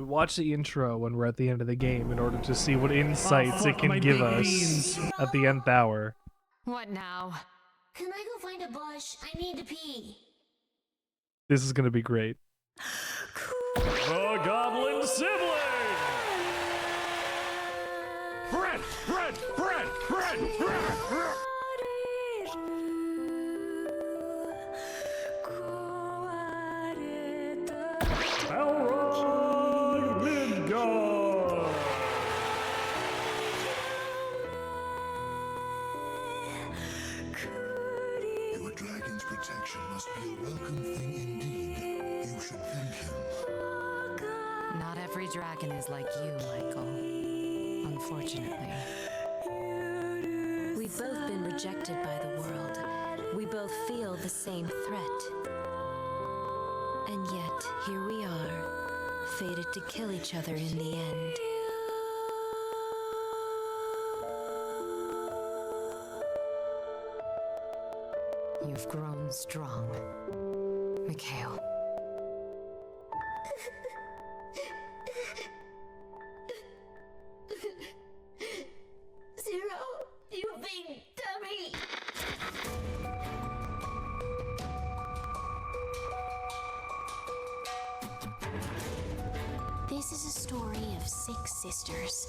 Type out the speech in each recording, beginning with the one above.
Watch the intro when we're at the end of the game in order to see what insights it can give us at the nth hour. What now? Can I go find a bush? I need to pee. This is gonna be great. The Goblin Sibling! Bread! Bread! Bread! Bread! Bread! Bread! Your dragon's protection must be a welcome thing indeed. You should thank him. Not every dragon is like you, Michael. Unfortunately. We've both been rejected by the world. We both feel the same threat. And yet, here we are, fated to kill each other in the end. You've grown strong, Mikhail. Zero, you big dummy! This is a story of 6 sisters.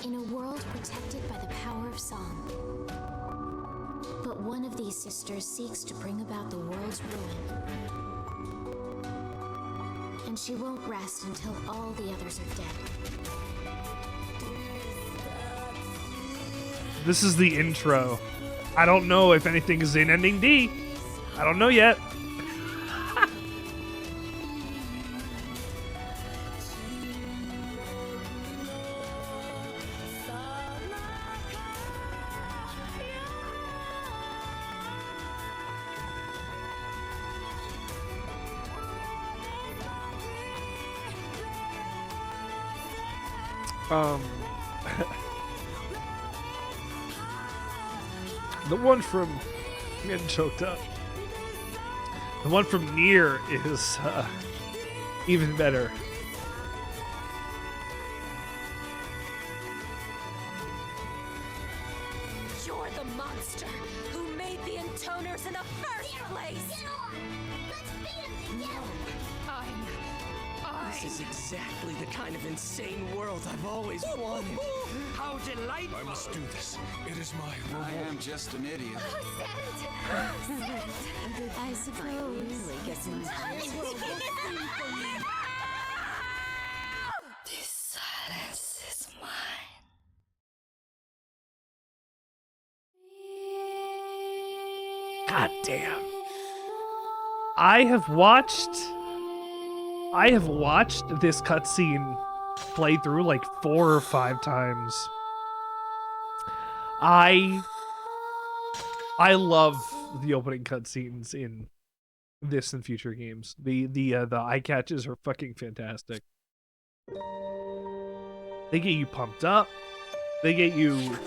In a world protected by the power of song. But one of these sisters seeks to bring about the world's ruin. And she won't rest until all the others are dead. This is the intro. I don't know if anything is in ending D. I don't know yet. The one from... I'm getting choked up. The one from Nier is even better. You're the monster who made the Intoners in the first place! Get on! Let's beat him together! This is exactly the kind of insane world I've always wanted. How delightful! I must do this. It is my reward. I am just an idiot. I suppose. This silence is mine. God damn. I have watched this cutscene play through like 4 or 5 times. I love the opening cutscenes in this and future games. The eye catches are fucking fantastic. They get you pumped up. They get you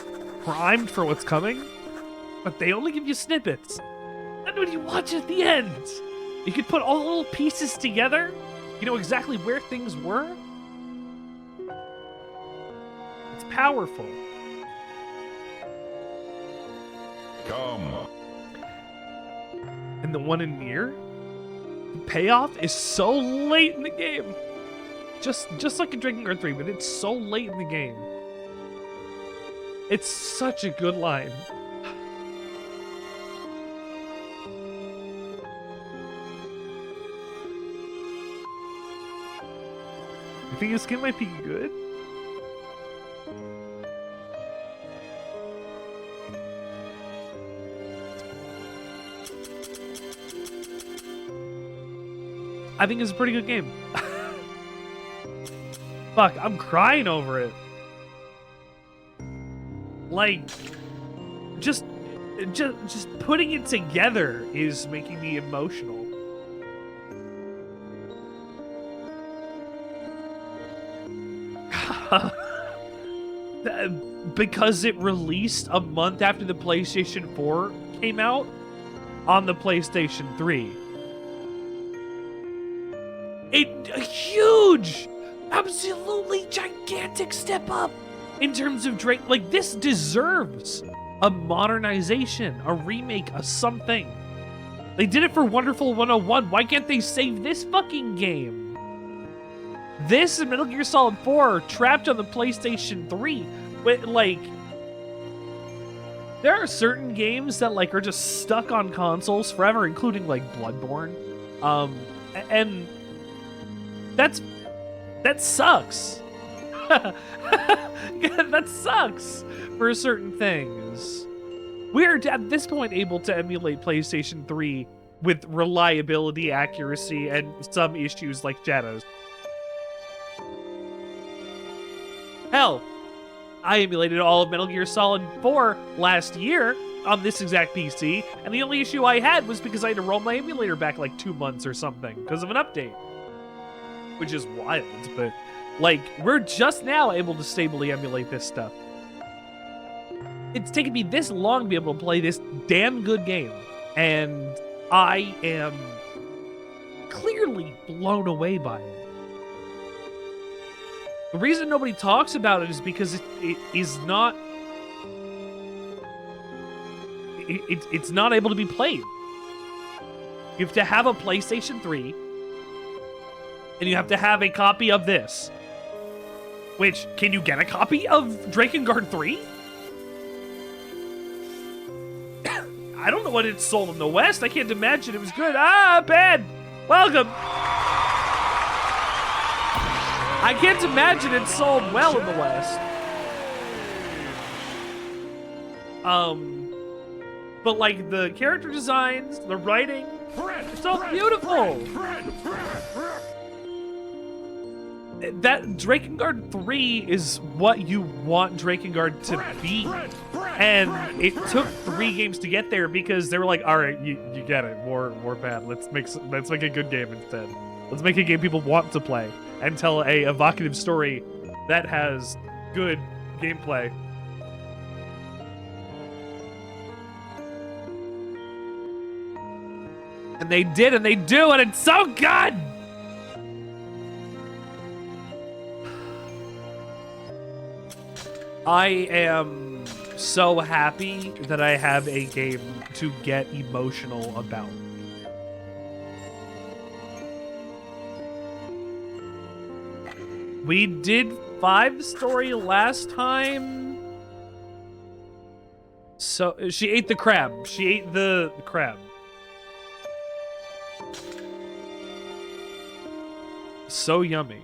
primed for what's coming. But they only give you snippets. And when you watch it at the end, you can put all the little pieces together. You know exactly where things were. It's powerful. Come. And the one in Nier, the payoff is so late in the game. Just like in Drakengard 3, but it's so late in the game. It's such a good line. You think this game might be good? I think it's a pretty good game. Fuck, I'm crying over it. Like, just putting it together is making me emotional. Because it released a month after the PlayStation 4 came out on the PlayStation 3. a huge, absolutely gigantic step up in terms of Drake. Like, this deserves a modernization, a remake, a something. They did it for Wonderful 101. Why can't they save this fucking game? This and Metal Gear Solid 4 are trapped on the PlayStation 3. With, like, there are certain games that, like, are just stuck on consoles forever, including, like, Bloodborne. And that sucks. That sucks for certain things. We're at this point able to emulate PlayStation 3 with reliability, accuracy, and some issues like Shadows. Hell, I emulated all of Metal Gear Solid 4 last year on this exact PC, and the only issue I had was because I had to roll my emulator back like 2 months or something because of an update. Which is wild, but like, we're just now able to stably emulate this stuff. It's taken me this long to be able to play this damn good game, and I am clearly blown away by it. The reason nobody talks about it is because it is not... It's not able to be played. You have to have a PlayStation 3, and you have to have a copy of this. Which, can you get a copy of Drakengard 3? I don't know what it's sold in the West. I can't imagine it was good. Ah, bad. Welcome. I can't imagine it sold well in the West. But like the character designs, the writing, it's so beautiful. That Drakengard 3 is what you want Drakengard to be. And it took 3 games to get there because they were like, all right, you get it, more bad. Let's make a good game instead. Let's make a game people want to play and tell a evocative story that has good gameplay. And they did, and they do, and it's so good! I am so happy that I have a game to get emotional about. We did 5 story last time. So she ate the crab. She ate the crab. So yummy.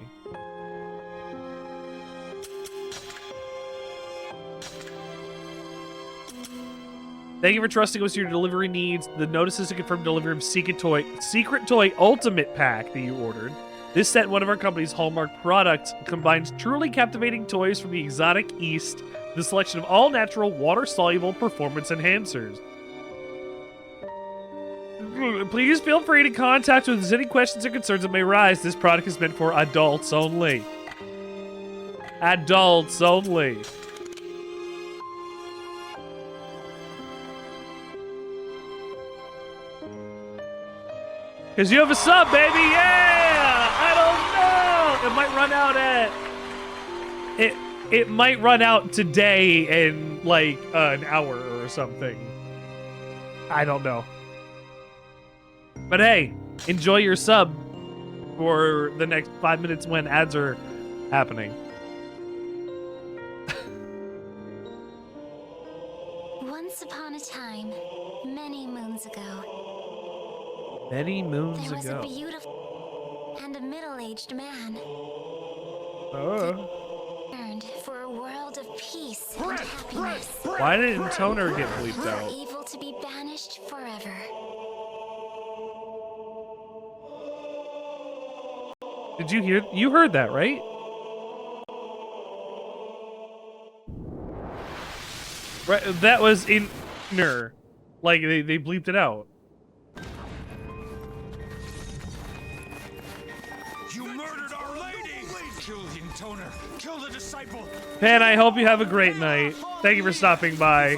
Thank you for trusting us with your delivery needs. The notices to confirm delivery of Secret Toy Ultimate Pack that you ordered. This set, one of our company's hallmark products, combines truly captivating toys from the exotic East with a selection of all-natural, water-soluble performance enhancers. Please feel free to contact us with any questions or concerns that may arise. This product is meant for adults only. Adults only. Because you have a sub, baby! Yeah! I don't know! It might run out at... It might run out today in, like, an hour or something. I don't know. But hey, enjoy your sub for the next 5 minutes when ads are happening. Once upon a time, many moons ago, Many moons there was ago. a beautiful and a middle-aged man yearned for a world of peace and happiness. Why did Intoner get bleeped For out? evil to be banished forever. Did you hear? You heard that, right? Right, that was in Nier. Like, they bleeped it out. You murdered our lady! Kill the Intoner! Kill the disciple! Pan, I hope you have a great night. Thank you for stopping by.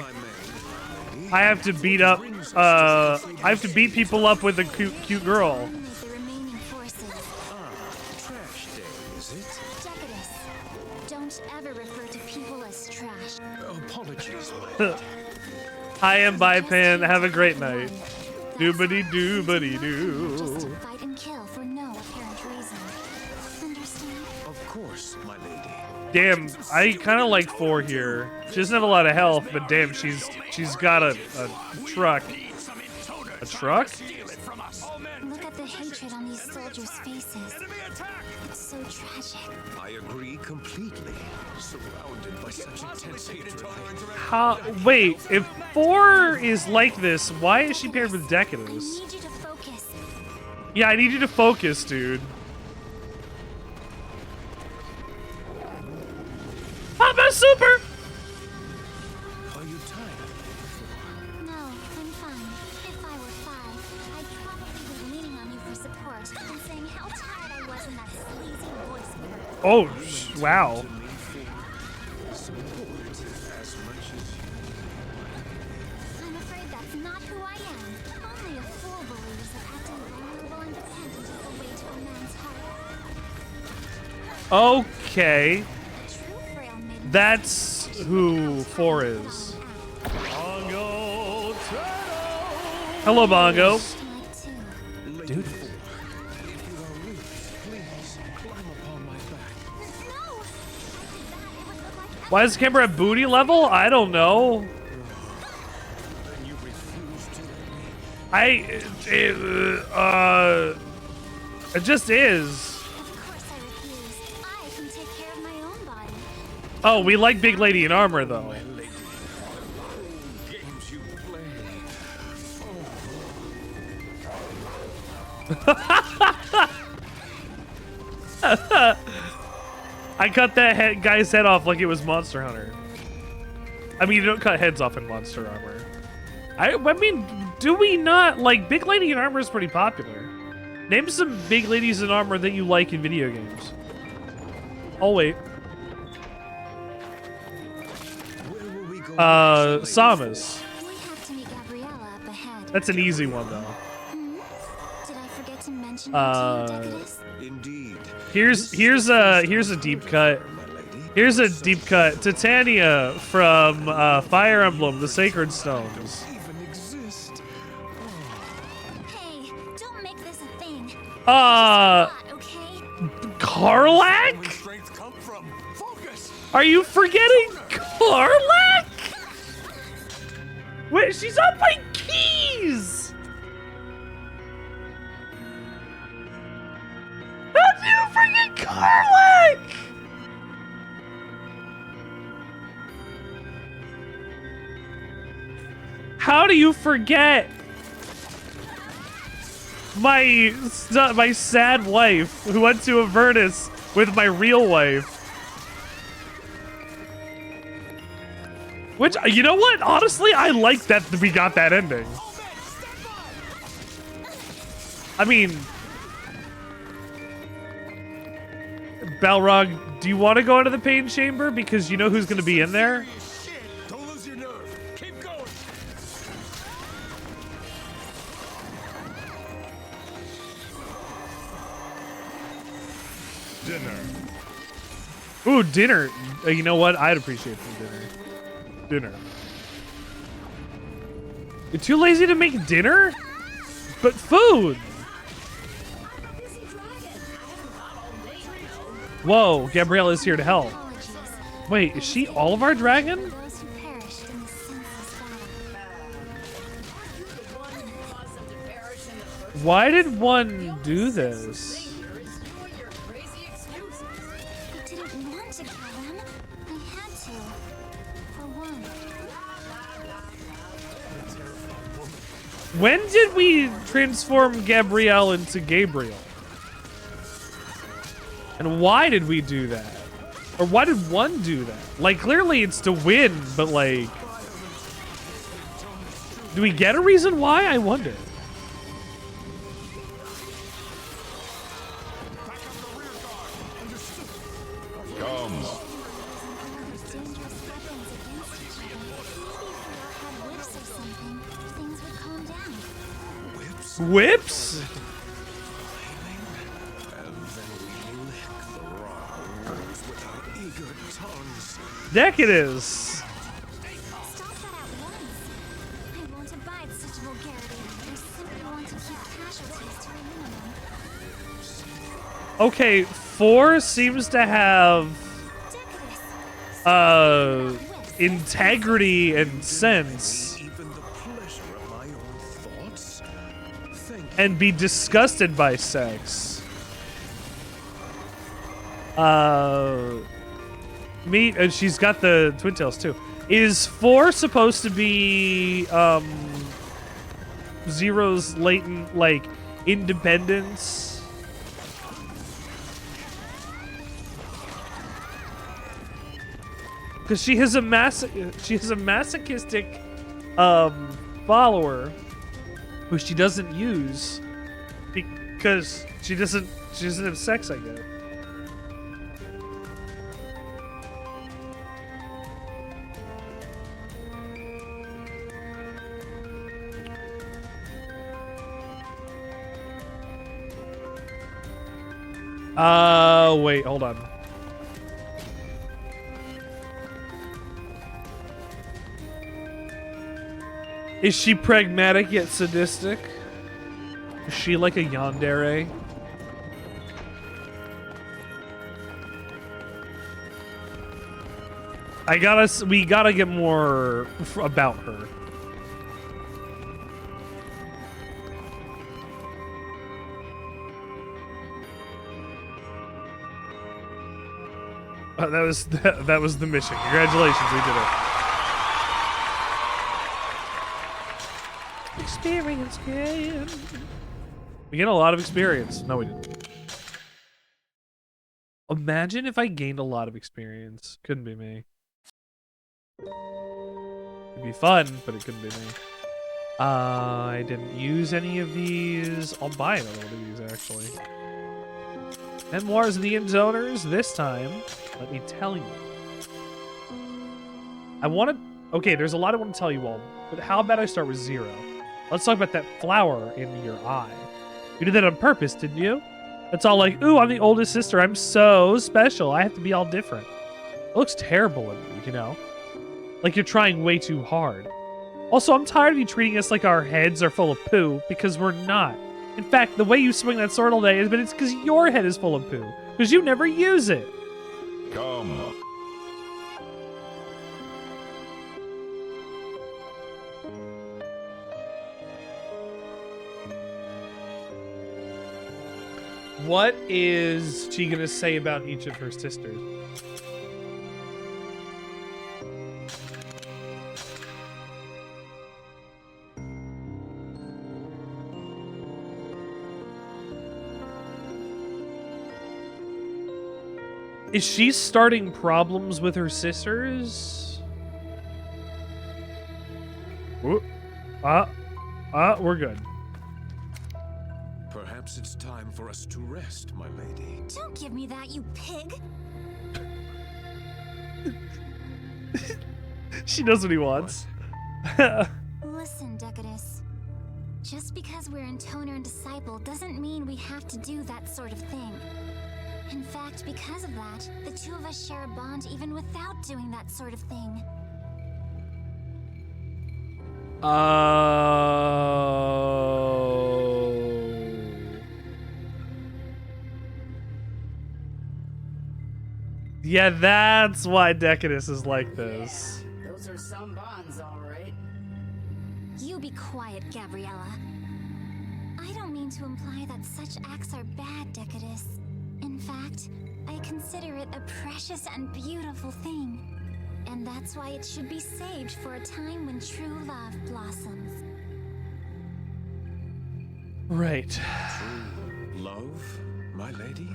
I have to beat up, I have to beat people up with a cute girl. Eliminate the remaining forces. Hi, M. Pan. Have a great night. Doobity doobity doo. Just to fight and kill for no apparent reason. Understand? Of course, my lady. Damn, I kind of like 4 here. She doesn't have a lot of health, but damn, she's got a truck. A truck? Look at the hatred on these soldiers' faces. It's so tragic. I agree completely. Surrounded by such intense hatred. How? Wait, if 4 is like this, why is she paired with I Decadus? need you to focus. Yeah, I need you to focus, dude. Papa Super! Are you tired? No, I'm fine. If I were 5, I'd probably be leaning on you for support and saying how tired I was in that sleazy voice of hers. Oh, wow. I'm afraid that's not who I am. Only a fool believes that acting vulnerable and dependent is the way to a man's heart. Okay. A true frail maiden. That's who 4 is. Hello, Bongo. Like two. Dude. If you are weak, please climb upon my back. No! If I did that, it would look like Why is the camera at booty level? I don't know. Then you refuse to It just is. Of course I refuse. I can take care of my own body. Oh, we like Big Lady in Armor, though. lady. Games you play. I cut that guy's head off like it was Monster Hunter. I mean, you don't cut heads off in Monster Armor. I mean, do we not? Like, Big Lady in Armor is pretty popular. Name some Big Ladies in Armor that you like in video games. I'll wait. Where will we go? Samus. We have to meet Gabriella up ahead. That's an easy one, though. Did I forget to mention her to you, Decadus? Indeed. Here's a deep cut. My lady. Here's a deep cut. Titania from Fire Emblem: The Sacred Stones. Even exist. Hey, don't make this a thing. Uh, Okay? Karlak? Strength come from. Focus. Are you forgetting Karlak? Wait, she's on my keys. How do you forget Karlak? How do you forget my sad wife who went to Avernus with my real wife? Which, you know what? Honestly, I like that we got that ending. I mean, Balrog, do you want to go into the pain chamber? Because you know who's going to be in there? Shit. Don't lose your nerve. Keep going. Dinner. Ooh, dinner. You know what? I'd appreciate some dinner. Dinner. You're too lazy to make dinner? But food! Whoa, Gabrielle is here to help. Apologies. Wait, is she all of our dragon? Those who perished in this senseless battle. Why did one do this? I didn't want to kill them. I had to. For one. When did we transform Gabrielle into Gabriel? And why did we do that? Or why did one do that? Like, clearly it's to win, but like... Do we get a reason why? I wonder. Come. Dangerous weapons against each other. Maybe if we all had whips or something, things would calm down. Whips? And then we lick the raw words with our eager tongues. Decadus. Stop that casualties to a minimum. Okay, 4 seems to have integrity and sense, Even the pleasure of my own thoughts. Thank you. and be disgusted by sex. Meat, and she's got the twin tails too. Is 4 supposed to be Zero's latent, like, independence? Because she has a masochistic follower who she doesn't use because she doesn't have sex, I guess. Wait, hold on. Is she pragmatic yet sadistic? Is she like a yandere? We gotta get more about her. That was the mission. Congratulations, we did it. Experience gain. We get a lot of experience. No, we didn't. Imagine if I gained a lot of experience. Couldn't be me. It'd be fun, but it couldn't be me. I didn't use any of these. I'll buy another one of these, actually. Memoirs of the Intoners. This time, let me tell you. Okay, there's a lot I want to tell you all, but how about I start with 0? Let's talk about that flower in your eye. You did that on purpose, didn't you? It's all like, ooh, I'm the oldest sister. I'm so special. I have to be all different. It looks terrible in you, you know? Like you're trying way too hard. Also, I'm tired of you treating us like our heads are full of poo, because we're not. In fact, the way you swing that sword all day is, but it's because your head is full of poo, because you never use it. Come. What is she gonna say about each of her sisters? Is she starting problems with her sisters? We're good. Perhaps it's time for us to rest, my lady. Don't give me that, you pig! She knows what he wants. Listen, Decadus. Just because we're Intoner and Disciple doesn't mean we have to do that sort of thing. In fact, because of that, the two of us share a bond even without doing that sort of thing. Yeah, that's why Decadus is like this. Yeah, those are some bonds, all right. You be quiet, Gabriella. I don't mean to imply that such acts are bad, Decadus. In fact, I consider it a precious and beautiful thing. And that's why it should be saved for a time when true love blossoms. Right. True love, my lady?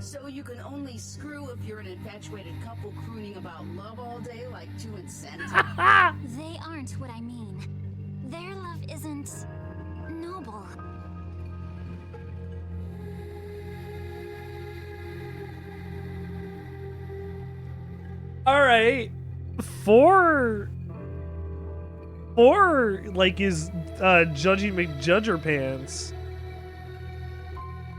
So you can only screw if you're an infatuated couple crooning about love all day like 2 and Cent? They aren't what I mean. Their love isn't noble. All right. Four like is judging McJudger pants.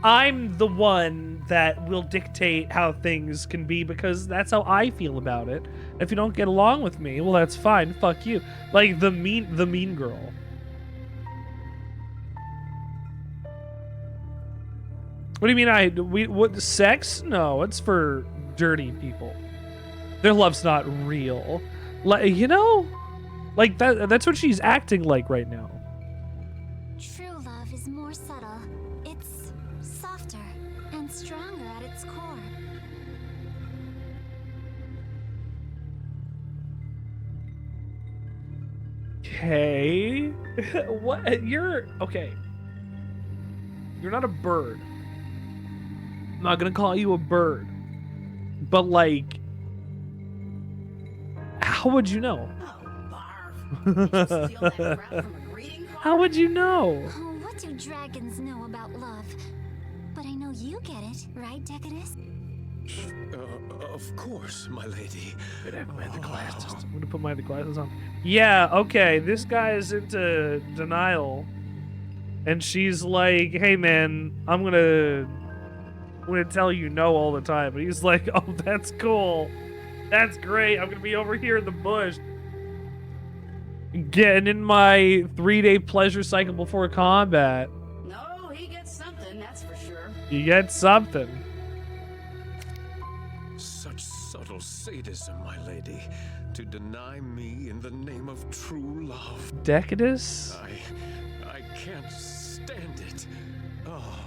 I'm the one that will dictate how things can be because that's how I feel about it. If you don't get along with me, well, that's fine. Fuck you. Like the mean girl. What do you mean what sex? No, it's for dirty people. Their love's not real. Like, you know? Like that's what she's acting like right now. True love is more subtle. It's softer and stronger at its core. Okay. What? You're okay. You're not a bird. I'm not gonna call you a bird. But like, how would you know? Oh, barf. Did you steal that crap from a greeting card? How would you know? Oh, what do dragons know about love? But I know you get it, right, Decadus? Of course, my lady. I'm gonna put my other glasses on. Yeah, okay. This guy is into denial, and she's like, "Hey, man, I'm gonna tell you no all the time." But he's like, "Oh, that's cool. That's great. I'm gonna be over here in the bush, getting in my 3-day pleasure cycle before combat." No, he gets something, that's for sure. You get something. Such subtle sadism, my lady, to deny me in the name of true love. Decadus? I can't stand it. Oh.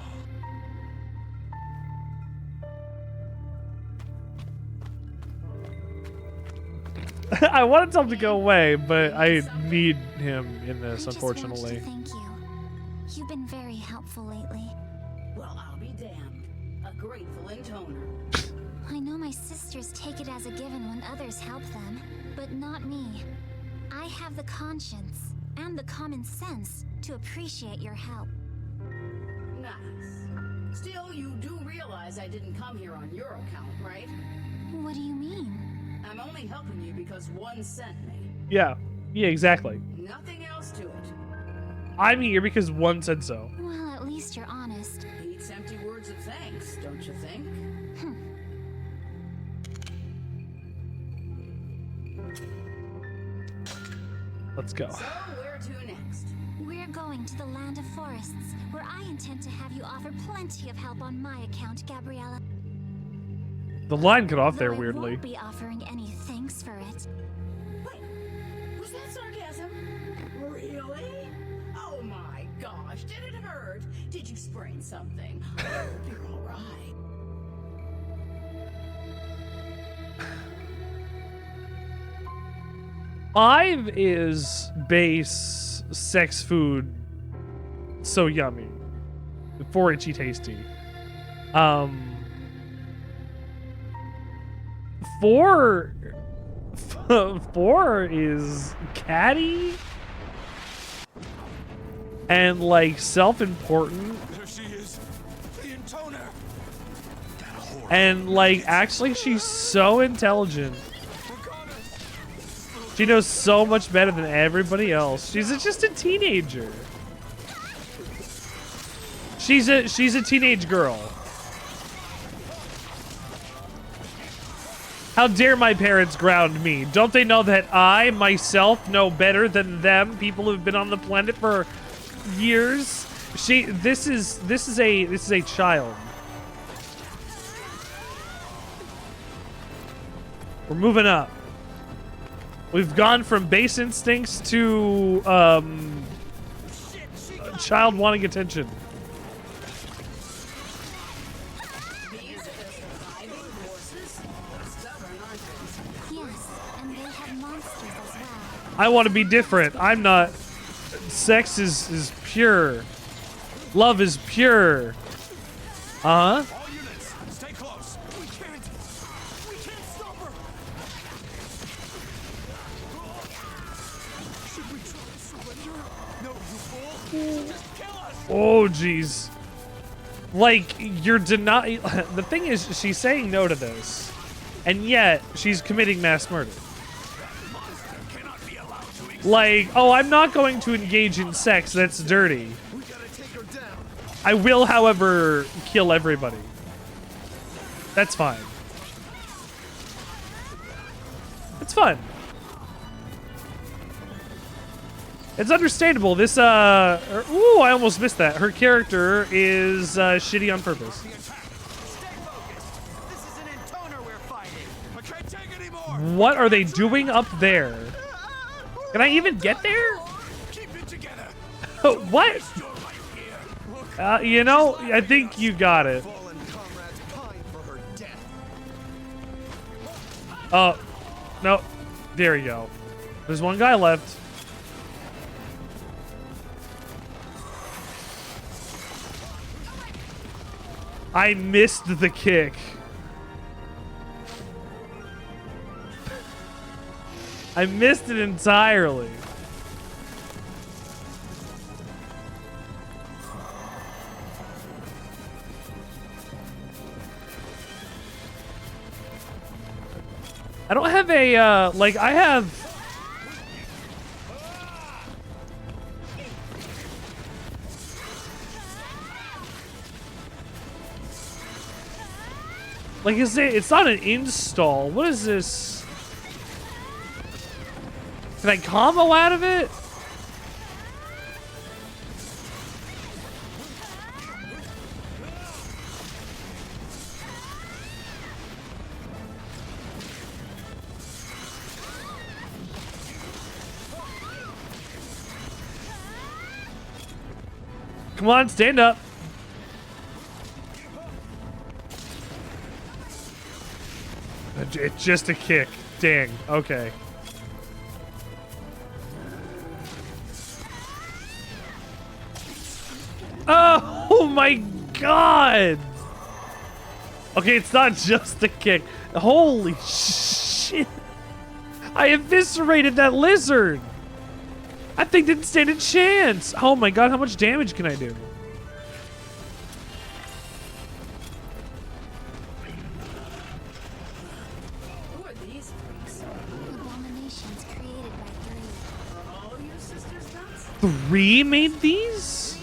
I wanted to tell him to go away, but I need him in this, I unfortunately. just wanted to thank you. You've been very helpful lately. Well, I'll be damned. A grateful intoner. I know my sisters take it as a given when others help them, but not me. I have the conscience and the common sense to appreciate your help. Nice. Still, you do realize I didn't come here on your account, right? What do you mean? I'm only helping you because one sent me. Yeah, exactly. Nothing else to it. I'm here because one said so. Well, at least you're honest. Beats empty words of thanks, don't you think? Let's go. So, where to next? We're going to the Land of Forests, where I intend to have you offer plenty of help on my account, Gabriella. The line cut off there Though I weirdly. won't be offering any thanks for it. Wait, was that sarcasm? Really? Oh my gosh, did it hurt? Did you sprain something? I hope you're alright. Five is base sex food, so yummy. 4 itchy tasty. 4 is catty and like self-important. There she is. The Intoner. That whore. And like actually she's so intelligent. She knows so much better than everybody else. She's just a teenager. She's a teenage girl. How dare my parents ground me? Don't they know that I myself know better than them? People who've been on the planet for years. This is a child. We're moving up. We've gone from base instincts to a child wanting attention. These are surviving horses. Stubborn, aren't they? Yes, and they have monsters as well. I want to be different. I'm not. Sex is pure. Love is pure. Uh-huh. All units, stay close. We can't stop her. Should we try and surrender? No, you fool. Just kill us. Oh, jeez. Like, you're denying. The thing is, she's saying no to this, and yet she's committing mass murder. Monster cannot be allowed to exist. Like, oh, I'm not going to engage in sex. That's dirty. We gotta take her down. I will, however, kill everybody. That's fine. It's fun. It's understandable. This, ooh, I almost missed that. Her character is shitty on purpose. Stay focused. This is an Intoner we're fighting. I can't take anymore. What are they doing up there? Can I even get there? Keep it together. What? Your life here. You know, I think you got it. Fallen comrades pine for her death. Oh, no. There you go. There's one guy left. I missed the kick. I missed it entirely. I don't have a, like, I have... Like, it's not an install. What is this? Can I combo out of it? Come on, stand up. It's just a kick. Dang. Okay. Oh my god! Okay, it's not just a kick. Holy shit! I eviscerated that lizard! That thing didn't stand a chance! Oh my god, how much damage can I do? Who are these freaks? Abominations created by three. Are all you sisters nuts? 3 made these?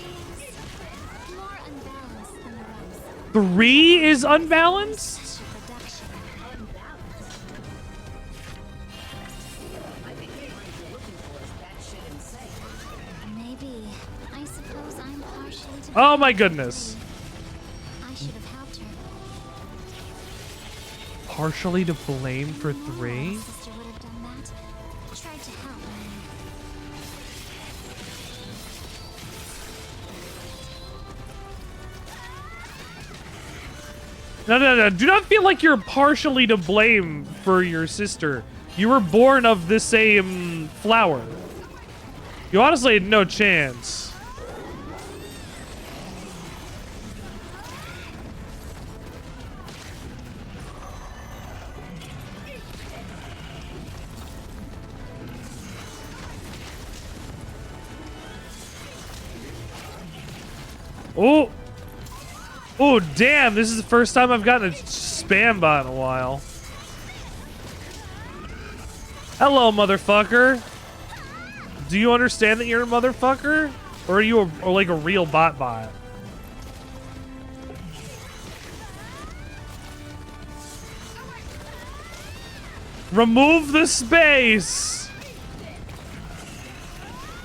More unbalanced than the rest. 3 is unbalanced? Production. Unbalanced. I think the ones you're looking for is batshit insane. Maybe. I suppose I'm partially to Oh my goodness. I should have helped her. Partially to blame for No 3? sister would have done that. Tried to help me. No. Do not feel like you're partially to blame for your sister. You were born of the same flower. You honestly had no chance. Oh! Oh, damn, this is the first time I've gotten a spam bot in a while. Hello, motherfucker. Do you understand that you're a motherfucker? Or are you like a real bot? Remove the space!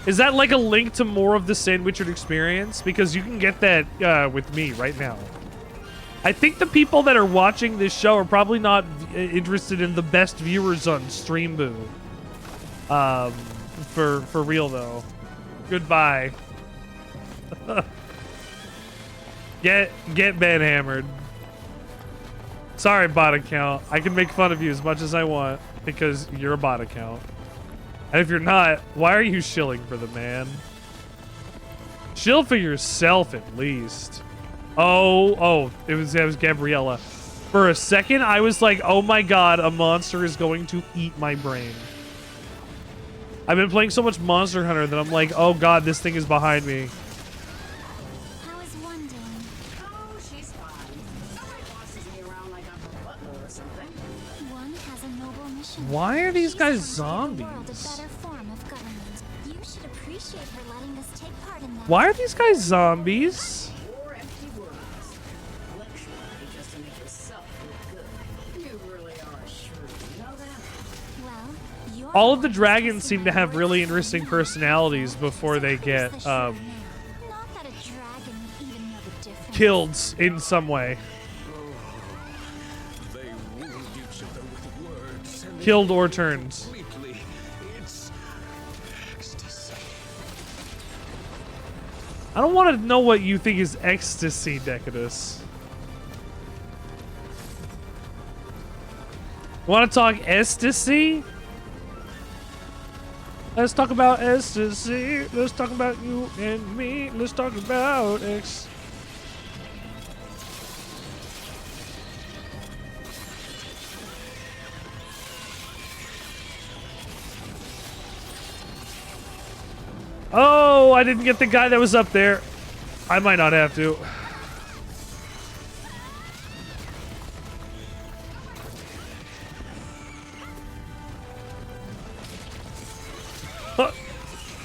Is that like a link to more of the Sandwichard experience? Because you can get that with me right now. I think the people that are watching this show are probably not interested in the best viewers on Streamboo. For real though. Goodbye. Get Ben hammered. Sorry, bot account. I can make fun of you as much as I want because you're a bot account. And if you're not, why are you shilling for the man? Shill for yourself at least. Oh, it was Gabriella. For a second, I was like, oh my god, a monster is going to eat my brain. I've been playing so much Monster Hunter that I'm like, oh god, this thing is behind me. How is one doing? Oh, she's fine. Somebody bosses me around like I'm a butler or something. One has a noble mission. Why are these She's guys come to give the world a zombies? better form of government. You should appreciate her letting us take part in that. Why are these guys zombies? More empty words. Lecture just to make yourself look good. You really are shrewd. You know that? Well, you're All of the dragons seem to have really interesting personalities before they get Not that a dragon would even know the difference. killed in some way. They wound each other with words. And Killed or turned. completely. It's ecstasy. I don't want to know what you think is ecstasy, Decadus. Want to talk ecstasy? Let's talk about ecstasy. Let's talk about you and me. Let's talk about X. Oh, I didn't get the guy that was up there. I might not have to.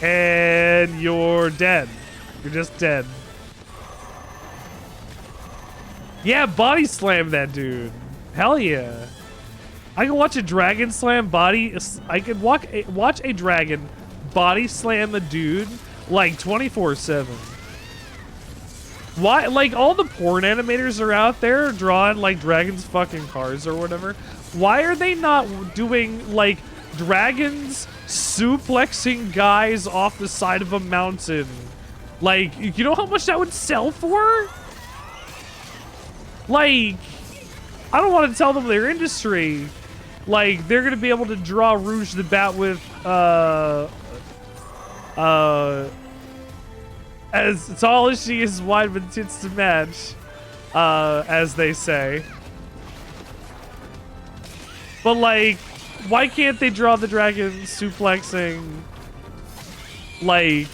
And you're dead. You're just dead. Yeah, body slam that dude. Hell yeah. I can watch a dragon slam body. I can watch a dragon body slam a dude like 24/7. Why? Like all the porn animators are out there drawing like dragons fucking cars or whatever. Why are they not doing like dragons suplexing guys off the side of a mountain? Like, you know how much that would sell for? Like, I don't want to tell them their industry. Like, they're gonna be able to draw Rouge the Bat with as tall as she is, wide with tits to match, as they say. But like, why can't they draw the dragon suplexing like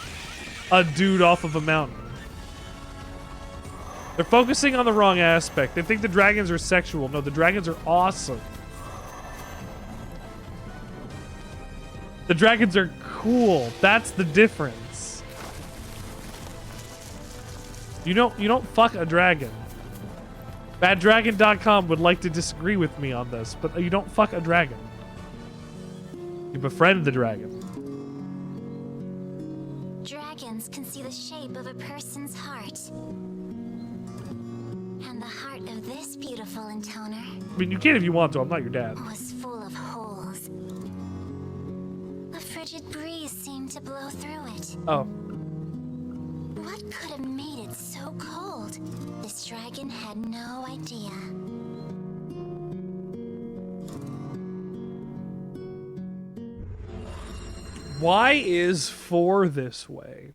a dude off of a mountain? They're focusing on the wrong aspect. They think the dragons are sexual. No, the dragons are awesome. The dragons are cool. That's the difference. You don't fuck a dragon. BadDragon.com would like to disagree with me on this, but you don't fuck a dragon. You befriend the dragon. Dragons can see the shape of a person's heart. And the heart of this beautiful intoner I mean, you can if you want to. I'm not your dad. was full of holes. A frigid breeze seemed to blow through it. Oh. What could have made it so cold? This dragon had no idea. Why is 4 this way?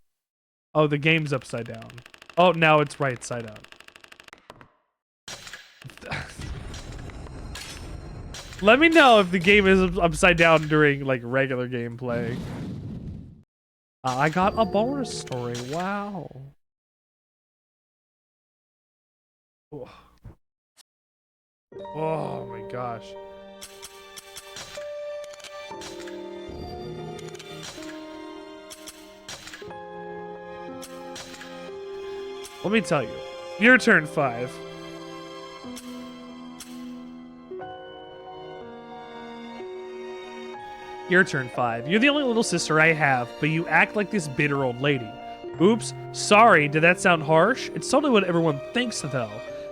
Oh, the game's upside down. Oh, now it's right side up. Let me know if the game is upside down during like regular gameplay. I got a bonus story. Wow. Oh, oh my gosh. Let me tell you. Your turn 5. Your turn 5. You're the only little sister I have, but you act like this bitter old lady. Oops, sorry, did that sound harsh? It's totally what everyone thinks, though.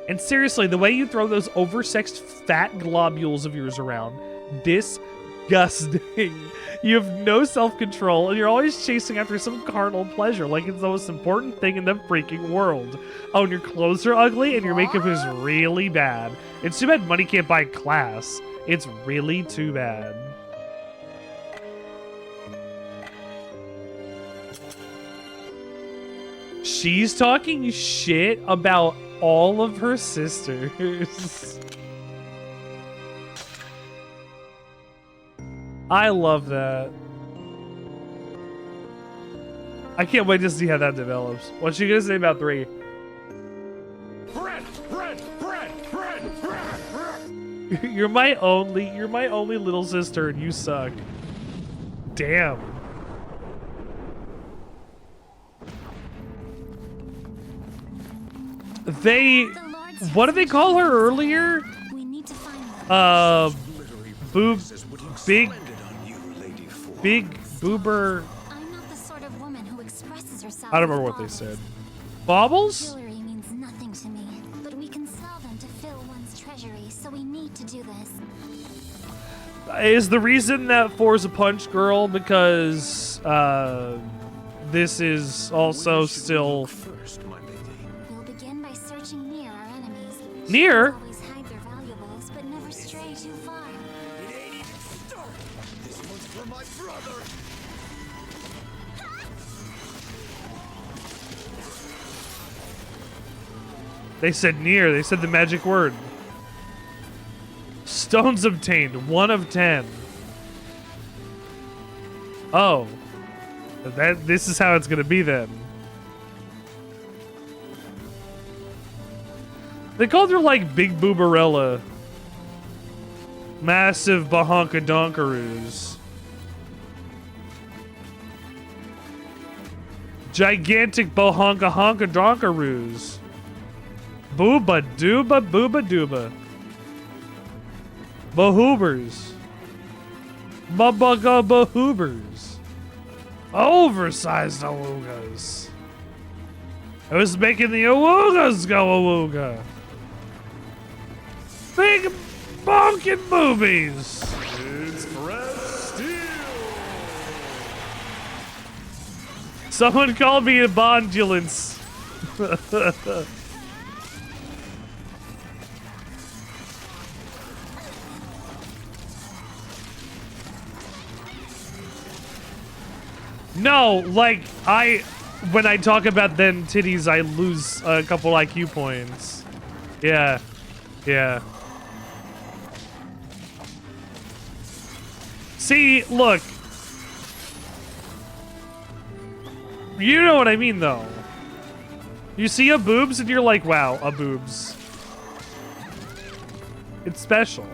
And seriously, the way you throw those oversexed fat globules of yours around, disgusting. You have no self-control, and you're always chasing after some carnal pleasure, like it's the most important thing in the freaking world. Oh, and your clothes are ugly, and your makeup is really bad. It's too bad money can't buy class. It's really too bad. She's talking shit about all of her sisters. I love that. I can't wait to see how that develops. What's she gonna say about 3? Bread, bread, bread, bread, bread. You're my only little sister, and you suck. Damn. What did they call her earlier? We need to find them. Boob, big, Splendid on you, Lady big boober. I'm not the sort of woman who expresses herself. I don't remember what they said. Baubles? Jewelry means nothing to me, but we can sell them to fill one's treasury, so we need to do this. Is the reason that 4's a punch girl because this is also still First, my lady. We'll begin by searching near our enemies. Near? Always hide their valuables, but never stray too far. It ain't even started. This one's for my brother. They said near. They said the magic word. Stones obtained. 1 of 10. Oh. This is how it's gonna be then. They called her like Big Boobarella. Massive Bahonka Donkaroos. Gigantic Bahonka Honka Donkaroos. Booba dooba booba dooba. Bahoobers. Babaga bahoobers. Oversized awoogas. I was making the awoogas go awooga. Big bonking boobies. It's press steel. Someone called me a bondulance. No, like, when I talk about then titties, I lose a couple IQ points. Yeah. Yeah. See, look. You know what I mean, though. You see a boobs and you're like, wow, a boobs. It's special.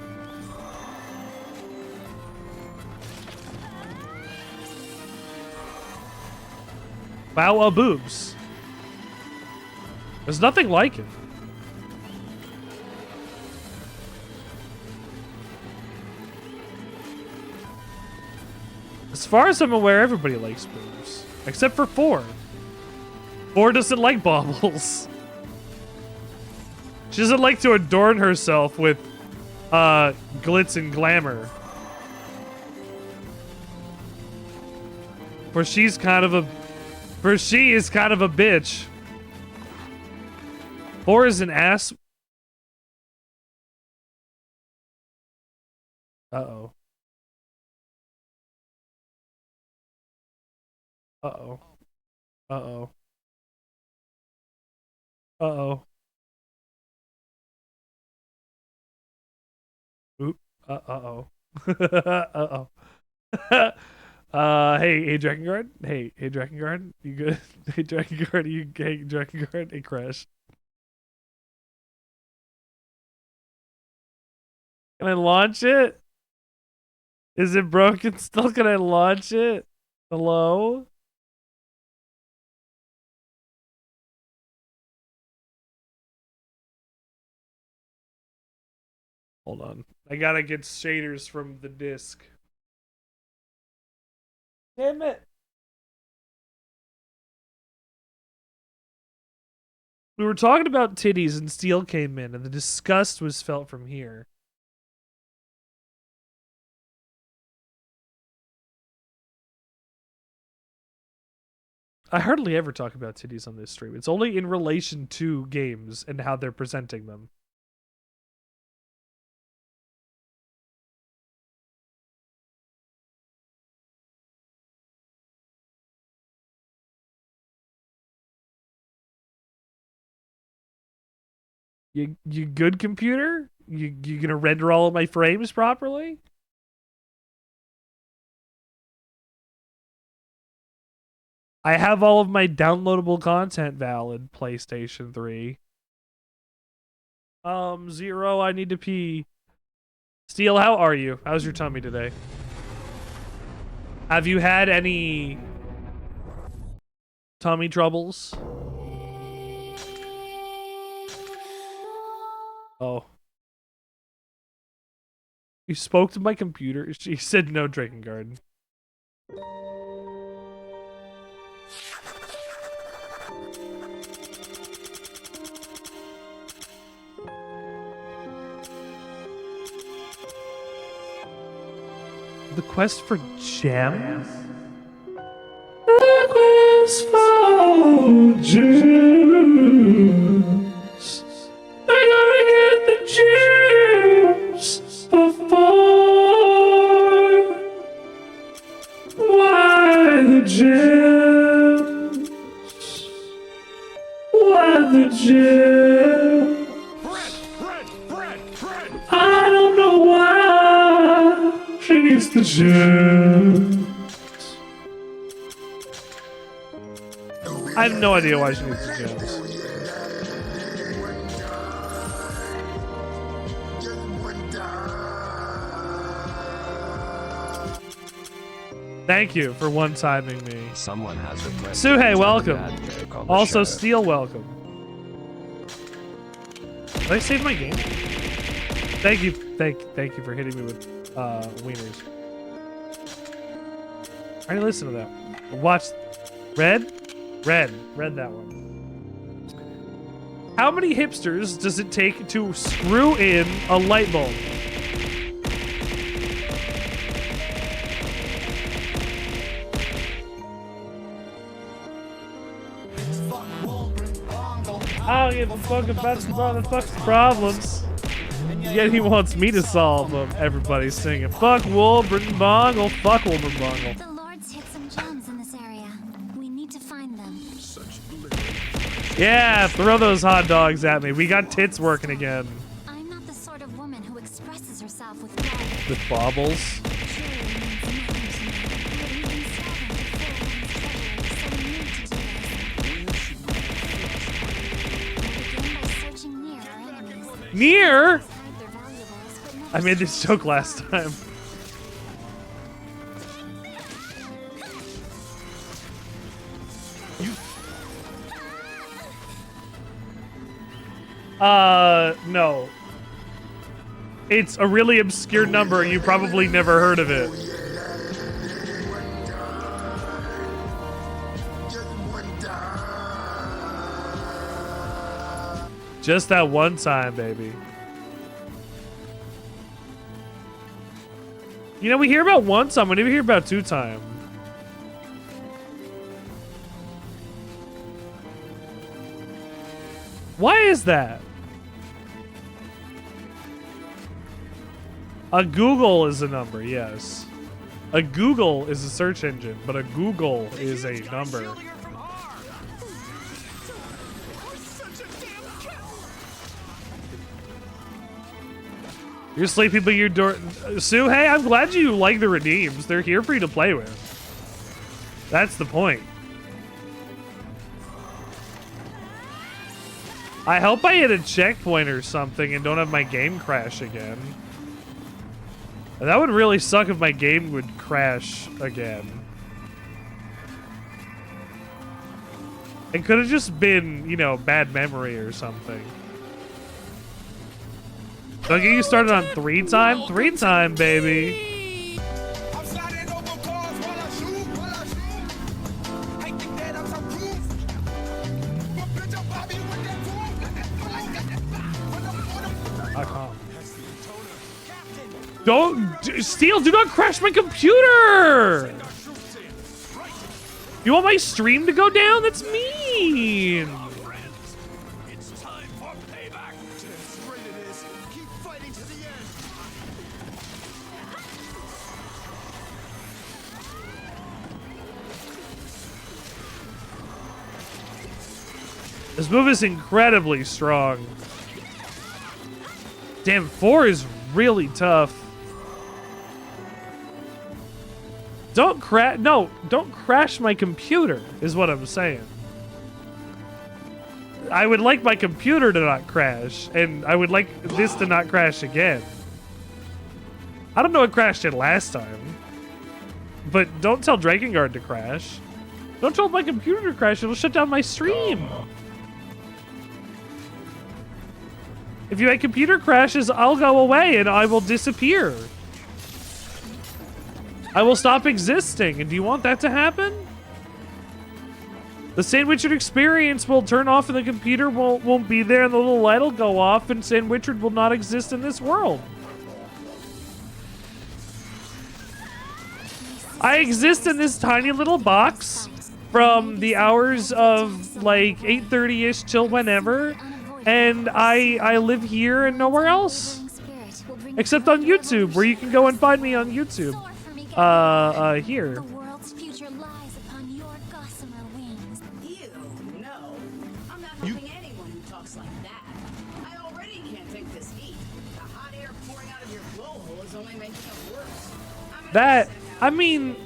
Wow, a boobs. There's nothing like it. As far as I'm aware, everybody likes boobs. Except for 4. 4 doesn't like baubles. She doesn't like to adorn herself with glitz and glamour. For she is kind of a bitch. 4 is an ass. Uh-oh. Uh-oh. Uh-oh. Uh-oh. Oop. Uh-oh. Uh-oh. Hey, Drakengard? Hey, Drakengard? You good? Hey, Drakengard, hey, Drakengard? Hey, Crash. Can I launch it? Is it broken still? Can I launch it? Hello? Hold on. I gotta get shaders from the disc. Damn it. We were talking about titties and Steel came in and the disgust was felt from here. I hardly ever talk about titties on this stream. It's only in relation to games and how they're presenting them. You good, computer? You gonna render all of my frames properly? I have all of my downloadable content valid, PlayStation 3. 0, I need to pee. Steel, how are you? How's your tummy today? Have you had any tummy troubles? Oh. You spoke to my computer? She said no, Drakengard. The quest for gems? The quest for gems. I gotta get the gems before. Why the gems? Why the gems? I don't know why she needs the gems. I have no idea why she needs the gems. Thank you for one-timing me. Someone has requested. Suhei, welcome. Also, Steel. Steel, welcome. Did I save my game? Thank you for hitting me with wieners. I didn't listen to that. Watch red that one. How many hipsters does it take to screw in a light bulb? I don't give a fuck about the motherfucker's problems. Yet he wants me to solve them. Everybody's singing, fuck Wolverine Bongle, fuck Wolverine Bongle. The Lord's hid some gems in this area. We need to find them. Yeah, throw those hot dogs at me. We got tits working again. I'm not the sort of woman who expresses herself with love. With baubles. Surely it means nothing to me. But even Sandwichard is so new to do this. We'll begin by searching near our enemies. Nier? Hide their valuables, but never I made this joke last time. No. It's a really obscure number. You probably never heard of it. Just that one time, baby. You know, we hear about one time, we never hear about two time. Why is that? A Google is a number, yes. A Google is a search engine, but a Google is a number. You're sleepy, but you're Sue, hey, I'm glad you like the redeems. They're here for you to play with. That's the point. I hope I hit a checkpoint or something and don't have my game crash again. That would really suck if my game would crash again. It could have just been, you know, bad memory or something. So I'll get you started on 3 time? 3 time, baby. I'm sliding over cars while I shoot. I think that I'm so cool. But bitch, I'm Bobby with that .com. Don't, Steel, do not crash my computer! You want my stream to go down? That's mean! It's time for payback. Straight it is. Keep fighting to the end. This move is incredibly strong. Damn, 4 is really tough. Don't crash my computer, is what I'm saying. I would like my computer to not crash, and I would like this to not crash again. I don't know what crashed it last time, but don't tell Drakengard to crash. Don't tell my computer to crash, it'll shut down my stream. If my computer crashes, I'll go away and I will disappear. I will stop existing. And do you want that to happen? The Sandwichard experience will turn off and the computer won't be there and the little light will go off and Sandwichard will not exist in this world. I exist in this tiny little box from the hours of like 8:30-ish till whenever, and I live here and nowhere else. Except on YouTube, where you can go and find me on YouTube. Here. The world's future lies upon your gossamer wings. Ew, no. I'm not helping anyone who talks like that. I already can't take this heat. The hot air pouring out of your blowhole is only making it worse. I mean,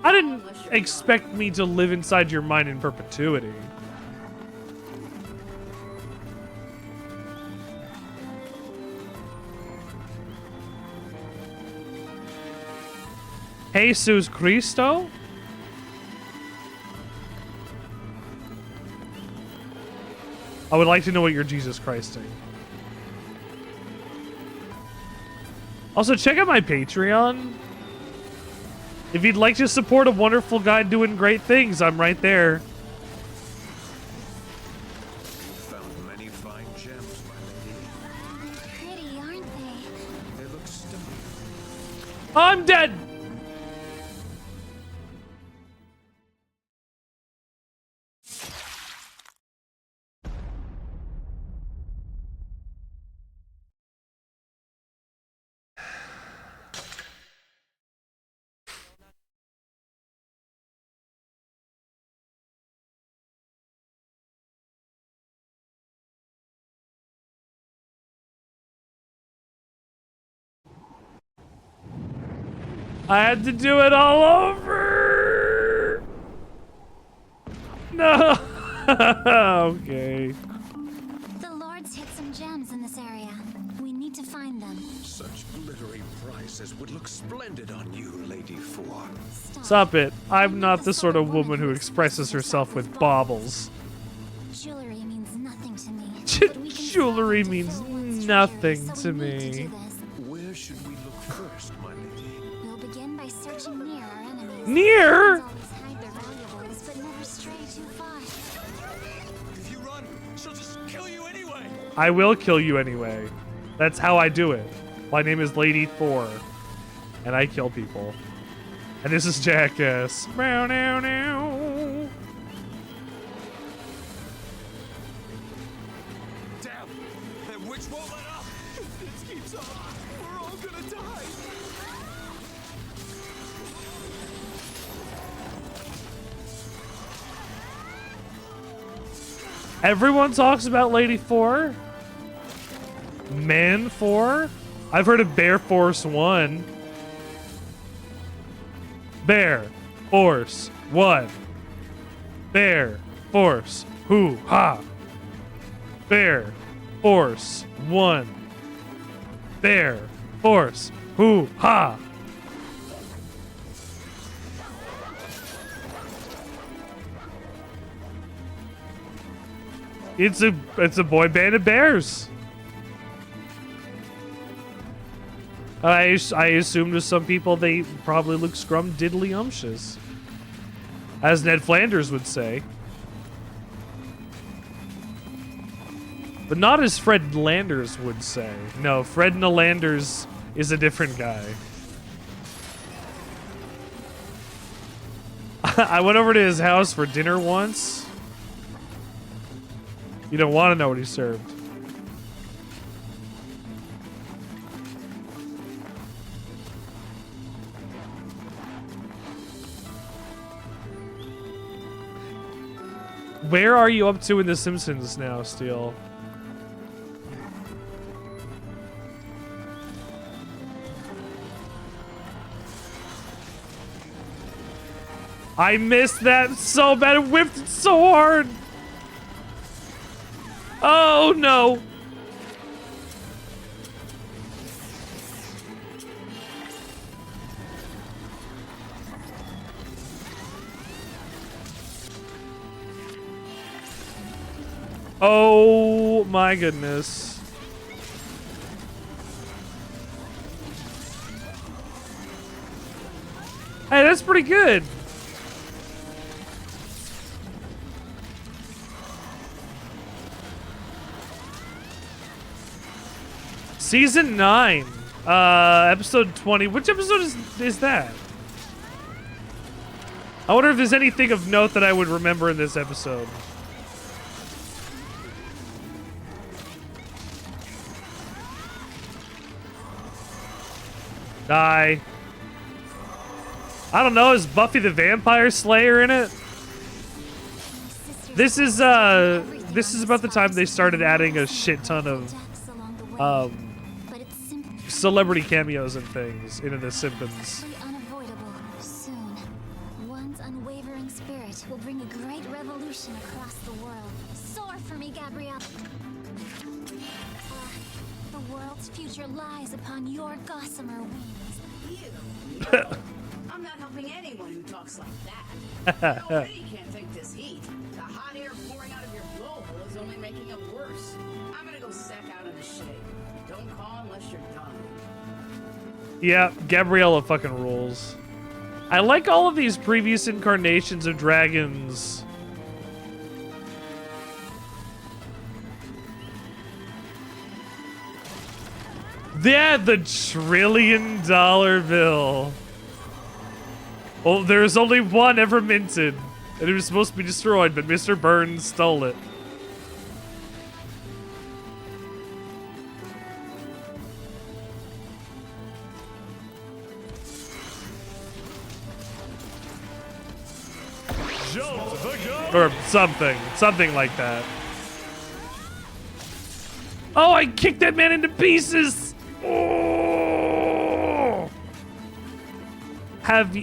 I didn't expect me to live inside your mind in perpetuity. Jesus Cristo? I would like to know what you're Jesus Christing. Also, check out my Patreon. If you'd like to support a wonderful guy doing great things, I'm right there. Found many fine gems, my lady. Pretty, aren't they? They look stunning. I'm dead! I had to do it all over. No. Okay. The Lord's hid some gems in this area. We need to find them. Such glittery prices would look splendid on you, Lady Four. Stop it. I'm not the sort of woman who expresses herself with baubles. Jewelry means nothing to me. Jewelry means nothing to me. Where should we look first, my lady? We'll begin by searching near our enemies. Near? Always hide their valuables, but never stray too far. If you run, she'll just kill you anyway. I will kill you anyway. That's how I do it. My name is Lady Thor, and I kill people. And this is Jackass. Meow, meow, meow. Damn! That witch won't let up! If this keeps up, we're all gonna die! Everyone talks about Lady 4. Man 4. I've heard of Bear Force 1. Bear Force 1. Bear Force. Hoo ha. Bear Force 1. Bear Force. Hoo ha. It's a boy band of bears. I assume to some people they probably look scrum-diddly-umptious, as Ned Flanders would say. But not as Fred Landers would say. No, Fred Landers is a different guy. I went over to his house for dinner once. You don't want to know what he served. Where are you up to in The Simpsons now, Steel? I missed that so bad. It whipped it so hard. Oh no. Oh my goodness. Hey, that's pretty good. Season 9, episode 20. Which episode is that? I wonder if there's anything of note that I would remember in this episode. Die. I don't know, is Buffy the Vampire Slayer in it? This is about the time they started adding a shit ton of celebrity cameos and things into The Simpsons. Unavoidable. Soon, one's unwavering spirit will bring a great revolution across the world. Soar for me, Gabrielle. The world's future lies upon your gossamer wings. You. I'm not helping anyone who talks like that. You already can't take this heat. The hot air pouring out of your blowhole is only making it worse. I'm gonna go sack out in the shade. Don't call unless you're done. Yeah, Gabriella fucking rules. I like all of these previous incarnations of dragons. Yeah, the $1 trillion bill. Well, there's only one ever minted, and it was supposed to be destroyed, but Mr. Burns stole it. Or something like that. Oh, I kicked that man into pieces. Oh! Have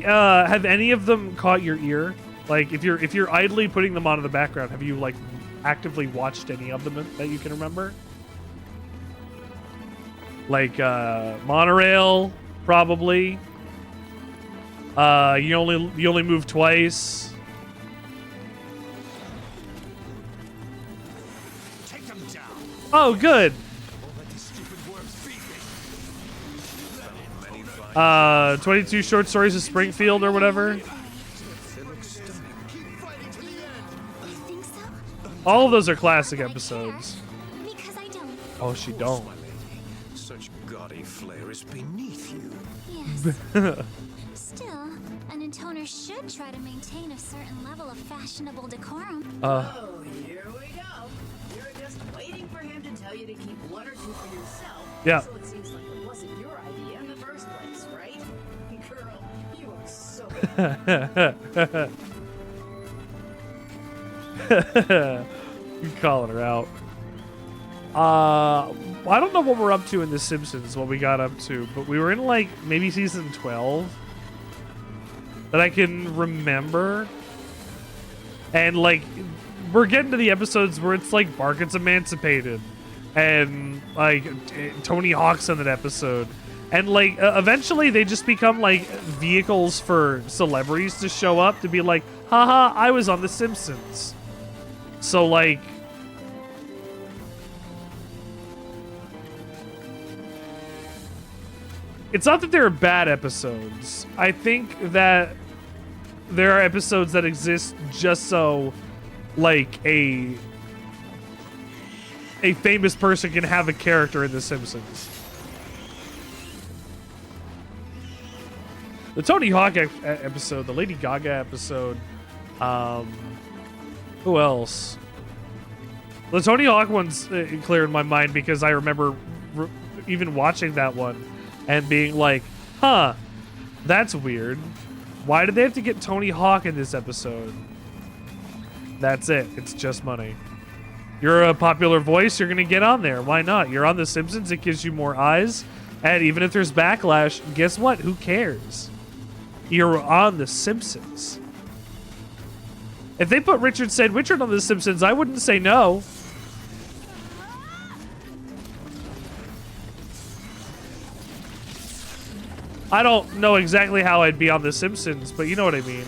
any of them caught your ear? Like, if you're idly putting them on in the background, have you like actively watched any of them that you can remember? Like Monorail, probably. You only move twice. Oh, good. 22 short stories of Springfield or whatever. You think so? All of those are classic episodes. Because I don't. Oh, she don't. My lady, such gaudy flair is beneath you. Yes. Still, an intoner should try to maintain a certain level of fashionable decorum. Oh, here we go. You're just waiting for him to tell you to keep one or two for yourself. Yeah. So it seems like it wasn't your idea in the first place, right? Girl, you are so You calling her out. I don't know what we're up to in The Simpsons, what we got up to, but we were in like maybe season 12 that I can remember. And like we're getting to the episodes where it's like Bark gets emancipated and like Tony Hawk's in that episode. And like eventually they just become like vehicles for celebrities to show up to be like, haha, I was on The Simpsons. So like it's not that they're bad episodes. I think that there are episodes that exist just so like a famous person can have a character in The Simpsons. The Tony Hawk episode, the Lady Gaga episode, who else? The Tony Hawk one's clear in my mind because I remember even watching that one and being like, huh, that's weird. Why did they have to get Tony Hawk in this episode? That's it. It's just money. You're a popular voice, you're going to get on there. Why not? You're on The Simpsons, it gives you more eyes. And even if there's backlash, guess what? Who cares? You're on The Simpsons. If they put Richard Sandwichard on The Simpsons, I wouldn't say no. I don't know exactly how I'd be on The Simpsons, but you know what I mean.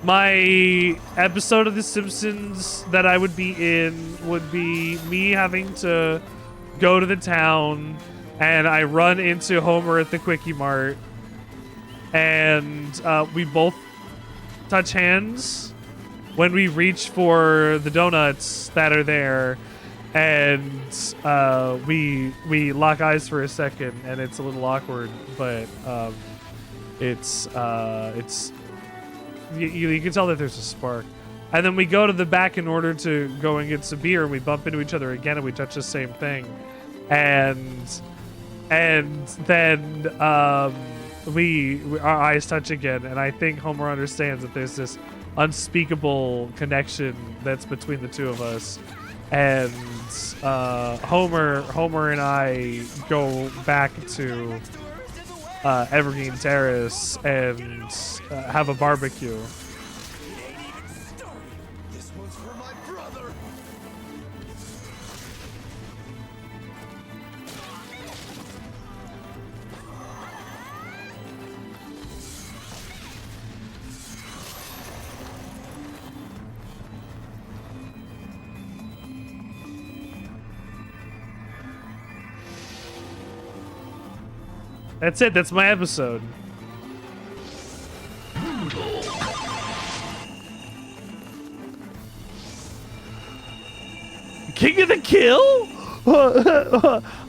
My episode of The Simpsons that I would be in would be me having to go to the town and I run into Homer at the Quickie Mart and we both touch hands when we reach for the donuts that are there, and we lock eyes for a second, and it's a little awkward, but it's you can tell that there's a spark. And then we go to the back in order to go and get some beer, and we bump into each other again, and we touch the same thing, and then our eyes touch again, and I think Homer understands that there's this unspeakable connection that's between the two of us, and Homer and I go back to Evergreen Terrace and have a barbecue. This one's for my brother. That's it. That's my episode. King of the Kill?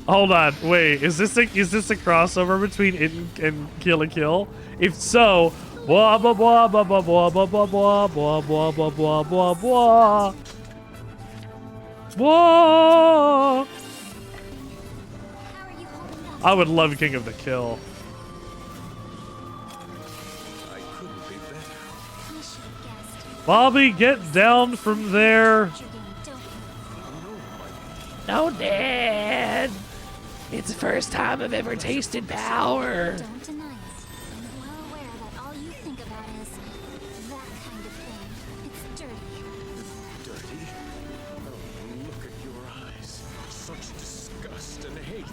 Hold on. Wait. Is this a crossover between it and Kill a Kill? If so, blah blah blah blah blah blah blah blah blah blah blah blah blah blah blah. Whoa! I would love King of the Kill. I couldn't be better. Bobby, get down from there. No, Dad. It's the first time I've ever tasted power. Don't deny it. I'm well aware that all you think about is that kind of thing. It's dirty. Dirty? Oh, look at your eyes. Such disgust and hate.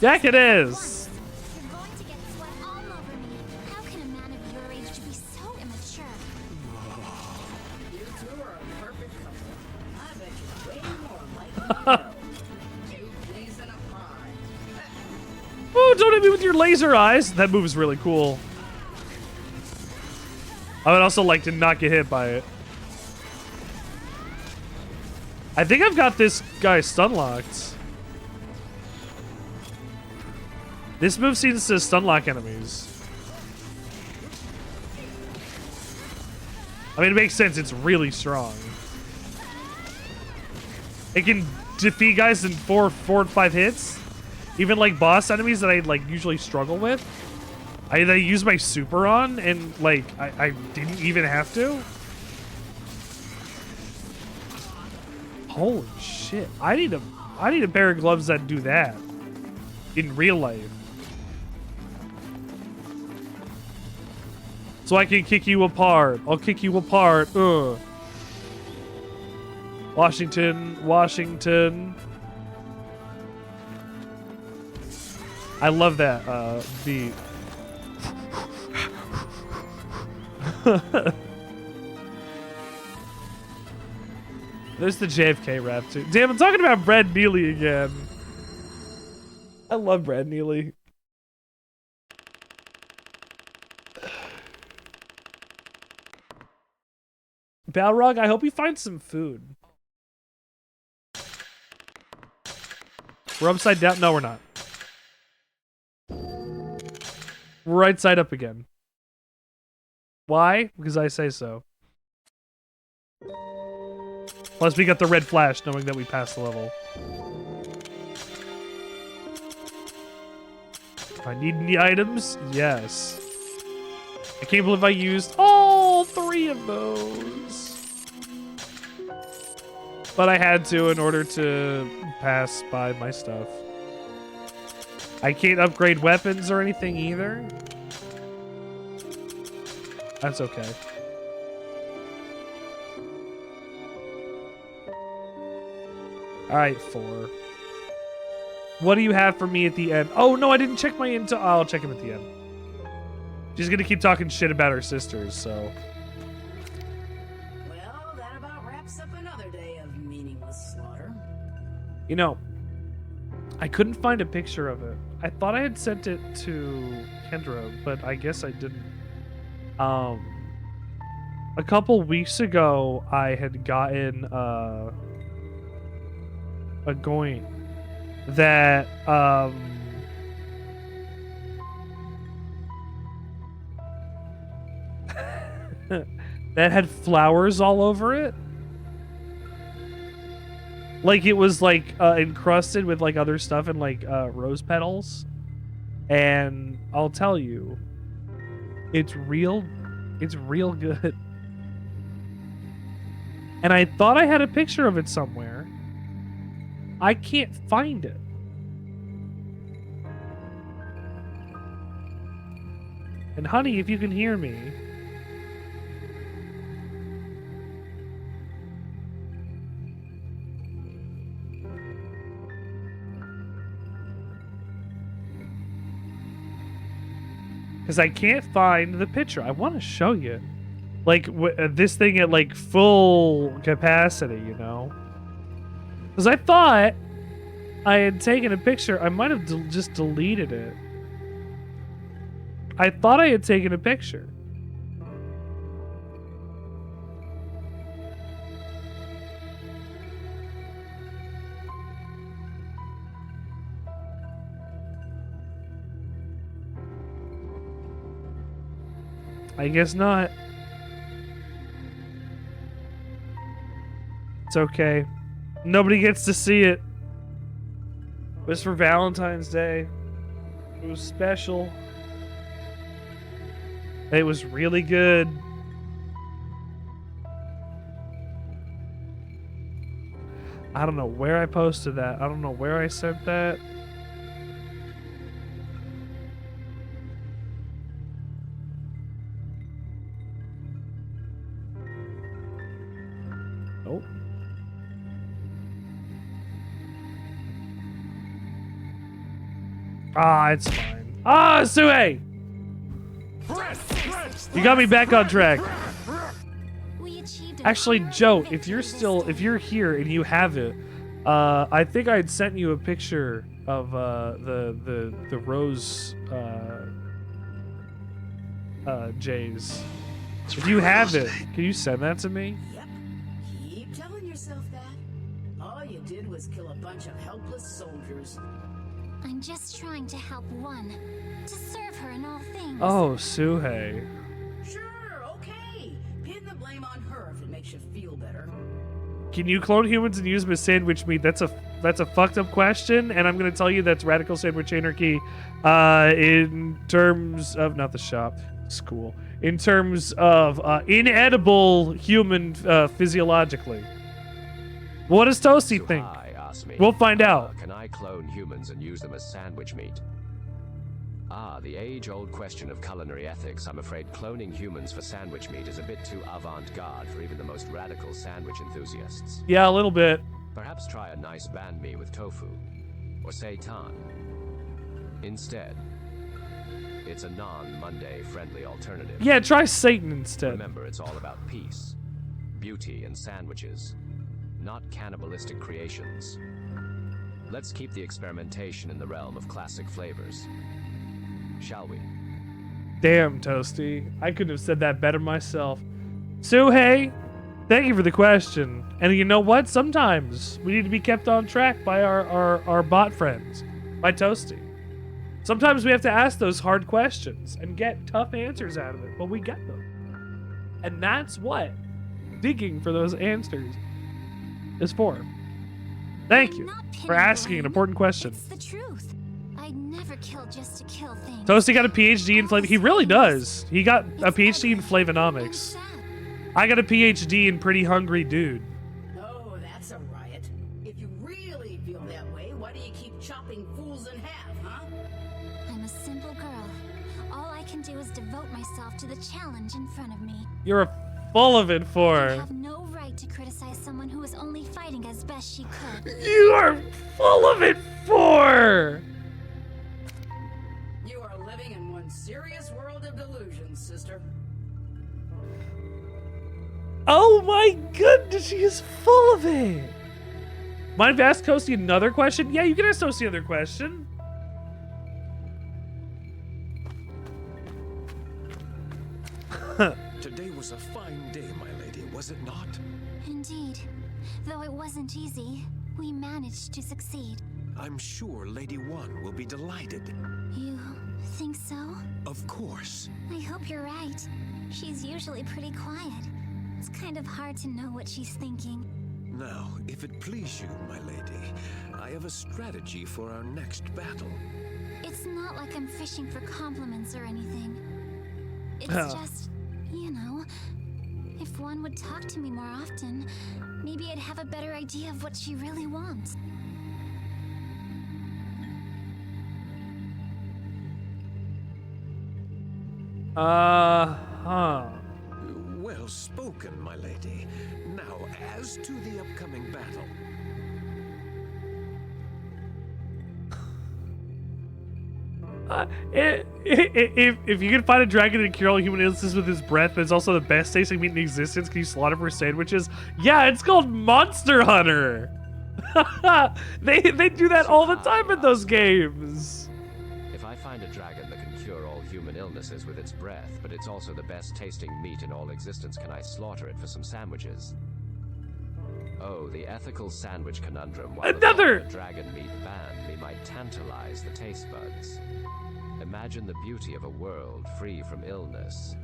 Jack it is. You're going to get sweat all over me. How can a man of your age be so immature? You two are a perfect couple. I bet you're way more likely to know. Two fleas in a pie. Oh, don't hit me with your laser eyes. That move is really cool. I would also like to not get hit by it. I think I've got this guy stun locked. This move seems to stun lock enemies. I mean, it makes sense. It's really strong. It can defeat guys in 4 or 5 hits. Even like boss enemies that I like usually struggle with. I use my super on, and like I didn't even have to. Holy shit! I need a pair of gloves that do that in real life. So I can kick you apart. I'll kick you apart. Ugh. Washington, Washington. I love that beat. There's the JFK rap too. Damn, I'm talking about Brad Neely again. I love Brad Neely. Balrog, I hope you find some food. We're upside down. No, we're not. We're right side up again. Why? Because I say so. Plus, we got the red flash knowing that we passed the level. I need any items? Yes. I can't believe I used all 3 of those. But I had to in order to pass by my stuff. I can't upgrade weapons or anything either. That's okay. Alright, 4. What do you have for me at the end? Oh, no, I didn't check my into. I'll check him at the end. She's gonna keep talking shit about her sisters, so. Well, that about wraps up another day of meaningless slaughter. You know, I couldn't find a picture of it. I thought I had sent it to Kendra, but I guess I didn't. A couple weeks ago, I had gotten a goin that that had flowers all over it. Like it was like encrusted with like other stuff and like rose petals. And I'll tell you, it's real good. And I thought I had a picture of it somewhere. I can't find it. And honey, if you can hear me, because I can't find the picture. I want to show you. Like, this thing at, like, full capacity, you know? Because I thought I had taken a picture. I might have just deleted it. I thought I had taken a picture. I guess not. It's okay. Nobody gets to see it. It was for Valentine's Day. It was special. It was really good. I don't know where I posted that. I don't know where I sent that. Nope. Ah, it's fine. Ah, Sue! You got me back on track. Actually, Joe, if you're here and you have it, I think I had sent you a picture of the rose Jays. If you have it, can you send that to me? Yep. Keep telling yourself that. All you did was kill a bunch of helpless soldiers. I'm just trying to help one, to serve her in all things. Oh, Suhei. Sure, okay. Pin the blame on her if it makes you feel better. Can you clone humans and use them as sandwich meat? That's a fucked up question, and I'm gonna tell you that's radical sandwich anarchy. In terms of not the shop, school. In terms of inedible human physiologically. What does Toasty think? We'll find out. Can I clone humans and use them as sandwich meat? Ah, the age-old question of culinary ethics. I'm afraid cloning humans for sandwich meat is a bit too avant-garde for even the most radical sandwich enthusiasts. Yeah, a little bit. Perhaps try a nice banh mi with tofu, or seitan. Instead, it's a non-Monday friendly alternative. Yeah, try Satan instead. Remember, it's all about peace, beauty, and sandwiches, not cannibalistic creations. Let's keep the experimentation in the realm of classic flavors. Shall we? Damn, Toasty. I couldn't have said that better myself. Suhei, thank you for the question. And you know what? Sometimes we need to be kept on track by our bot friends, by Toasty. Sometimes we have to ask those hard questions and get tough answers out of it, but we get them. And that's what digging for those answers is for. Thank you for asking an important question. It's the truth. I'd never kill just to kill things. Toasty got a PhD in flavor. He really does. He got a PhD in flavonomics. I got a PhD in pretty hungry dude. Oh, that's a riot. If you really feel that way, why do you keep chopping fools in half, huh? I'm a simple girl. All I can do is devote myself to the challenge in front of me. You're full of it I for. have no right to criticize someone who was only fighting as best she could. You are full of it for. You are living in one serious world of delusions, sister. Oh my goodness, she is full of it. Mind if I ask Toasty another question? Yeah, you can ask Toasty another question. Today was a fine day, my lady, was it not? Indeed. Though it wasn't easy, we managed to succeed. I'm sure Lady One will be delighted. You think so? Of course. I hope you're right. She's usually pretty quiet. It's kind of hard to know what she's thinking. Now, if it please you, my lady, I have a strategy for our next battle. It's not like I'm fishing for compliments or anything. It's just, you know, if one would talk to me more often, maybe I'd have a better idea of what she really wants. Well spoken, my lady. Now, as to the upcoming battle. If you can find a dragon and cure all human illnesses with his breath, but it's also the best tasting meat in existence, can you slaughter for sandwiches? Yeah, it's called Monster Hunter. they do that all the time in those games. If I find a dragon that can cure all human illnesses with its breath, but it's also the best tasting meat in all existence, can I slaughter it for some sandwiches? Oh, the ethical sandwich conundrum. While Another! the dragon meat banned me might tantalize the taste buds. Imagine the beauty of a world free from illness.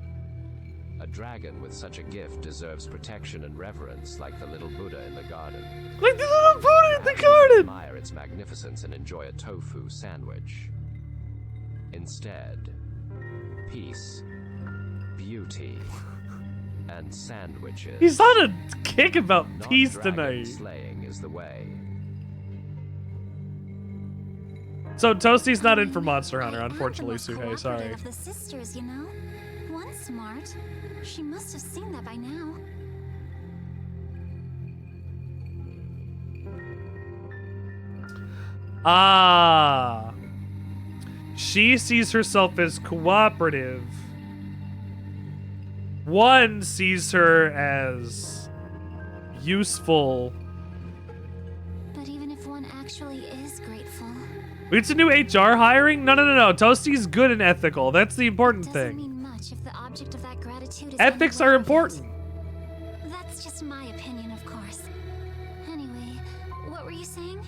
A dragon with such a gift deserves protection and reverence, like the little Buddha in the garden. Like the little Buddha in the I garden! admire its magnificence and enjoy a tofu sandwich. Instead, peace, beauty, and sandwiches. He's on a kick about Not peace dragon tonight. Slaying is the way. So Toasty's not in for Monster Hunter, I am the unfortunately, most Suhei. cooperative Sorry. of the sisters, you know? One's smart. She must have seen that by now. Ah. She sees herself as cooperative. One sees her as useful. But even if one actually is grateful, It's a new HR hiring? No. Toasty's good and ethical. That's the important doesn't thing. mean much if the object of that gratitude is Ethics are unaware of it. important. That's just my opinion, of course. Anyway, what were you saying?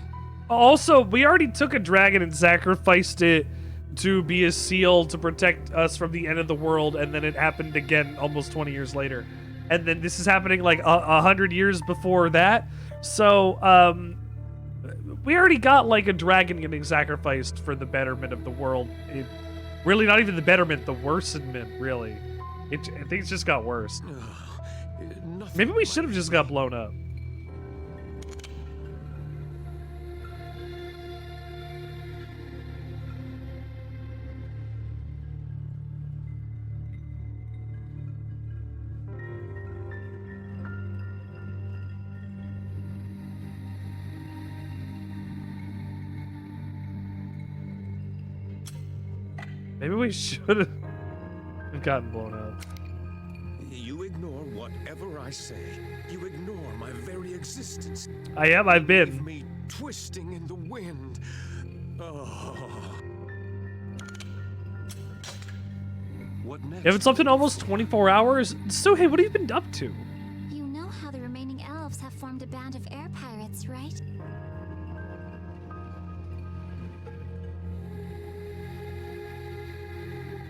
Also, we already took a dragon and sacrificed it to be a seal to protect us from the end of the world, and then it happened again almost 20 years later. And then this is happening like 100 years before that. So, we already got like a dragon getting sacrificed for the betterment of the world. Really not even the betterment, the worsenment, really. I think it's just got worse. Maybe we should have just got blown up. Maybe we should have gotten blown up. You ignore whatever I say. You ignore my very existence. I've Leave been. me twisting in the wind. Oh. What next? If it's something almost 24 hours, Suhei, what have you been up to? You know how the remaining elves have formed a band of air pirates, right?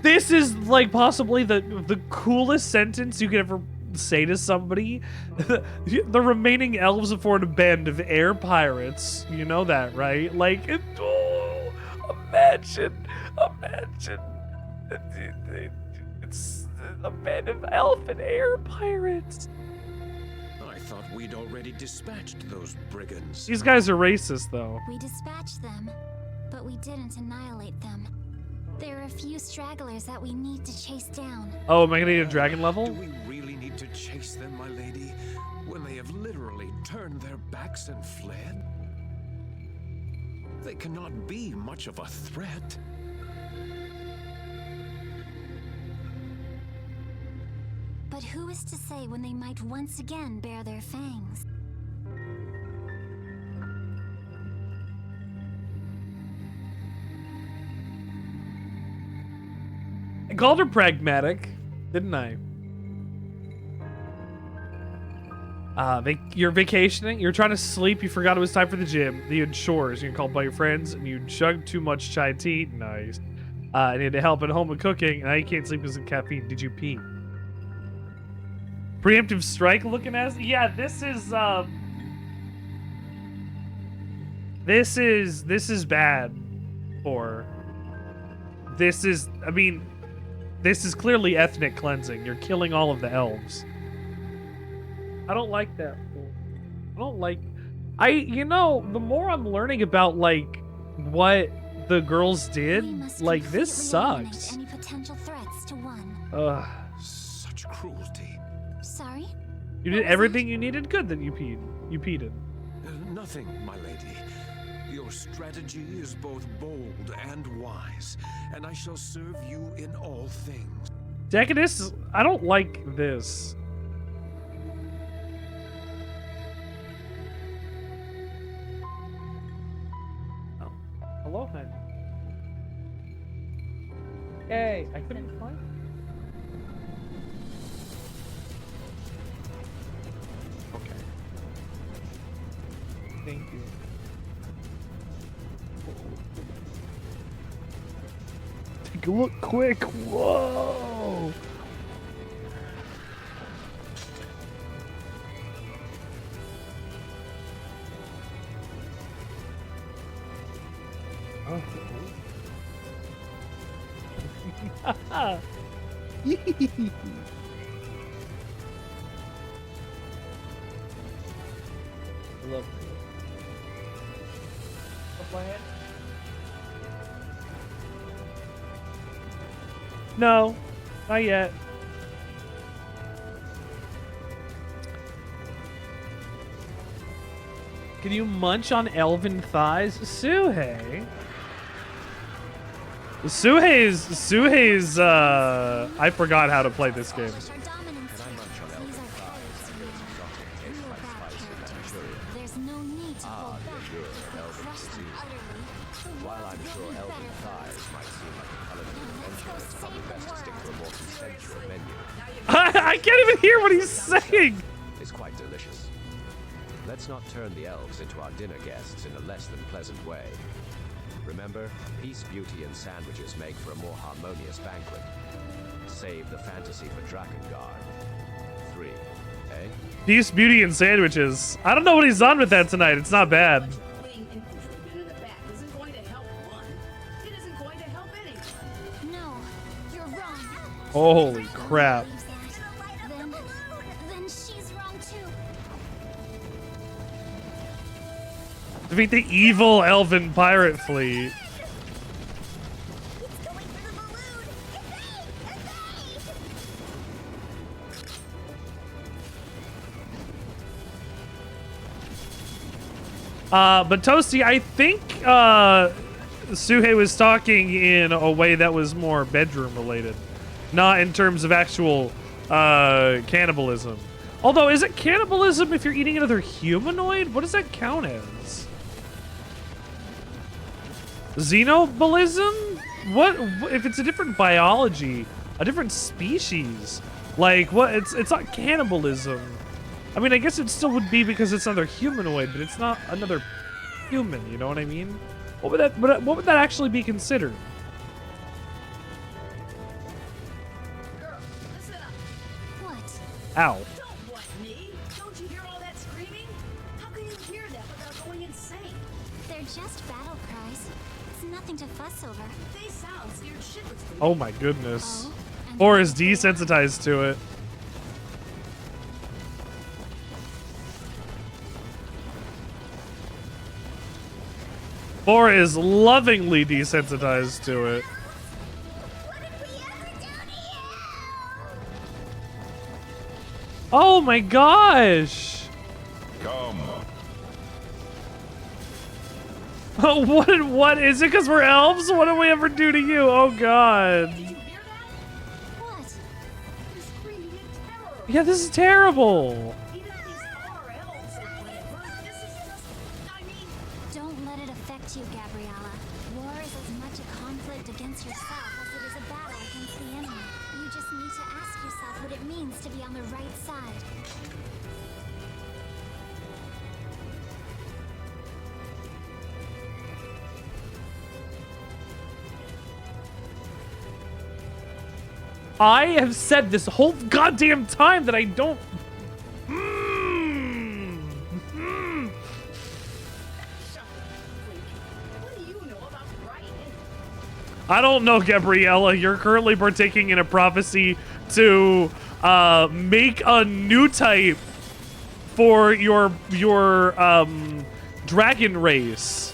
This is like possibly the coolest sentence you could ever say to somebody. The remaining elves have formed a band of air pirates. You know that, right? Like, imagine. It's a band of elf and air pirates. I thought we'd already dispatched those brigands. These guys are racist, though. We dispatched them, but we didn't annihilate them. There are a few stragglers that we need to chase down. Oh, am I gonna need a dragon level? Do we really need to chase them, my lady, when they have literally turned their backs and fled? They cannot be much of a threat. But who is to say when they might once again bare their fangs? called her pragmatic, didn't I? You're vacationing. You're trying to sleep. You forgot it was time for the gym. You had chores. You called by your friends, and you chugged too much chai tea. Nice. And you had to help at home with cooking. And now you can't sleep because of caffeine. Did you pee? Preemptive strike looking ass. Yeah, this is bad. Or this is. I mean, this is clearly ethnic cleansing. You're killing all of the elves. I don't like that. I don't like... you know, the more I'm learning about, like, what the girls did, like, this sucks. Any potential threats to one. Ugh. Such cruelty. Sorry? You did everything you needed? Good that you peed. You peed it. Nothing, my lady. Your strategy is both bold and wise, and I shall serve you in all things. Decadus, I don't like this. Hello, honey. Hey, I couldn't find it. Okay. Thank you. Take a look quick. Whoa. Love it. Up my head? No, not yet. Can you munch on elven thighs? Suhei? Suhei's, I forgot how to play this game. There's no need to hold back. While I'm sure elven thighs might seem like a culinary adventure, it's probably best to stick to a more consensual menu. I can't even hear what he's saying! It's quite delicious. Let's not turn the elves into our dinner guests in a less than pleasant way. Remember, peace, beauty, and sandwiches make for a more harmonious banquet. Save the fantasy for Drakengard. 3, eh? Peace, beauty, and sandwiches. I don't know what he's on with that tonight. It's not bad. Playing infantryman in the back isn't going to help one. It isn't going to help anyone. No, you're wrong. Holy crap. Then she's wrong too. Defeat the evil elven pirate fleet. It's going for the balloon. But Toasty, I think Suhei was talking in a way that was more bedroom related, not in terms of actual cannibalism. Although, is it cannibalism if you're eating another humanoid? What does that count as? Xenobalism? What if it's a different biology, a different species? Like what? It's not cannibalism. I mean, I guess it still would be because it's another humanoid, but it's not another human. You know what I mean? What would that actually be considered? Girl, listen up. What? Ow. Don't what me? Don't you hear all that screaming? How can you hear that without going insane? They're just battle cries. It's nothing to fuss over. They sound scared shitless to me. Oh my goodness. Oh, and Or is desensitized to it. Or is lovingly desensitized to it. what did we ever do to you? Oh my gosh! Come. Oh, what is it? Because we're elves? What did we ever do to you? Oh god. Did you hear that? What? They're screaming in terror. Yeah, this is terrible. Even if these are elves or whatever, this is just, I mean, Don't let it affect you, Gabriella. War is as much a conflict against yourself as it is a battle against the enemy. You just need to ask yourself what it means to be on the right side. I have said this whole goddamn time that I don't. What do you know about writing? I don't know, Gabriella. You're currently partaking in a prophecy to make a new type for your dragon race.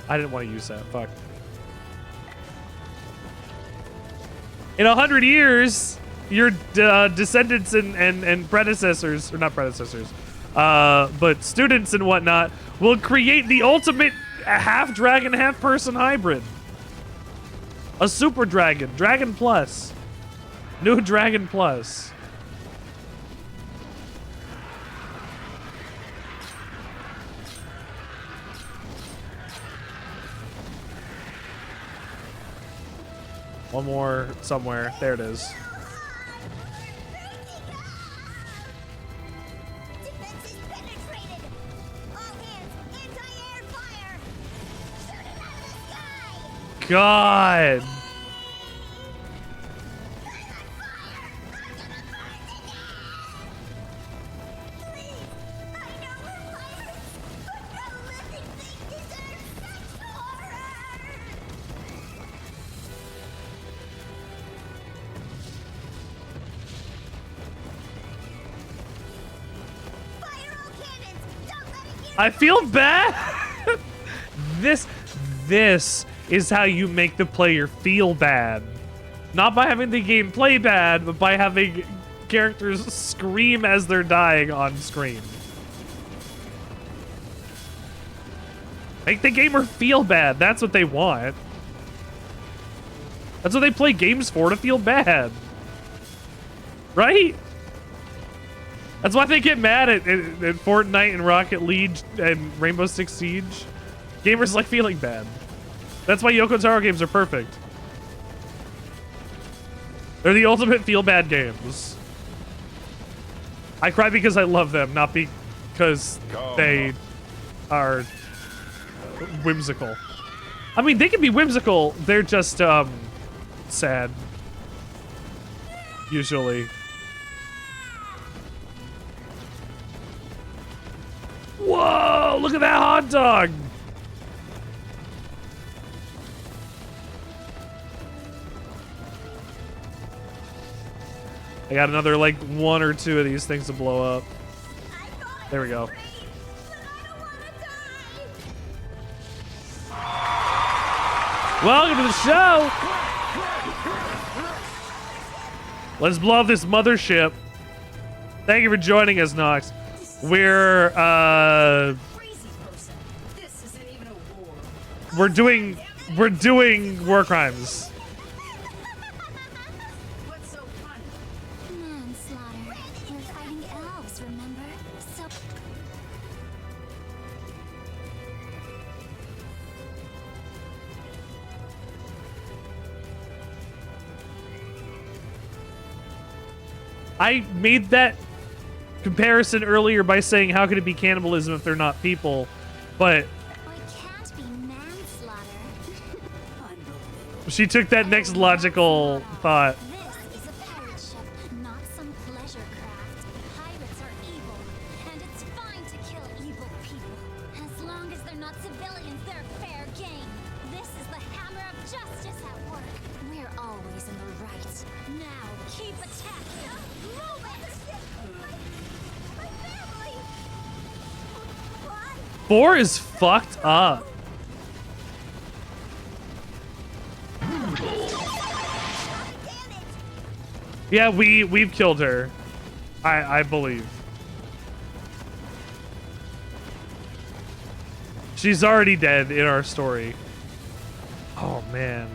I didn't want to use that. Fuck. In 100 years, your descendants and predecessors, or not predecessors, but students and whatnot, will create the ultimate half dragon, half person hybrid. A super dragon, Dragon Plus. New Dragon Plus. One more somewhere. There it is. Defense is penetrated. All hands, anti-air fire. Shoot it out of the sky. God. I feel bad. This is how you make the player feel bad. Not by having the game play bad, but by having characters scream as they're dying on screen. Make the gamer feel bad. That's what they want. That's what they play games for, to feel bad. Right? That's why they get mad at Fortnite and Rocket League and Rainbow Six Siege. Gamers like feeling bad. That's why Yoko Taro games are perfect. They're the ultimate feel bad games. I cry because I love them, not because they are whimsical. I mean, they can be whimsical. They're just sad. Usually. Whoa! Look at that hot dog! I got another, like, 1 or 2 of these things to blow up. There we go. Welcome to the show! Let's blow up this mothership. Thank you for joining us, Nox. We're doing war crimes. What's so funny? Manslaughter. We're fighting elves, remember? So I made that comparison earlier by saying how could it be cannibalism if they're not people, but it can't be manslaughter. she took that next logical thought. This is a pirate ship, not some pleasure craft. Pirates are evil, and it's fine to kill evil people. As long as they're not civilians, they're fair game. This is the hammer of justice at work. We're always in the right. Now, keep attacking. Move it! My family! What? 4 is fucked up. Yeah, we've killed her. I believe. She's already dead in our story. Oh man.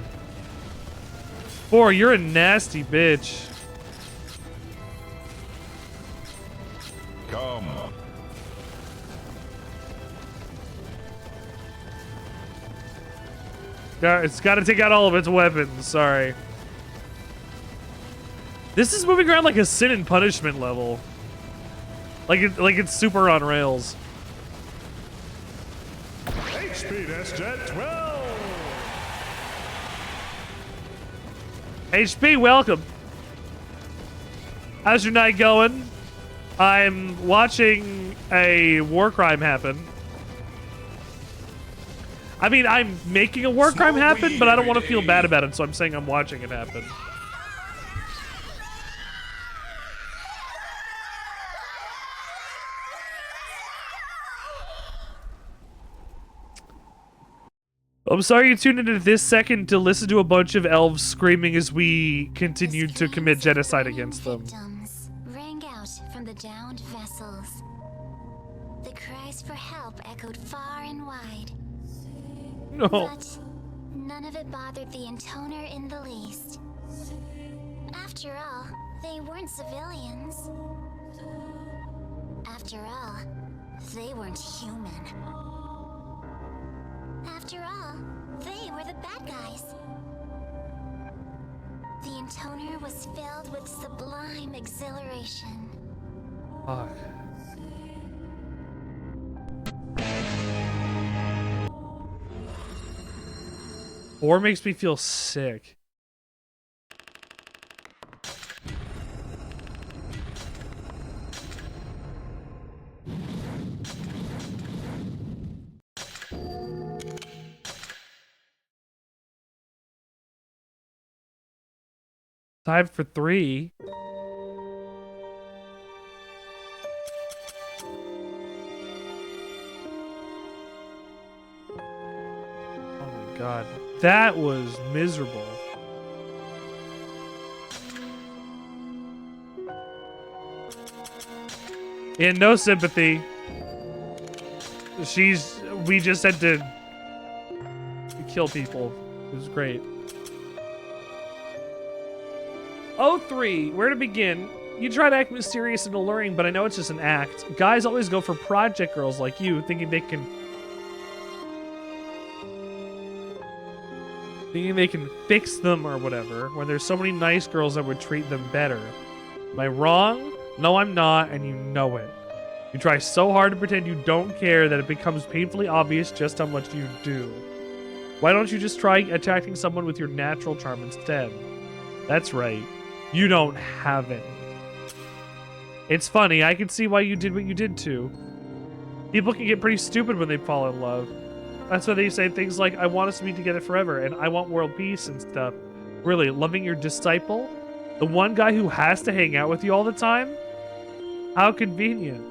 4, you're a nasty bitch. Come. It's got to take out all of its weapons. Sorry. This is moving around like a sin and punishment level. Like it's super on rails. Speed S-Jet 12. HP, welcome. How's your night going? I'm watching a war crime happen. I mean, I'm making a war crime happen, but I don't want to feel bad about it, so I'm saying I'm watching it happen. I'm sorry you tuned into this second to listen to a bunch of elves screaming as we continued to commit genocide against them. Victims rang out from the downed vessels. The cries for help echoed far and wide. No. But none of it bothered the Intoner in the least. After all, they weren't civilians. After all, they weren't human. After all, they were the bad guys. The Intoner was filled with sublime exhilaration. Fuck. War makes me feel sick. Time for 3. Oh my god. That was miserable. And no sympathy. We just had to kill people. It was great. 03, where to begin? You try to act mysterious and alluring, but I know it's just an act. Guys always go for project girls like you, thinking they can fix them or whatever, when there's so many nice girls that would treat them better. Am I wrong? No, I'm not, and you know it. You try so hard to pretend you don't care that it becomes painfully obvious just how much you do. Why don't you just try attracting someone with your natural charm instead? That's right. You don't have it. It's funny, I can see why you did what you did too. People can get pretty stupid when they fall in love. That's why they say things like, I want us to be together forever, and I want world peace and stuff. Really, loving your disciple? The one guy who has to hang out with you all the time? How convenient.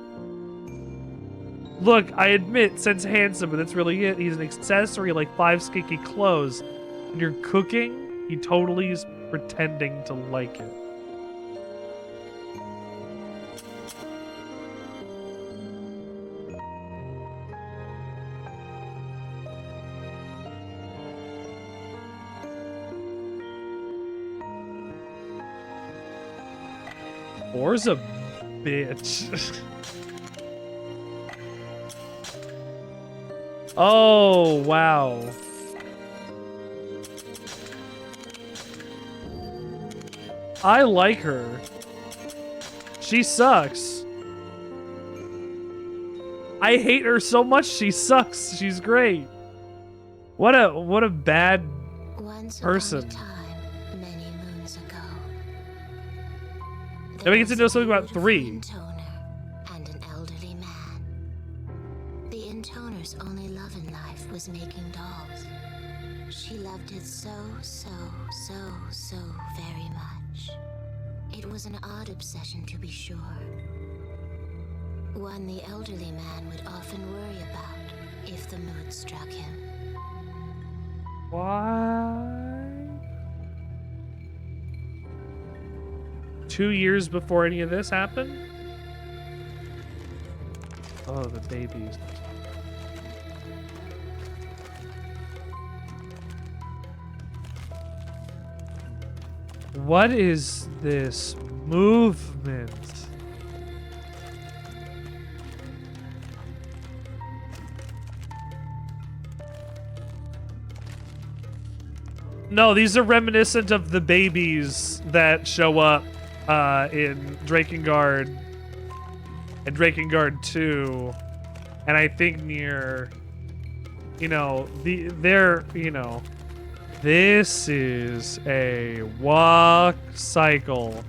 Look, I admit, Sen's handsome, but that's really it. He's an accessory like 5 skinky clothes. And you're cooking? He totally is pretending to like it. Or's a bitch. Oh, wow. I like her. She sucks. I hate her so much. She sucks. She's great. What a bad person. Many moons ago. Then we get to know something about 3. And an elderly man. The Intoner's only love in life was making dolls. She loved it so very much. It was an odd obsession, to be sure. One the elderly man would often worry about if the mood struck him. Why? 2 years before any of this happened? Oh, the babies. What is this movement? No, these are reminiscent of the babies that show up in Drakengard and Drakengard 2, and I think Nier, you know, this is a walk cycle.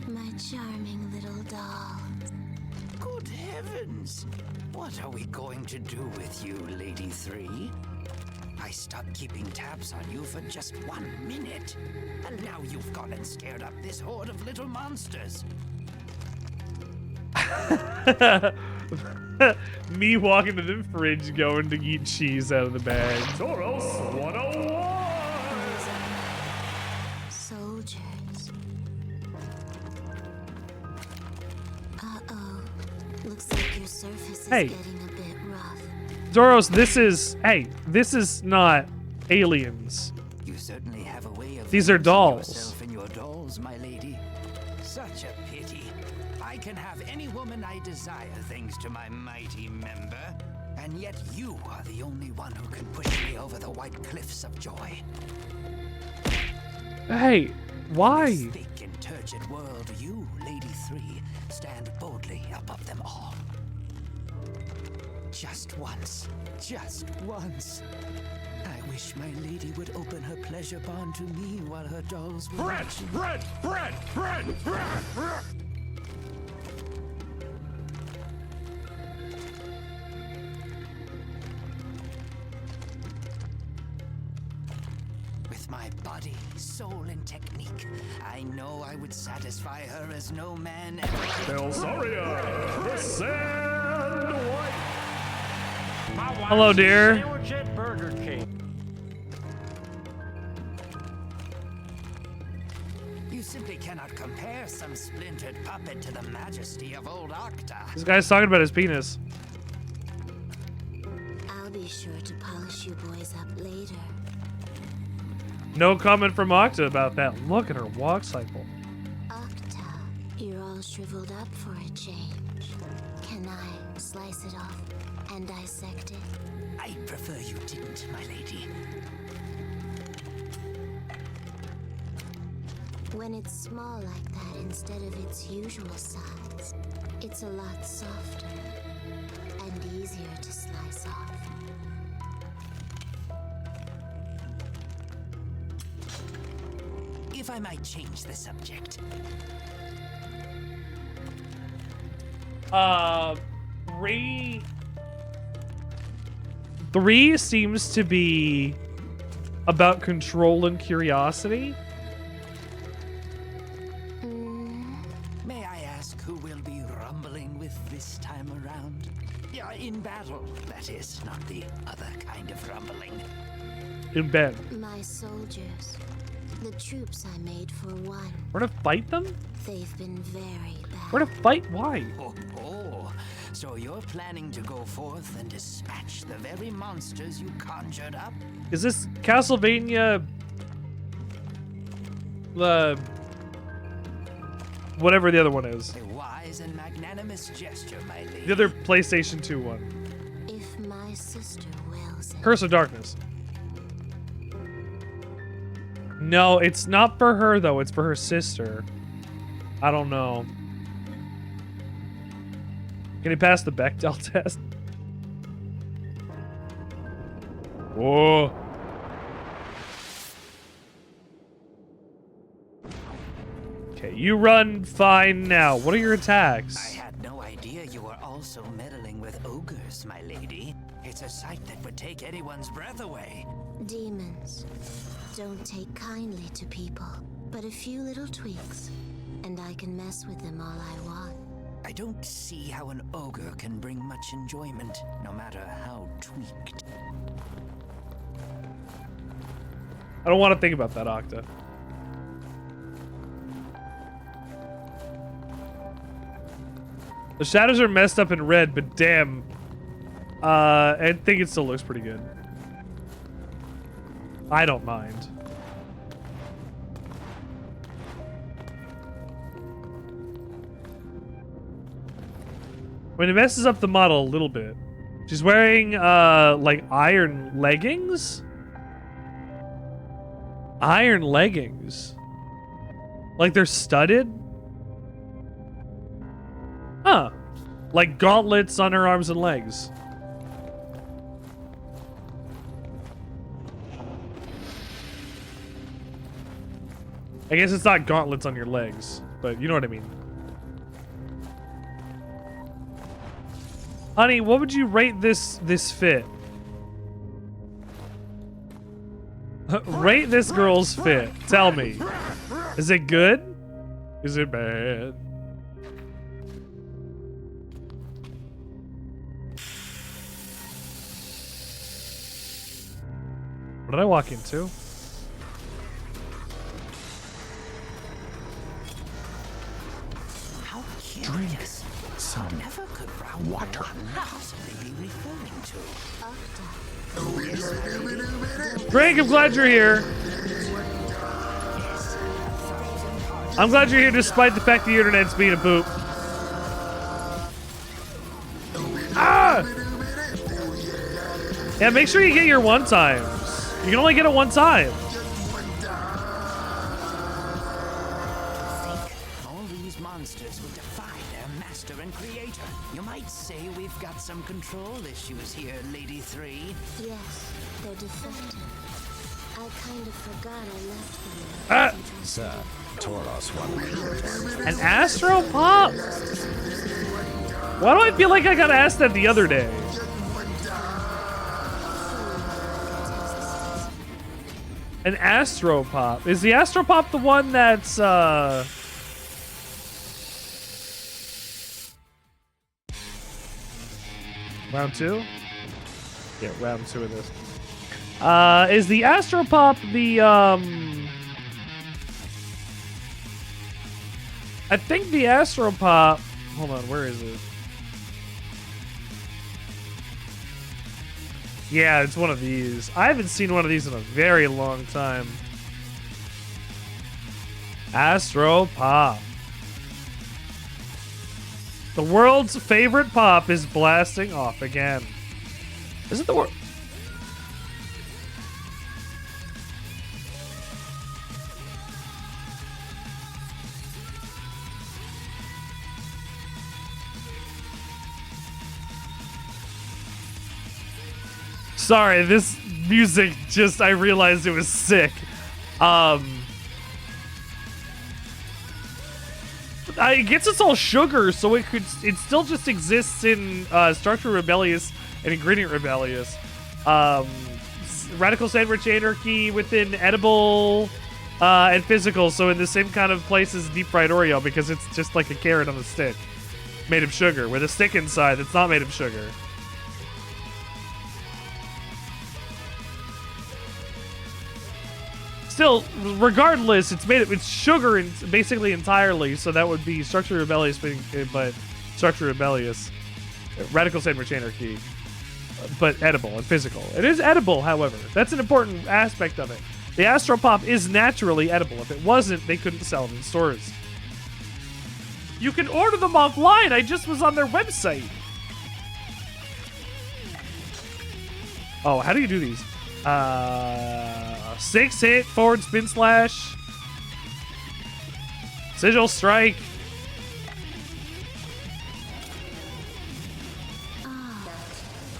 My charming little doll. Good heavens! What are we going to do with you, Lady 3? I stopped keeping tabs on you for just 1 minute, and now you've gone and scared up this horde of little monsters. Me walking to the fridge going to eat cheese out of the bag. Soros 101! Soldiers. Uh-oh. Looks like your surface is Hey. getting a bit rough. Zoros, this is not aliens. You certainly have a way of These are losing dolls. yourself in your dolls, my lady. Such a pity. I can have any woman I desire thanks to my mighty member, and yet you are the only one who can push me over the white cliffs of joy. Hey, why? This thick and turgid world, you, Lady 3, stand boldly above them all. Just once. I wish my lady would open her pleasure bond to me while her dolls were watching. Bread! With my body, soul, and technique, I know I would satisfy her as no man ever could. Belsaria, the Sand White. Hello, dear. Sandwich at Burger King. You simply cannot compare some splintered puppet to the majesty of old Octa. This guy's talking about his penis. I'll be sure to polish you boys up later. No comment from Octa about that. Look at her walk cycle. Octa, you're all shriveled up for a change. Can I slice it off and dissect it? I'd prefer you didn't, my lady. When it's small like that instead of its usual size, it's a lot softer and easier to slice off. If I might change the subject. Three seems to be about control and curiosity. May I ask who will be rumbling with this time around? Yeah, in battle, that is, not the other kind of rumbling. In bed. My soldiers. The troops I made for one. We're to fight them? They've been very bad. We're to fight? Why? Oh, so you're planning to go forth and dispatch the very monsters you conjured up? Is this Castlevania? Whatever the other one is. A wise and magnanimous gesture, my lady. The other PlayStation 2 one. If my sister wills it. Curse of Darkness. No, it's not for her, though. It's for her sister. I don't know. Can he pass the Bechdel test? Whoa. Okay, you run fine now. What are your attacks? I had no idea you were also meddling with ogres, my lady. It's a sight that would take anyone's breath away. Demons don't take kindly to people, but a few little tweaks, and I can mess with them all I want. I don't see how an ogre can bring much enjoyment, no matter how tweaked. I don't want to think about that, Octa. The shadows are messed up in red, but damn. I think it still looks pretty good. I don't mind. When it messes up the model a little bit, She's wearing, like, iron leggings? Iron leggings. Like they're studded? Huh. Like gauntlets on her arms and legs. I guess it's not gauntlets on your legs, but you know what I mean. Honey, what would you rate this fit? Rate this girl's fit. Tell me. Is it good? Is it bad? What did I walk into? How curious. Some Never could round water. possibly be referring to. Greg, I'm glad you're here. I'm glad you're here despite the fact the internet's being a poop. Ah! Yeah, make sure you get your one times. You can only get it one time. All these monsters will defy their master and creator. You might say we've got some control issues here, Lady 3. Yes, they're defective. I kind of forgot I left them. Ah! Tauros one. An Astro Pop? Why do I feel like I got asked that the other day? An Astro Pop. Is the Astro Pop the one that's round 2? Yeah, round 2 of this. Is the Astro Pop the I think the Astro Pop. Hold on, where is it? Yeah, it's one of these. I haven't seen one of these in a very long time. Astro Pop. The world's favorite pop is blasting off again. Is it the world? Sorry, this music just, I realized it was sick. I guess it's all sugar, so it still just exists in Structure Rebellious and Ingredient Rebellious. Radical Sandwich Anarchy within edible and physical, so in the same kind of place as deep fried Oreo, because it's just like a carrot on a stick made of sugar with a stick inside that's not made of sugar. Still, regardless, it's sugar basically entirely, so that would be Structure Rebellious, but Structure Rebellious, Radical Sandwich Anarchy, but edible and physical. It is edible, however. That's an important aspect of it. The Astro Pop is naturally edible. If it wasn't, they couldn't sell them in stores. You can order them offline. I just was on their website. Oh, how do you do these? 6 hit, forward spin slash, sigil strike.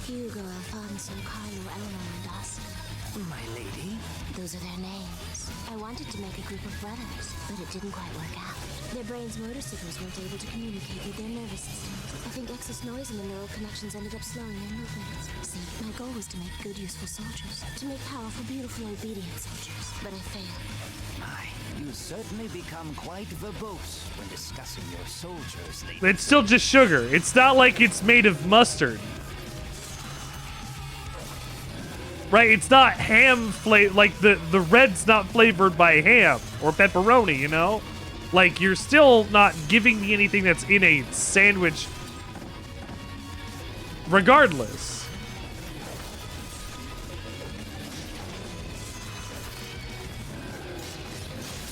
Hugo, Alfonso, Carlo, Eleanor, and Oscar. My lady? Those are their names. I wanted to make a group of brothers, but it didn't quite work out. Their brains' motor signals weren't able to communicate with their nervous systems. I think excess noise in the neural connections ended up slowing their movements. See, my goal was to make good, useful soldiers. To make powerful, beautiful, obedient soldiers. But I failed. My, you certainly become quite verbose when discussing your soldiers, Lady. It's still just sugar. It's not like it's made of mustard. Right, it's not ham flavor, like the red's not flavored by ham or pepperoni, you know? Like, you're still not giving me anything that's in a sandwich regardless.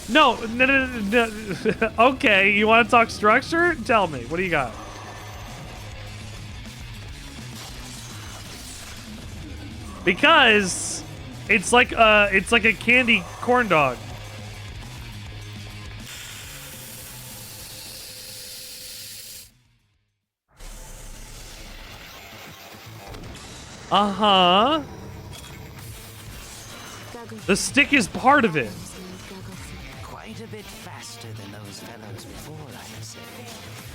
No. Okay, you want to talk structure? Tell me. What do you got? Because it's like a candy corn dog. Uh-huh. The stick is part of it. Quite a bit faster than those fellows before, I would say.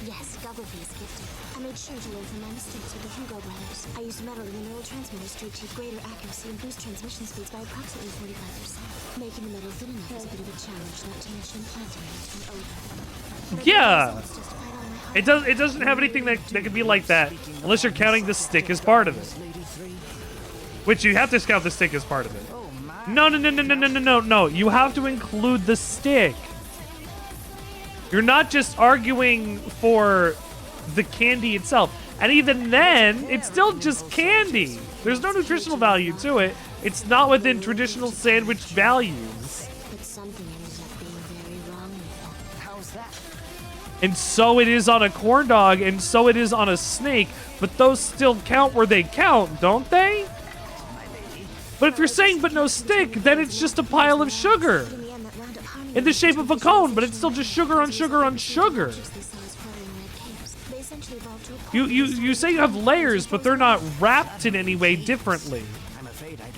Yes, Gugglefy is gifted. I made sure to learn from my mistakes with the Hugo brothers. I used metal in the neurotransmitters to achieve greater accuracy and boost transmission speeds by approximately 45%. Making the metal thin enough is a bit of a challenge, not to mention implanting it into an odor. Yeah. It doesn't have anything that could be like that unless you're counting the stick as part of it. Which you have to count the stick as part of it. No. You have to include the stick. You're not just arguing for the candy itself. And even then, it's still just candy. There's no nutritional value to it. It's not within traditional sandwich values. But something ended up being very wrong with it. How's that? And so it is on a corn dog, and so it is on a snake. But those still count where they count, don't they? But if you're saying but no stick, then it's just a pile of sugar. In the shape of a cone, but it's still just sugar on sugar on sugar. You say you have layers, but they're not wrapped in any way differently.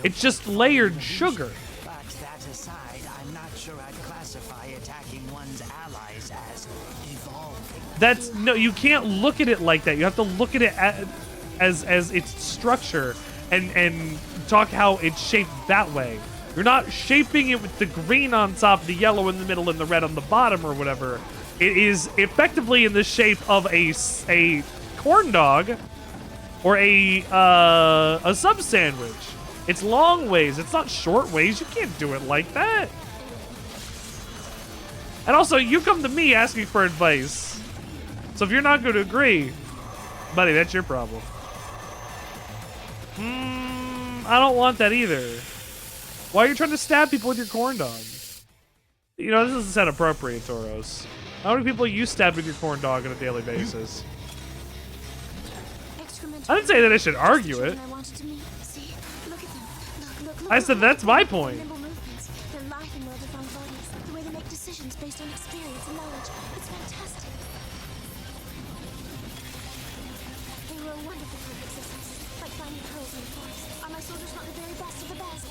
It's just layered sugar. But that aside, I'm not sure I'd classify attacking one's allies as evolving. No, you can't look at it like that. You have to look at it as its structure and talk how it's shaped that way. You're not shaping it with the green on top, the yellow in the middle, and the red on the bottom or whatever. It is effectively in the shape of a corn dog or a sub sandwich. It's long ways. It's not short ways. You can't do it like that. And also, you come to me asking for advice. So if you're not going to agree, buddy, that's your problem. I don't want that either. Why are you trying to stab people with your corn dog? You know, this doesn't sound appropriate, Toros. How many people you stabbed with your corn dog on a daily basis? I didn't say that I should argue it. I said that's my point.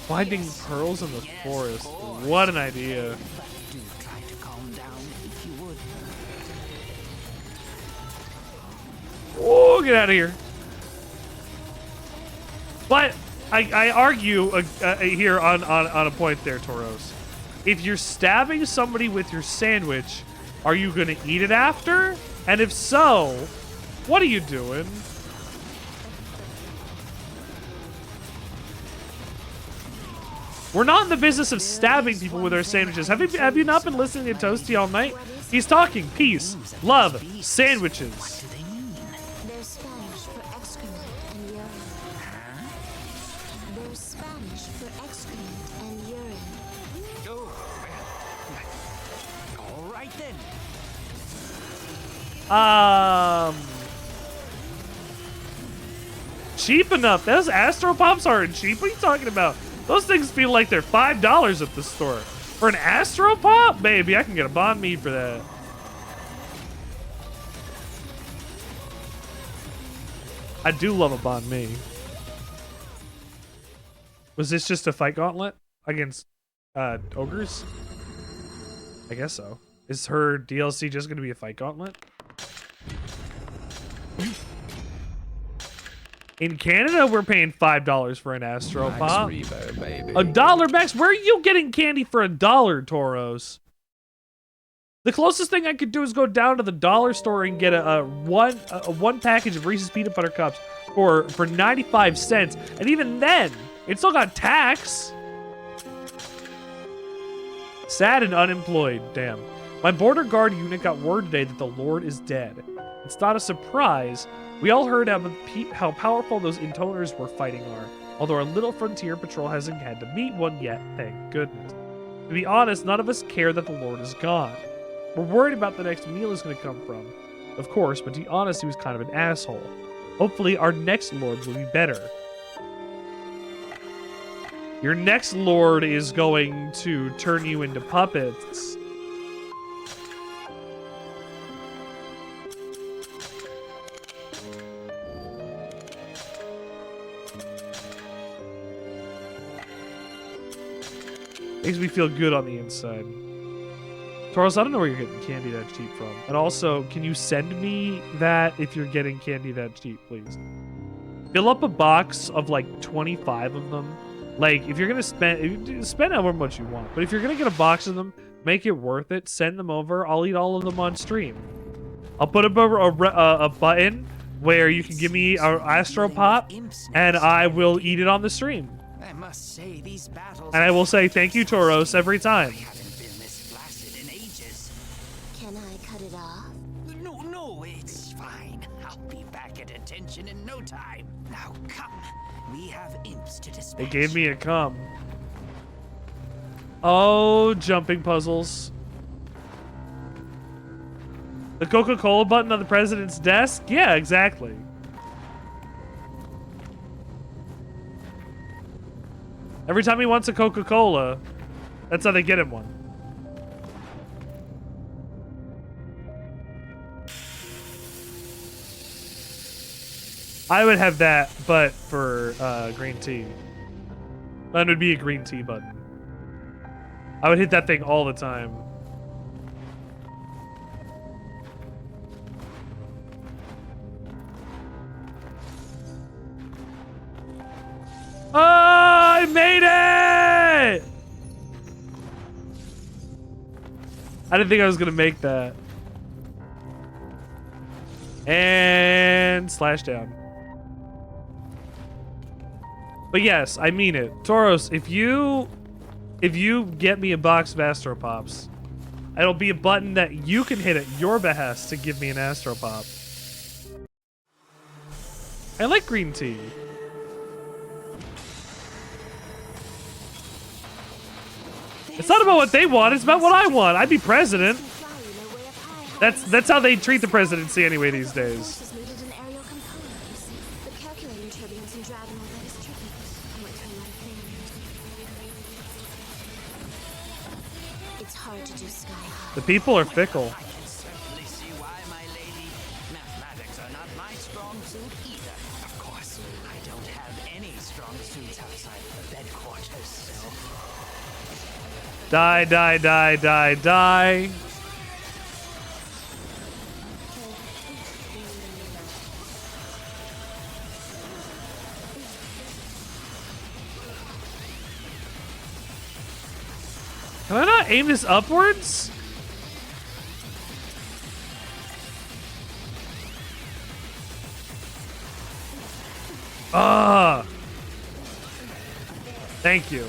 Finding pearls in the forest. What an idea. Do try to calm down if you would. Oh, get out of here. But I argue here on a point there, Toros. If you're stabbing somebody with your sandwich, are you going to eat it after? And if so, what are you doing? We're not in the business of stabbing people with our sandwiches. Have you not been listening to Toasty all night? He's talking peace, love, sandwiches. There's Spanish for excrement and urine. There's Spanish for excrement and urine. Oh, all right then. Cheap enough. Those Astro Pops aren't cheap. What are you talking about? Those things feel like they're $5 at the store. For an Astro Pop? Baby, I can get a banh mi for that. I do love a banh mi. Was this just a fight gauntlet against ogres? I guess so. Is her DLC just going to be a fight gauntlet? In Canada, we're paying $5 for an Astro Pop. $1 max? Where are you getting candy for $1, Toros? The closest thing I could do is go down to the dollar store and get a one package of Reese's Peanut Butter Cups for 95 cents. And even then, it still got tax. Sad and unemployed, damn. My border guard unit got word today that the Lord is dead. It's not a surprise. We all heard how powerful those Intoners we're fighting are, although our little frontier patrol hasn't had to meet one yet, thank goodness. To be honest, none of us care that the Lord is gone. We're worried about the next meal is going to come from. Of course, but to be honest, he was kind of an asshole. Hopefully, our next Lord will be better. Your next lord is going to turn you into puppets. Makes me feel good on the inside. Taurus, I don't know where you're getting candy that cheap from. And also, can you send me that if you're getting candy that cheap, please? Fill up a box of like 25 of them. Like, if you're gonna spend however much you want, but if you're gonna get a box of them, make it worth it. Send them over. I'll eat all of them on stream. I'll put up a button where you can give me an Astro Pop, and I will eat it on the stream. I must say, these battles. And I will say thank you, Tauros, every time. I haven't been this flaccid in ages. Can I cut it off? No, it's fine. I'll be back at attention in no time. Now come, we have imps to dispatch. They gave me a cum. Oh, jumping puzzles. The Coca-Cola button on the president's desk? Yeah, exactly. Every time he wants a Coca-Cola, that's how they get him one. I would have that, but for green tea. That would be a green tea button. I would hit that thing all the time. Oh, I made it! I didn't think I was gonna make that. And slash down. But yes, I mean it. Tauros, if you get me a box of Astro Pops, it'll be a button that you can hit at your behest to give me an Astro Pop. I like green tea. It's not about what they want, it's about what I want. I'd be president. That's how they treat the presidency anyway these days. It's hard to do sky high. The people are fickle. I can certainly see why, my lady. Mathematics are not my strong suit either. Of course, I don't have any strong suits outside the bed quarters, so. Die, die, die, die, die. Can I not aim this upwards? Ah! Thank you.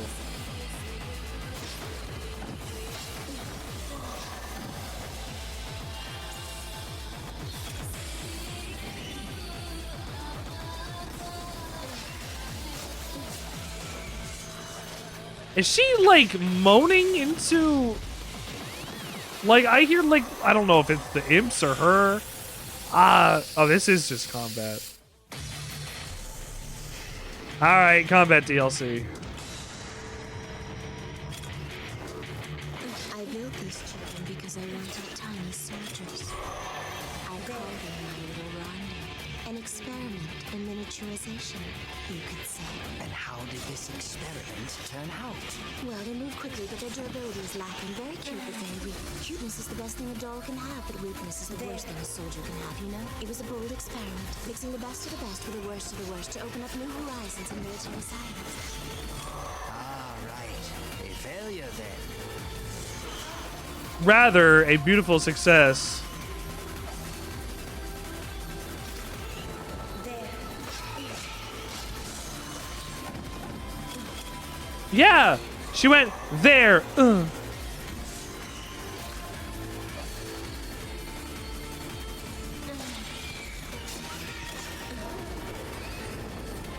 Is she like moaning into, like, I hear, like, I don't know if it's the imps or her. Oh, this is just combat. All right, combat DLC. I built these children because I wanted tiny soldiers. I call them my little Rondi. An experiment in miniaturization, you could say. And how did this experiment turn out? Well, they move quickly, but their durability is lacking. Very cute, but very weak. Cuteness is the best thing a doll can have, but weakness is the worst thing a soldier can have, you know? It was a bold experiment, mixing the best of the best with the worst of the worst to open up new horizons in military science. Ah, right. A failure then. Rather, a beautiful success. Yeah, she went there.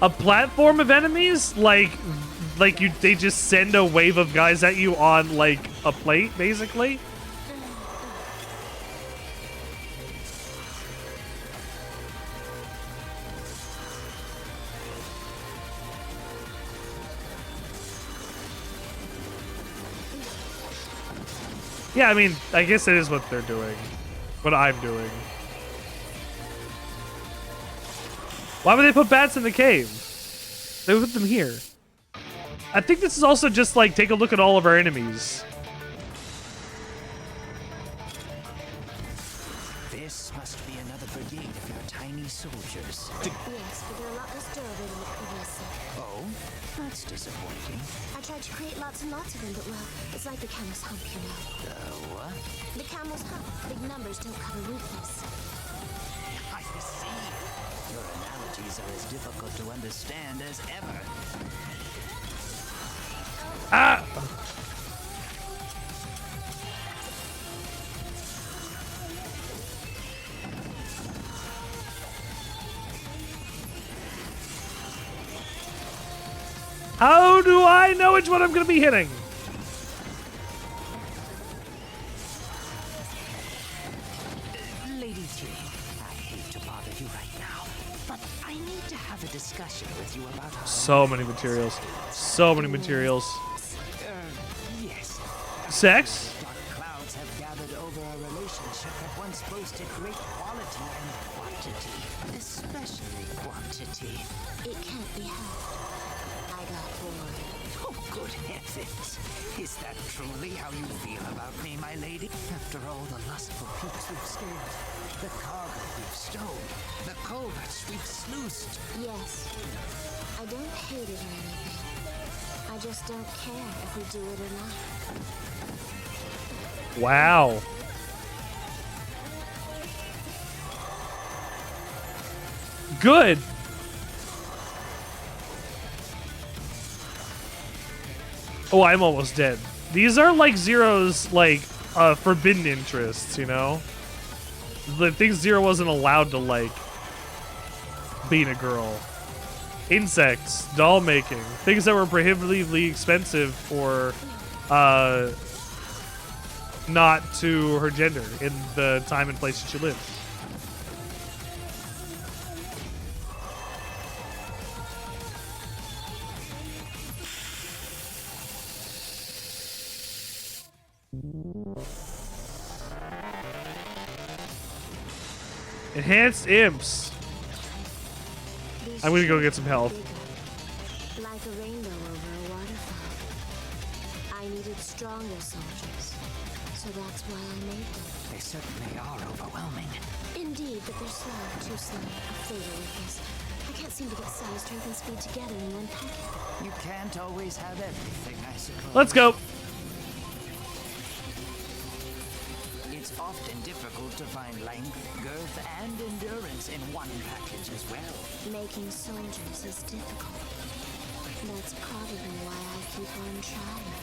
A platform of enemies, like you, they just send a wave of guys at you on like a plate, basically. Yeah, I mean, I guess it is what they're doing. What I'm doing. Why would they put bats in the cave? They put them here. I think this is also just like, take a look at all of our enemies. This must be another brigade of your tiny soldiers. Yes, but they're a lot less durable than the previous set. Oh, that's disappointing. I tried to create lots and lots of them, but well, it's like the camel's hump, you know. The what? The camel's hump. Big numbers don't cover weakness. I see. Your analogies are as difficult to understand as ever. Ah! How do I know which one I'm going to be hitting? Lady 3, I hate to bother you right now, but I need to have a discussion with you about how... So many materials. So many materials. Yes. Sex? Dark clouds have gathered over a relationship that once boasted great quality and quantity, especially quantity. It can't be helped. I got bored. Oh, good heavens. Is that truly how you feel about me, my lady? After all the lustful peaks we've scaled, the cargo we've stowed, the culverts we've sluiced. Yes. I don't hate it or anything. I just don't care if we do it or not. Wow. Good. Oh, I'm almost dead. These are like Zero's, like, forbidden interests, you know? The things Zero wasn't allowed to like being a girl. Insects, doll making, things that were prohibitively expensive for not to her gender in the time and place that she lived. Enhanced imps. I'm gonna go get some health. Like a rainbow over a waterfall. I needed stronger soldiers, so that's why I made them. They certainly are overwhelming. Indeed, but they're slow, too slow. A fatal weakness. I can't seem to get size, strength, and speed together in one packet. You can't always have everything, I suppose. Let's go. It's often difficult to find length, girth, and endurance in one package as well. Making soldiers is difficult. That's probably why I keep on trying.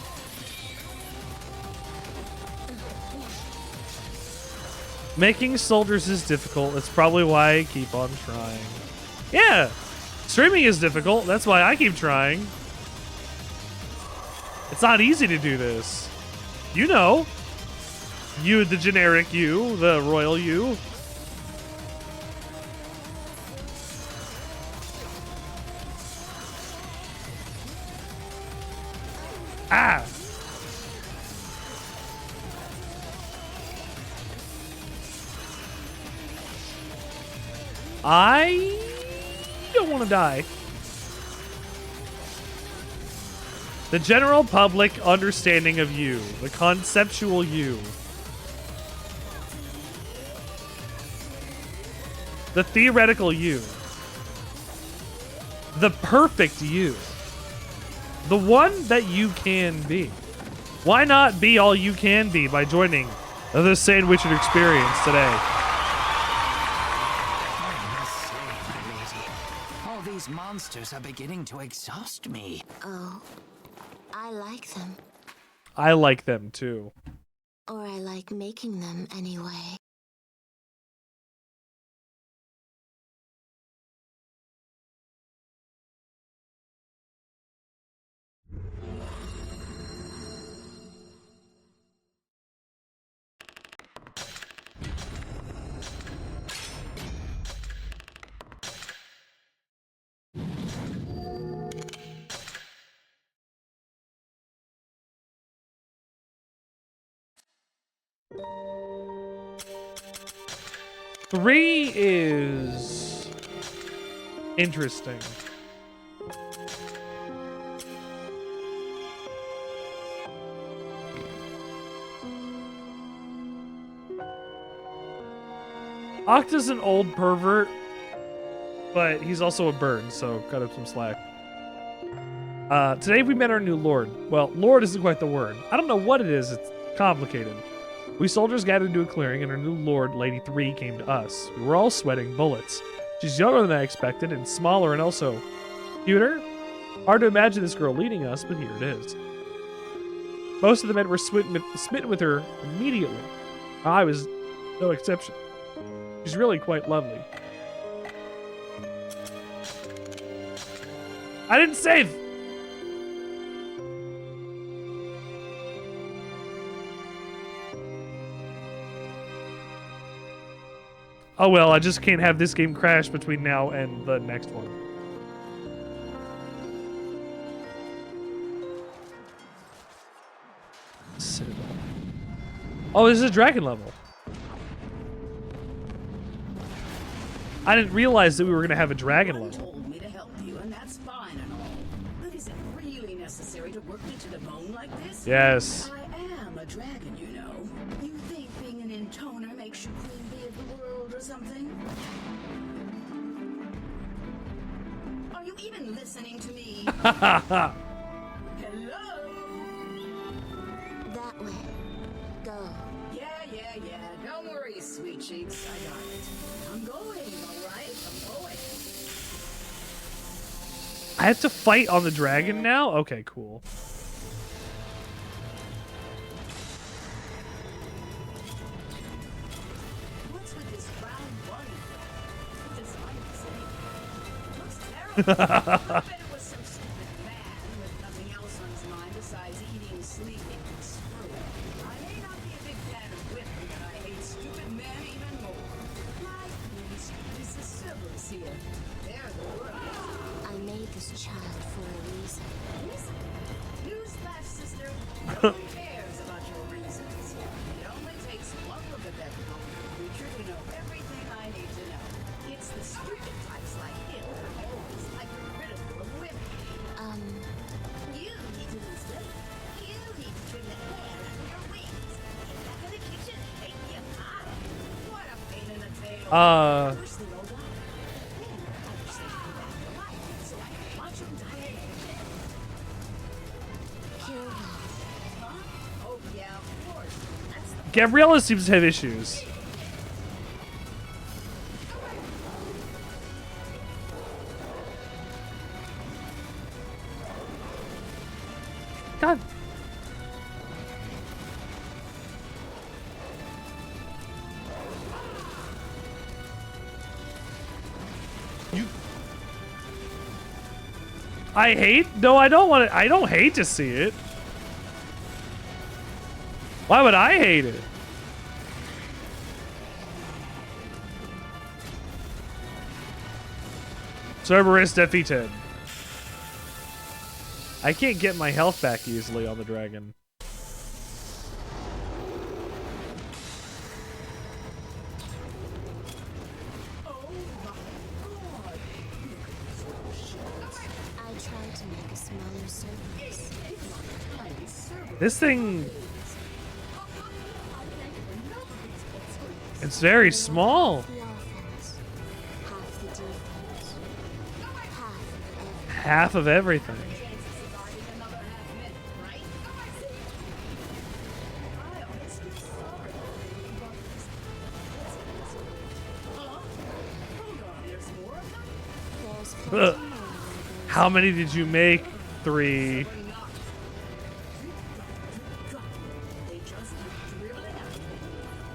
Making soldiers is difficult. That's probably why I keep on trying. Yeah. Streaming is difficult. That's why I keep trying. It's not easy to do this. You know. You, the generic you, the royal you. Ah! I don't want to die. The general public understanding of you, the conceptual you. The theoretical you. The perfect you. The one that you can be. Why not be all you can be by joining the Sandwichard experience today? I must say, my lady, all these monsters are beginning to exhaust me. Oh, I like them. I like them too. Or I like making them anyway. Three is interesting. Octa's an old pervert, but he's also a bird, so cut up some slack. Today we met our new lord. Well, lord isn't quite the word. I don't know what it is. It's complicated. We soldiers gathered into a clearing, and our new lord, Lady 3, came to us. We were all sweating bullets. She's younger than I expected, and smaller, and also cuter. Hard to imagine this girl leading us, but here it is. Most of the men were smitten with her immediately. I was no exception. She's really quite lovely. I didn't save! Oh well, I just can't have this game crash between now and the next one. Citadel. Oh, this is a dragon level. I didn't realize that we were going to have a dragon One level. told me to help you, and that's fine and all. But is it really necessary to work me to the bone like this? Yes. I am a dragon, you know. You think being an intoner makes you queen bee of the world or something? Are you even listening to me? Hello? That way. Go. Yeah. Don't worry, sweet cheeks. I got it. I'm going, all right? I'm going. I have to fight on the dragon now? Okay, cool. What's with this round bunny? It's insane. Looks terrible. I bet it was some stupid man with nothing else on his mind besides eating, sleeping, and screwing. I may not be a big fan of women, but I hate stupid men even more. My priest, Mrs. Sybil's here. They're the worst. I made this child for a reason. Reason? Newsflash, sister. No one cares about your reasons. It only takes one look at that golden creature to know everything I need to know. It's the stupid types like him that are always hypercritical of women. You need to lose weight. You need to trim the hair under your wings. Get back in the kitchen and make me a pie. What a pain in the tail. I wish they all died. Then I wish they'd come back to life so I could watch them die again. Kill him. Huh? Oh, yeah, of course. That's the Gabriella seems to have issues. God. I hate? No, I don't want it. I don't hate to see it. Why would I hate it? Cerberus defeated. I can't get my health back easily on the dragon. I tried to make a smaller surface. This thing... It's very small. The offense. Half the defense. Half of everything. How many did you make? 3. They just keep dribbling out.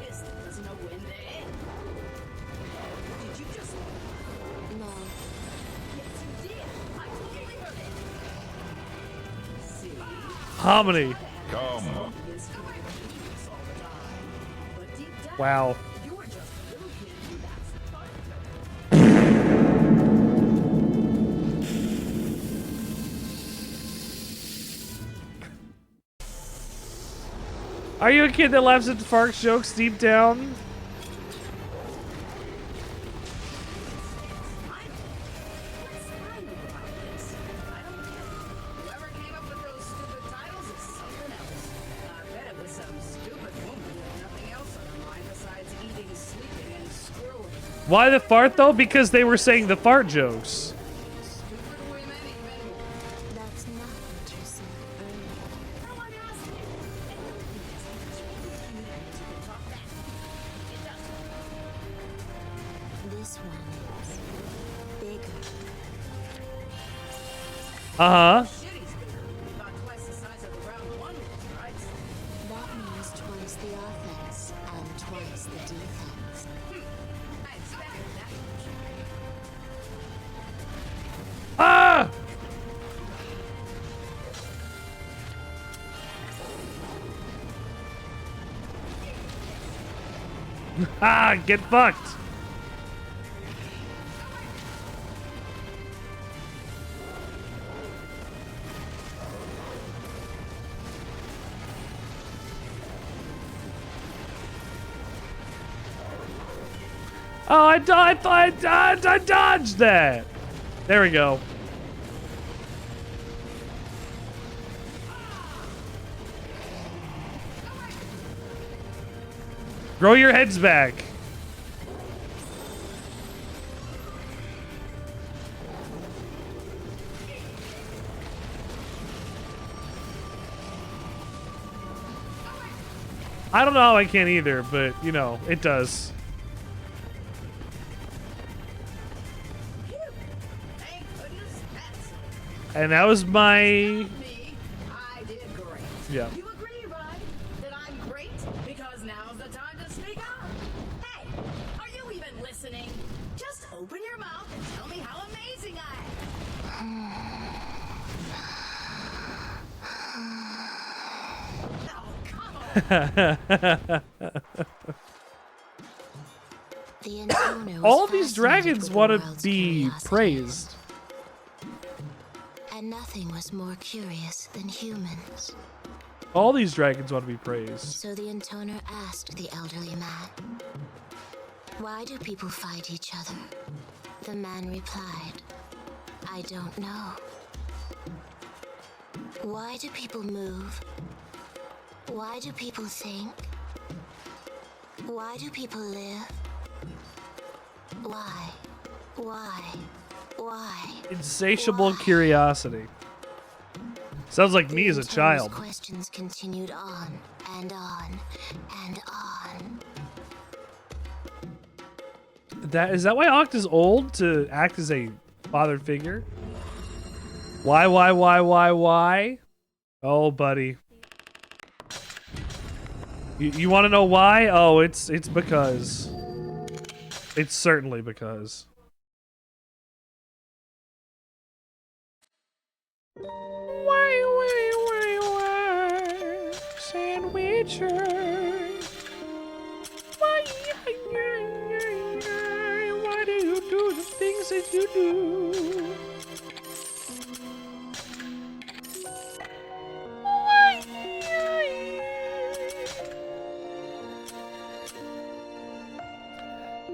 This doesn't know when to end. Did you just... No. Yes, you did. I totally heard it. See? How many? Come. This could be dangerous all the time. But deep down, Wow. you were just a little kid who that's the part of it. Are you a kid that laughs at the Fark's jokes deep down? Why the fart though? Because they were saying the fart jokes. That's not what you said earlier. This one's bigger. Uh-huh. That means twice the offense and twice the defense. Ah! Ah, get fucked. Oh, I dodged that. There we go. Grow your heads back. I don't know how I can either, but, you know, it does. And that was my... Yeah. You agree, right? That I'm great because now's the time to speak up. Hey, are you even listening? Just open your mouth and tell me how amazing I am. The Intoner was All these fascinated dragons with the want to world's be curiosity. praised. And nothing was more curious than humans. All these dragons want to be praised. So the Intoner asked the elderly man, "Why do people fight each other?" The man replied, "I don't know." Why do people move? Why do people think? Why do people live? Why? Why? Why? Insatiable curiosity. Sounds like me as a Intoner's child. questions continued on and on and on. Is that why Oct is old to act as a father figure? Why? Oh, buddy. You want to know why? Oh, it's because. It's certainly because. Why, Sandwichard? Why do you do the things that you do?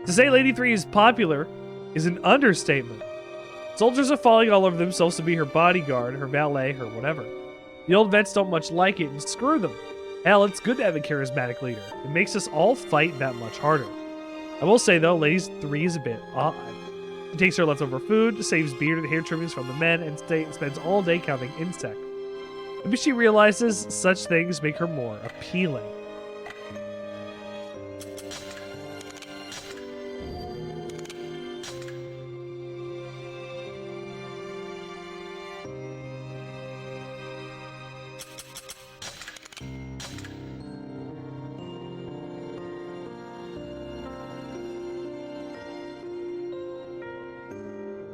To say Lady 3 is popular is an understatement. Soldiers are falling all over themselves to be her bodyguard, her valet, her whatever. The old vets don't much like it, and screw them. Hell, it's good to have a charismatic leader. It makes us all fight that much harder. I will say though, Lady 3 is a bit odd. She takes her leftover food, saves beard and hair trimmings from the men, and spends all day counting insects. Maybe she realizes such things make her more appealing.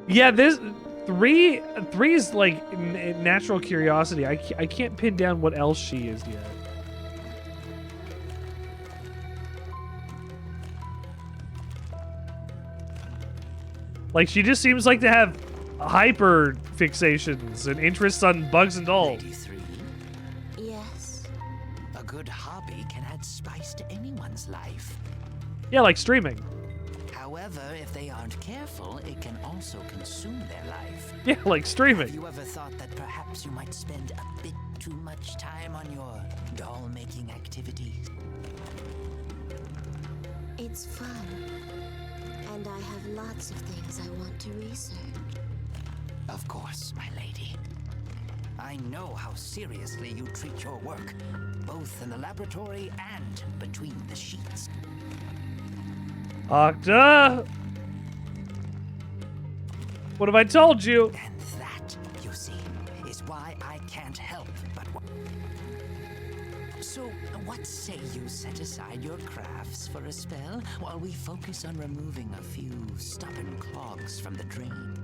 Yeah, this three is like natural curiosity. I can't pin down what else she is yet. Like she just seems like to have hyper fixations and interests on bugs and dolls. Lady 3, Yes. a good hobby add spice to anyone's life. Yeah, like streaming. However, if they aren't careful, it can also consume their life. Yeah, like streaming. Have you ever thought that perhaps you might spend a bit too much time on your doll-making activities? It's fun. And I have lots of things I want to research. Of course, my lady. I know how seriously you treat your work, both in the laboratory and between the sheets. Octa! What have I told you? And that, you see, is why I can't help but... So, what say you set aside your crafts for a spell while we focus on removing a few stubborn clogs from the drain?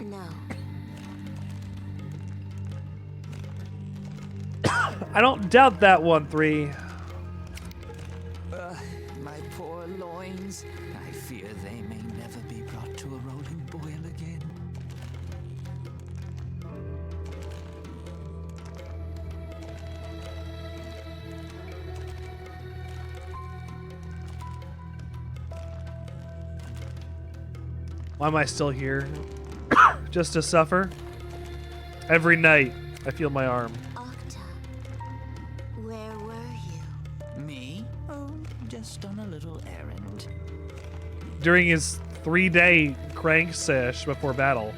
No. I don't doubt that 1-3. My poor loins. I fear they may never be brought to a rolling boil again. Why am I still here? Just to suffer? Every night, I feel my arm. Octa, where were you? Me? Oh, just on a little errand. During his 3-day crank sesh before battle.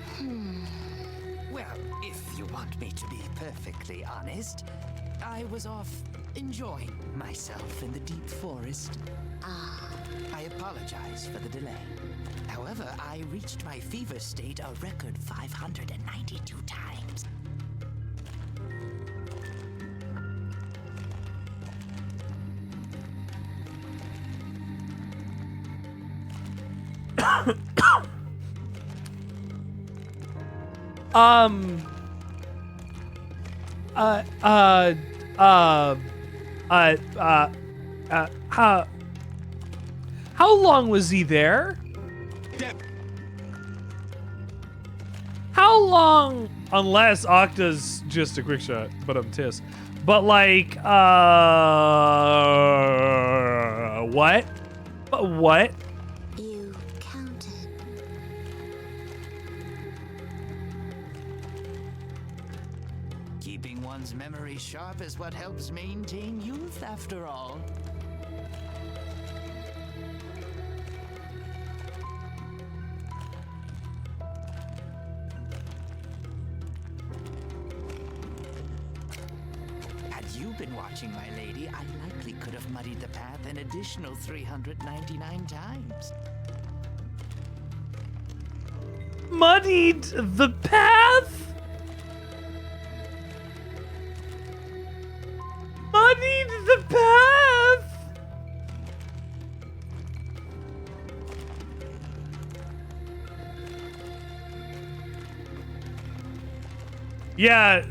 Well, if you want me to be perfectly honest, I was off enjoying myself in the deep forest. I apologize for the delay. However, I reached my fever state a record 592 times. How long was he there? How long? Unless Octa's just a quick shot, but I'm tis. But like, what? What? You counted. Keeping one's memory sharp is what helps maintain youth, after all. Had you been watching, my lady, I likely could have muddied the path an additional 399 times. Muddied the path? Muddied the path? Yeah,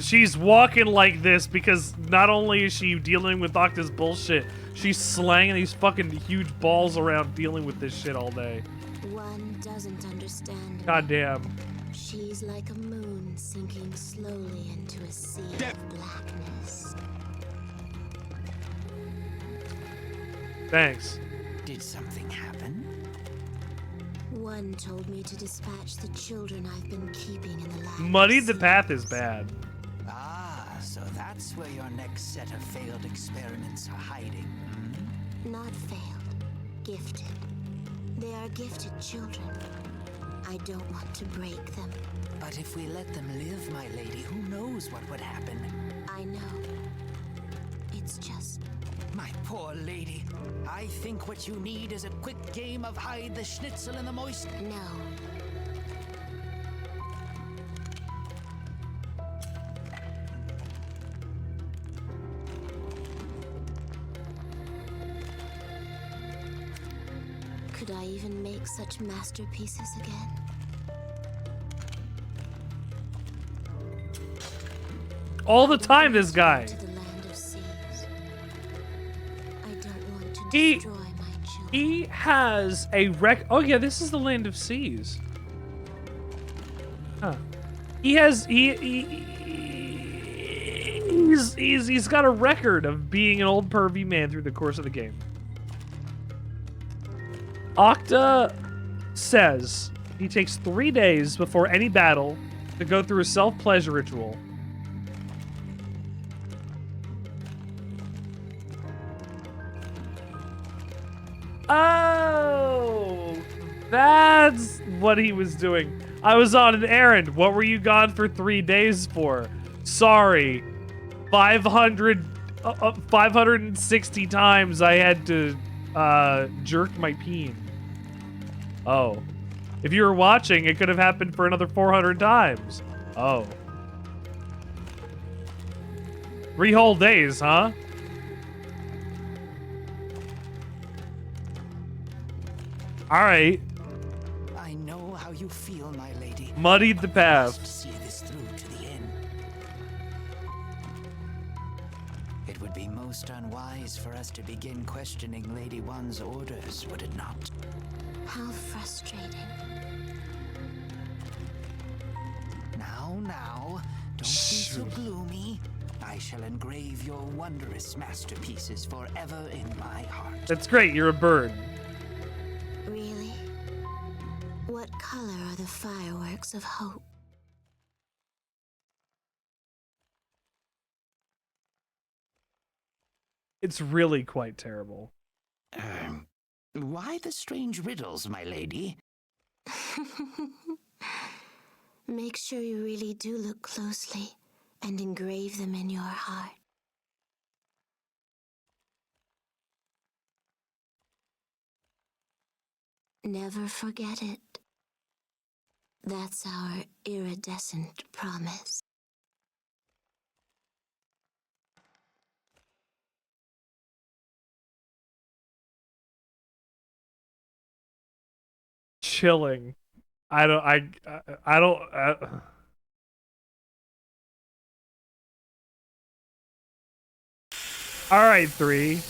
she's walking like this because not only is she dealing with Octa's bullshit, she's slanging these fucking huge balls around dealing with this shit all day. One doesn't understand me. Goddamn. She's like a moon sinking slowly into a sea of blackness. Thanks. Did something happen? One told me to dispatch the children I've been keeping in the land. Muddied the path is bad. Ah, so that's where your next set of failed experiments are hiding. Not failed, gifted. They are gifted children. I don't want to break them. But if we let them live, my lady, who knows what would happen? I know. It's just... My poor lady, I think what you need is a quick game of hide the schnitzel in the moist... No. Could I even make such masterpieces again? All the time, this guy. To the land of seas. I don't want to He- destroy my children. He has a wreck. Oh yeah, this is the land of seas. Huh. He has He's got a record of being an old pervy man through the course of the game. Octa says he takes 3 days before any battle to go through a self-pleasure ritual. Oh, that's what he was doing. I was on an errand. What were you gone for 3 days for? Sorry. 560 times I had to jerk my peen. Oh. If you were watching, it could have happened for another 400 times. Oh. 3 whole days, huh? Alright. I know how you feel, my lady. Muddied the path. Must see this through to the end. It would be most unwise for us to begin questioning Lady One's orders, would it not? How frustrating. Now, don't be so gloomy. I shall engrave your wondrous masterpieces forever in my heart. That's great, you're a bird. Really? What color are the fireworks of hope? It's really quite terrible. Why the strange riddles, my lady? Make sure you really do look closely and engrave them in your heart. Never forget it. That's our iridescent promise. Chilling. I don't. All right, 3.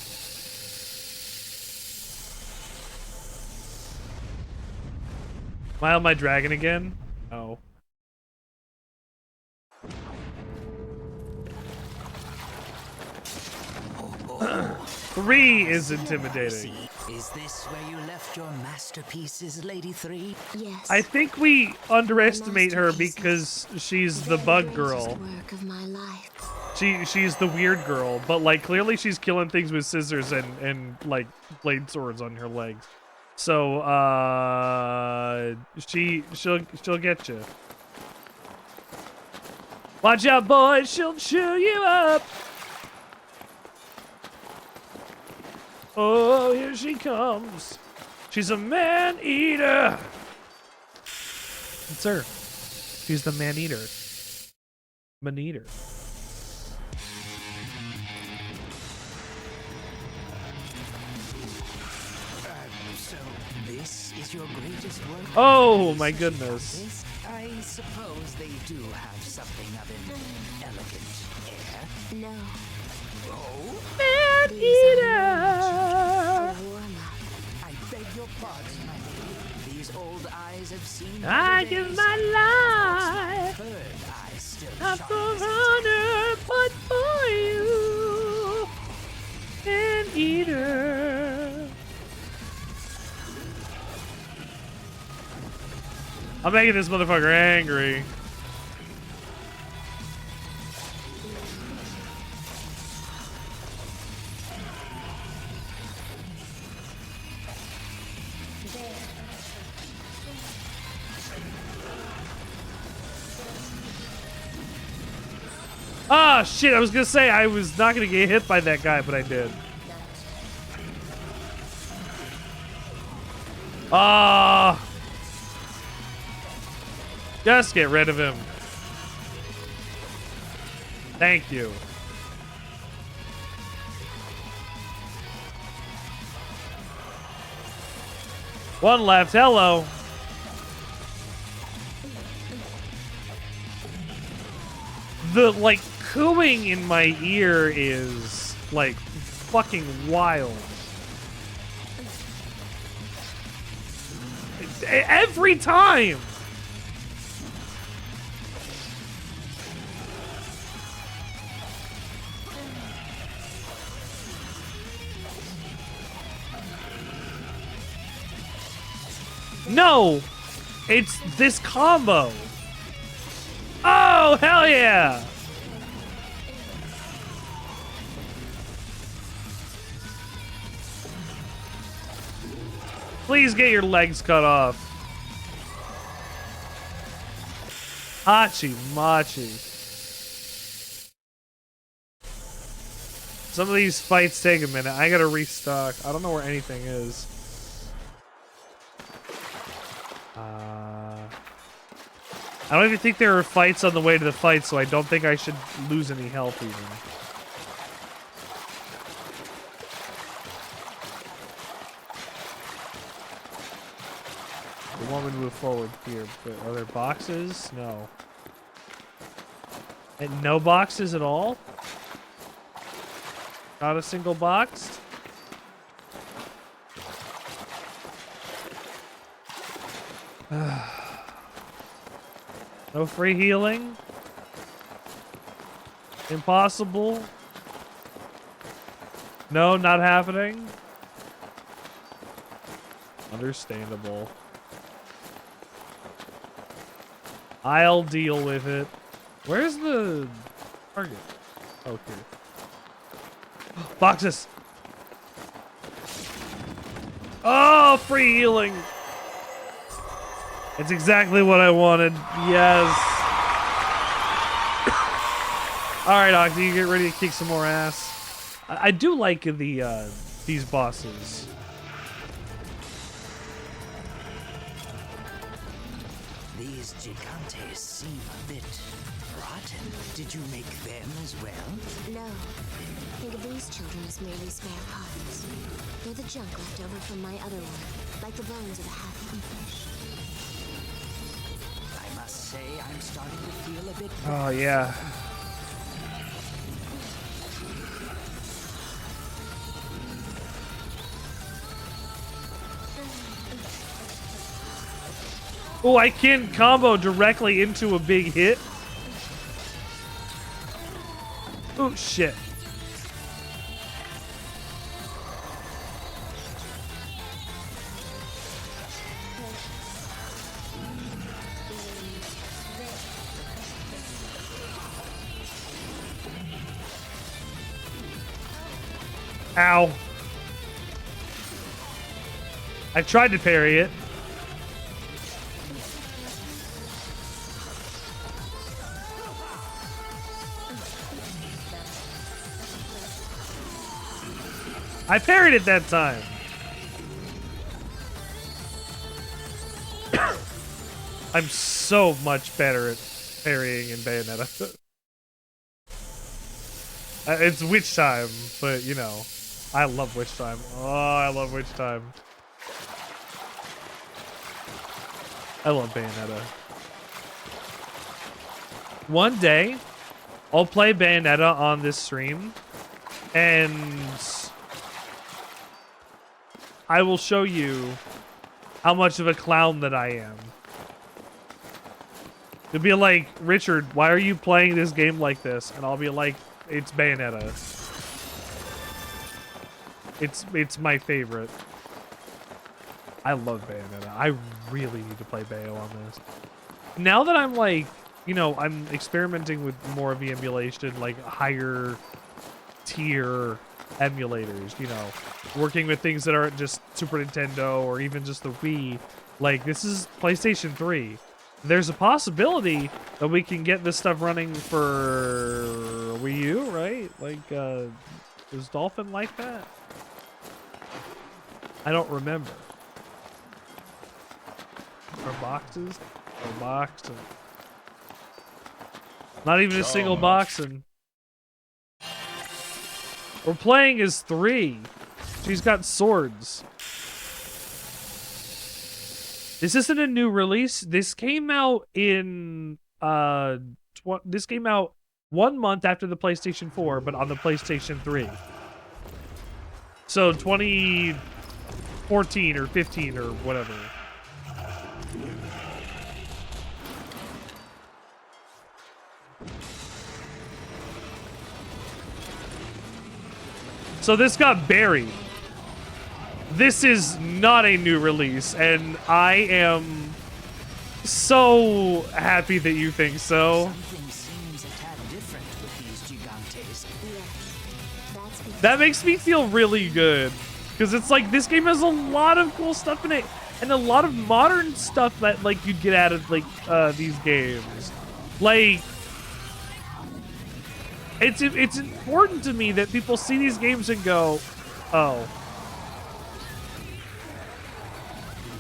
Am I on my dragon again? Oh. Three is intimidating. Is this where you left your masterpieces, Lady 3? Yes. I think we underestimate her because she's the bug girl. Work of my life. She's the weird girl, but like clearly she's killing things with scissors and like blade swords on her legs. So she'll get you. Watch out, boys! She'll chew you up. Oh, here she comes. She's a man-eater. It's her. She's the man-eater. Man-eater. So this is your greatest work? Oh, my goodness. I suppose they do have something of an elegant air. No. Oh? Man-eater. I beg your pardon, my lady. These old eyes have seen. I give my life. Third eye still Not for shines. honor, but for you. Man-eater. I'm making this motherfucker angry. Ah, shit, I was gonna say I was not gonna get hit by that guy, but I did. Ah. Just get rid of him. Thank you. One left. Hello. The, like, cooing in my ear is, like, fucking wild. Every time! No! It's this combo! Oh, hell yeah! Please get your legs cut off. Hachi Machi. Some of these fights take a minute. I gotta restock. I don't know where anything is. I don't even think there are fights on the way to the fight, so I don't think I should lose any health even. We want me to move forward here, but are there boxes? No. And no boxes at all? Not a single box? No free healing? Impossible? No, not happening? Understandable. I'll deal with it. Where's the target? Oh, here. Boxes! Oh, free healing! It's exactly what I wanted. Yes. All right, Octi, you get ready to kick some more ass. I do like these bosses. These gigantes seem a bit rotten. Did you make them as well? No. Think of these children as merely spare parts. They're the junk left over from my other one, like the bones of a half-eaten fish. I must say, I'm starting to feel a bit. Oh, yeah. Oh, I can combo directly into a big hit. Oh, shit. Ow. I tried to parry it. I parried it that time. I'm so much better at parrying in Bayonetta. It's witch time, but you know, I love witch time. Oh, I love witch time. I love Bayonetta. One day, I'll play Bayonetta on this stream, and I will show you how much of a clown that I am. You'll be like, Richard, why are you playing this game like this? And I'll be like, it's Bayonetta. It's my favorite. I love Bayonetta. I really need to play Bayo on this. Now that I'm like, you know, I'm experimenting with more of the emulation, like higher tier emulators, you know, working with things that aren't just Super Nintendo or even just the Wii. Like, this is PlayStation 3. There's a possibility that we can get this stuff running for Wii U, right? Like, is Dolphin like that? I don't remember. Or boxes? Or boxed? Not even a single box. And we're playing as 3. She's got swords. This isn't a new release. This came out in this came out 1 month after the PlayStation 4, but on the PlayStation 3. So 2014 or 15 or whatever. So this got buried. this is not a new release, and I am so happy that you think so. Something seems a tad different with these gigantes. That makes me feel really good, because it's like this game has a lot of cool stuff in it, and a lot of modern stuff that like you'd get out of like these games. Like, it's important to me that people see these games and go, oh.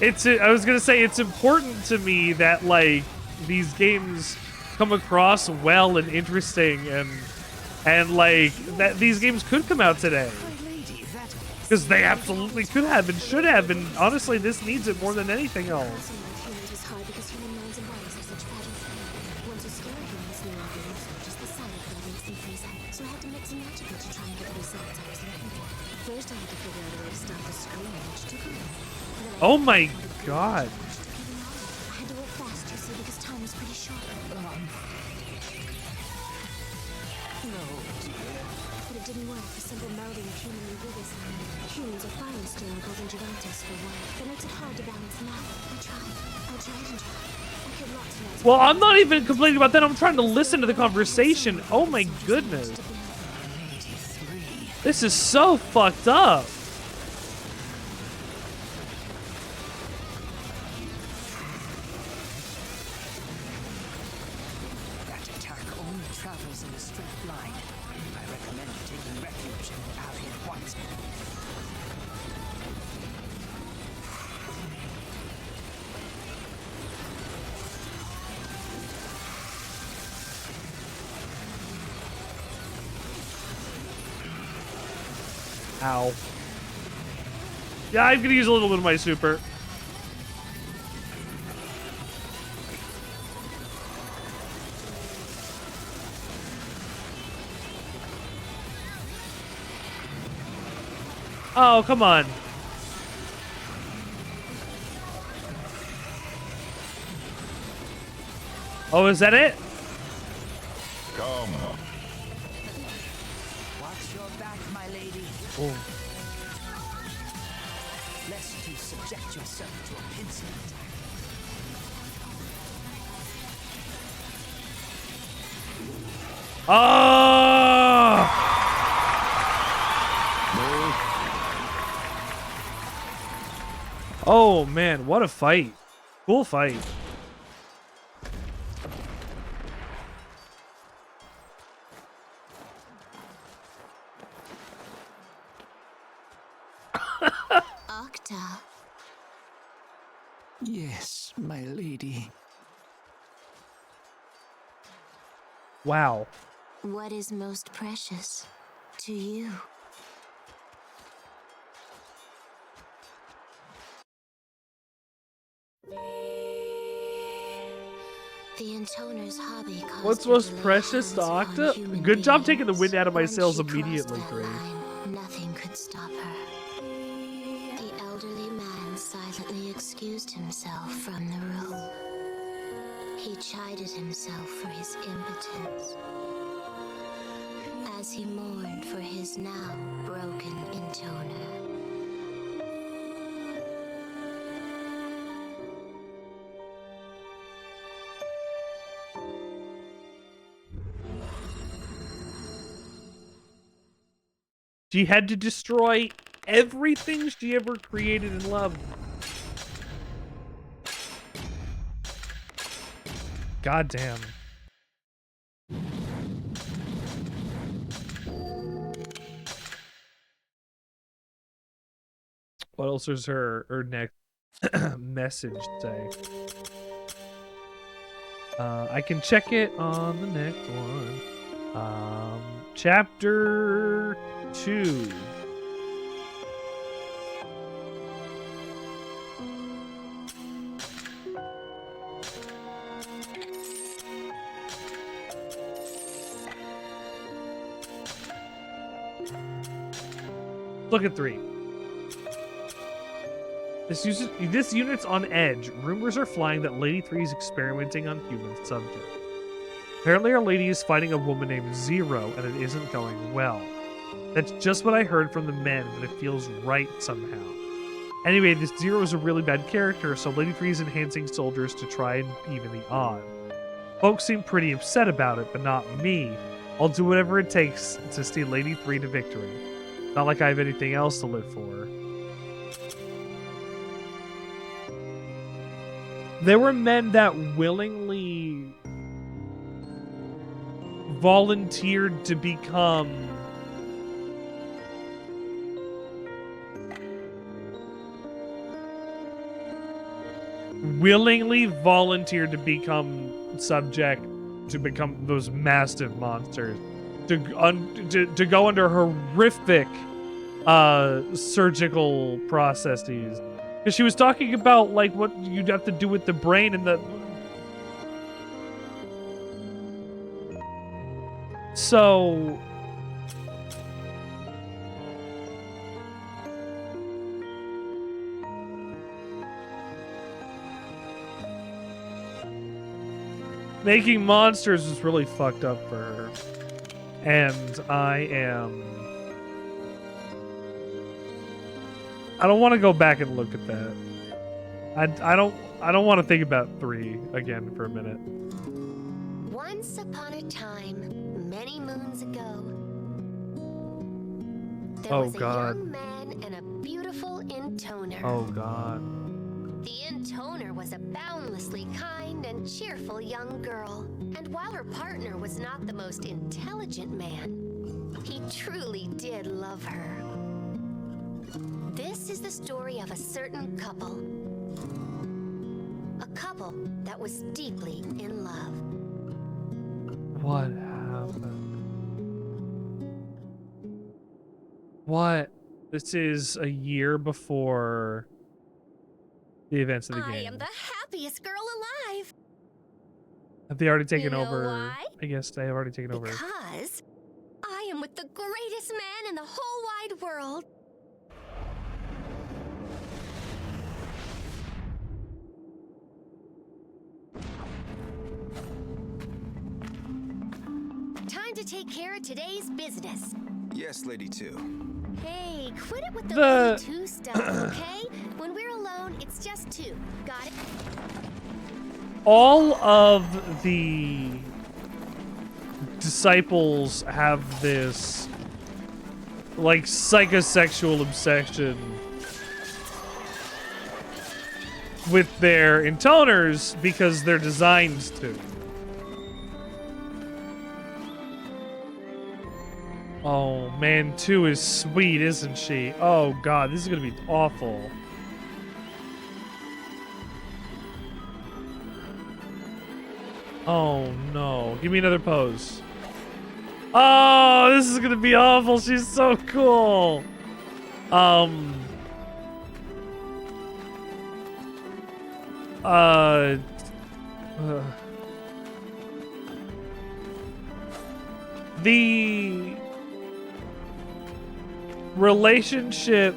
I was gonna say it's important to me that like these games come across well and interesting, and like that these games could come out today, because they absolutely could have and should have, and honestly this needs it more than anything else. Oh my god. I had to work fast, you see, because time was pretty short. No, dear. But it didn't work. The simple melding of human and Buddhist. Humans are far less durable than gigantes for one. That makes it hard to balance them out. I tried and tried. I could not tonight. Well, I'm not even complaining about that. I'm trying to listen to the conversation. Oh my goodness. This is so fucked up. Travels in a straight line. I recommend taking refuge in the alley at once. Ow. Yeah, I'm gonna use a little bit of my super. Oh, come on. Oh, is that it? Come. Watch your back, my lady. Oh. Lest you subject yourself to a pincing attack. Oh! Oh man, what a fight. Cool fight. Octa. Yes, my lady. Wow. What is most precious to you? The Intoners' hobby caused What's her most to lay precious to hands upon Octa? human Good job taking the beings. wind out of my Once sails she crossed immediately, that Grace. line, nothing could stop her. The elderly man silently excused himself from the room. He chided himself for his impotence as he mourned for his now broken Intoner. She had to destroy everything she ever created and loved. God damn. What else is her next message say? I can check it on the next one. Chapter 2. Look at 3. This unit's on edge. Rumors are flying that Lady 3 is experimenting on human subjects. Apparently our lady is fighting a woman named Zero, and it isn't going well. That's just what I heard from the men, but it feels right somehow. Anyway, this Zero is a really bad character, so Lady 3 is enhancing soldiers to try and even the odds. Folks seem pretty upset about it, but not me. I'll do whatever it takes to see Lady 3 to victory. Not like I have anything else to live for. There were men that willingly volunteered to become subject to become those massive monsters, to go under horrific surgical processes. Because she was talking about like what you'd have to do with the brain and the. So. Making monsters was really fucked up for her. And I don't want to go back and look at that. I don't want to think about 3 again for a minute. Once upon a time, many moons ago, there was a young man and a beautiful Intoner. Oh God. The Intoner was a boundlessly kind and cheerful young girl. And while her partner was not the most intelligent man, he truly did love her. This is the story of a certain couple. A couple that was deeply in love. What happened? What? This is a year before the events of the game. I am the happiest girl alive. Have they already taken You know over? why? I guess they have already taken over. Because I am with the greatest man in the whole wide world. Time to take care of today's business. Yes, Lady 2. Hey, quit it with the Lady 2 stuff, okay? When we're alone, it's just 2. Got it? All of the disciples have this like psychosexual obsession with their intoners because they're designed to. Oh man, 2 is sweet, isn't she? Oh God, this is gonna be awful. Oh no, give me another pose. Oh, this is gonna be awful. She's so cool. The relationship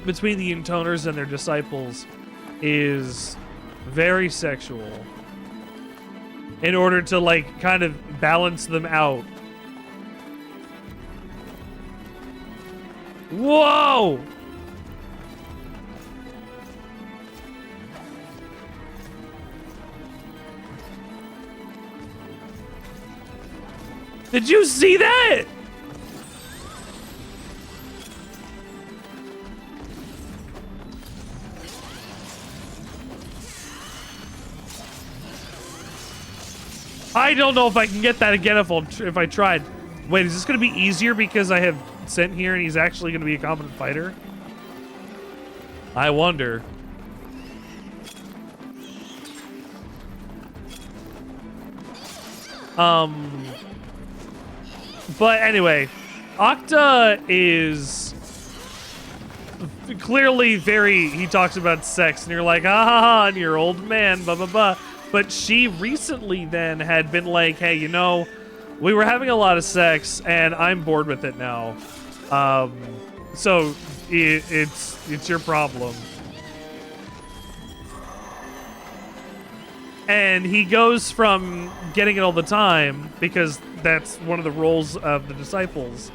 between the Intoners and their disciples is very sexual in order to like kind of balance them out. Whoa! Did you see that? I don't know if I can get that again if I tried. Wait, is this going to be easier because I have Sent here and he's actually going to be a competent fighter? I wonder. But anyway, Octa is clearly very, he talks about sex and you're like, ha ha ha, and you're old man, blah, blah, blah. But she recently then had been like, hey, you know, we were having a lot of sex and I'm bored with it now. So it's your problem. And he goes from getting it all the time, because that's one of the roles of the disciples,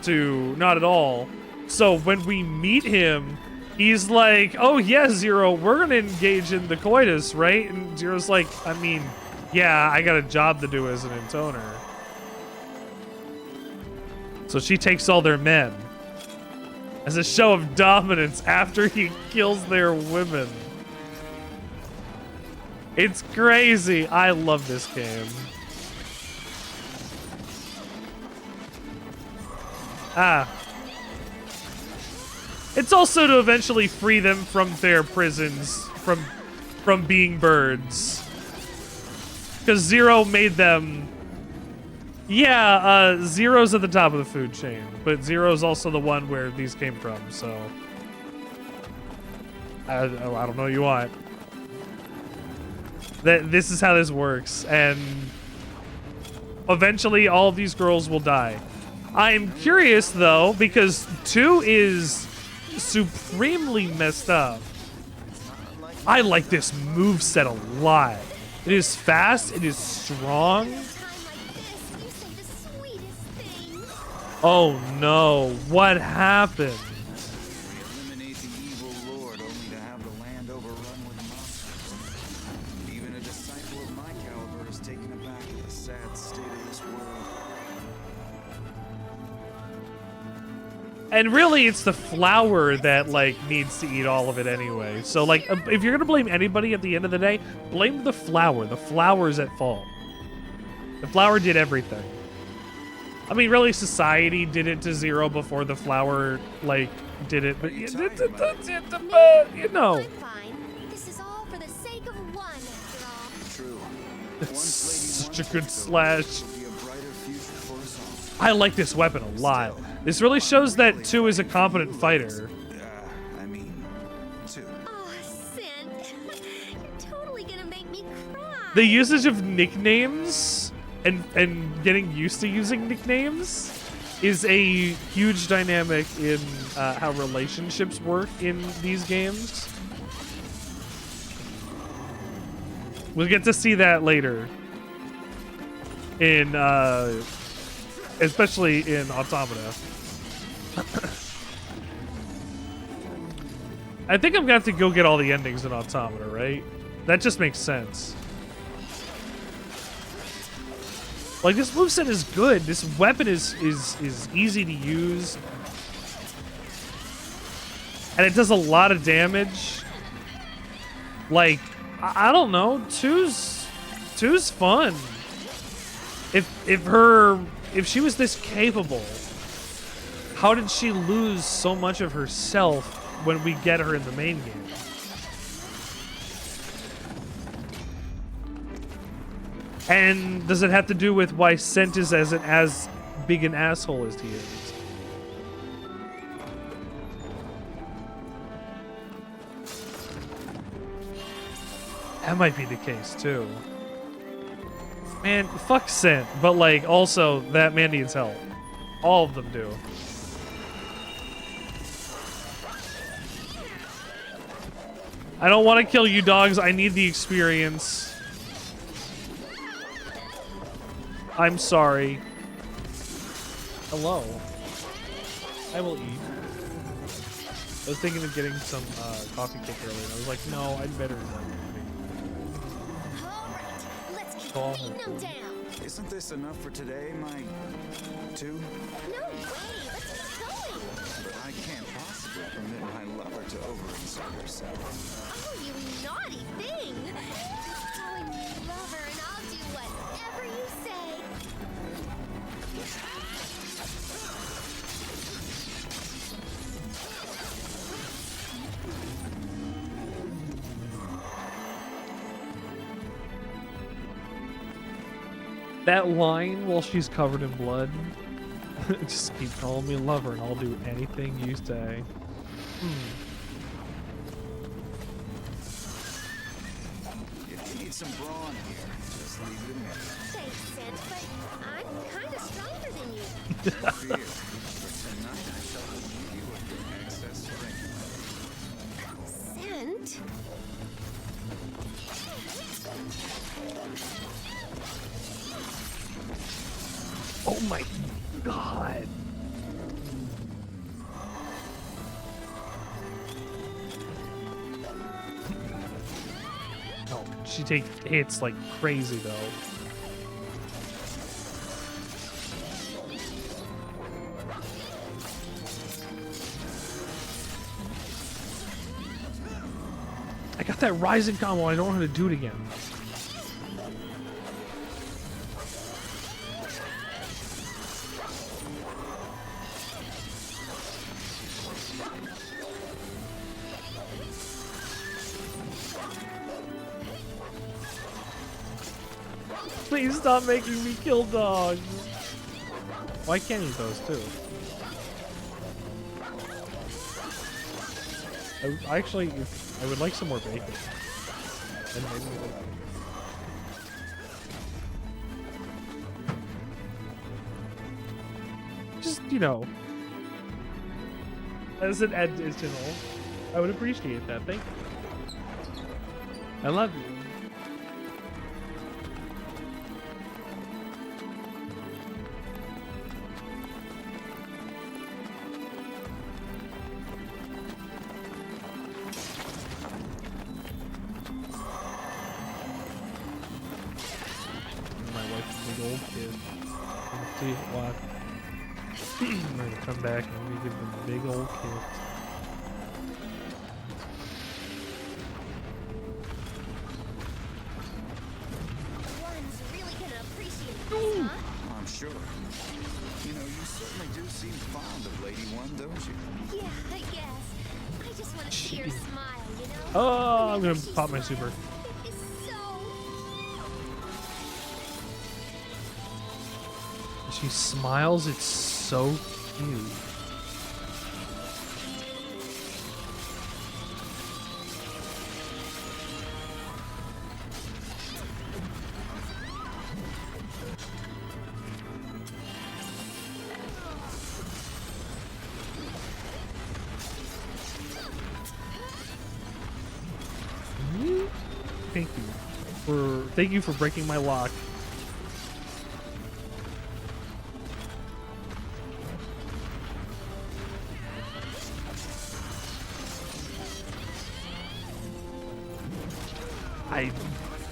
to not at all, So when we meet him, he's like, oh yeah, Zero, we're gonna engage in the coitus, right? And Zero's like, I mean, yeah, I got a job to do as an intoner. So she takes all their men as a show of dominance after he kills their women. It's crazy. I love this game. It's also to eventually free them from their prisons, from being birds. Because Zero made them... Yeah, Zero's at the top of the food chain, but Zero's also the one where these came from, so... I don't know what you want. This is how this works, and... eventually all of these girls will die. I'm curious, though, because 2 is supremely messed up. I like this moveset a lot. It is fast, it is strong. Oh no, what happened? Eliminate the evil lord only to have the land overrun with monsters. Even a disciple of my caliber is taken aback at the sad state of this world. And really, it's the flower that, like, needs to eat all of it anyway. So, like, if you're gonna blame anybody at the end of the day, blame the flower. The flower is at fault. The flower did everything. I mean, really, society did it to Zero before the flower, like, did it. But, you know. This is all for the sake of one, after all. True. It's such a good slash. Will be a brighter future for us all. I like this weapon a lot. This really shows that 2 is a competent fighter. I mean, 2. Oh, Sin. You're totally gonna make me cry. The usage of nicknames and getting used to using nicknames is a huge dynamic in how relationships work in these games. We'll get to see that later in especially in Automata. I think I'm gonna have to go get all the endings in Automata, right? That just makes sense. Like, this moveset is good. This weapon is easy to use. And it does a lot of damage. Like, I don't know. 2's fun. If she was this capable, how did she lose so much of herself when we get her in the main game? And does it have to do with why Sent is as big an asshole as he is? That might be the case too. Man, fuck Sent, but like also that man needs help. All of them do. I don't want to kill you dogs. I need the experience. I'm sorry. Hello. I will eat. I was thinking of getting some coffee cake earlier. And I was like, no, I'd better not. Let's keep beating them down. Isn't this enough for today, my 2? No way. Let's keep going. But I can't possibly permit my lover to overexert herself. Oh, you naughty thing. Just calling me lover and I'll do whatever you say. That line while she's covered in blood. Just keep calling me lover and I'll do anything you say. If you need some brawn here, just leave it in me. Thanks, Sent, but I'm kind of stronger than you. No fear. For tonight, I shall relieve you of your excess strength. Sent? Oh my god. She takes hits like crazy though. I got that rising combo. I don't know how to do it again. Please stop making me kill dogs. Why can't eat those too? I actually, I would like some more bacon. And maybe just, you know, as an additional, I would appreciate that. Thank you. I love you. I'm gonna come back and we give them a big old kiss. One's really gonna appreciate this, huh? I'm sure. You know, you certainly do seem fond of Lady One, don't you? Yeah, I guess. I just want to see her smile, you know? Oh, I'm Whenever gonna she pop my smiles, super. it is so... She smiles, it's so cute. Thank you for breaking my lock. I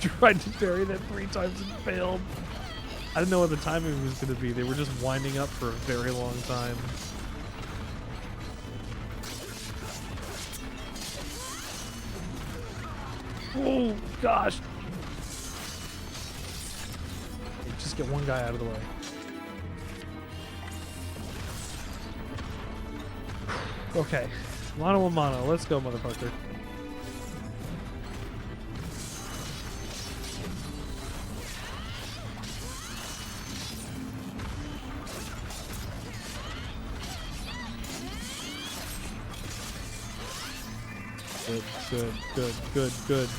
tried to parry that 3 times and failed. I didn't know what the timing was going to be. They were just winding up for a very long time. Oh, gosh. Just get one guy out of the way. Okay. Mono a mono. Let's go, motherfucker. Good.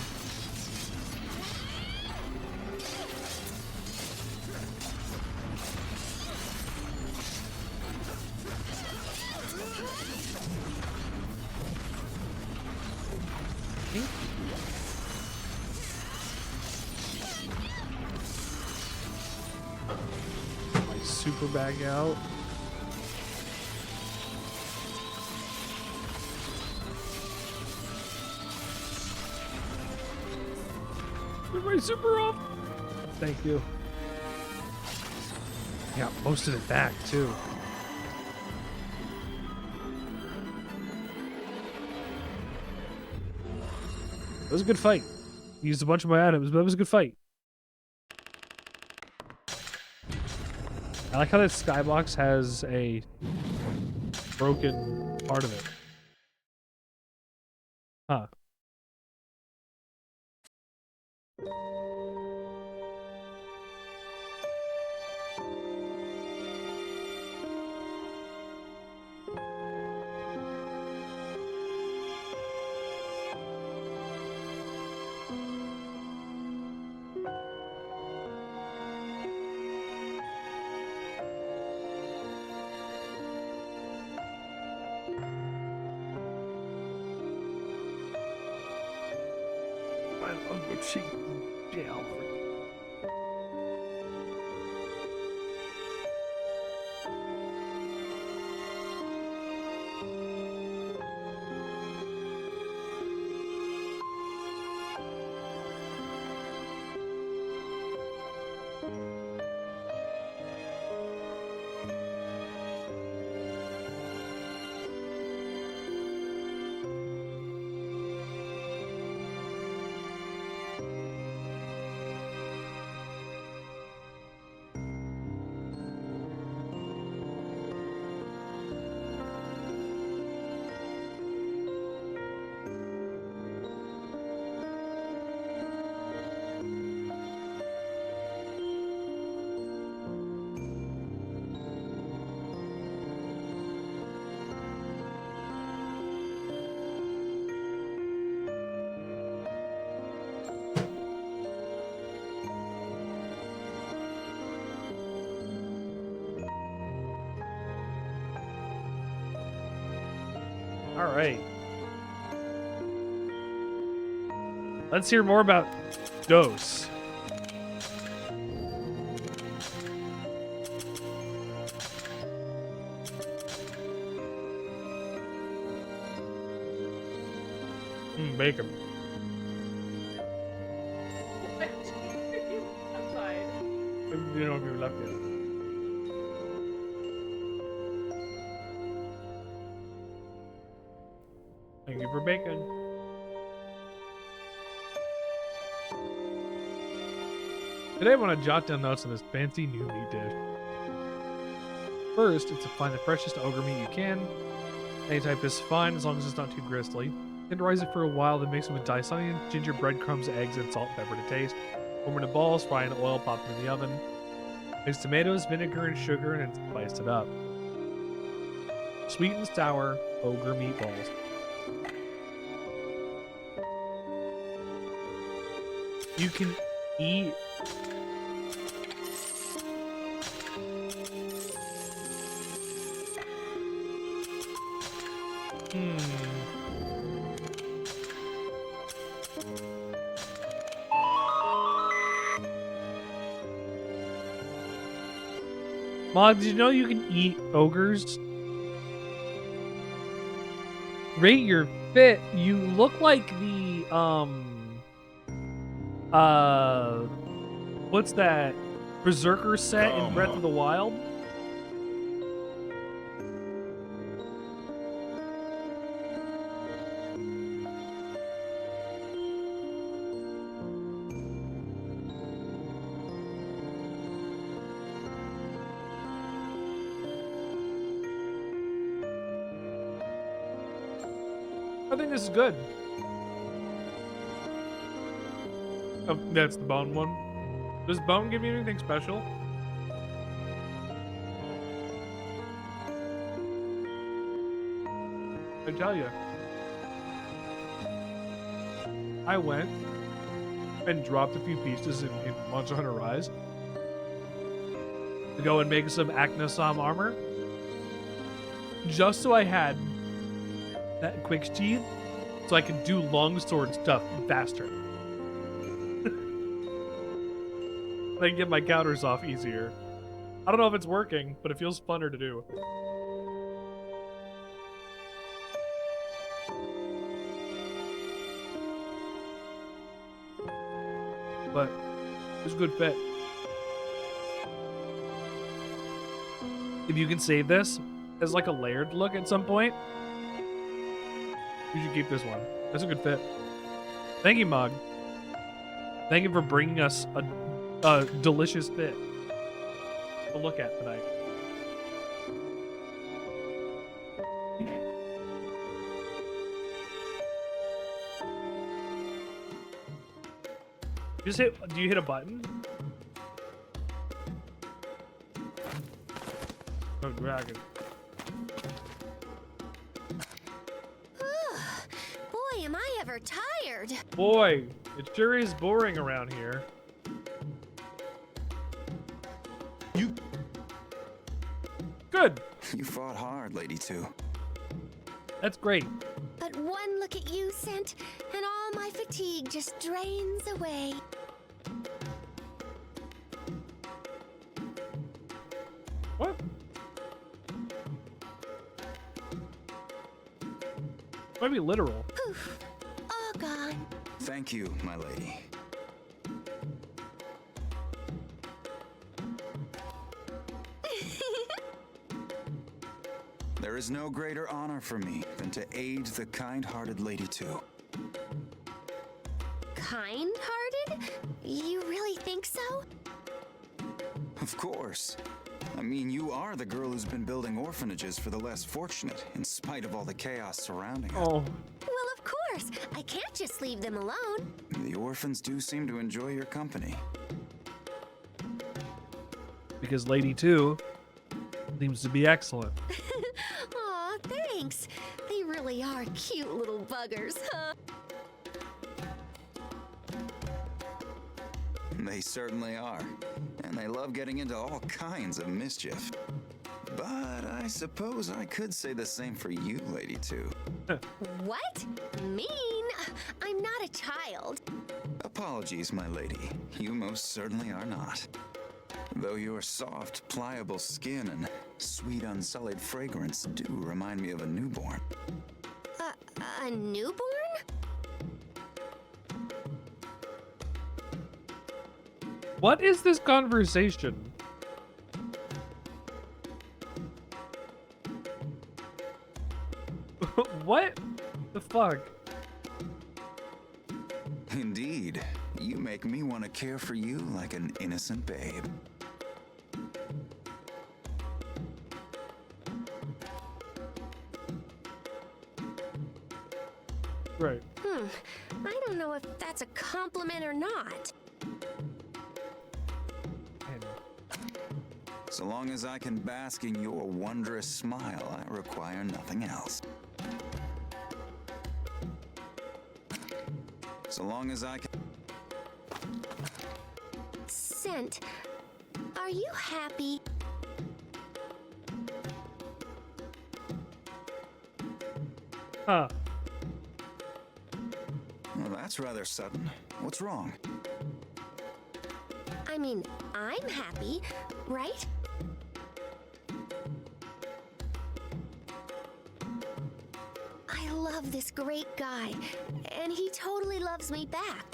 My super bag out. My super off. Thank you. I got most of it back too. It was a good fight. Used a bunch of my items, but it was a good fight. I like how that skybox has a broken part of it. Huh. All right. Let's hear more about Dose. Bacon. You know if you left it. Thank you for bacon. Today I want to jot down notes on this fancy new meat dish. First, it's to find the freshest ogre meat you can. Any type is fine as long as it's not too gristly. Tenderize it for a while, then mix it with diced onion, ginger, breadcrumbs, eggs, and salt and pepper to taste. Form into balls, fry in oil, pop them in the oven. Mix tomatoes, vinegar, and sugar, and then spice it up. Sweet and sour ogre meatballs. You can eat Mog, did you know you can eat ogres? Rate your fit. You look like the what's that Berserker set in Breath of the Wild? I think this is good. Oh, that's the bone one. Does bone give you anything special? I tell you. I went and dropped a few pieces in Monster Hunter Rise to go and make some Aknosom armor. Just so I had that quick sheath, so I can do longsword stuff faster. I can get my counters off easier. I don't know if it's working, but it feels funner to do. But it's a good fit. If you can save this as like a layered look at some point, you should keep this one. That's a good fit. Thank you, Mog. Thank you for bringing us a delicious fit to look at tonight. Just hit. Do you hit a button? Oh, dragon. Boy, am I ever tired. Boy, it sure is boring around here. You. Good. You fought hard, Lady 2. That's great. But one look at you, Scent, and all my fatigue just drains away. What? Might be literal. Poof. All gone. Thank you, my lady. There is no greater honor for me than to aid the kind-hearted Lady 2. Kind-hearted? You really think so? Of course. I mean, you are the girl who's been building orphanages for the less fortunate, in spite of all the chaos surrounding it. Oh. Well, of course. I can't just leave them alone. The orphans do seem to enjoy your company. Because Lady 2 seems to be excellent. Aw, thanks. They really are cute little buggers, huh? They certainly are. And they love getting into all kinds of mischief. But I suppose I could say the same for you, Lady Two. What? Mean? I'm not a child. Apologies, my lady. You most certainly are not. Though your soft, pliable skin and sweet, unsullied fragrance do remind me of a newborn. A newborn? What is this conversation? What the fuck? Indeed. You make me want to care for you like an innocent babe. Right. I don't know if that's a compliment or not. So long as I can bask in your wondrous smile, I require nothing else. So long as I can... Scent, are you happy? Huh. Well, that's rather sudden. What's wrong? I mean, I'm happy, right? I love this great guy, and he totally loves me back.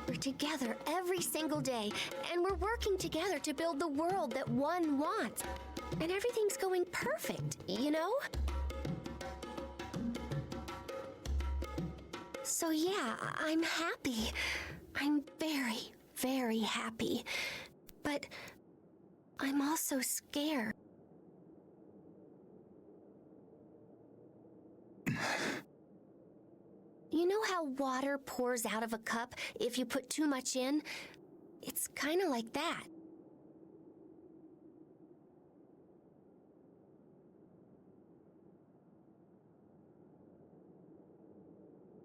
We're together every single day, and we're working together to build the world that one wants. And everything's going perfect, you know? So yeah, I'm happy. I'm very, very happy. But I'm also scared. You know how water pours out of a cup if you put too much in? It's kind of like that.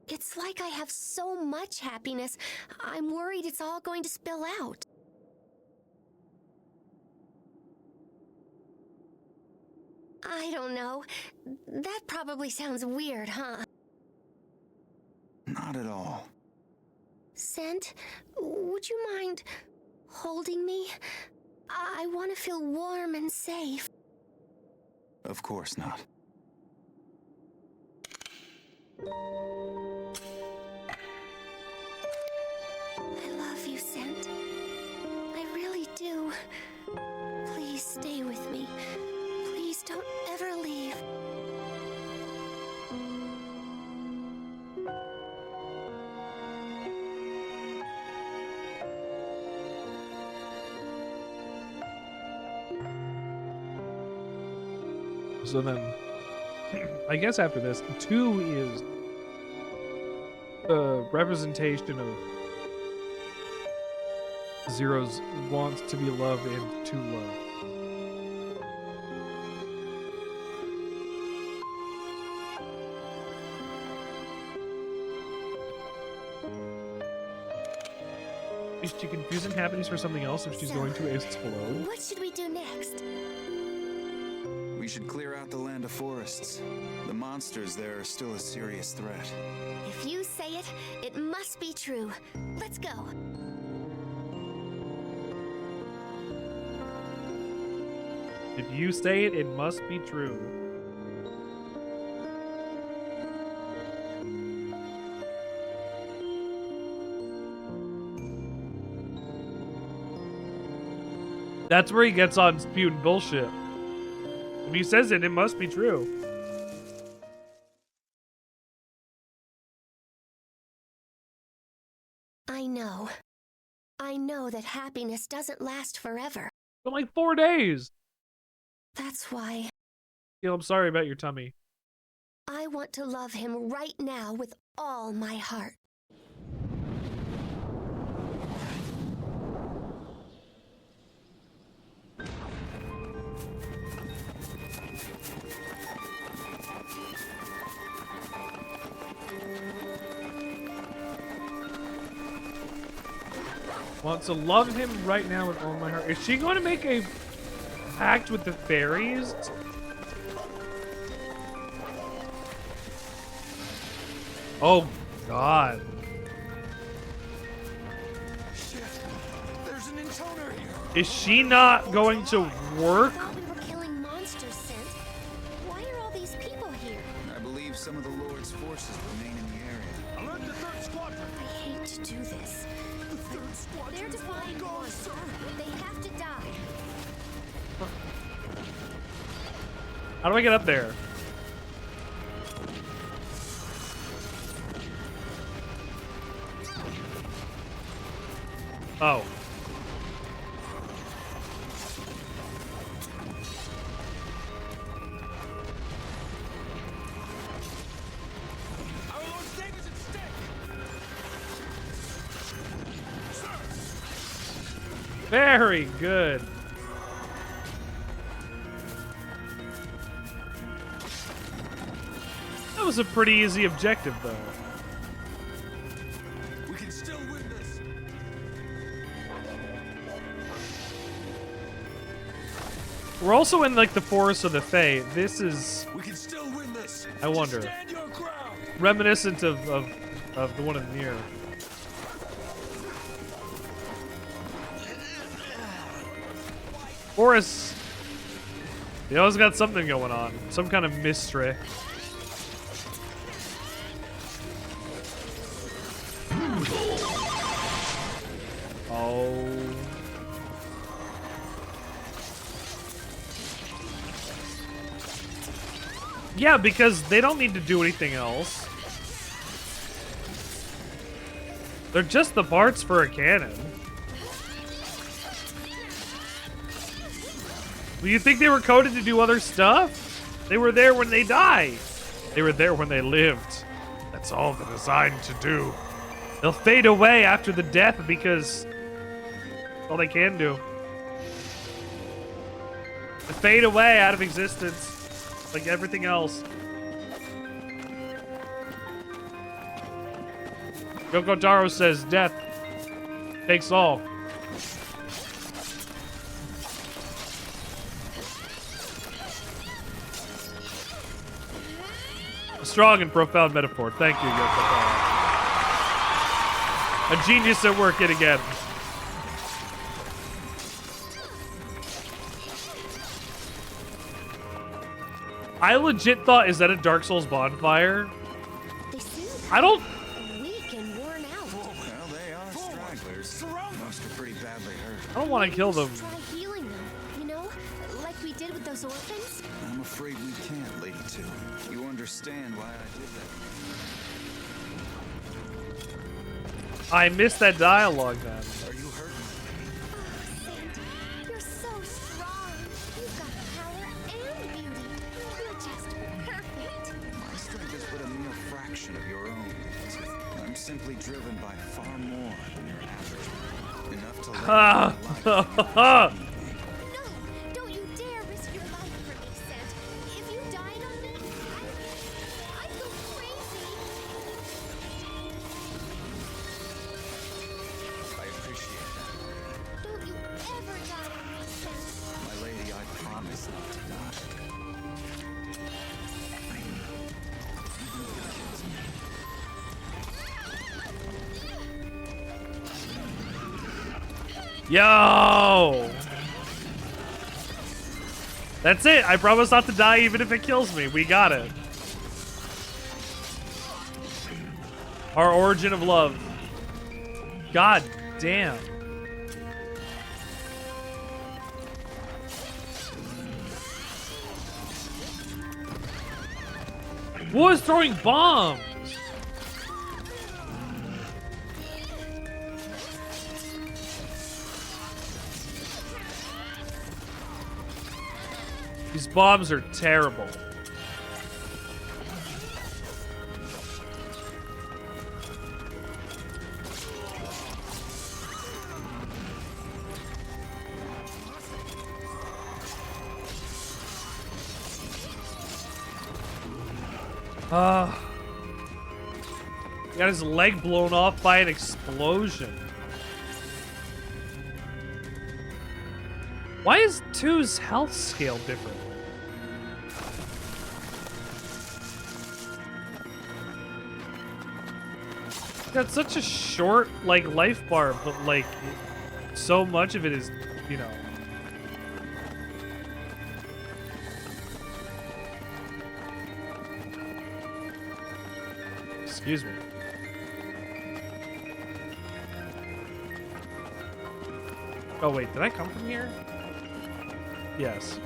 It's like I have so much happiness, I'm worried it's all going to spill out. I don't know. That probably sounds weird, huh? Not at all. Scent, would you mind holding me? I want to feel warm and safe. Of course not. I love you, Scent. I really do. Please stay with me. Please don't ever leave. So then, I guess after this, 2 is the representation of Zero's wants to be loved and to love. Is she confusing happiness for something else if she's going to explode? What should we do next? We should clear out the land of forests. The monsters there are still a serious threat. If you say it, it must be true. Let's go. If you say it, it must be true. That's where he gets on spewing bullshit. If he says it, it must be true. I know that happiness doesn't last forever. For like 4 days. That's why Gil, I'm sorry about your tummy. I want to love him right now with all my heart. Want to love him right now with all my heart. Is she going to make a pact with the fairies? Oh, God. Shit. There's an Intoner here. Is she not going to work? I thought we were killing monsters, Sent. Why are all these people here? I believe some of the Lord's forces remain in the area. Alert the 3rd Squadron. I hate to do this. The 3rd Squadron. They're defying gone, sir. They have to die. How do I get up there? Oh. Our Lord's name is at stake. Sir. Very good. That was a pretty easy objective, though. We can still win this. We're also in, like, the Forest of the Fae. This is, We can still win this. I wonder, Stand your ground. reminiscent of the one in Nier. Forest. He always got something going on. Some kind of mystery. Oh. Yeah, because they don't need to do anything else. They're just the parts for a cannon. Do you think they were coded to do other stuff? They were there when they died. They were there when they lived. That's all they're designed to do. They'll fade away after the death because that's all they can do. They fade away out of existence like everything else. Yoko Taro says death takes all. A strong and profound metaphor. Thank you, Yoko Taro. A genius at work yet again. I legit thought, is that a Dark Souls bonfire? They seem I don't... weak and worn out. Well, they are stragglers. Most are pretty badly hurt. I don't want to kill them. Try healing them, you know? Like we did with those orphans? I'm afraid we can't, Lady Two. You understand why I did that. I missed that dialogue then. Are you hurt? Sand, you're so strong. You've got power and beauty. You're just perfect. My strength is but a mere fraction of your own. I'm simply driven by far more than your average. Enough to live Ha! No, don't you dare risk your life for me, Sand. If you died on me, I'd go crazy. I appreciate that. Don't you ever die on me, Sand. My lady, I promise not to die. Yo! That's it. I promise not to die even if it kills me. We got it. Our origin of love. God damn. Who is throwing bombs? These bombs are terrible. Got his leg blown off by an explosion. Why is 2's health scale different? Got such a short, like, life bar, but, like, so much of it is, you know. Excuse me. Oh, wait, did I come from here? Yes.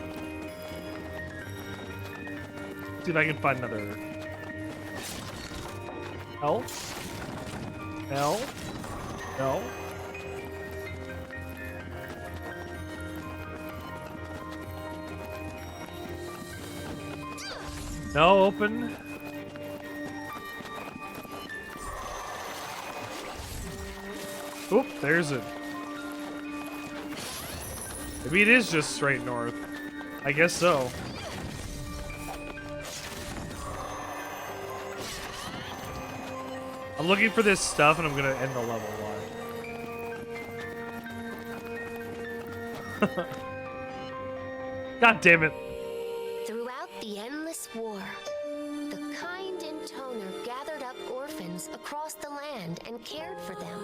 See if I can find another. Health? No. No. No, open. Oop, there's it. Maybe it is just straight north. I guess so. I'm looking for this stuff and I'm gonna end the level live. God damn it. Throughout the endless war, the kind Intoner gathered up orphans across the land and cared for them.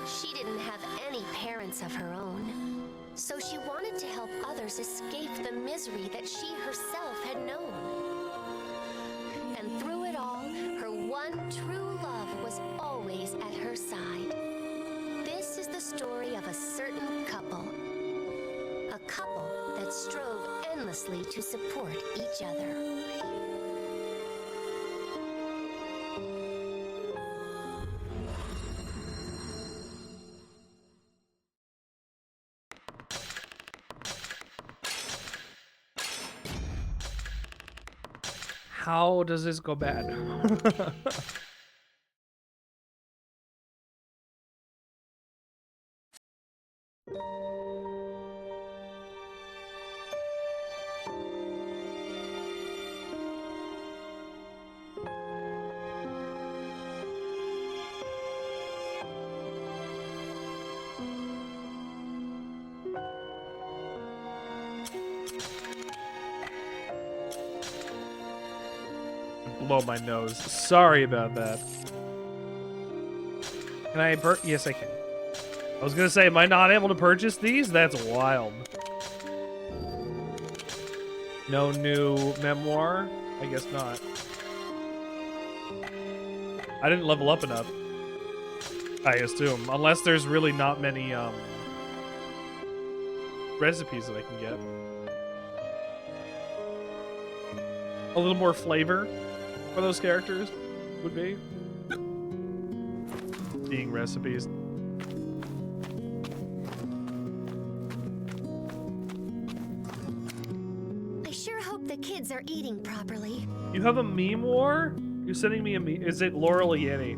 She didn't have any parents of her own, so she wanted to help others escape the misery that she herself had known. And through it all, her one true love was always at her side. This is the story of a certain couple. A couple that strove endlessly to support each other. How does this go bad? Blow my nose. Sorry about that. Can I yes, I can. I was gonna say, am I not able to purchase these? That's wild. No new memoir? I guess not. I didn't level up enough, I assume. Unless there's really not many recipes that I can get. A little more flavor for those characters would be being recipes. I sure hope the kids are eating properly. You have a meme war? You're sending me a meme? Is it Laurel or Yenny?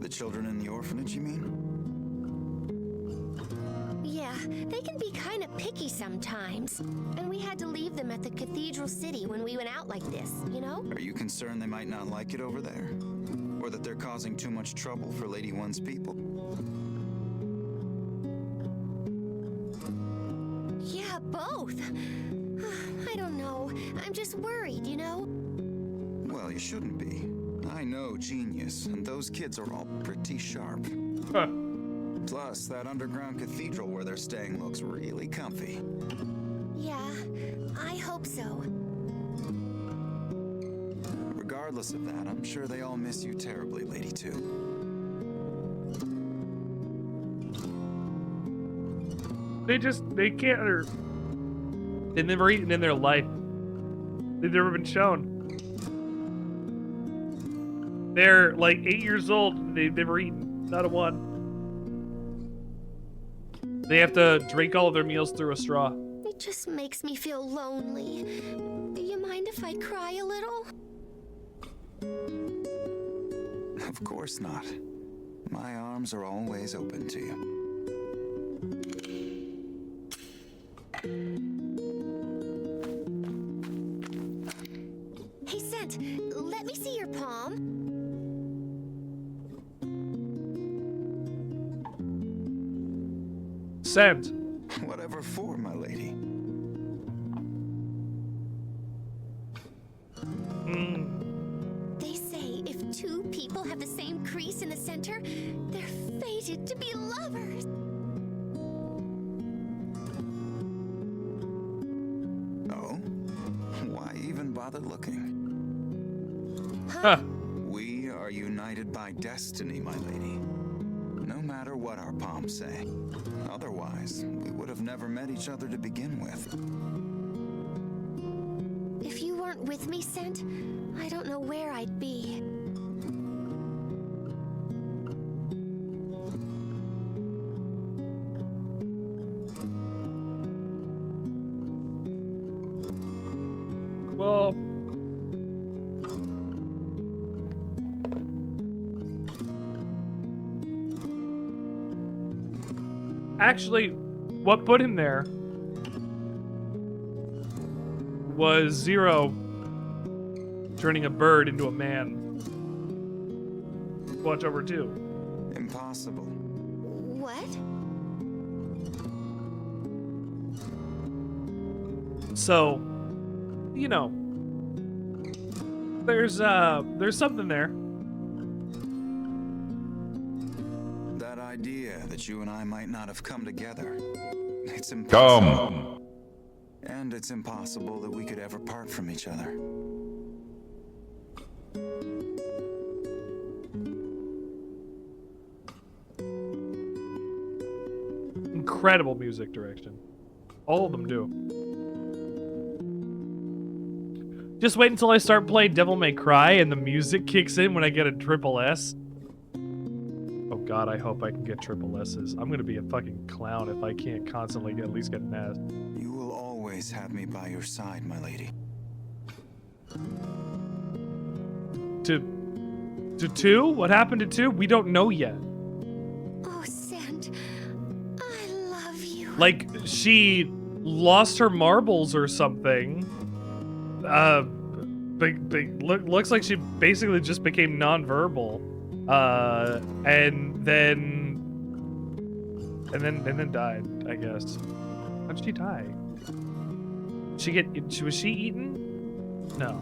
The children in the orphanage, you mean? Yeah, they can be kind of picky sometimes. And we had to leave them at the cathedral city when we went out like this, you know? Are you concerned they might not like it over there? Or that they're causing too much trouble for Lady One's people? Yeah, both. I don't know. I'm just worried, you know? Well, you shouldn't be. I know genius, and those kids are all pretty sharp. Huh. Plus, that underground cathedral where they're staying looks really comfy. Yeah, I hope so. Regardless of that, I'm sure they all miss you terribly, Lady Two. They can't, or they've never eaten in their life. They've never been shown. They're like 8 years old. They've never eaten, not a one. They have to drink all of their meals through a straw. It just makes me feel lonely. Do you mind if I cry a little? Of course not. My arms are always open to you. Hey, Scent, let me see your palm. Send. Whatever for, my lady. They say if two people have the same crease in the center, they're fated to be lovers. Oh? Why even bother looking? Huh. We are united by destiny, my lady. No matter what our palms say. Otherwise, we would have never met each other to begin with. If you weren't with me, Scent, I don't know where I'd be. Well, actually, what put him there was Zero turning a bird into a man. Watch over 2. Impossible. What? So, you know, there's something there. That idea that you and I might not have come together. It's impossible. And it's impossible that we could ever part from each other. Incredible music direction. All of them do. Just wait until I start playing Devil May Cry and the music kicks in when I get a triple S. Oh god, I hope I can get triple S's. I'm gonna be a fucking clown if I can't constantly at least get an S. You will always have me by your side, my lady. To 2? What happened to 2? We don't know yet. Oh, Scent, I love you. Like, she lost her marbles or something. Looks like she basically just became non-verbal. And then died, I guess. How did she die? Was she eaten? No.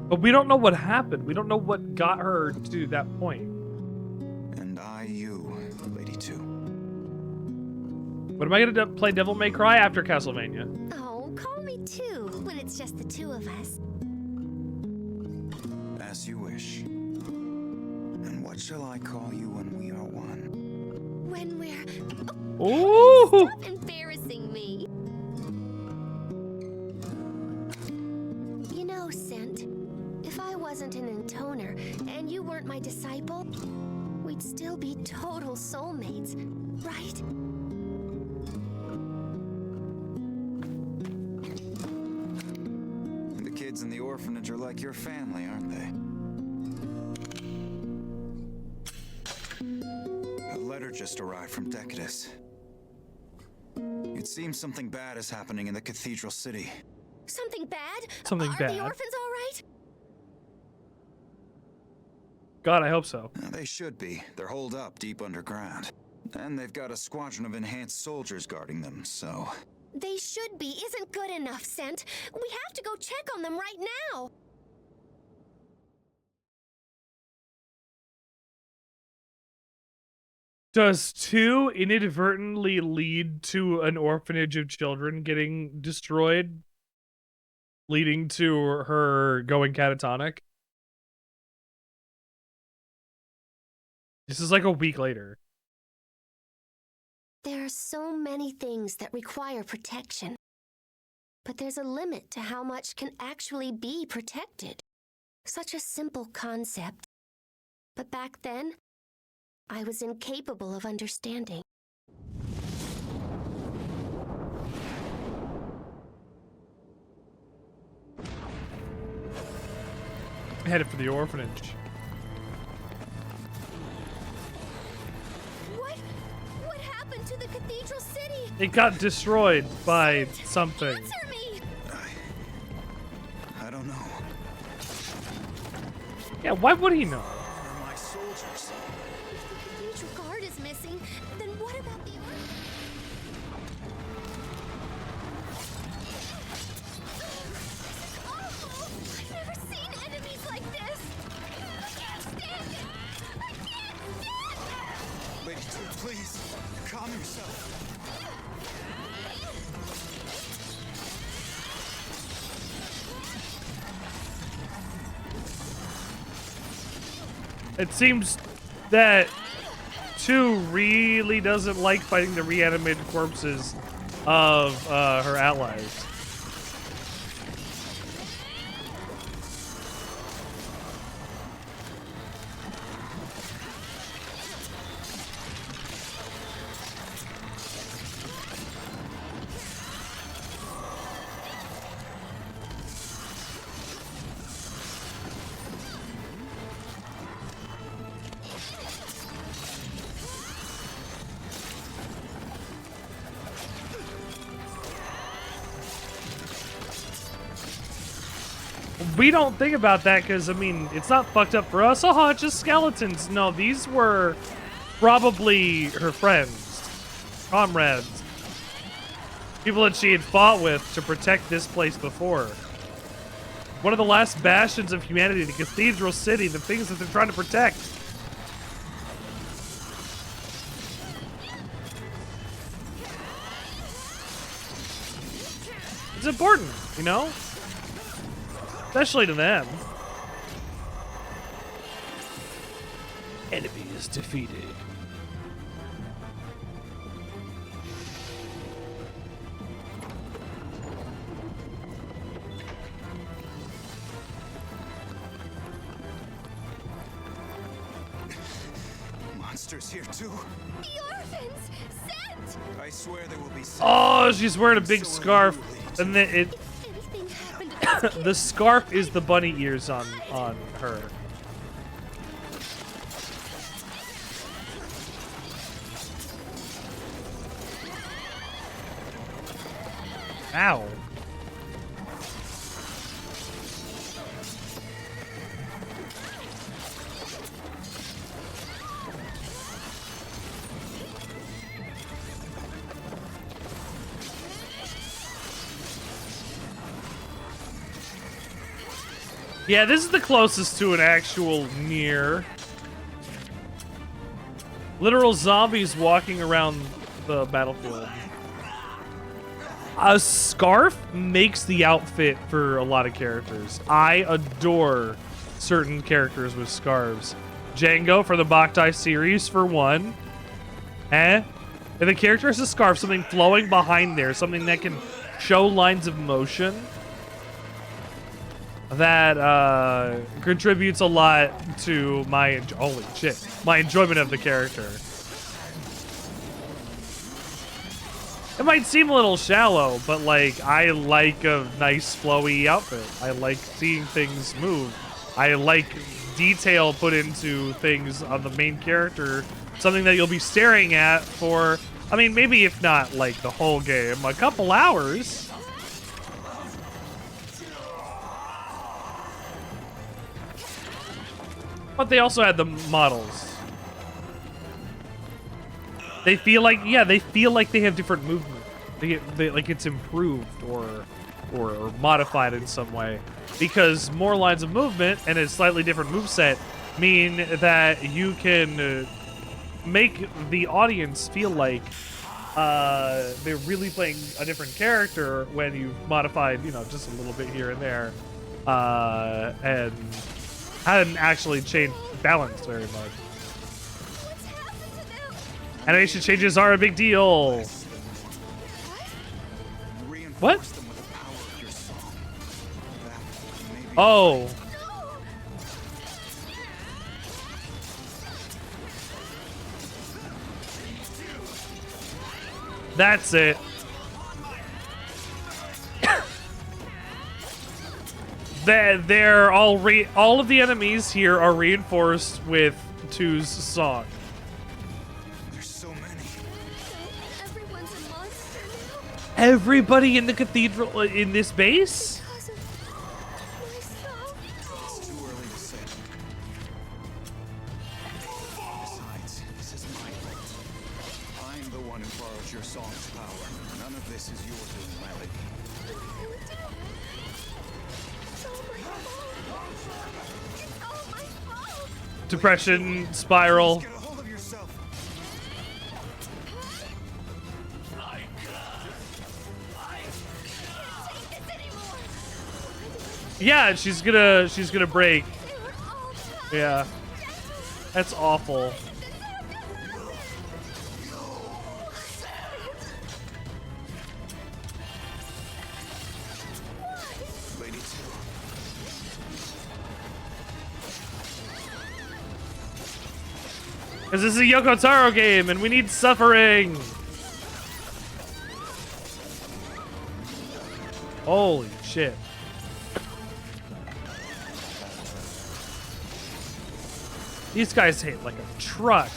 But we don't know what happened. We don't know what got her to that point. And you, Lady 2. But am I gonna play Devil May Cry after Castlevania? Oh, call me too, when it's just the two of us. As you wish. And what shall I call you when we are one? When we're... Ooh! Stop embarrassing me. You know, Scent, if I wasn't an Intoner and you weren't my disciple, we'd still be total soulmates, right? The kids in the orphanage are like your family, aren't they? A letter just arrived from Decadus. It seems something bad is happening in the cathedral city. Something bad? Something Are bad. the orphans all right? God, I hope so. They should be. They're holed up deep underground. And they've got a squadron of enhanced soldiers guarding them, so... They should be isn't good enough, Scent. We have to go check on them right now. Does 2 inadvertently lead to an orphanage of children getting destroyed? Leading to her going catatonic? This is like a week later. There are so many things that require protection. But there's a limit to how much can actually be protected. Such a simple concept. But back then, I was incapable of understanding. Headed for the orphanage. What happened to the cathedral city? It got destroyed by something. Answer me! I don't know. Yeah, why would he know? Where are my soldiers? If the cathedral guard is missing, then what about the awful! I've never seen enemies like this! I can't stand it! I can't stand it! Lady Two, please, calm yourself. It seems that 2 really doesn't like fighting the reanimated corpses of her allies. We don't think about that because, I mean, it's not fucked up for us. Oh, it's just skeletons. No, these were probably her friends, comrades, people that she had fought with to protect this place before. One of the last bastions of humanity, the Cathedral City, the things that they're trying to protect. It's important, you know? Especially to them. Enemy is defeated. Monsters here too. The orphans! Sent! I swear they will be safe. Oh, she's wearing a big scarf. And then it Anything happened to this kid? the scarf is the bunny ears on her. Ow. Yeah, this is the closest to an actual Nier. Literal zombies walking around the battlefield. A scarf makes the outfit for a lot of characters. I adore certain characters with scarves. Django for the Boktai series, for one. If the character has a scarf, something flowing behind there, something that can show lines of motion, that contributes a lot to my holy shit, my enjoyment of the character. It might seem a little shallow, but like I like a nice flowy outfit. I like seeing things move. I like detail put into things on the main character, something that you'll be staring at for, I mean, maybe if not like the whole game, a couple hours. But they also had the models. They feel like, yeah, they feel like they have different movement. They like it's improved or modified in some way, because more lines of movement and a slightly different moveset mean that you can make the audience feel like they're really playing a different character when you've modified, you know, just a little bit here and there, and hadn't actually changed balance very much. Animation changes are a big deal. What? Oh. That's it. They're all of the enemies here are reinforced with 2's song. There's so many. Everyone's a monster now. Everybody in the cathedral in this base? Because of myself. It's too early to say. one who borrows your song's power. None of this is your doing, my lady. Depression spiral. Get a hold of yourself. Yeah, she's gonna break. Yeah. That's awful. Lady Two. Because this is a Yoko Taro game and we need suffering. Holy shit. These guys hit like a truck.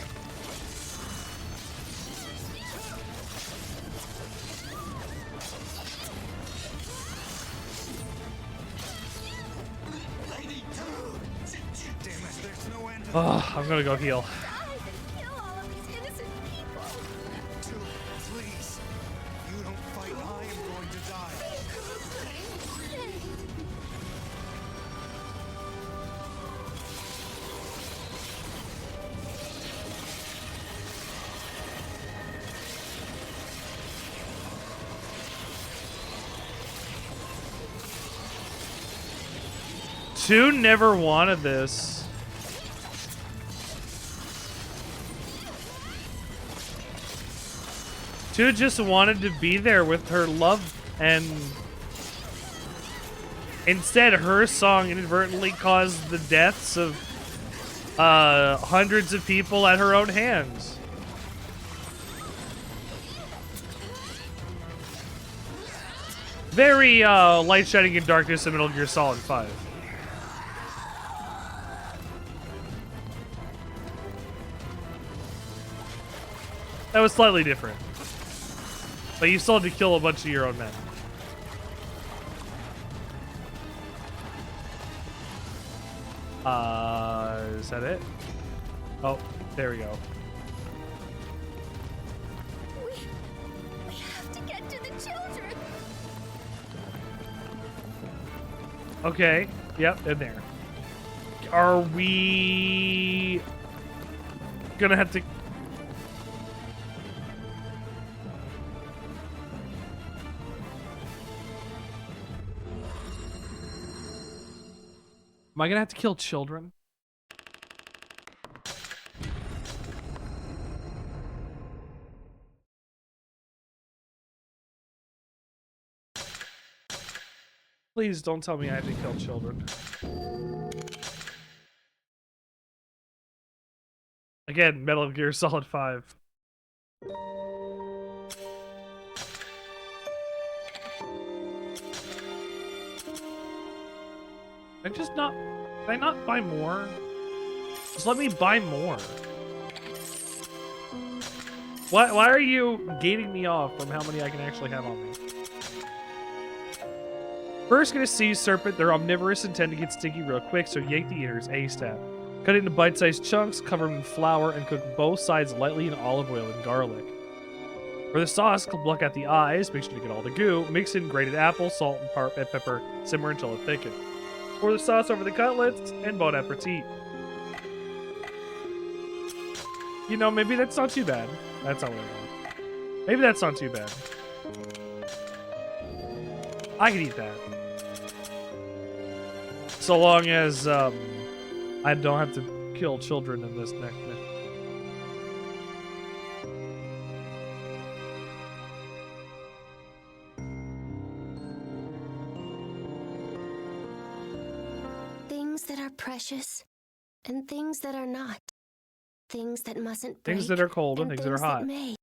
Oh, I'm gonna go heal. Please. You don't fight, I am going to die. Two never wanted this. Two just wanted to be there with her love, and instead her song inadvertently caused the deaths of hundreds of people at her own hands. Very Light Shining in Darkness in Metal Gear Solid 5. That was slightly different. But you still had to kill a bunch of your own men. Is that it? Oh, there we go. We have to get to the children. Okay. Yep, in there. Are we gonna have to... Am I gonna have to kill children? Please don't tell me I have to kill children. Again, Metal Gear Solid 5. Can I not buy more? Just let me buy more. Why are you gating me off from how many I can actually have on me? First, gonna sea serpent. They're omnivorous and tend to get sticky real quick, so yank the inners ASAP. Cut it into bite-sized chunks, cover them in flour, and cook both sides lightly in olive oil and garlic. For the sauce, pluck out the eyes, make sure to get all the goo, mix in grated apple, salt, and pepper, simmer until it thickens. Pour the sauce over the cutlets, and bon appetit. You know, maybe that's not too bad. That's not what I want. Maybe that's not too bad. I can eat that. So long as, I don't have to kill children in this next mission. Things that are precious and things that are not. Things that mustn't break. Things that are cold and things that are hot. May.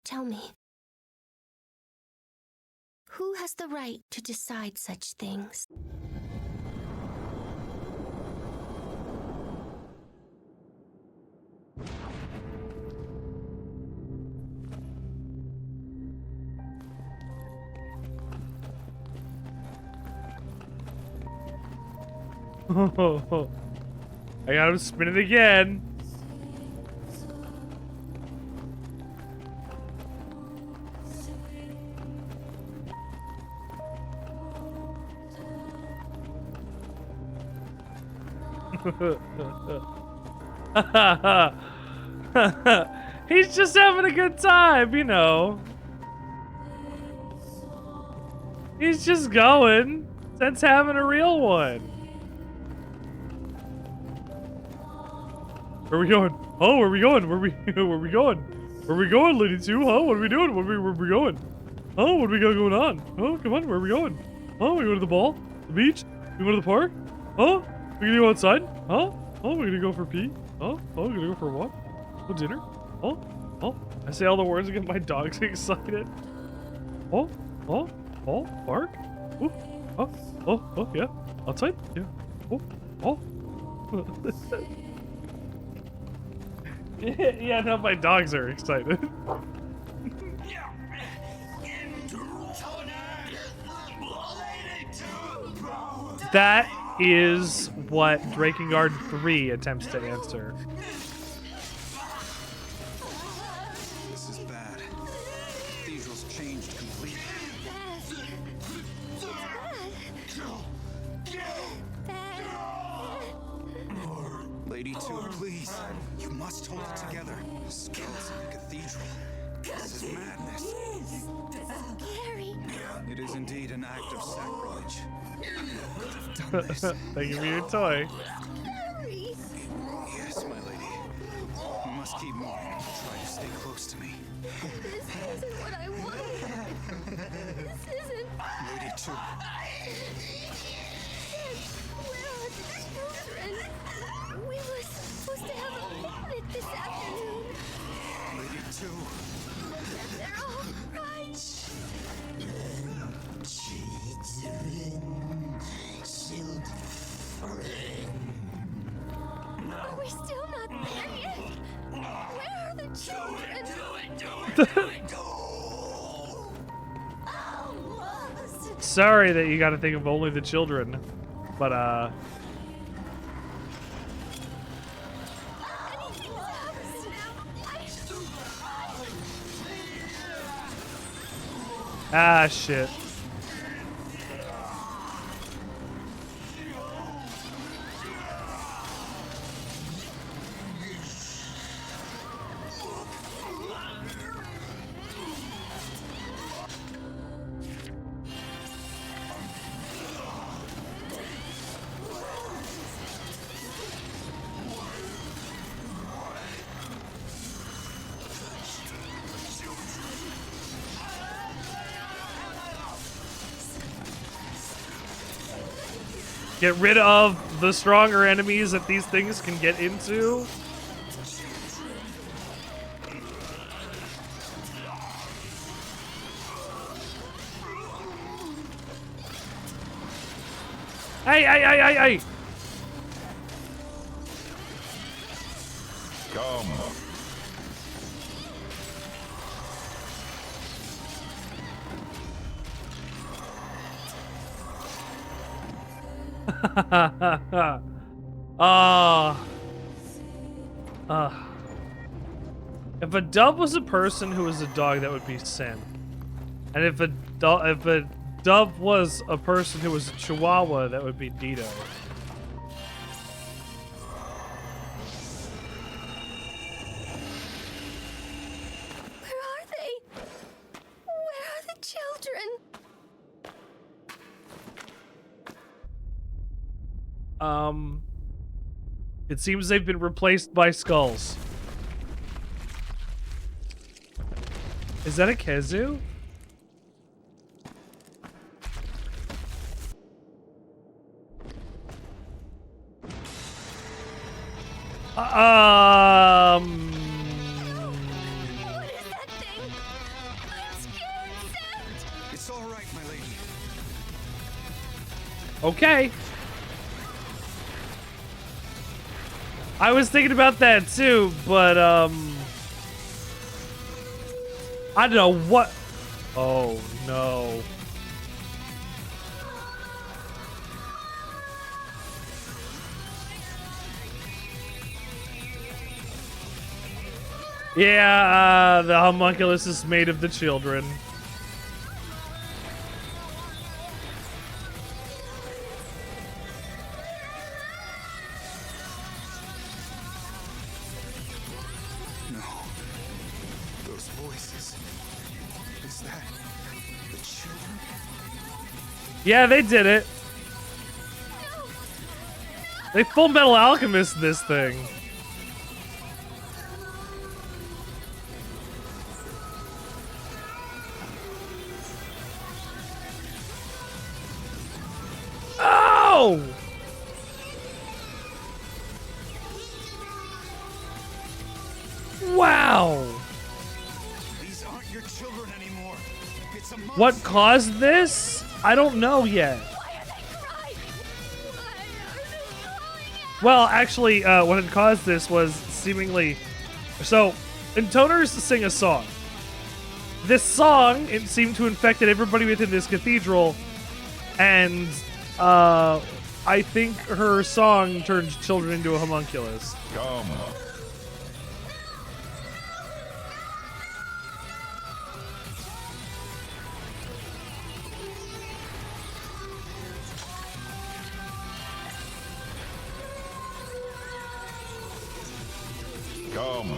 Tell me, who has the right to decide such things? I got him spin it again. He's just having a good time, you know. He's just going. That's having a real one. Where are we going? Oh, where are we going? Where are we going? Where are we going, Lady Two? Huh? What are we doing? Where are we going? Oh, what do we got going on? Oh, come on, where are we going? Oh, we go to the ball? The beach? We go to the park? Oh, we gonna go outside? Huh? Oh, we're gonna go for pee? Oh, we're gonna go for a walk? Oh, dinner? Oh, I say all the words and get my dogs excited. Oh, park? Ooh, oh, yeah. Outside? Yeah. Oh. Yeah, now my dogs are excited. That is what Drakengard 3 attempts to answer. This is bad. The cathedral's changed completely. Lady Two, please. You must hold it together. The skulls in the cathedral. This is madness. Scary. It is indeed an act of sacrilege. Could have done this. Thank you for your toy. Yes, my lady. You must keep moving. Try to stay close to me. This isn't what I wanted. This isn't. Lady Two. Where are the children? We were supposed to have a picnic this afternoon. Lady Two. They're all right. Are we still not there yet? Where are the children? Sorry that you gotta think of only the children. But, ah, shit. Get rid of the stronger enemies that these things can get into. Hey! Come. If a dove was a person who was a dog, that would be Sin. And if a dove was a person who was a Chihuahua, that would be Dito. Where are they? Where are the children? It seems they've been replaced by skulls. Is that a Kezu? What is that thing? I'm scared, Seth. It's all right, my lady. Okay. I was thinking about that too, but I don't know what. Oh no. Yeah, the homunculus is made of the children. Yeah, they did it. They Full Metal Alchemist this thing. Oh! Wow! These aren't your children anymore. It's a monster. What caused this? I don't know yet. Well, actually, what had caused this was seemingly... So, Intoners sing a song. This song, it seemed to infected everybody within this cathedral, and I think her song turned children into a homunculus. Come. Come.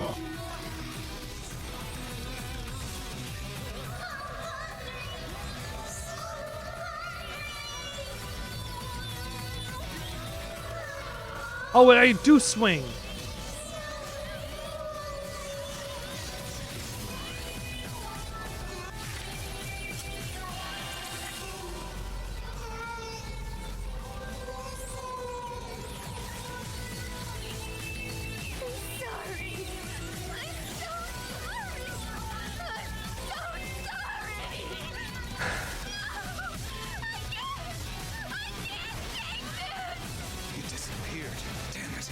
Oh, wait, I do swing. You disappeared. Damn it.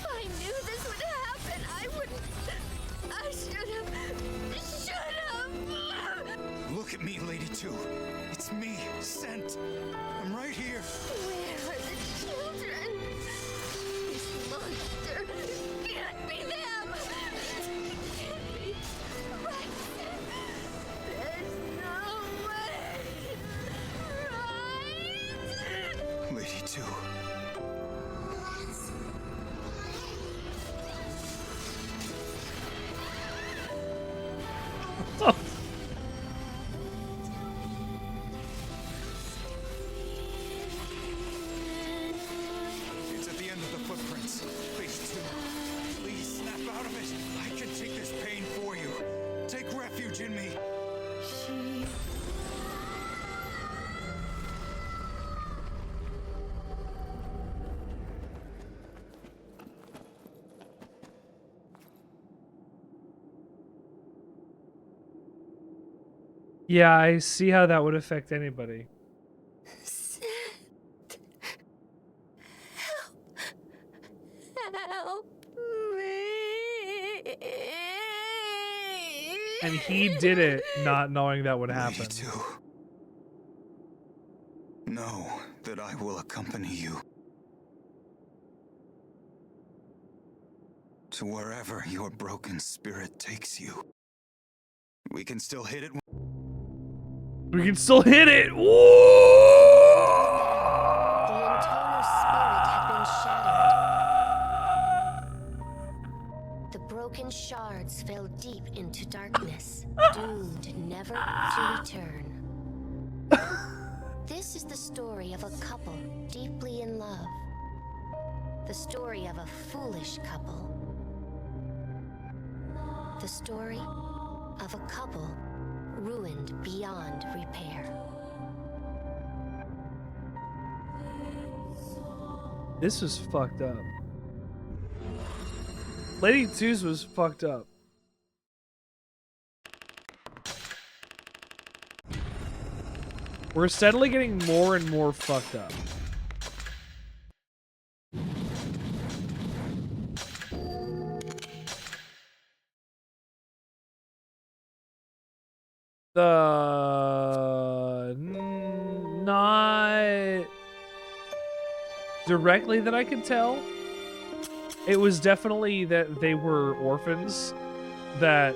I knew this would happen. I wouldn't. I should have. Look at me, Lady 2. It's me, Sent. I'm right here. Where are the children? This monster can't be them. It can't be. Right. There's no way. Right. Lady 2. It's at the end of the footprints. Phase 2. Please snap out of it. I can take this pain for you. Take refuge in me. Yeah, I see how that would affect anybody. Help me. And he did it not knowing that would happen. Lady 2. Know that I will accompany you to wherever your broken spirit takes you. We can still hit it. We can still hit it! Woo! The Intoner spirit had been shattered. The broken shards fell deep into darkness, doomed never to return. This is the story of a couple deeply in love. The story of a foolish couple. The story of a couple ruined beyond repair. This was fucked up. Lady 2's was fucked up. We're steadily getting more and more fucked up. The not directly that I could tell. It was definitely that they were orphans that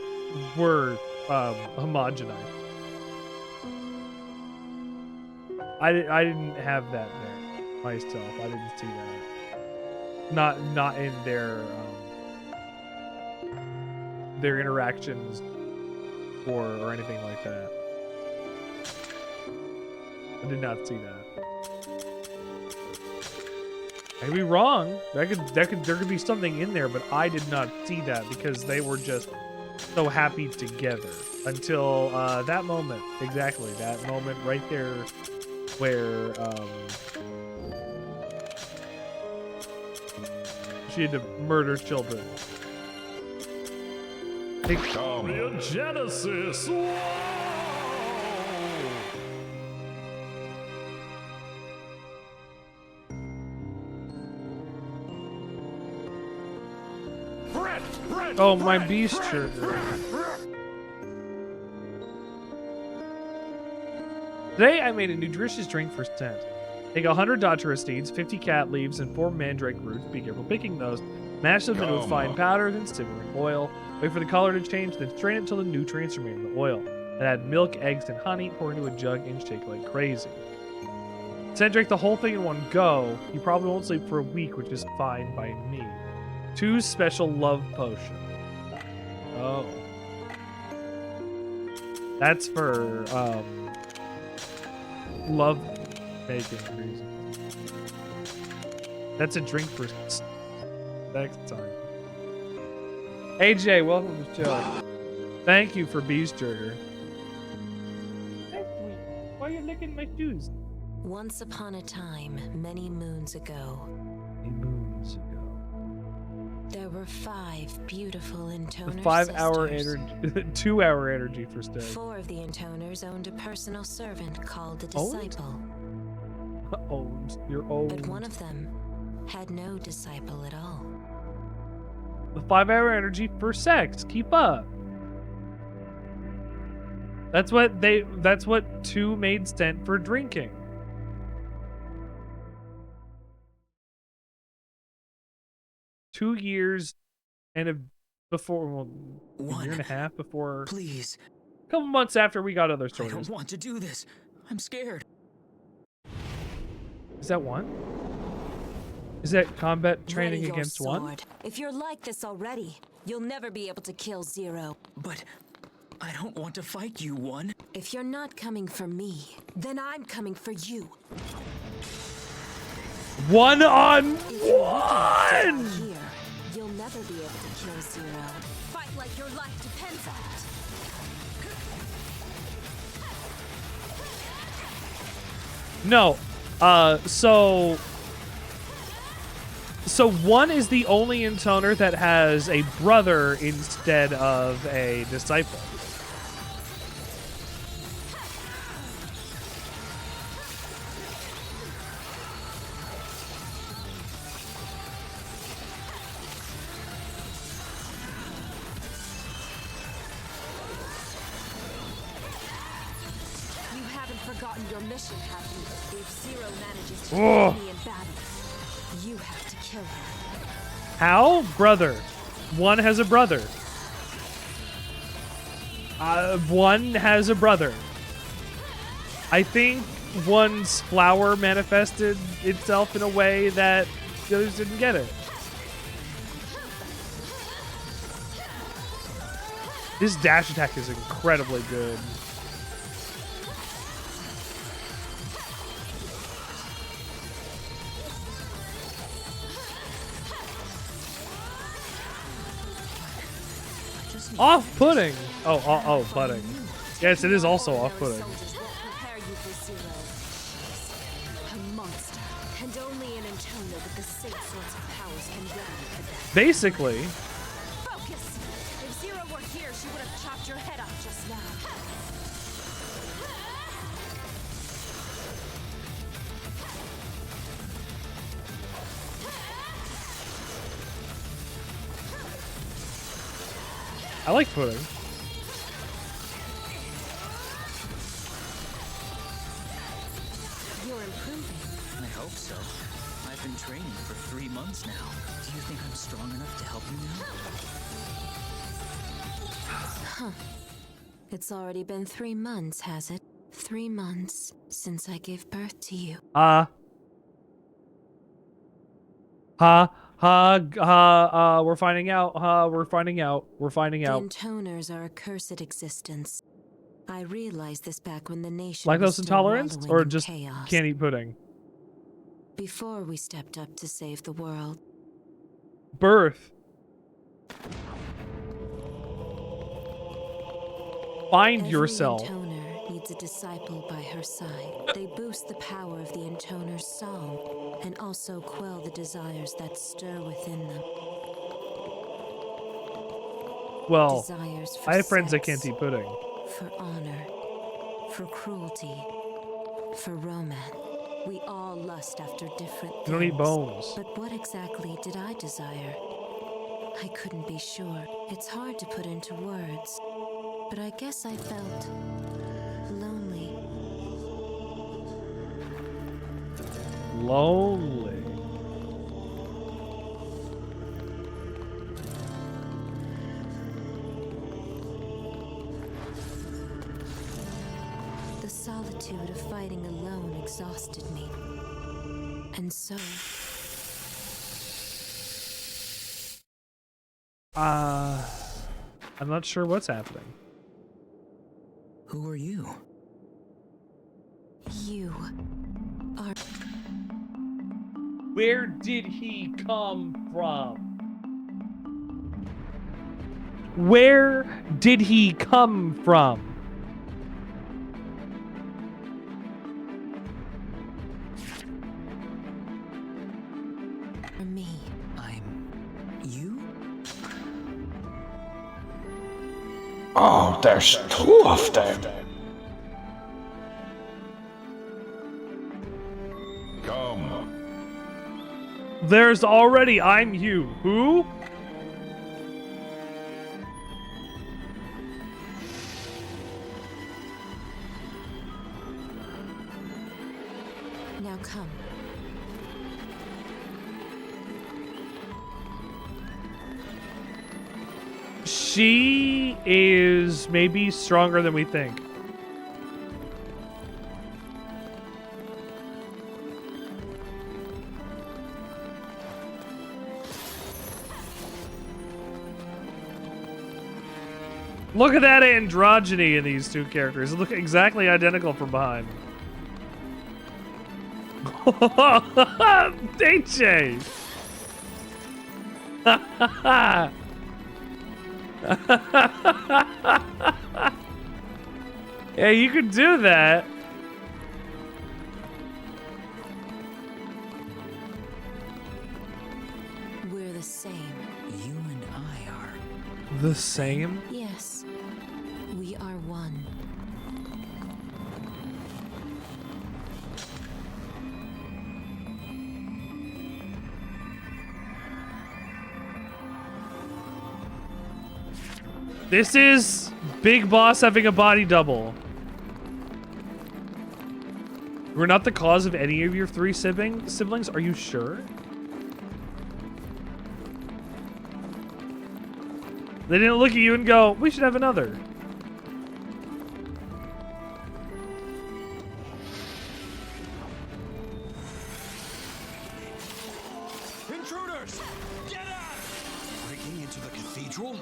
were homogenized. I didn't have that there myself. I didn't see that. Not in their interactions or anything like that. I did not see that. I could be wrong. There could be something in there, but I did not see that because they were just so happy together until that moment. Exactly, that moment right there where she had to murder children. Genesis. Oh, my beast shirt. Today I made a nutritious drink for scent. Take 100 datura seeds, 50 cat leaves, and 4 mandrake roots. Be careful picking those. Mash them into a fine powder, then simmer in oil. Wait for the color to change, then strain it until the nutrients remain in the oil. Then add milk, eggs, and honey. Pour into a jug and shake like crazy. Then drink the whole thing in one go. You probably won't sleep for a week, which is fine by me. 2 special love potion. Oh. That's for love making reasons. That's a drink for next time. AJ, welcome to the show. Thank you for beast jerker. Why are you licking my shoes? Once upon a time, many moons ago, there were 5 beautiful Intoner 5-hour sisters. energy, 2-hour energy for stay. 4 of the Intoners owned a personal servant called a disciple. Owned. You're old. But one of them had no disciple at all. The 5-hour energy for sex. Keep up. That's what 2 made sent for drinking. Two years and before, a year and a half before. Please. A couple months after we got other I stories. don't want to do this. I'm scared. Is that 1? Is that combat training Ready your against 1? sword. If you're like this already, you'll never be able to kill Zero. But I don't want to fight you, 1. If you're not coming for me, then I'm coming for you. 1-on-1! Here, you'll never be able to kill Zero. Fight like your life depends on it. No. So 1 is the only Intoner that has a brother instead of a disciple. Forgotten your mission, have you? If Zero manages to Ugh. defeat me in battle, you have to kill her. How? Brother. 1 has a brother. 1 has a brother. I think 1's flower manifested itself in a way that the others didn't get it. This dash attack is incredibly good. Off-putting. Oh, putting. Yes, it is also off-putting. A monster, and only an Intoner with the same sorts of powers can remedy that. Basically. Focus! If Zero were here, she would have chopped your head off just now. I like pudding. You're improving. I hope so. I've I've been training for 3 months now. Do you think I'm strong enough to help you now? Huh. It's already been 3 months, has it? 3 months since I gave birth to you. We're finding out. We're finding out. The Intoners are a cursed existence. I realized this back when the nation was Lactose still intolerance, wallowing or in just chaos. can't eat pudding? Before we stepped up to save the world. Birth. Find yourself. Every Intoner needs a disciple by her side. They boost the power of the Intoner's song and also quell the desires that stir within them. Well, Desires for I have friends that sex, can't eat pudding. for honor, for cruelty, for romance. We all lust after different things. You don't eat bones. But what exactly did I desire? I couldn't be sure. It's hard to put into words. But I guess I felt lonely. Lonely. The solitude of fighting alone exhausted me. And so... I'm not sure what's happening. Who are you? You are... Where did he come from? Where did he come from? For me. I'm... you? Oh, there's 2 of them. Come. There's already I'm you. Who? Now come. She is maybe stronger than we think. Look at that androgyny in these two characters. They look exactly identical from behind. DJ! Yeah, you could do that. We're the same. You and I are... The same? Yes. We are one. This is Big Boss having a body double. We're not the cause of any of your 3 siblings? Are you sure? They didn't look at you and go, we should have another. Intruders! Get out! Breaking into the cathedral?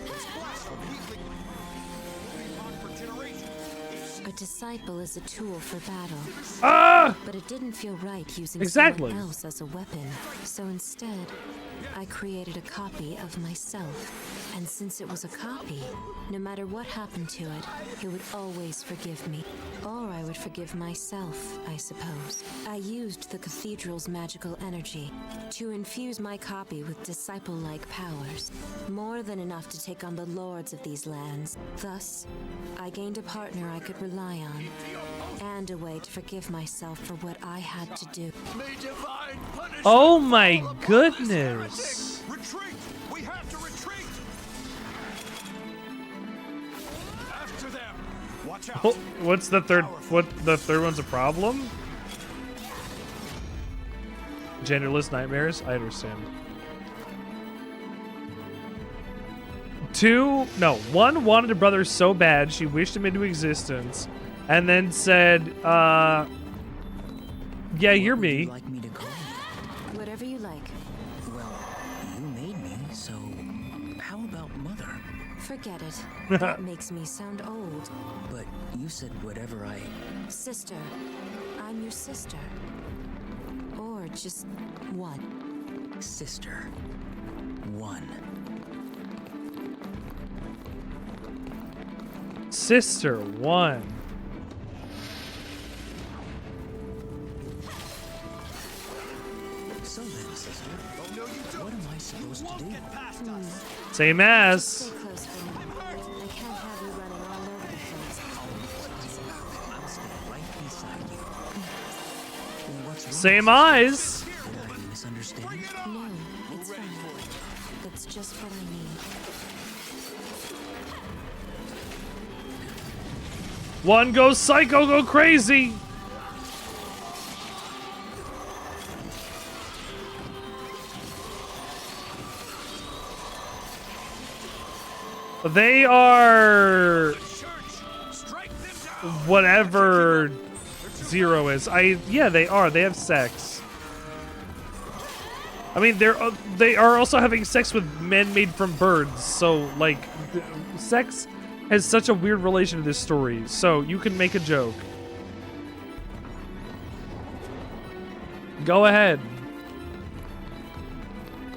It's blasphemy! For generations. A disciple is a tool for battle. Ah! But it didn't feel right using Exactly. someone else as a weapon. So instead, I created a copy of myself. And since it was a copy, no matter what happened to it, it would always forgive me. Or I would forgive myself, I suppose. I used the cathedral's magical energy to infuse my copy with disciple-like powers. More than enough to take on the lords of these lands. Thus, I gained a partner I could rely on. And a way to forgive myself for what I had to do. Oh my goodness. Retreat! We have to retreat! After them! Watch out! Oh, what's the third? What the third one's a problem? genderless nightmares. I understand. 1 wanted a brother so bad she wished him into existence, and then said, yeah, you're me. Would you like me to call you? Whatever you like. Well, you made me, so how about mother? Forget it. That makes me sound old. But you said whatever I... Sister. I'm your sister. Or just one. Sister. One. Sister 1. So then, sister, what am I supposed to do? Same as. Stay close for me. I can't have you running all over the place. I'll stay right beside you. What's wrong? Same eyes. Did I misunderstand? No, it's fine. That's just what I need. One goes psycho, go crazy. They are whatever Zero is. Yeah, they are. They have sex. I mean, they are also having sex with men made from birds. So like, sex has such a weird relation to this story. So you can make a joke. Go ahead.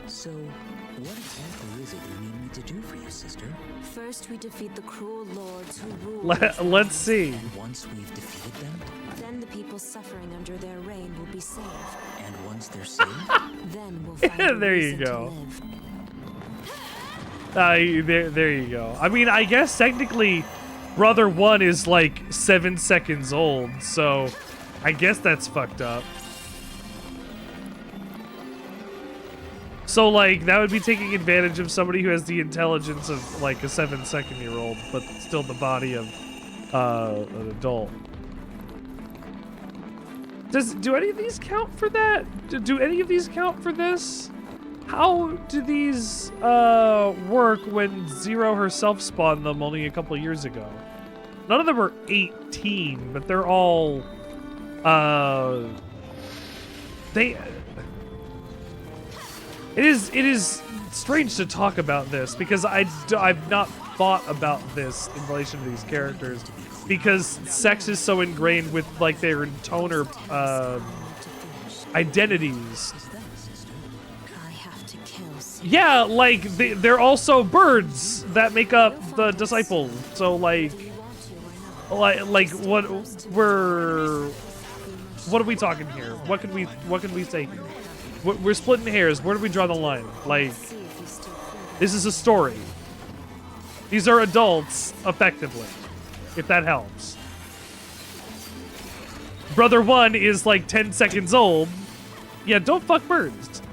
So, what exactly is it you need me to do for you, sister? First, we defeat the cruel lords who rule. Let's see. And once we've defeated them? Then the people suffering under their reign will be saved. And once they're saved? Then we'll find a There you reason to go. live. There you go. I mean, I guess technically Brother 1 is like 7 seconds old, so I guess that's fucked up. So like, that would be taking advantage of somebody who has the intelligence of like a 7-second-year-old, but still the body of an adult. Do any of these count for that? Do any of these count for this? How do these work when Zero herself spawned them only a couple years ago? None of them are 18, but they're all It is strange to talk about this because I've not thought about this in relation to these characters because sex is so ingrained with like their intoner identities. I have to kill. Yeah, like they're also birds that make up the disciple. So like what are we talking here? What can we say here? We're splitting hairs. Where do we draw the line? Like, this is a story. These are adults, effectively, if that helps. Brother 1 is like 10 seconds old. Yeah, don't fuck birds.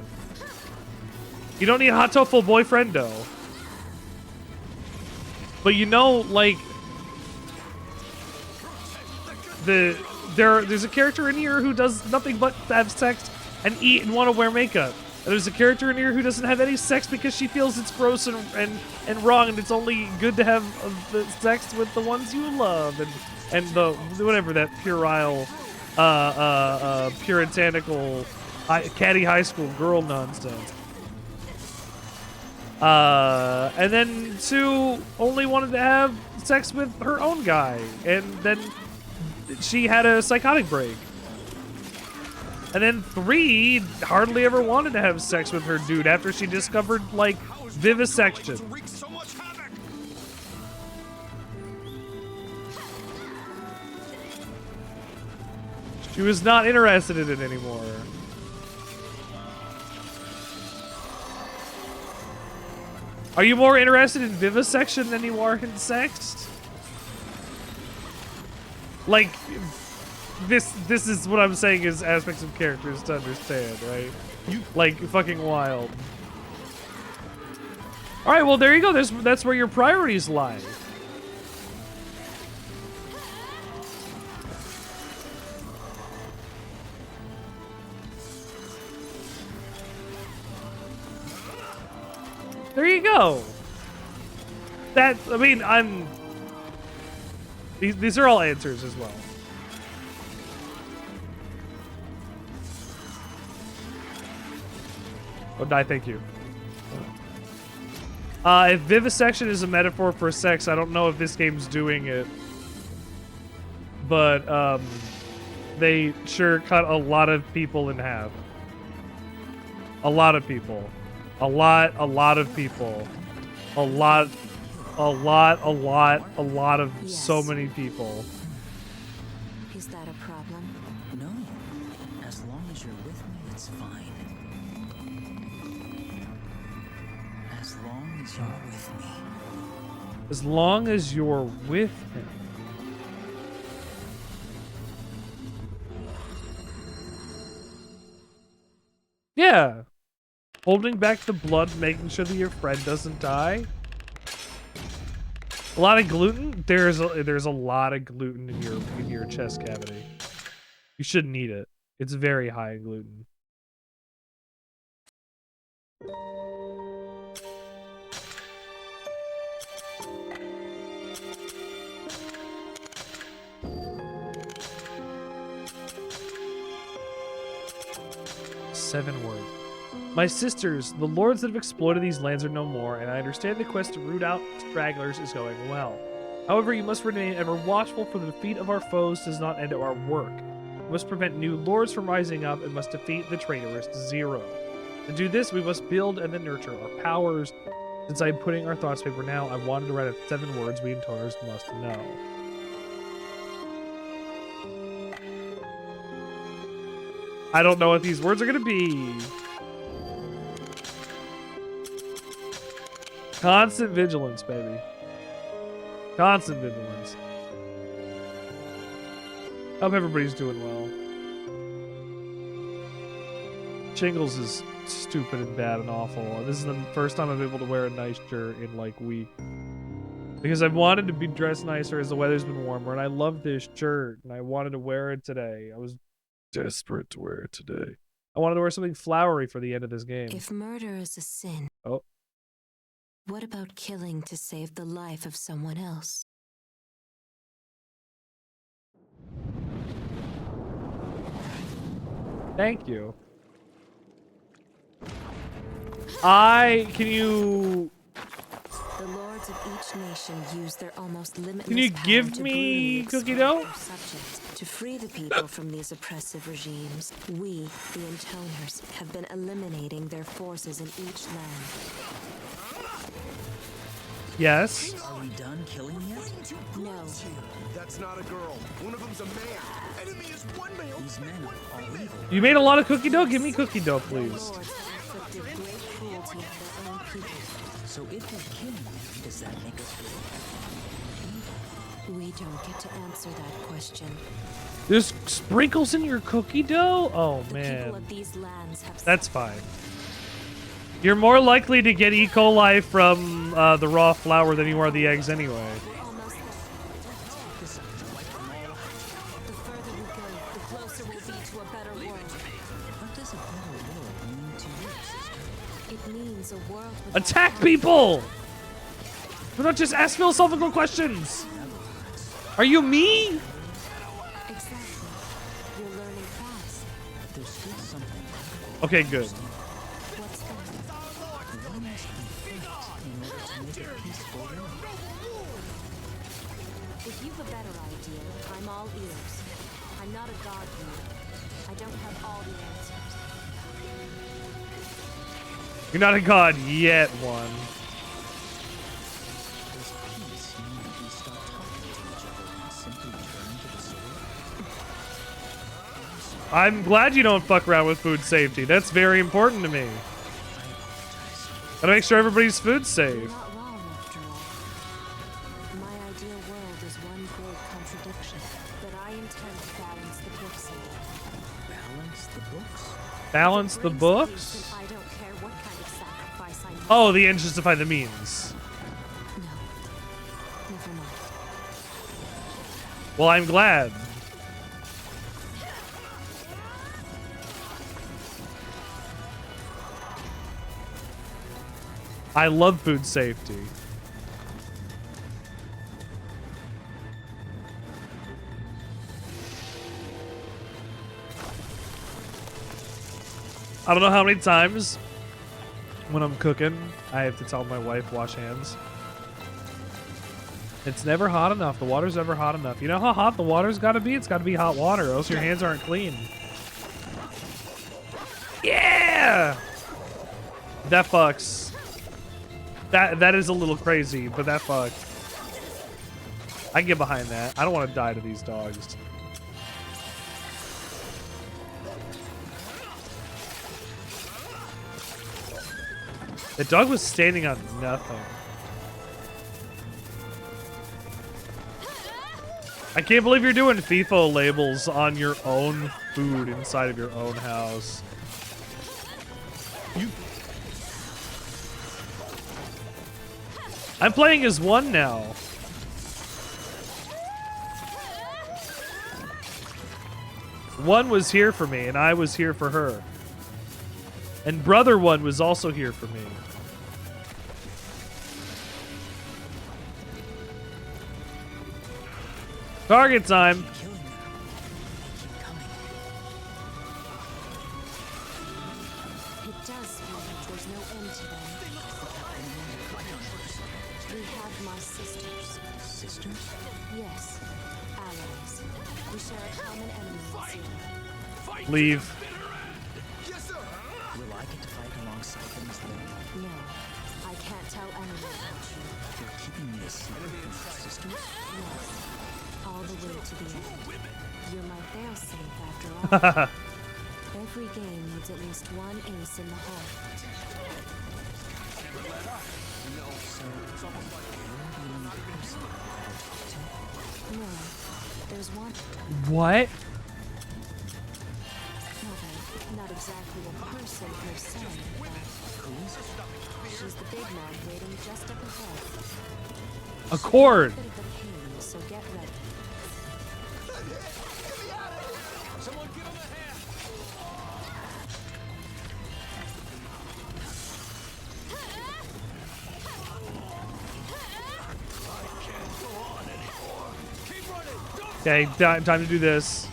You don't need a hot tofu boyfriendo. But you know, like, there's a character in here who does nothing but have sex and eat and want to wear makeup. And there's a character in here who doesn't have any sex because she feels it's gross and wrong, and it's only good to have the sex with the ones you love and the whatever that puerile, puritanical, catty high school girl nonsense. And then 2 only wanted to have sex with her own guy, and then she had a psychotic break. And then 3 hardly ever wanted to have sex with her dude after she discovered, like, vivisection. She was not interested in it anymore. Are you more interested in vivisection than you are in sex? Like... This is what I'm saying is aspects of characters to understand, right? Like, fucking wild. Alright, well, there you go. That's where your priorities lie. There you go. I mean, these are all answers as well. Oh, die, thank you. If vivisection is a metaphor for sex, I don't know if this game's doing it. But, they sure cut a lot of people in half. A lot of people. A lot of people. A lot of so many people. Is that a problem? No. As long as you're with me, it's fine. As long as you're with me. As long as you're with him. Yeah. Holding back the blood, making sure that your friend doesn't die. A lot of gluten? There's a lot of gluten in your chest cavity. You shouldn't eat it. It's very high in gluten. Seven words. My sisters, the lords that have exploited these lands are no more, and I understand the quest to root out stragglers is going well. However, you must remain ever watchful, for the defeat of our foes does not end our work. We must prevent new lords from rising up and must defeat the traitorous Zero. To do this, we must build and then nurture our powers. Since I'm putting our thoughts paper now, I wanted to write out 7 words we Intoners must know. I don't know what these words are going to be. Constant vigilance, baby. Constant vigilance. Hope everybody's doing well. Shingles is stupid and bad and awful. This is the first time I'm able to wear a nice shirt in like week. Because I've wanted to be dressed nicer as the weather's been warmer, and I love this shirt, and I wanted to wear it today. I was desperate to wear it today. I wanted to wear something flowery for the end of this game. If murder is a sin, oh, what about killing to save the life of someone else? Thank you. Can you... The lords of each nation use their almost limitless Can you power give to me brutally cookie exploit dough? their subjects. To free the people from these oppressive regimes, we, the Intoners, have been eliminating their forces in each land. Yes. Are we done killing yet? No. That's not a girl. One of them's a man. Enemy is one male. These men are all evil. You made a lot of cookie dough? Give me cookie dough, please. Lords have inflicted great cruelty on their own people. So if we're killing them, does that make us good? We don't get to answer that question. There's sprinkles in your cookie dough? Oh, The man. people of these lands have That's fine. You're more likely to get E. coli from the raw flour than you are the eggs anyway. almost there. The further we go, the closer we'll be to a better world. What does a better world mean to you, sister? It means a world with Attack people! Do not just ask philosophical questions! Are you me? Exactly. You're learning fast. There's still something. Okay, good. What's that? One must be fight in order to make a peaceful world. If you've a better idea, I'm all ears. I'm not a god here. I don't have all the answers. You're not a god yet, one. Does peace mean that we stop talking to each other and simply turn to the sword? I'm glad you don't fuck around with food safety. That's very important to me. I apologize. Gotta make sure everybody's food safe. You're not wrong after all. My ideal world is one great contradiction, but I intend to balance the books in it. Balance the books? Balance the Brings books? peace, then I don't care what kind of sacrifice I make. Oh, the ends justify the means. No. Never mind. Well, I'm glad. I love food safety. I don't know how many times when I'm cooking, I have to tell my wife, wash hands. It's never hot enough. The water's never hot enough. You know how hot the water's got to be? It's got to be hot water, or else your hands aren't clean. Yeah! That fucks. That is a little crazy, but that fucked. I can get behind that. I don't want to die to these dogs. The dog was standing on nothing. I can't believe you're doing FIFO labels on your own food inside of your own house. I'm playing as one now. One was here for me, and I was here for her. And brother one was also here for me. Target time. It does feel like there's no end to them. We have my sisters. Sisters? Yes, allies. We share a common enemy, Zero. Leave. Will I get to fight alongside them as well? No, I can't tell anyone about you. You're keeping me a secret from my sisters? Yes, all the way to the end. You're my failsafe after all. Every game needs at least one ace in the hole. No, there's one. What? Not exactly a person per se, but she's the big mom waiting just up ahead. A cord. She's a bit of a pain, so get ready. Someone give him a hand. I can't go on anymore. Keep running. Okay, time to do this.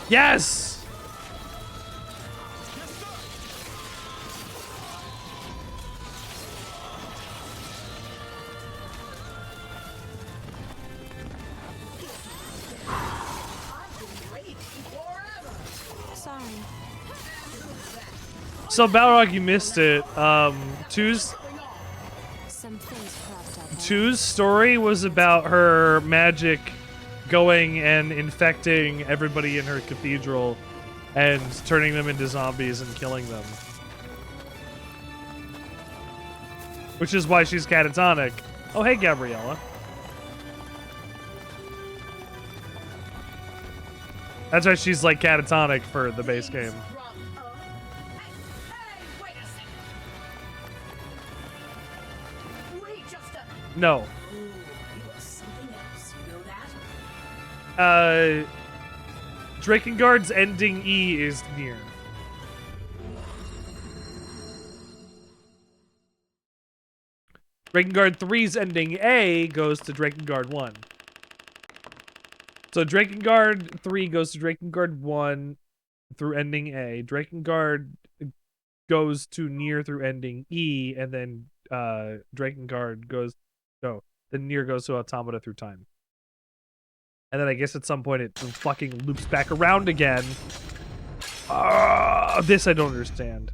Yes! Sorry. So Balrog, you missed it. Two's story was about her magic going and infecting everybody in her cathedral and turning them into zombies and killing them. Which is why she's catatonic. Oh, hey, Gabriella. That's why she's like catatonic for the base game. No. Drakengard's ending E is Nier. Drakengard 3's ending A goes to Drakengard 1. So Drakengard 3 goes to Drakengard 1 through ending A. Drakengard goes to Nier through ending E, and then Drakengard goes... No, then Nier goes to Automata through time. And then I guess at some point it fucking loops back around again. This I don't understand.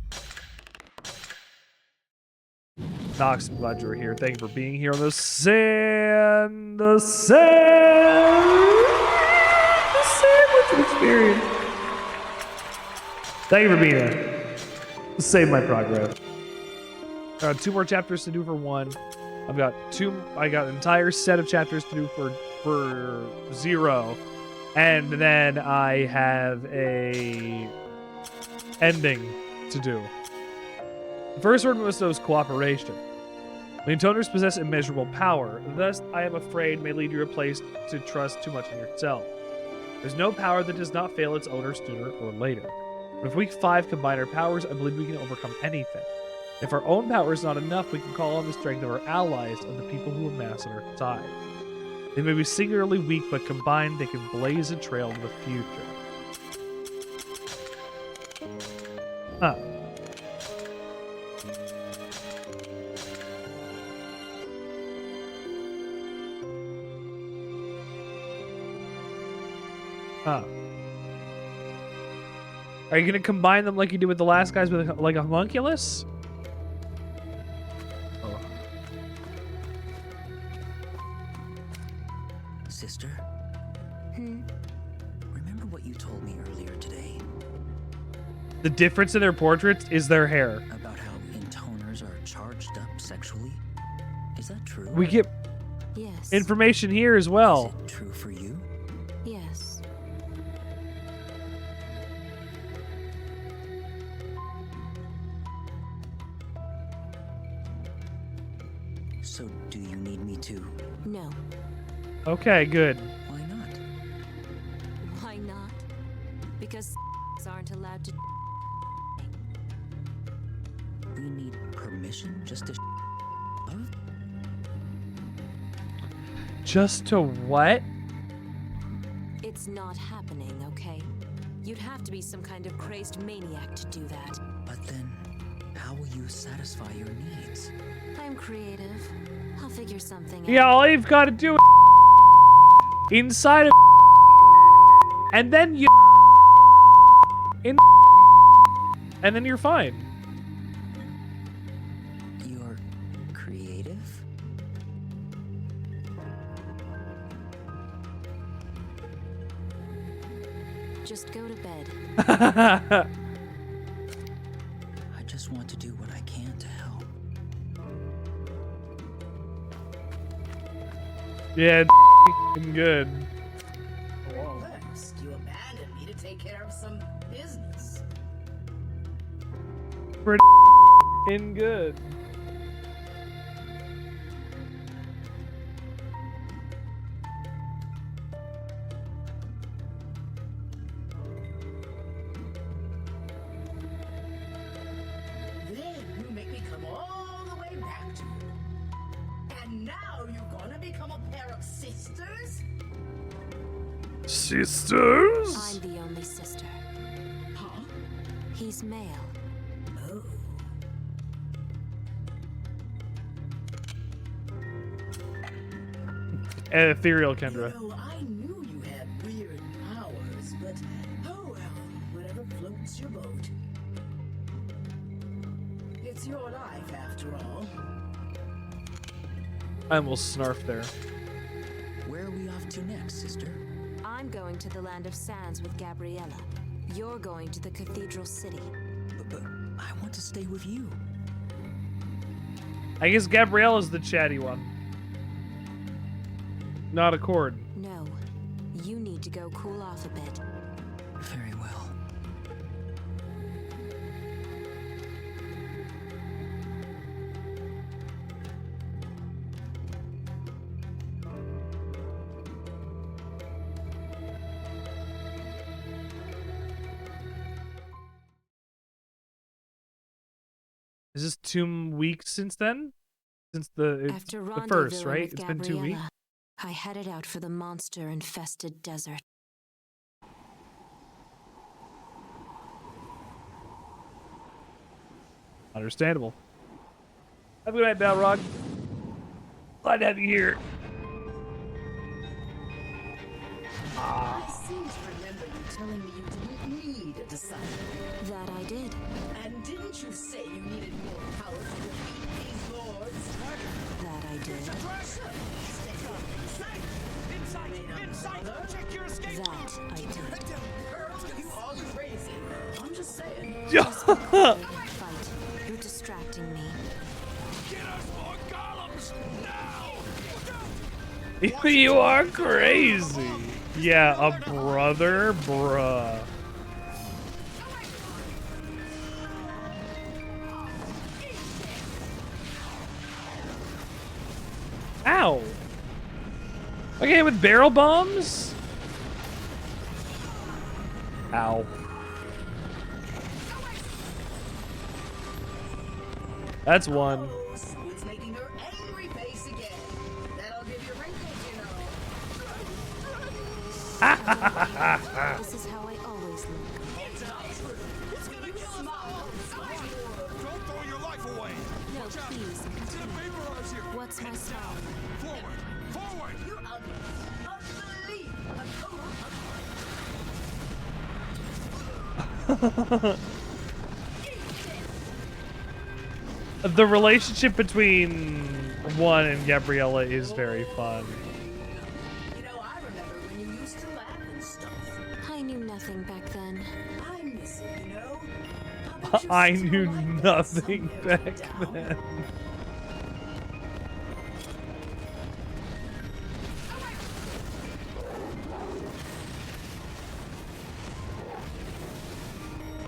Nox, I'm glad you were here. Thank you for being here on the sandwich experience. Thank you for being here. Save my progress. 2 more chapters to do for 1. I got an entire set of chapters to do for 0, and then I have a ending to do. The first word must know is cooperation. The Intoners possess immeasurable power, thus I am afraid may lead you to a place to trust too much in yourself. There's no power that does not fail its owner sooner or later. But if we 5 combine our powers, I believe we can overcome anything. If our own power is not enough, we can call on the strength of our allies and the people who amass on our side. They may be singularly weak, but combined they can blaze a trail to the future. Huh. Huh. Are you gonna combine them like you did with the last guys with like a homunculus? Oh. Sister? Remember what you told me earlier today? The difference in their portraits is their hair. About how intoners are charged up sexually? Is that true? We get Yes. information here as well. Is it true for you? Yes. So do you need me to? No. Okay, good. Why not? Why not? Because aren't allowed to. We need permission just to love? Just to what? It's not happening, okay? You'd have to be some kind of crazed maniac to do that. But then, how will you satisfy your needs? I'm creative. I'll figure something out. Yeah, all you've got to do is inside of and then you in and then you're fine. You're creative? Just go to bed. I just want to do what I can to help. Yeah, good. First, you abandoned me to take care of some business. Pretty good. Then you make me come all the way back to you. And now you're gonna become a pair of sisters? Sisters? I'm the only sister. Huh? He's male. Oh. Ethereal Kendra. You know, I knew you had weird powers, but oh well, whatever floats your boat. It's your life, after all. I almost snarfed there. Where are we off to next, sister? I'm going to the Land of Sands with Gabriella. You're going to the Cathedral City. But I want to stay with you. I guess Gabriella's the chatty one. Not Accord. No. You need to go cool off a bit. Very well. Is this 2 weeks since then? Since the After the rendezvousing first, right? with It's been 2 weeks. Gabriella, I headed out for the monster-infested desert. Understandable. Have a good night, Balrog. Glad to have you here. I seem to remember you telling me you didn't need a disciple. That I did. And didn't you say you needed more power to defeat these lords? That I did. That I did. You all crazy. I'm just saying. Just be quiet and fight. You're distracting me. Get us more golems now! You are crazy. Yeah, a brother, bruh. Ow! Okay, with barrel bombs? Ow. That's one. It's making her angry face again. That'll give you wrinkles, you know. This is how I always look. It's gonna kill smile. Don't throw your life away. No, please. It's gonna vaporize you. What's my style? Forward. Forward. You're ugly. The relationship between one and Gabriella is very fun. You know, I remember when you used to laugh and stuff. I knew nothing back then. I miss it, you know. How about you I sit knew your life away nothing somewhere back down? then.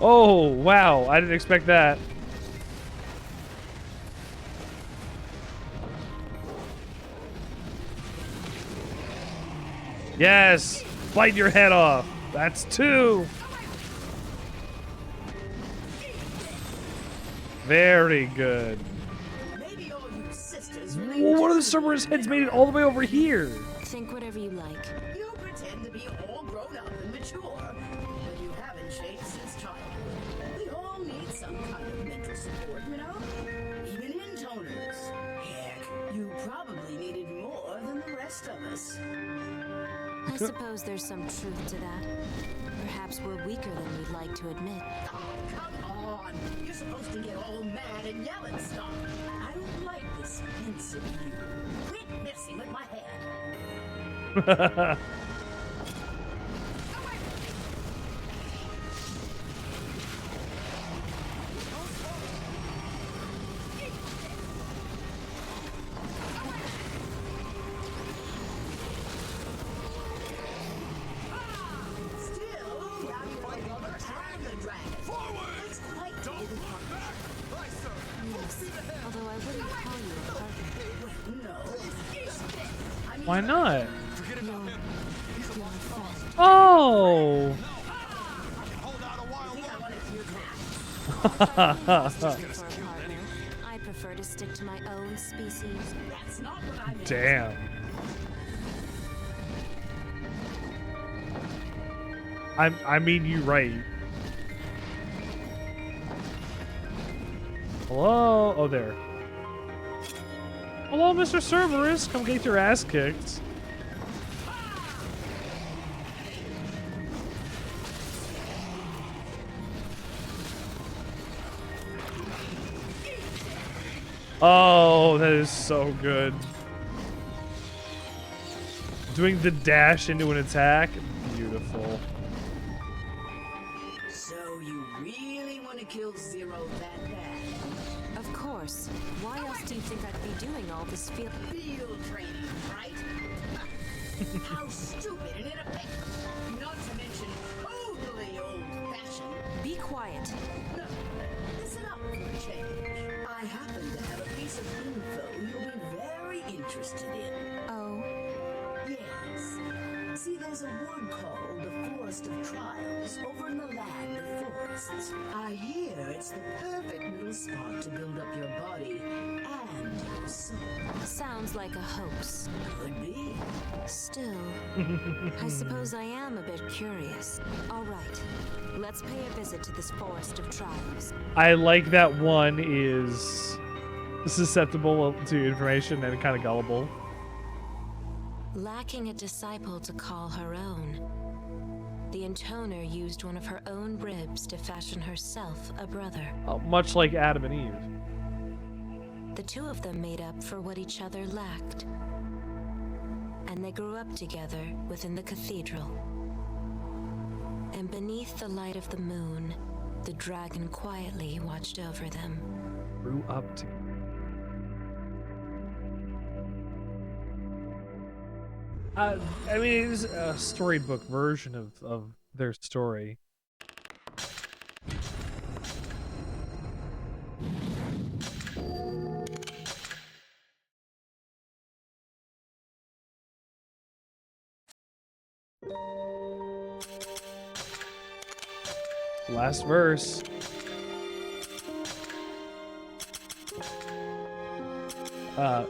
Oh, wow. I didn't expect that. Yes! Bite your head off. That's 2. Very good. Maybe all you sisters really Well, one of the do Cerberus heads made it all the way over here. Think whatever you like. You pretend to be all grown up and mature, but you haven't changed since childhood. We all need some kind of mental support, you know? Even intoners. Heck, you probably needed more than the rest of us. I suppose there's some truth to that. Perhaps we're weaker than we'd like to admit. Oh, come on! You're supposed to get all mad and yell and stuff. I don't like this pensive view. Quit messing with my head. Although I wouldn't call you a partner. Why not? You're a friend. Oh! For a partner, I prefer to stick to my own species. That's not what I meant. Damn. I mean you right. Hello? Oh, there. Hello, Mr. Cerberus. Come get your ass kicked. Oh, that is so good. Doing the dash into an attack. Beautiful. So you really want to kill Zero that bad? Of course. Why else do you think I'd be doing all this field Training, right? How stupid and ineffective. Not to mention totally old-fashioned. Be quiet. No, listen up for a change. I happen to have a piece of info you'll be very interested in. Oh? Yes. See, there's a wood called the Forest of Trials over in the land of forests. I hear it's the perfect little spot to build up your body and your soul. Sounds like a hoax. Could be. Still, I suppose I am a bit curious. All right, let's pay a visit to this Forest of Trials. I like that one is susceptible to information and kind of gullible. Lacking a disciple to call her own, the Intoner used one of her own ribs to fashion herself a brother. Much like Adam and Eve. The two of them made up for what each other lacked. And they grew up together within the cathedral. And beneath the light of the moon, the dragon quietly watched over them. Grew up together. I mean, it is a storybook version of their story. Last verse.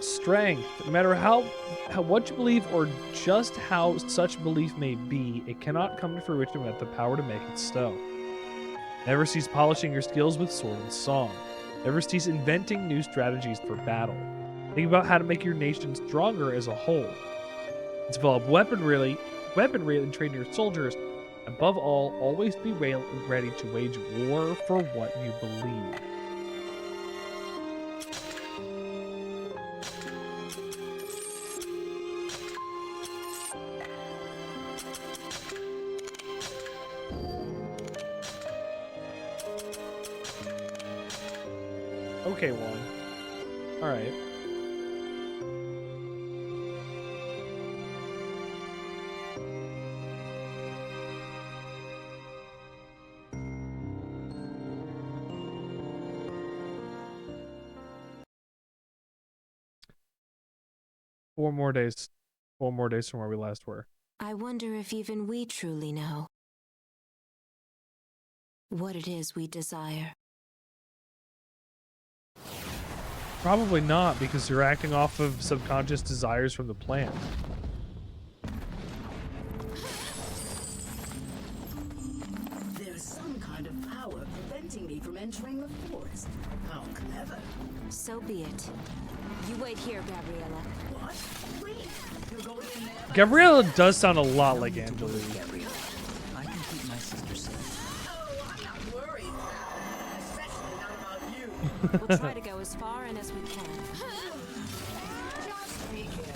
Strength. No matter how what you believe or just how such belief may be, it cannot come to fruition without the power to make it so. Never cease polishing your skills with sword and song. Never cease inventing new strategies for battle. Think about how to make your nation stronger as a whole. Develop weaponry and train your soldiers. Above all, always be ready to wage war for what you believe. Okay, one. All right. Four more days from where we last were. I wonder if even we truly know what it is we desire. Probably not, because you're acting off of subconscious desires from the plant. There's some kind of power preventing me from entering the forest. How clever. So be it. You wait here, Gabriella. What? Wait, you're going in there? Gabriella does sound a lot like Angelique. Gabriella, I can keep my sister safe. Oh, I'm not worried, pal. Especially not about you. We'll try to go as far in as we can. Just be careful.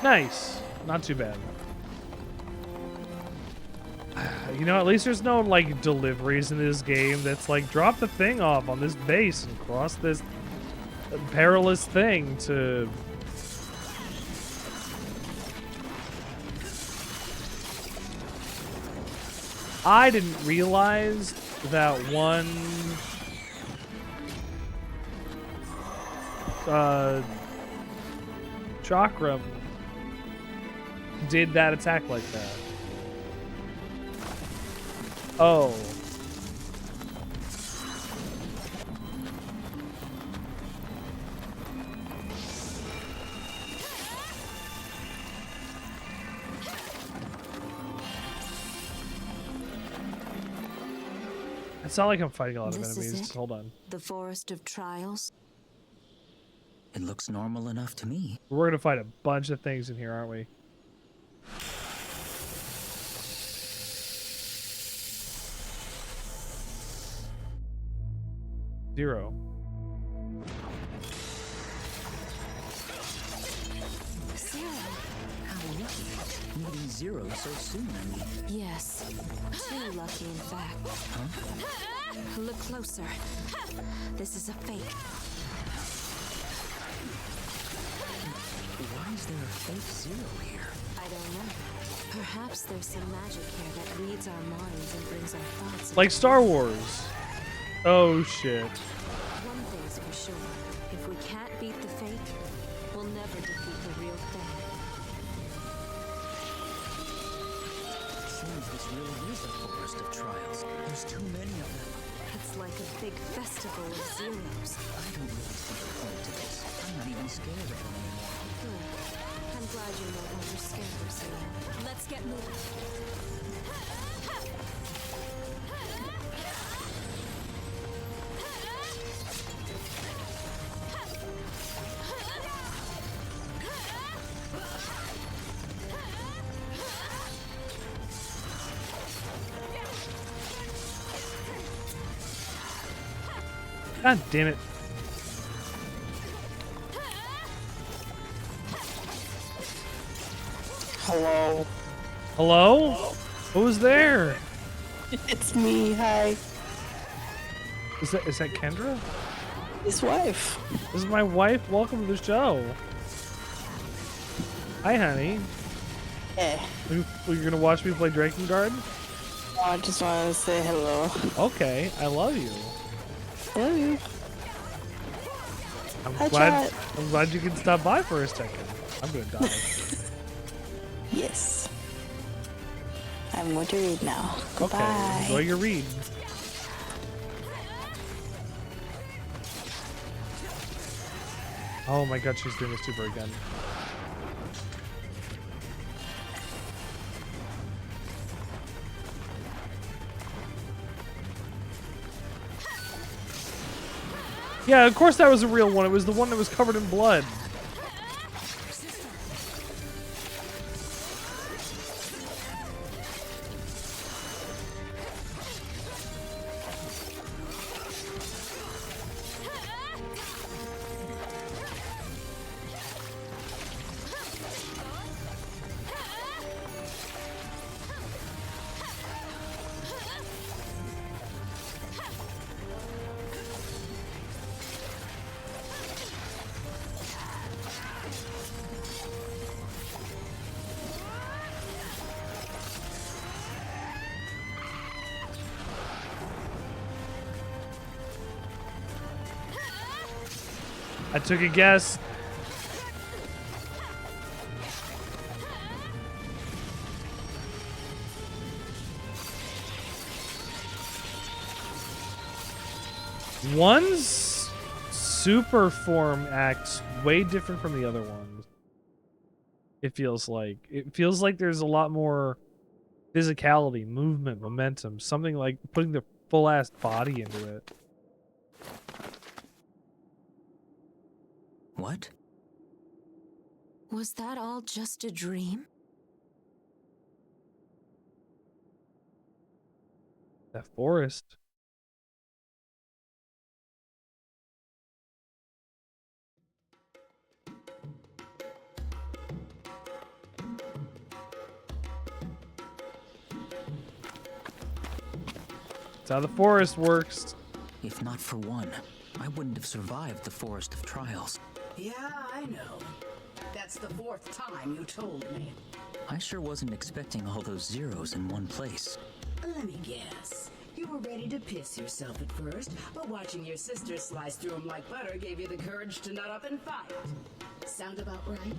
Nice. Not too bad. You know, at least there's no, like, deliveries in this game that's like, drop the thing off on this base and cross this perilous thing to... I didn't realize that one... chakra did that attack like that. Oh. It's not like I'm fighting a lot of This is enemies. it? Hold on. The Forest of Trials? It looks normal enough to me. We're gonna fight a bunch of things in here, aren't we? Zero. Zero. How lucky. Meeting Zero so soon, I mean. Yes. Too lucky, in fact. Huh? Look closer. This is a fake. Why is there a fake Zero here? I don't know. Perhaps there's some magic here that reads our minds and brings our thoughts. Like Star Wars. Oh shit. One thing's for sure. If we can't beat the fake, we'll never defeat the real thing. Seems this really is a forest of trials. There's too many of them. It's like a big festival of zeros. I don't really see the point to this. I'm not even scared of them anymore. Good. I'm glad you're no longer scared of zero. Let's get moving. God damn it. Hello. Hello? Who's there? It's me. Hi. Is that Kendra? His wife. This is my wife. Welcome to the show. Hi, honey. Yeah. You're gonna watch me play Drakengard? Oh, I just wanted to say hello. Okay, I love you. Love you. I'm glad you can stop by for a second. I'm gonna die. Yes. I'm going to read now. Goodbye. Okay, enjoy your read. Oh my god, she's doing a super again. Yeah, of course that was a real one. It was the one that was covered in blood. I took a guess. One's super form acts way different from the other ones. It feels like there's a lot more physicality, movement, momentum, something like putting the full ass body into it. What? Was that all just a dream? That forest. That's how the forest works. If not for one, I wouldn't have survived the Forest of Trials. Yeah, I know. That's the 4th time you told me. I sure wasn't expecting all those zeros in one place. Let me guess. You were ready to piss yourself at first, but watching your sister slice through them like butter gave you the courage to nut up and fight. Sound about right?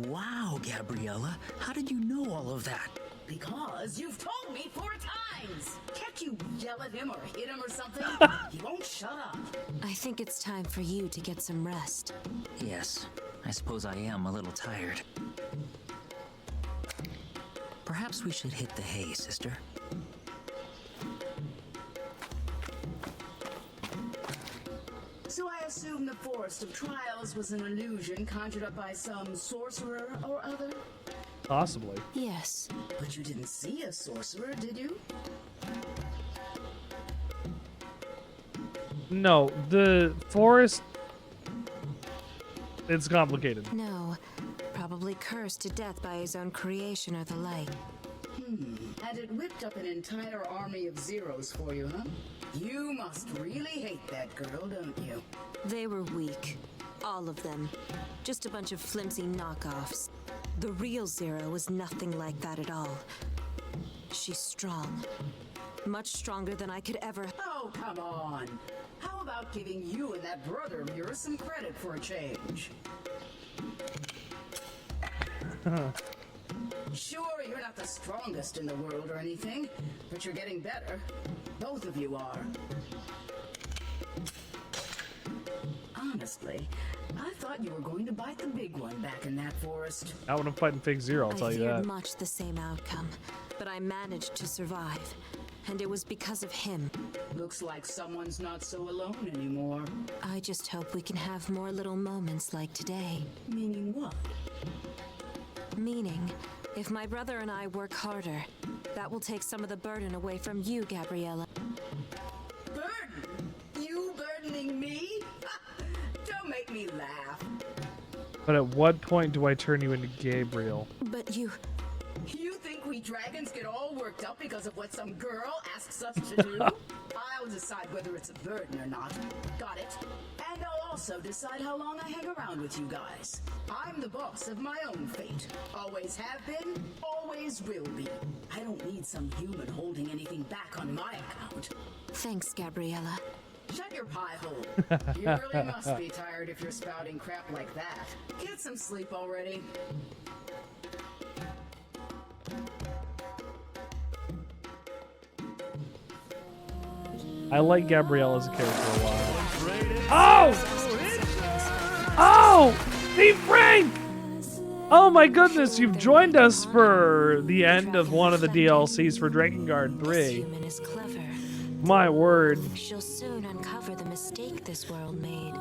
Wow, Gabriella, how did you know all of that? Because you've told me 4 times! Can't you yell at him or hit him or something? He won't shut up. I think it's time for you to get some rest. Yes, I suppose I am a little tired. Perhaps we should hit the hay, sister. So I assume the Forest of Trials was an illusion conjured up by some sorcerer or other? Possibly. Yes. But you didn't see a sorcerer, did you? No, the forest... It's complicated. No. Probably cursed to death by his own creation or the like. And it whipped up an entire army of zeros for you, huh? You must really hate that girl, don't you? They were weak. All of them. Just a bunch of flimsy knockoffs. The real Zero was nothing like that at all. She's strong. Much stronger than I could ever... Oh, come on. How about giving you and that brother of yours some credit for a change? Sure, you're not the strongest in the world or anything, but you're getting better. Both of you are. Honestly, I thought you were going to bite the big one back in that forest. Out when I'm fighting Fake Zero, I'll tell you I that. feared much the same outcome, but I managed to survive. And it was because of him. Looks like someone's not so alone anymore. I just hope we can have more little moments like today. Meaning what? Meaning, if my brother and I work harder, that will take some of the burden away from you, Gabriella. Burden? You burdening me? Don't make me laugh. But at what point do I turn you into Gabriel? But you... we dragons get all worked up because of what some girl asks us to do? I'll decide whether it's a burden or not. Got it? And I'll also decide how long I hang around with you guys. I'm the boss of my own fate. Always have been, always will be. I don't need some human holding anything back on my account. Thanks, Gabriella. Shut your pie hole. You really must be tired if you're spouting crap like that. Get some sleep already. I like Gabrielle as a character a lot. Oh! Oh! Hey, Frank! Oh my goodness, you've joined us for the end of one of the DLCs for Drakengard 3. My word. She'll soon uncover the mistake this world made.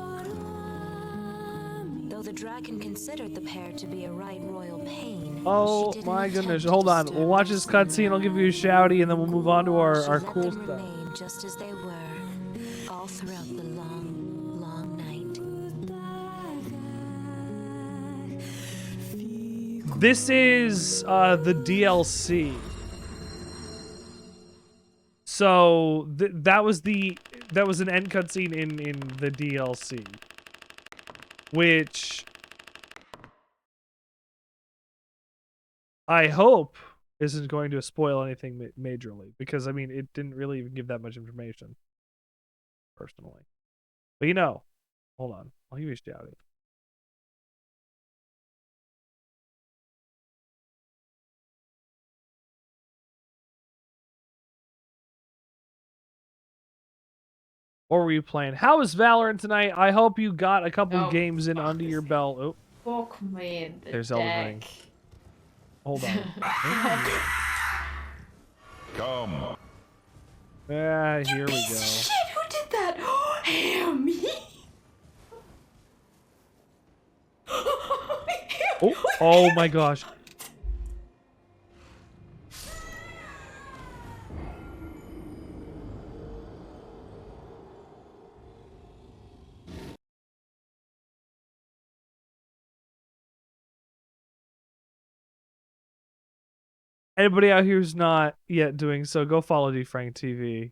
Though the dragon considered the pair to be a right royal pain. Oh my goodness. Hold on. We'll watch this cutscene. I'll give you a shouty and then we'll move on to our cool stuff. Just as they were, all throughout the long, long night. This is the DLC. So that was an end cutscene in the DLC, which I hope isn't going to spoil anything majorly, because I mean it didn't really even give that much information, personally. But you know, hold on, I'll give you a shout. Or were you playing? How was Valorant tonight? I hope you got a couple games in under your belt. Oh, fuck me in the there's deck. Elden Ring. Hold on. Come. Ah, here we go. Shit, who did that? Me? Oh my gosh. Anybody out here who's not yet doing so, go follow DFrank TV.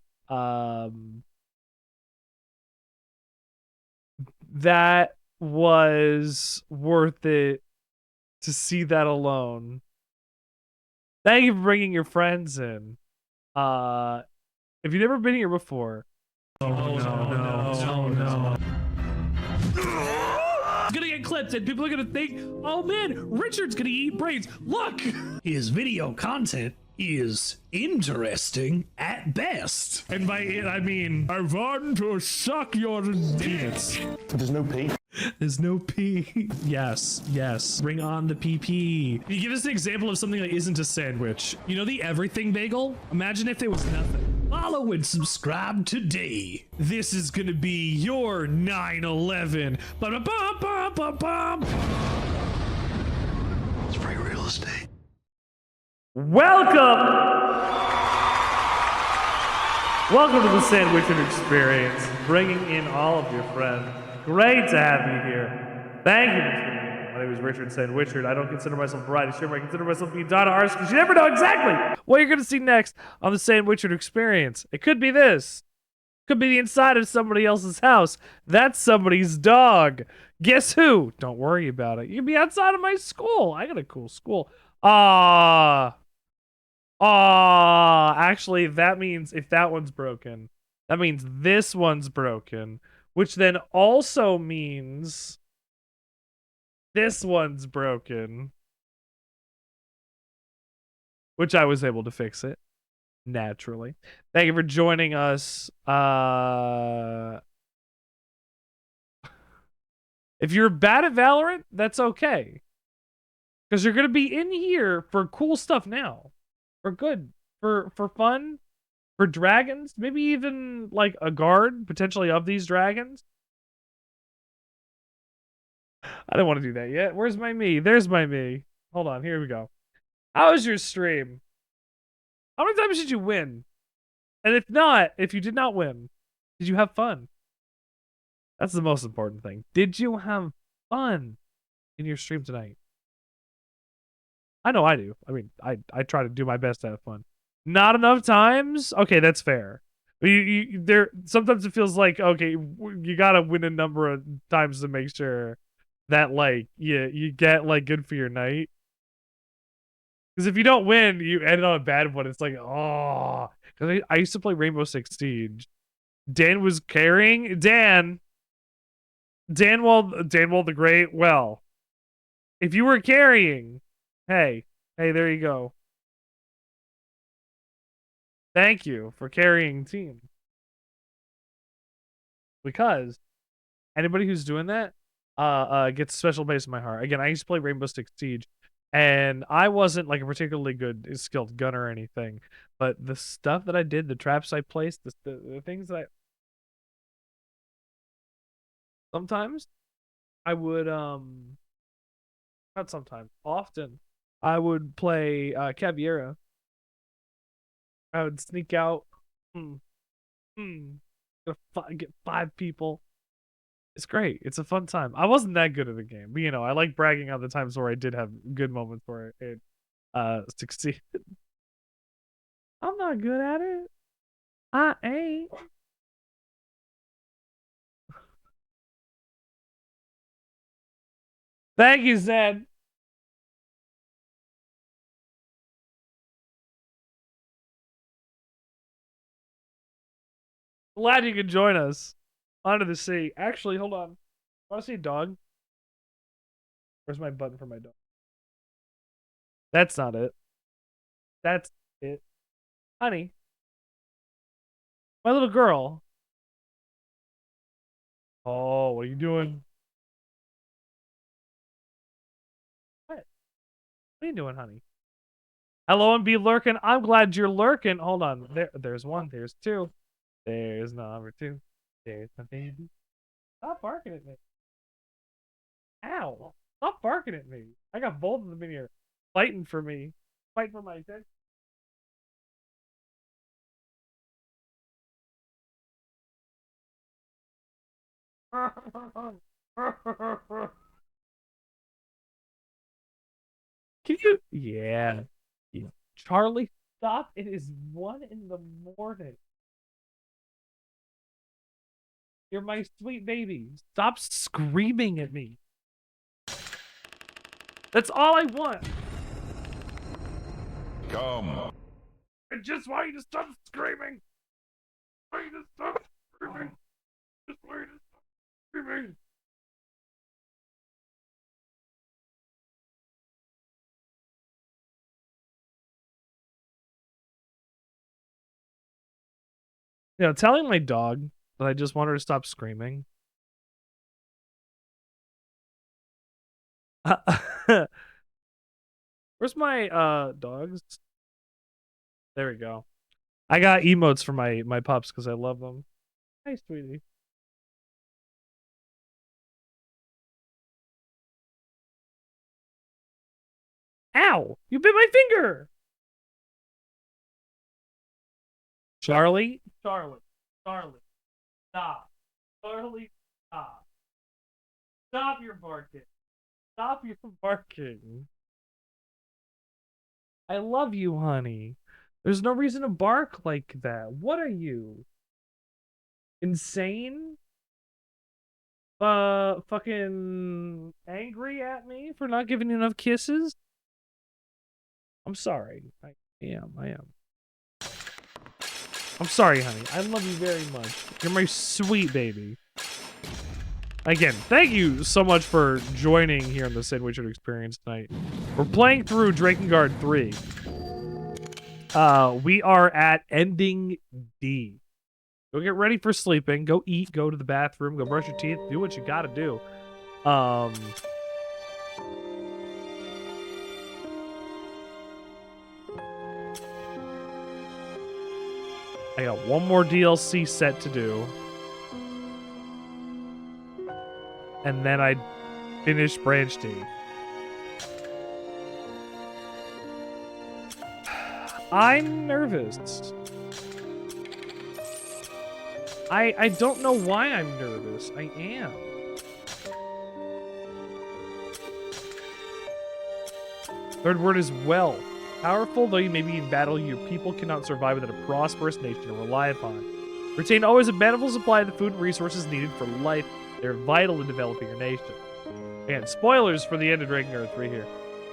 That was worth it to see that alone. Thank you for bringing your friends in. If you've never been here before, no. It's gonna get clipped and people are gonna think, oh man, Richard's gonna eat brains. Look! His video content is interesting at best. And by it, I mean, I want to suck your penis. There's no P. There's no P. Yes. Bring on the PP. Can you give us an example of something that isn't a sandwich? You know the everything bagel? Imagine if there was nothing. Follow and subscribe today. This is gonna be your 9/11. It's free real estate. Welcome to the Sandwichard experience, bringing in all of your friends. Great to have you here. Thank you for tuning in. My name is Richard Sandwichard. I don't consider myself a variety streamer. I consider myself to be Donna Arse, because you never know exactly what you're going to see next on the Sandwichard experience. It could be this. Could be the inside of somebody else's house. That's somebody's dog. Guess who? Don't worry about it. You can be outside of my school. I got a cool school. Actually, that means if that one's broken, that means this one's broken, which then also means this one's broken, which I was able to fix it, naturally. Thank you for joining us. If you're bad at Valorant, that's okay, because you're going to be in here for cool stuff now. For good, for fun, for dragons, maybe even like a guard potentially of these dragons. I don't want to do that yet. Where's my me? There's my me. Hold on, here we go. How was your stream? How many times did you win? And if you did not win, did you have fun? That's the most important thing. Did you have fun in your stream tonight? I know I do. I mean, I try to do my best to have fun. Not enough times? Okay, that's fair. There sometimes it feels like, okay, you gotta win a number of times to make sure that like you get like good for your night. Because if you don't win, you end on a bad one. It's like, oh, because I used to play Rainbow Six Siege. Dan was carrying Danwall the Great. Well, if you were carrying, hey, there you go. Thank you for carrying team. Because anybody who's doing that gets a special place in my heart. Again, I used to play Rainbow Six Siege, and I wasn't like a particularly good skilled gunner or anything, but the stuff that I did, the traps I placed, the things that sometimes I would not sometimes, often I would play Caviera. I would sneak out, get 5 people. It's great. It's a fun time. I wasn't that good at the game, but I like bragging on the times where I did have good moments where it succeeded. I'm not good at it. I ain't. Thank you, Zed. Glad you could join us. Under the sea. Actually, hold on. Want to see a dog? Where's my button for my dog? That's not it. That's it. Honey. My little girl. Oh, what are you doing? What? What are you doing, honey? Hello and be lurking. I'm glad you're lurking. Hold on. There's 1. There's 2. There's number 2. There's my baby. Stop barking at me. Ow. Stop barking at me. I got both of them in here fighting for me. Fighting for my attention. Can you? Yeah. Charlie, stop. It is 1 in the morning. You're my sweet baby. Stop screaming at me. That's all I want. Come. I just want you to stop screaming. I want you to stop screaming. Just want you to stop screaming. Telling my dog that I just want her to stop screaming. Where's my dogs? There we go. I got emotes for my pups because I love them. Hey, sweetie. Ow! You bit my finger! Charlie? Charlie. Stop. Charlie, stop. Stop your barking. Stop your barking. I love you, honey. There's no reason to bark like that. What are you? Insane? Fucking angry at me for not giving you enough kisses? I'm sorry. I am. I'm sorry, honey. I love you very much. You're my sweet baby. Again, thank you so much for joining here in the Sandwichard experience tonight. We're playing through Drakengard 3. We are at ending D. Go get ready for sleeping. Go eat. Go to the bathroom. Go brush your teeth. Do what you gotta do. I got 1 more DLC set to do. And then I finish Branch D. I'm nervous. I don't know why I'm nervous. I am. Third word is well. Powerful though you may be in battle, your people cannot survive without a prosperous nation to rely upon. Retain always a bountiful supply of the food and resources needed for life. They're vital in developing your nation. And spoilers for the end of Drakengard 3 here.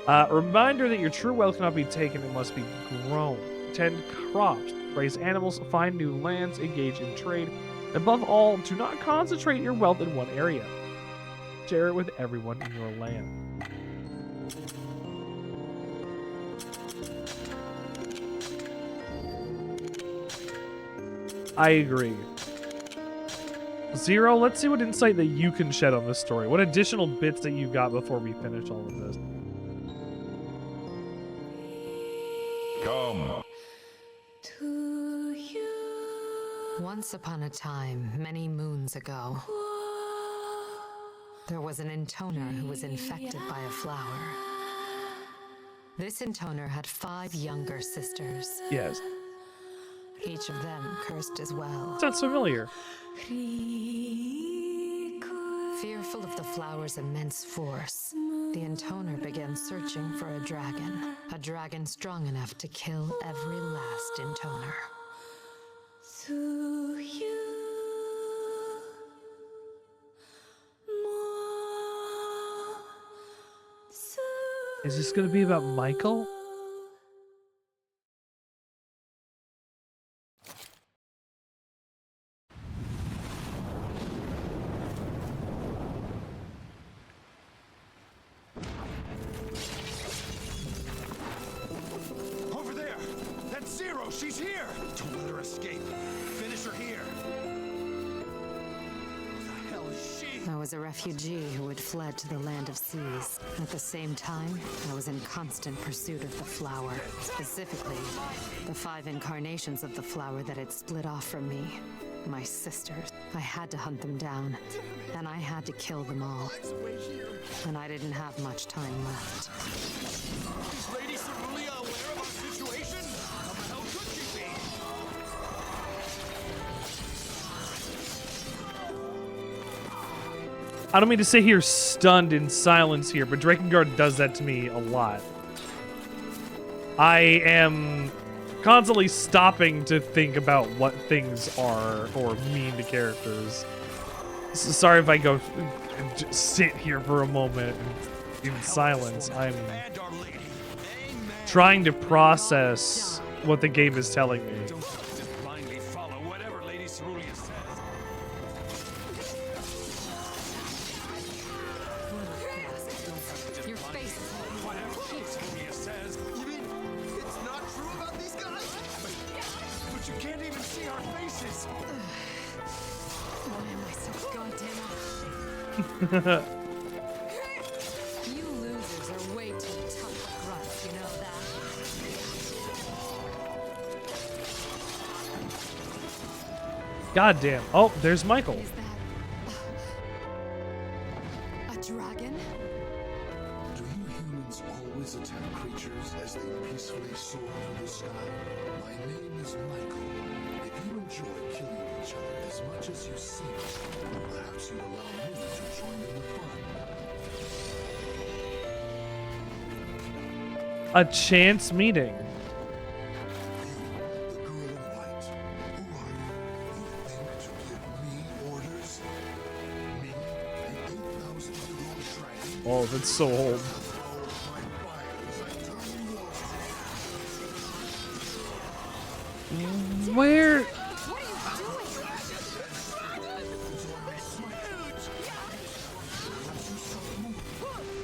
A reminder that your true wealth cannot be taken, it must be grown. Tend crops, raise animals, find new lands, engage in trade. Above all, do not concentrate your wealth in one area. Share it with everyone in your land. I agree. Zero, let's see what insight that you can shed on this story. What additional bits that you got before we finish all of this? Come. Once upon a time, many moons ago, there was an Intoner who was infected by a flower. This Intoner had 5 younger sisters. Yes. Each of them cursed as well. Sounds familiar. Fearful of the flower's immense force, the Intoner began searching for a dragon strong enough to kill every last Intoner. Is this going to be about Mikhail? Over there! That's Zero! She's here! Don't let her escape. Finish her here. Who the hell is she? I was a refugee who had fled to the land of seas. At the same time, I was in constant pursuit of the flower. Specifically, the 5 incarnations of the flower that had split off from me. My sisters. I had to hunt them down, and I had to kill them all. And I didn't have much time left. Is Lady Cerulia aware of our situation? How the hell could she be? I don't mean to sit here stunned in silence here, but Drakengard does that to me a lot. I am constantly stopping to think about what things are or mean to characters. So sorry if I go and just sit here for a moment in silence. I'm trying to process what the game is telling me. Don't just blindly follow whatever Lady Cerulia says. Your face is Whatever Lady Cerulia says. You mean it's not true about these guys? But you can't even see our faces. Why am I so goddamn You losers are way too tough to grunts, you know that? Goddamn. Oh, there's Mikhail. Is that a dragon? Do you humans always attack creatures as they peacefully soar through the sky? My name is Mikhail. If you enjoy killing each other as much as you seem, perhaps you'd allow me to join in the fun. A chance meeting. Oh, that's so old. Where?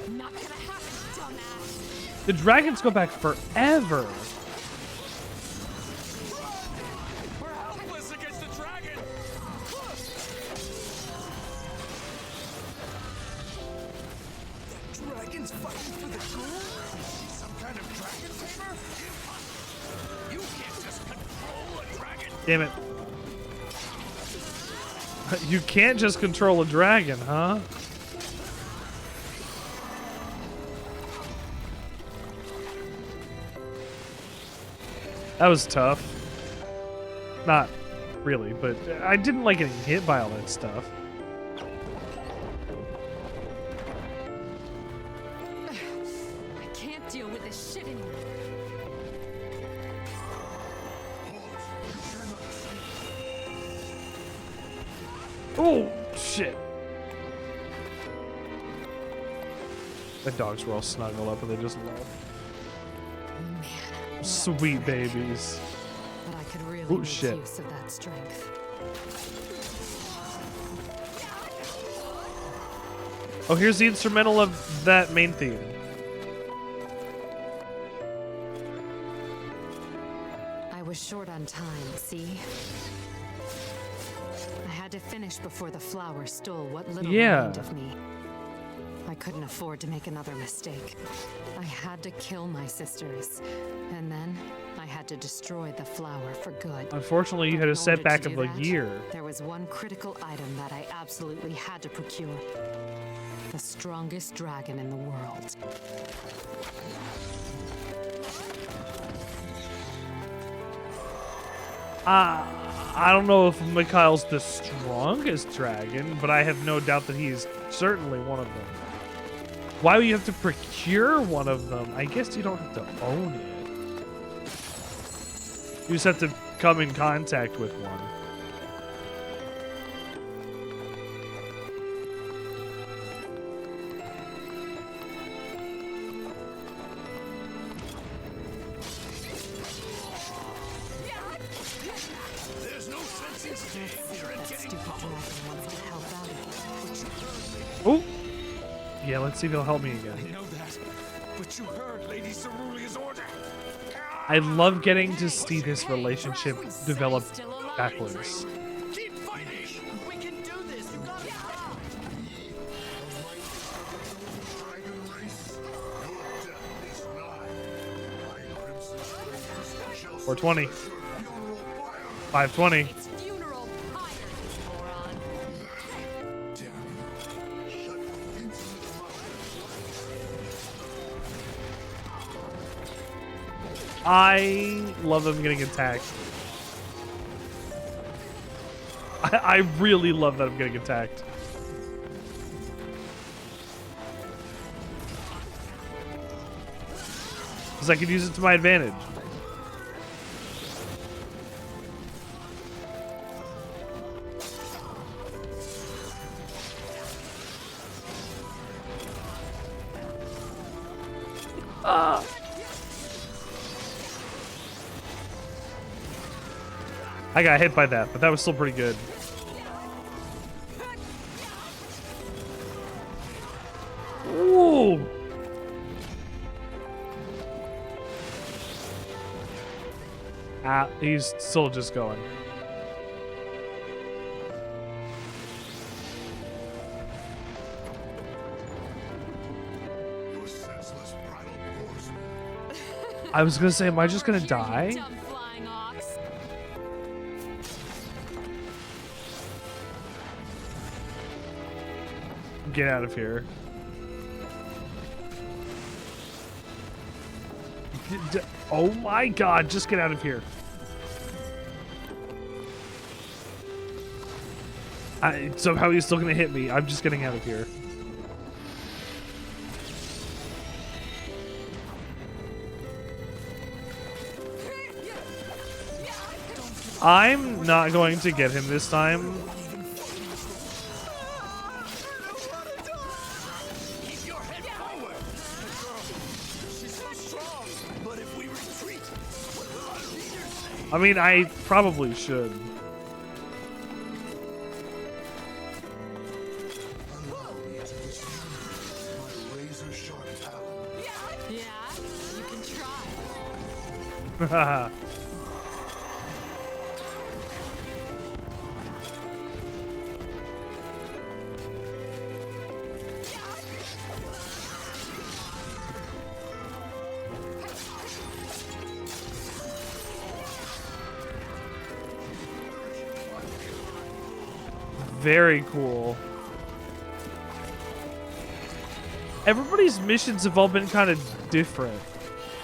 Not gonna happen, dumbass. The dragons go back forever. We're helpless against the dragon. That dragon's fighting for the ghoul? Some kind of dragon tamer? You can't just control a dragon. Damn it. You can't just control a dragon, huh? That was tough. Not really, but I didn't like getting hit by all that stuff. I can't deal with this Oh, shit. The dogs were all snuggled up and they just love. Man, Sweet babies. but I could really Oh, make shit. use of that strength. Oh, here's the instrumental of that main theme. I was short on time, see? I had to finish before the flower stole what little remained of me. I couldn't afford to make another mistake. I had to kill my sisters, and then I had to destroy the flower for good. Unfortunately, you had a setback of a year. There was one critical item that I absolutely had to procure. The strongest dragon in the world. I don't know if Mikhail's the strongest dragon, but I have no doubt that he's certainly one of them. Why would you have to procure one of them? I guess you don't have to own it. You just have to come in contact with one. Oh! Yeah, let's see if he'll help me again. I know that, but you heard Lady Cerulea's order. I love getting to see this relationship develop backwards. Keep fighting. We can do this. You got it. 420. 520. I love them getting attacked. I really love that I'm getting attacked. Because I can use it to my advantage. I got hit by that, but that was still pretty good. Ooh. He's still just going. I was gonna say, am I just gonna die? Get out of here. Oh my god, just get out of here. Somehow he's still gonna hit me. I'm just getting out of here. I'm not going to get him this time. I mean, I probably should. Yeah, you can try. Very cool. Everybody's missions have all been kind of different.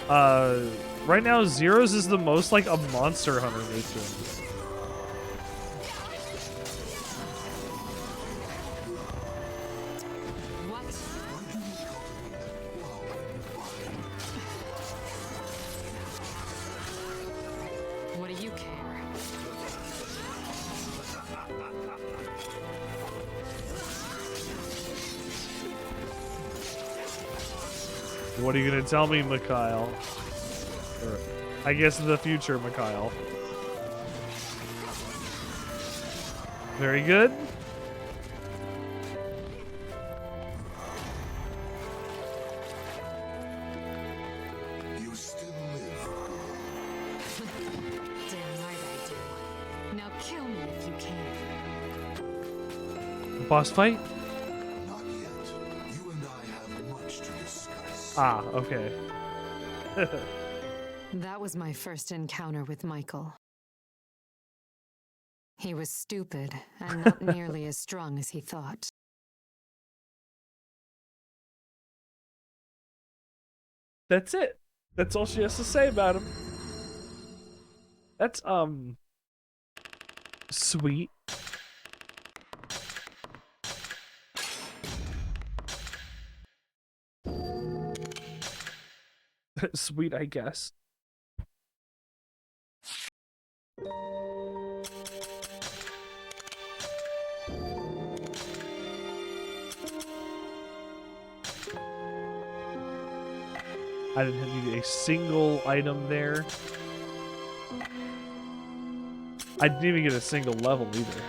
Right now, Zero's is the most like a Monster Hunter mission. What do you care? What are you gonna tell me, Mikhail? Or, I guess the future, Mikhail. Very good. You still live. Damn right I do. Now kill me if you can. Boss fight? Not yet. You and I have much to discuss. Ah, okay. That was my first encounter with Michael. He was stupid and not nearly as strong as he thought. That's it. That's all she has to say about him. That's, sweet. Sweet, I guess. I didn't need a single item there. I didn't even get a single level either.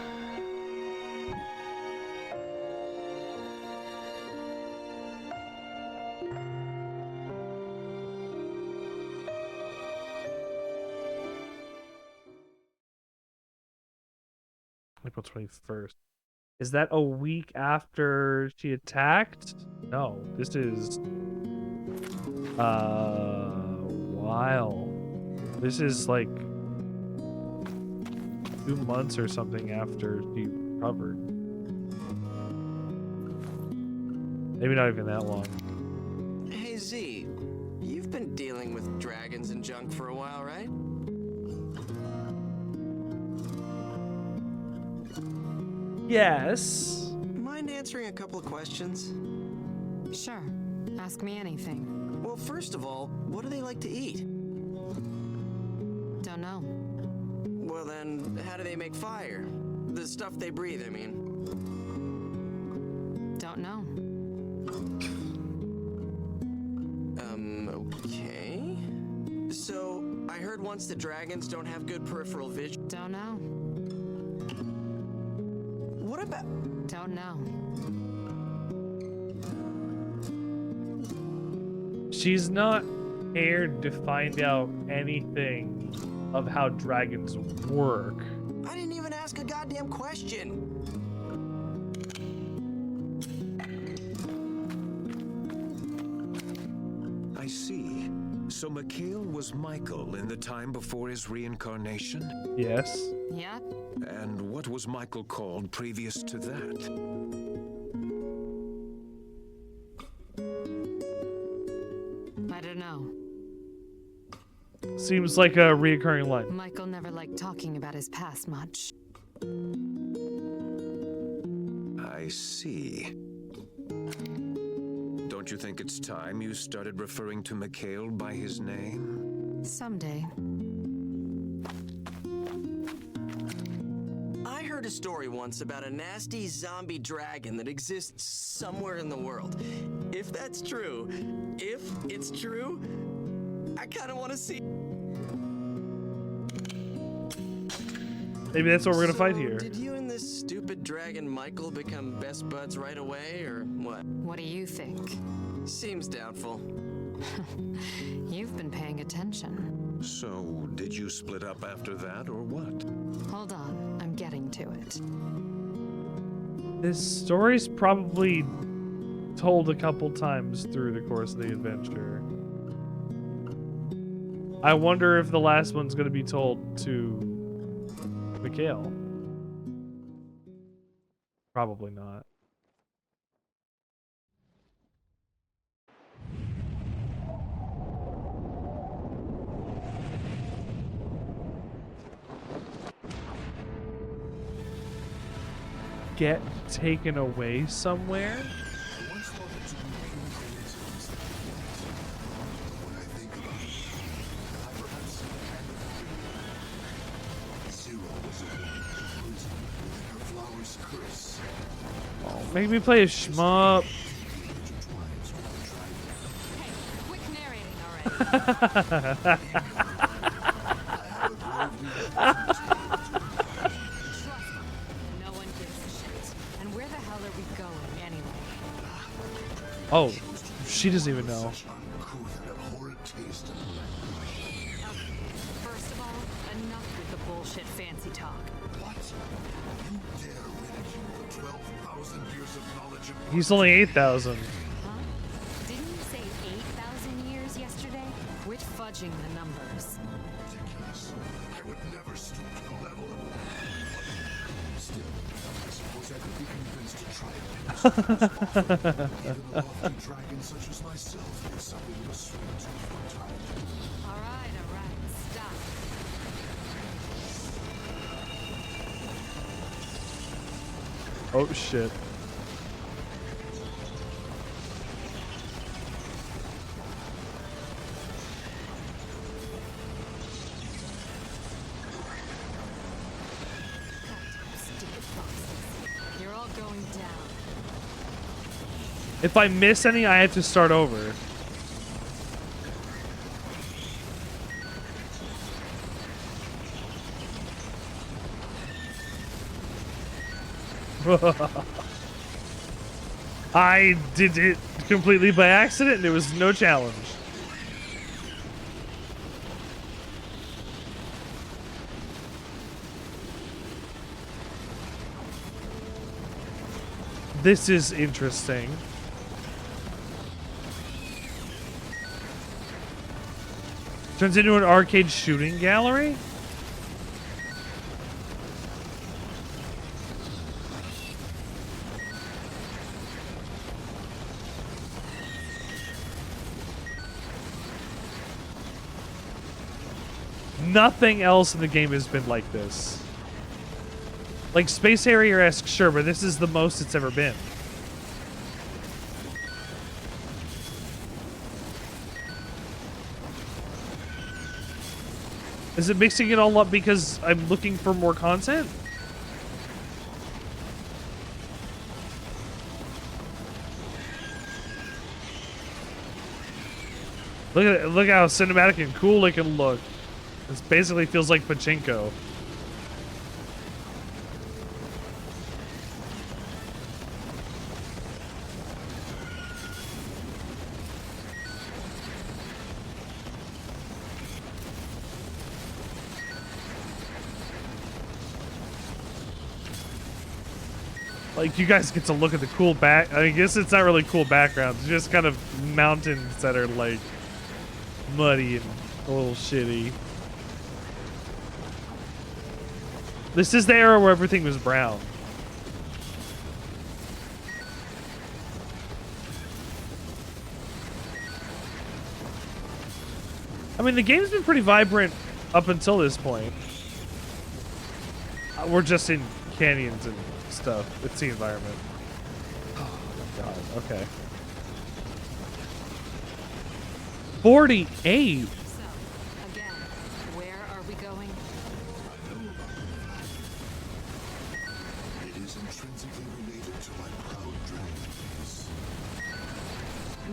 April 21st. Is that a week after she attacked? No, this is while. This is like 2 months or something after she recovered. Maybe not even that long. Hey Z, you've been dealing with dragons and junk for a while, right? Yes. Mind answering a couple of questions? Sure. Ask me anything. Well, first of all, what do they like to eat? Don't know. Well then, how do they make fire? The stuff they breathe, I mean. Don't know. Okay. So, I heard once the dragons don't have good peripheral vision. Don't know. What about... Don't know. She's not scared to find out anything of how dragons work. I didn't even ask a goddamn question. I see. So Mikhail was Michael in the time before his reincarnation? Yes. Yeah. And what was Michael called previous to that? I don't know. Seems like a reoccurring line. Michael never liked talking about his past much. I see. Don't you think it's time you started referring to Mikhail by his name? Someday. I heard a story once about a nasty zombie dragon that exists somewhere in the world. If that's true, if it's true, I kind of want to see. Maybe that's what we're gonna fight here. Did you and this stupid dragon Michael become best buds right away, or what? What do you think? Seems doubtful. You've been paying attention. So, did you split up after that, or what? Hold on, I'm getting to it. This story's probably told a couple times through the course of the adventure. I wonder if the last one's gonna be told to Mikhail. Probably not. Get taken away somewhere? Oh, make me play a shmup. No one gives a shit. And where the hell are we going anyway? Oh, she doesn't even know. First of all, enough with the bullshit fancy talk. He's only 8,000. Huh? Didn't you say 8,000 years yesterday? Quit fudging the numbers. Ridiculous. I would never stoop to the level of... Still, I suppose I could be convinced to try it. Even a lofty dragon such as myself is something of a sweet tooth for time. Alright, stop. Oh shit. You're all going down. If I miss any, I have to start over. I did it completely by accident. There was no challenge. This is interesting. Turns into an arcade shooting gallery? Nothing else in the game has been like this. Like Space Harrier-esque, sure, but this is the most it's ever been. Is it mixing it all up because I'm looking for more content? Look how cinematic and cool it can look. This basically feels like pachinko. Like, you guys get to look at the cool back. I guess it's not really cool backgrounds. It's just kind of mountains that are like muddy and a little shitty. This is the era where everything was brown. I mean, the game's been pretty vibrant up until this point. We're just in canyons and stuff. It's the environment. Oh my god. Okay. 48. So, again, where are we going? It is intrinsically related to my proud dragon race.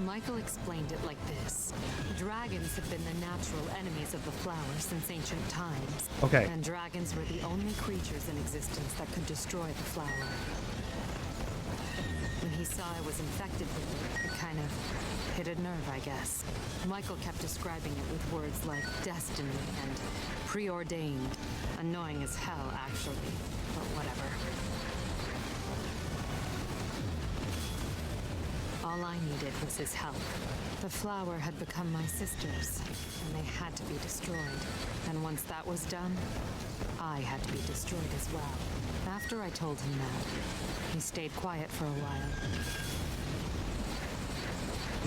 Michael explained it like this. Dragons have been the natural enemies of the flower since ancient times. Okay. And dragons were the only creatures in existence that could destroy the flower. When he saw I was infected with it, it kind of hit a nerve, I guess. Michael kept describing it with words like destiny and preordained. Annoying as hell, actually, but whatever. All I needed was his help. The flower had become my sisters, and they had to be destroyed. And once that was done, I had to be destroyed as well. After I told him that, he stayed quiet for a while.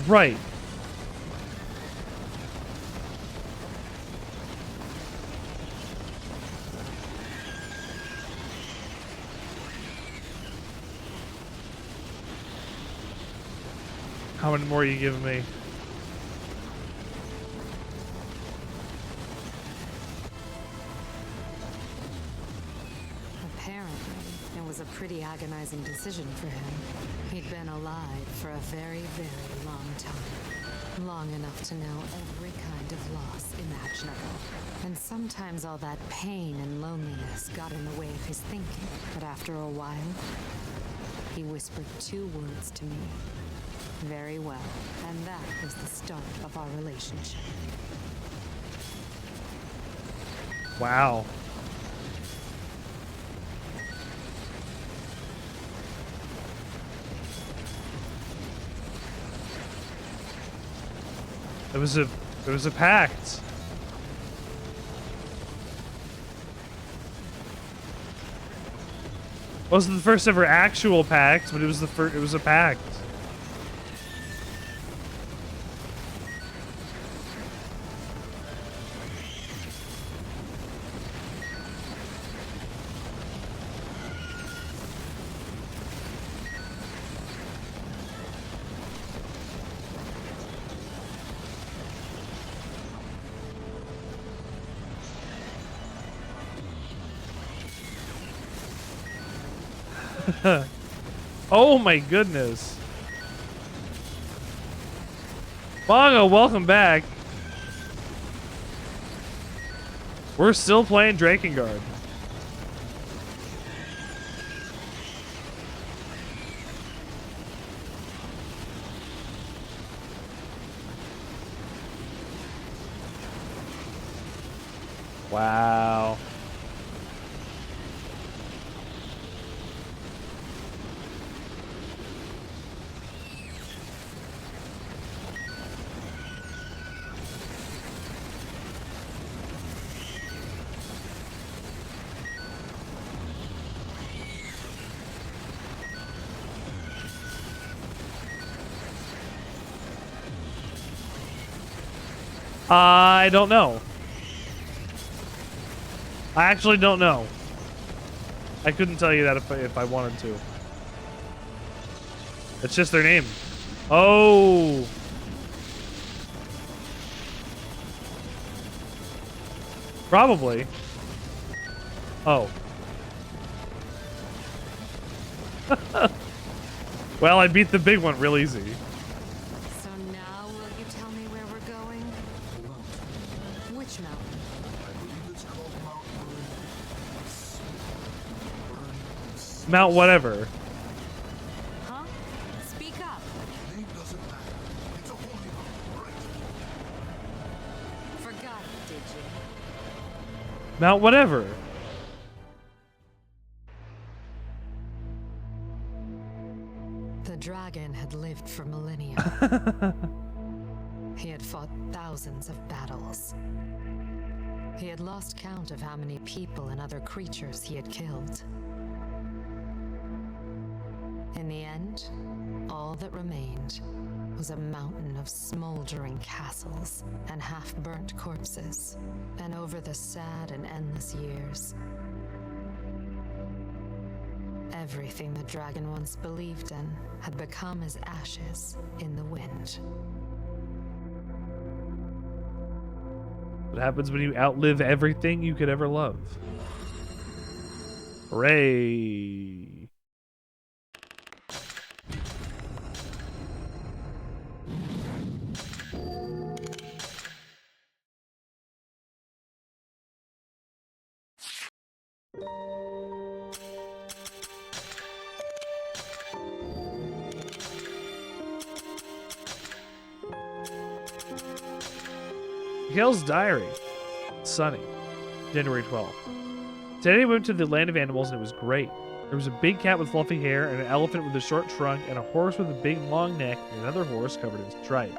Right. How many more are you giving me? Apparently, it was a pretty agonizing decision for him. He'd been alive for a very, very long time. long enough to know every kind of loss imaginable. And sometimes all that pain and loneliness got in the way of his thinking. But after a while, he whispered 2 words to me. Very well. And that was the start of our relationship. Wow. It was a pact. Wasn't the first ever actual pact, but it was a pact. Oh my goodness. Bongo, welcome back. We're still playing Drakengard. Wow. I don't know. I actually don't know. I couldn't tell you that if I wanted to. It's just their name. Oh. Probably. Oh. Well, I beat the big one real easy. So now will you tell me where we're going? Which mountain? Mount whatever. Huh? Speak up. Forgot it, did you? Mount whatever. The dragon had lived for millennia. He had fought thousands of battles. He had lost count of how many people and other creatures he had killed. In the end, all that remained was a mountain of smoldering castles and half-burnt corpses. And over the sad and endless years, everything the dragon once believed in had become as ashes in the wind. What happens when you outlive everything you could ever love? Hooray! Mikhail's diary. Sunny. January 12th. Today we went to the land of animals and it was great. There was a big cat with fluffy hair, and an elephant with a short trunk, and a horse with a big long neck, and another horse covered in stripe.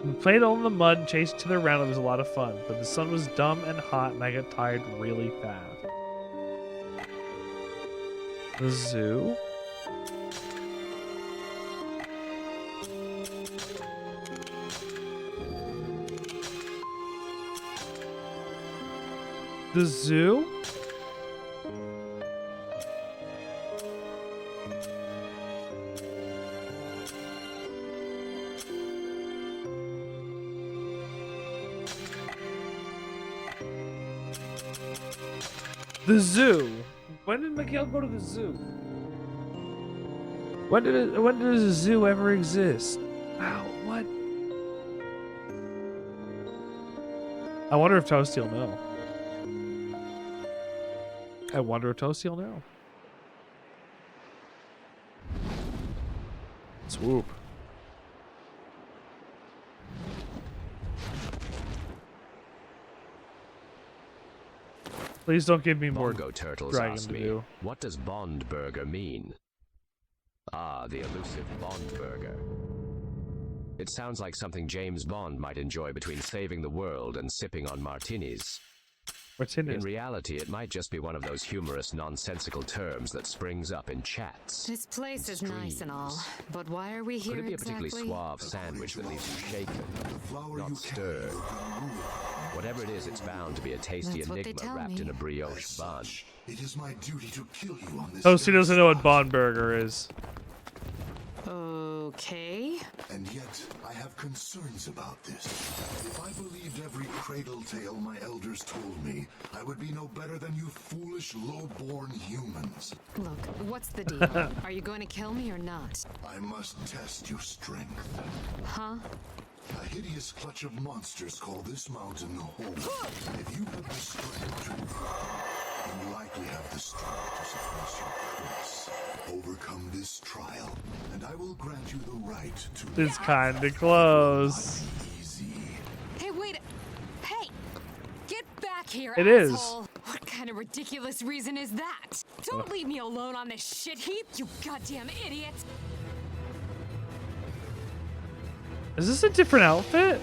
We played all in the mud and chased each other around. It was a lot of fun, but the sun was dumb and hot and I got tired really fast. The zoo? The zoo? The zoo? When did Mikhail go to the zoo? When does a zoo ever exist? Wow, what? I wonder if Toasty will know. I wonder if Toasty will know. Swoop. Please don't give me more Bongo turtles dragon asked to me, do. what does Bond Burger mean? Ah, the elusive Bond Burger. It sounds like something James Bond might enjoy between saving the world and sipping on martinis. In reality, it might just be one of those humorous, nonsensical terms that springs up in chats. This place is nice and all, but why are we here Could it be a exactly? particularly suave sandwich that leaves you shaken, not stirred? Whatever it is, it's bound to be a tasty That's what they enigma tell wrapped me. in a brioche bun. It is my duty to kill you on this. Toasty doesn't know what Bond Burger is. Okay. And yet, I have concerns about this. If I believed every cradle tale my elders told me, I would be no better than you foolish, low-born humans. Look, what's the deal? Are you going to kill me or not? I must test your strength. Huh? A hideous clutch of monsters call this mountain home. If you have the strength to you likely have the strength to suppress your curse. Overcome this trial, and I will grant you the right to. It's kinda close. Hey, wait! Hey! Get back here, It is. asshole! What kind of ridiculous reason is that? Don't leave me alone on this shit heap, you goddamn idiot! Is this a different outfit?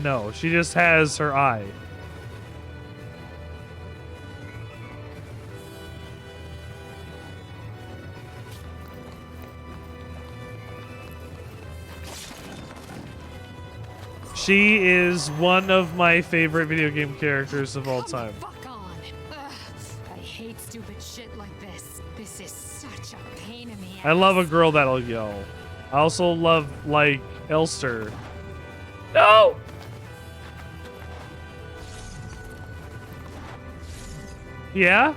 No, she just has her eye. She is one of my favorite video game characters of all time. Fuck on! Ugh, I hate stupid shit like this. This is such a pain in the ass. I love a girl that'll yell. I also love, like, Elster. No! Yeah?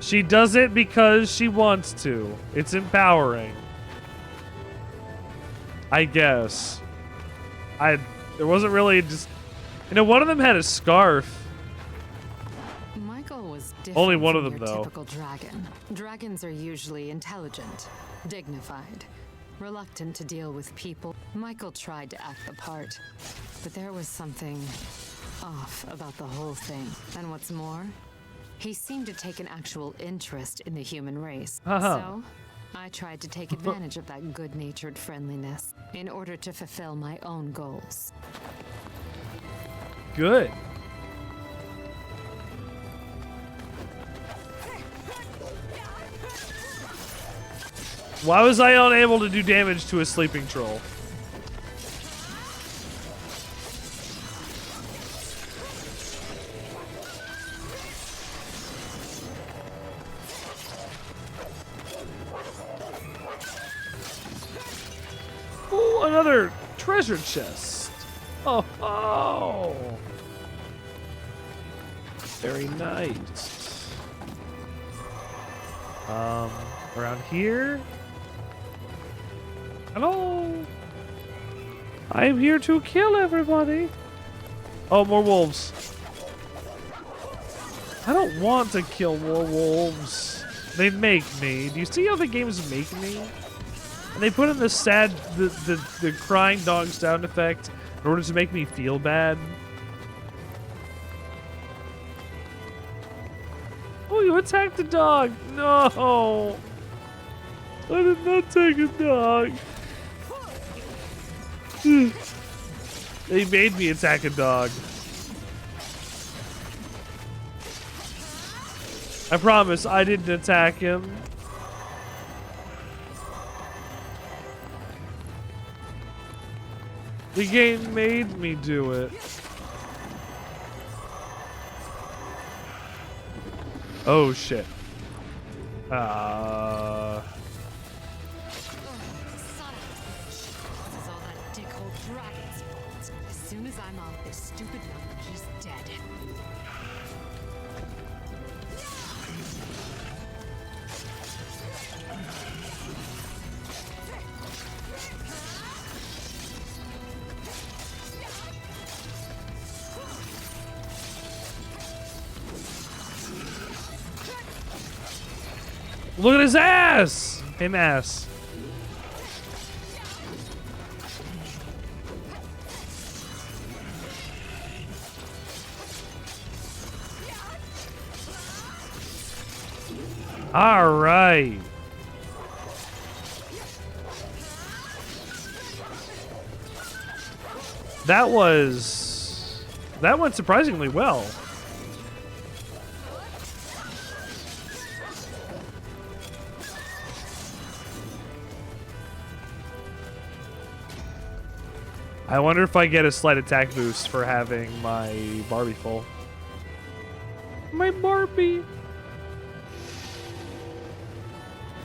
She does it because she wants to. It's empowering. I guess. There wasn't really just... You know, one of them had a scarf. Michael was different Only one of from them, your though. Typical dragon. Dragons are usually intelligent, dignified, reluctant to deal with people. Michael tried to act the part, but there was something off about the whole thing. And what's more, he seemed to take an actual interest in the human race. So, I tried to take advantage of that good-natured friendliness in order to fulfill my own goals. Good. Why was I unable to do damage to a sleeping troll? Oh, another treasure chest. Oh. Very nice. Around here. Hello. I am here to kill everybody. Oh, more wolves. I don't want to kill more wolves. They make me. Do you see how the games make me? And they put in the sad, the crying dog sound effect in order to make me feel bad. Oh, you attacked the dog. No. I did not take a dog. They made me attack a dog. I promise I didn't attack him. The game made me do it. Oh shit. soon as I'm off this stupid mountain, he's dead. Look at his ass! Him ass. All right. That went surprisingly well. I wonder if I get a slight attack boost for having my Barbie full. My Barbie.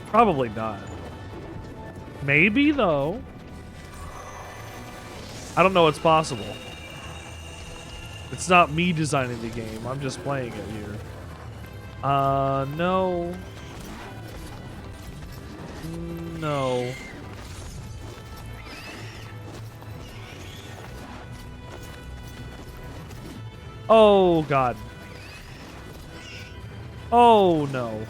Probably not. Maybe, though. I don't know what's possible. It's not me designing the game. I'm just playing it here. No. No. Oh, God. Oh, no.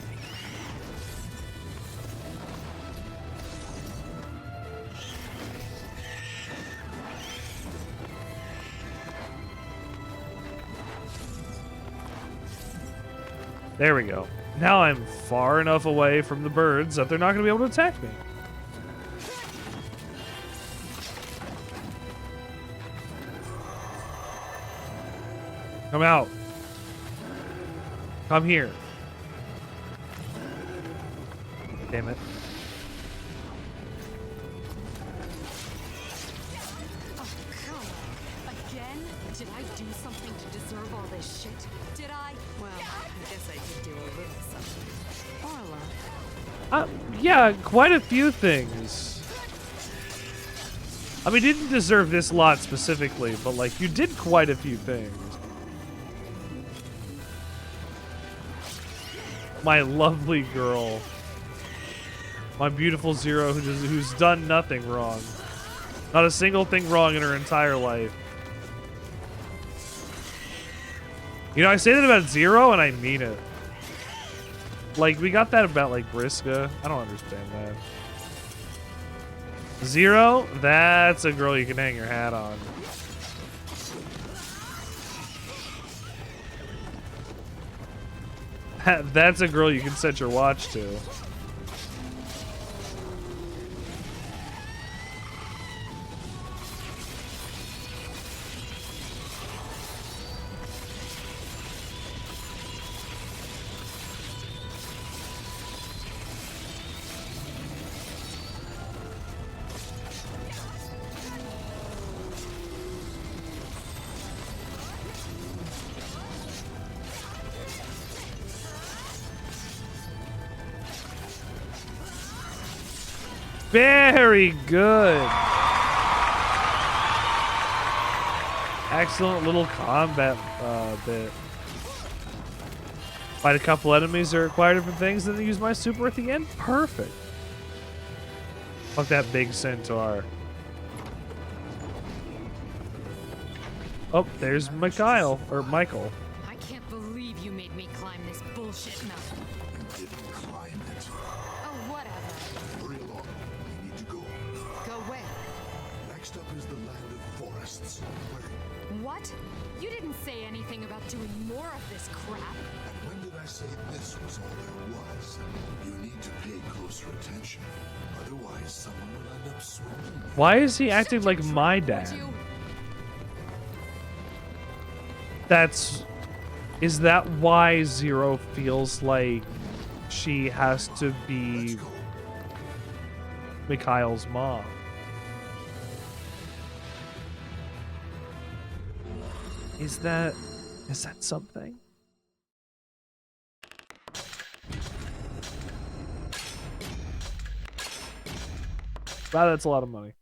There we go. Now I'm far enough away from the birds that they're not going to be able to attack me. Come out. Come here. Damn it. Again? Did I do something to deserve all this shit? Did I? Well, I guess I did do a little something. Or a lot. Yeah, quite a few things. I mean, you didn't deserve this lot specifically, but like, you did quite a few things. My lovely girl. My beautiful Zero who's done nothing wrong. Not a single thing wrong in her entire life. You know, I say that about Zero and I mean it. Like, we got that about, like, Briska. I don't understand that. Zero, that's a girl you can hang your hat on. That's a girl you can set your watch to. Very good. Excellent little combat bit. Fight a couple enemies that require different things, then use my super at the end. Perfect. Fuck that big centaur. Oh, there's Mikhail, or Michael. I can't believe you made me climb this bullshit mountain. You didn't climb it. Oh, whatever. Hurry along. We need to go. Go where? Next up is the land of forests. Where? What? You didn't say anything about doing more of this crap. And when did I say this was all there was? You need to pay closer attention. Otherwise, someone will end up swimming. Why is he acting like my dad? Is that why Zero feels like she has to be Mikhail's mom? Is that something? Wow, that's a lot of money.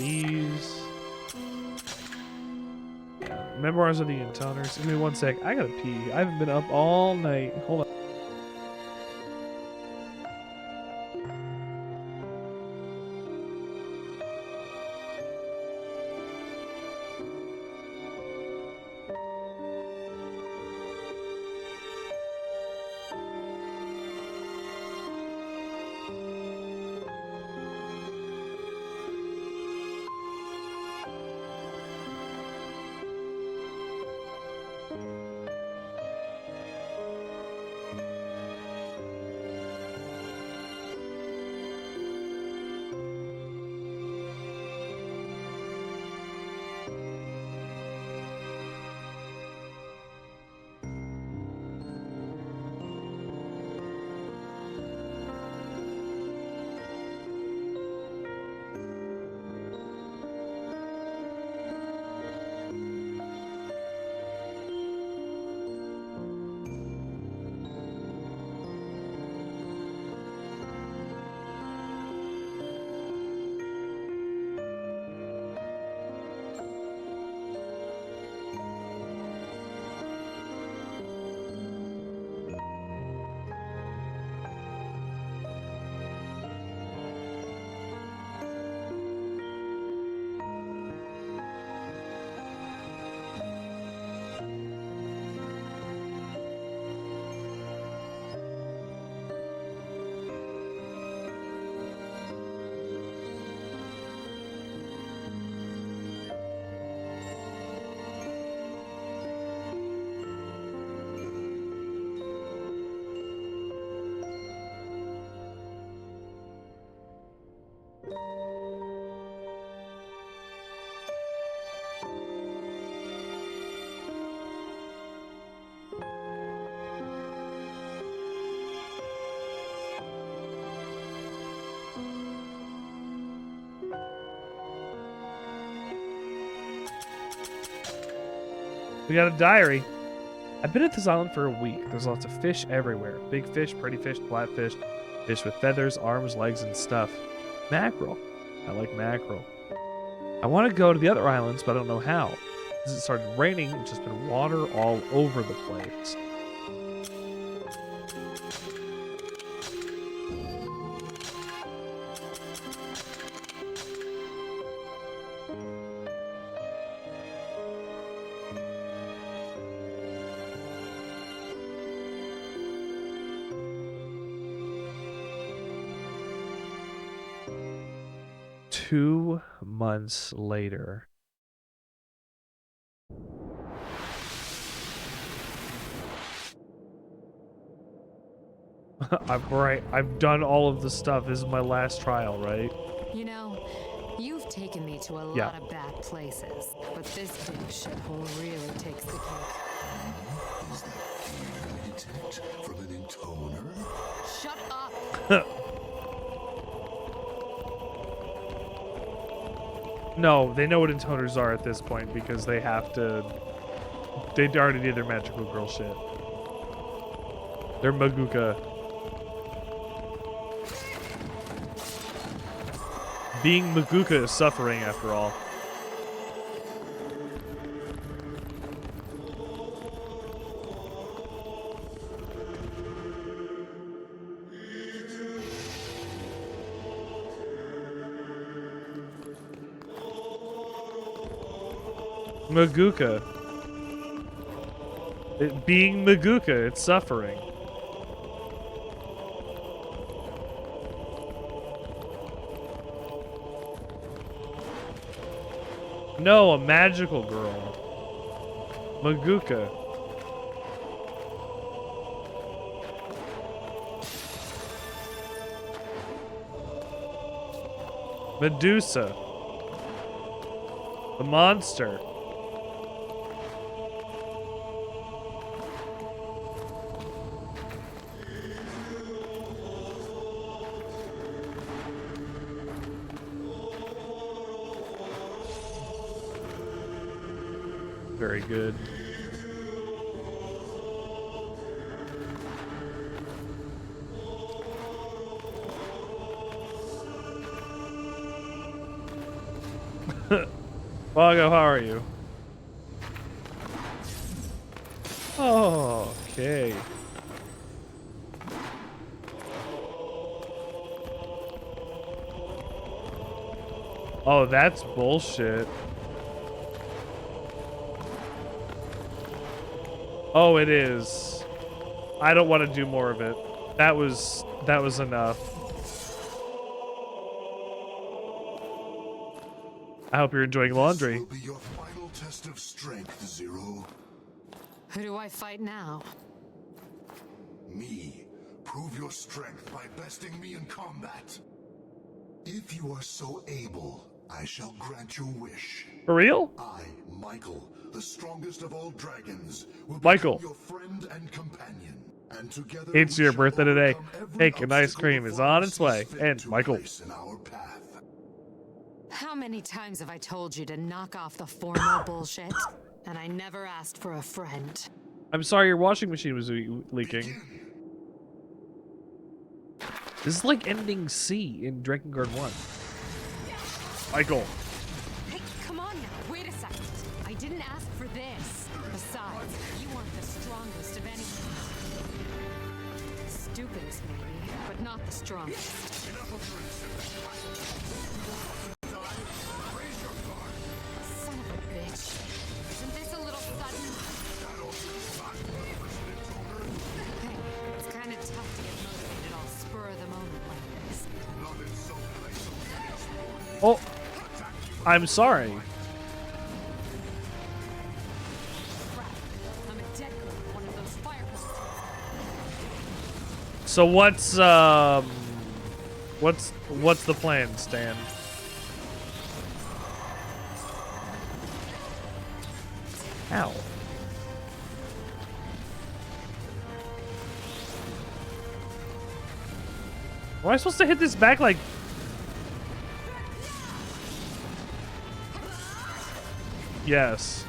these. Yeah. Memoirs of the Intoners. Give me 1 sec. I gotta pee. I haven't been up all night. Hold on. We got a diary. I've been at this island for a week. There's lots of fish everywhere. Big fish, pretty fish, flatfish, fish with feathers, arms, legs, and stuff. Mackerel. I like mackerel. I want to go to the other islands, but I don't know how. Since it started raining, it's just been water all over the place. Two months later. I've done all of the stuff. This is my last trial, right? You know, you've taken me to a lot of bad places, but this big shithole really takes the cake. Is that fear I detect from an intoner? Shut up! No, they know what intoners are at this point because they have to. They already did their magical girl shit. They're Maguka. Being Maguka is suffering after all. Maguka. Being Maguka, it's suffering. No, a magical girl. Maguka. Medusa. The monster. Very good. Wago, how are you? Oh, okay. Oh, that's bullshit. Oh, it is. I don't want to do more of it. That was enough. I hope you're enjoying laundry. This will be your final test of strength, Zero. Who do I fight now? Me. Prove your strength by besting me in combat. If you are so able, I shall grant your wish. For real? I, Michael, the strongest of all dragons, will Michael. become your friend and companion. And together It's we your shall birthday today. overcome every Cake and ice obstacle cream the is Father on its way. sees fit And to Michael. place in our path. How many times have I told you to knock off the formal bullshit? And I never asked for a friend. I'm sorry your washing machine was leaking. This is like ending C in Drakengard 1. Michael. Hey, come on now, wait a second. I didn't ask for this. Besides, you aren't the strongest of anyone. Stupidest maybe, but not the strongest. Son of a bitch. Isn't this a little sudden? Hey, it's kind of tough to get motivated all spur of the moment like this. Oh, I'm sorry. Crap, I'm a dead girl, one of those fire hoses. So what's the plan, Stan? Ow. Am I supposed to hit this back like... Yes.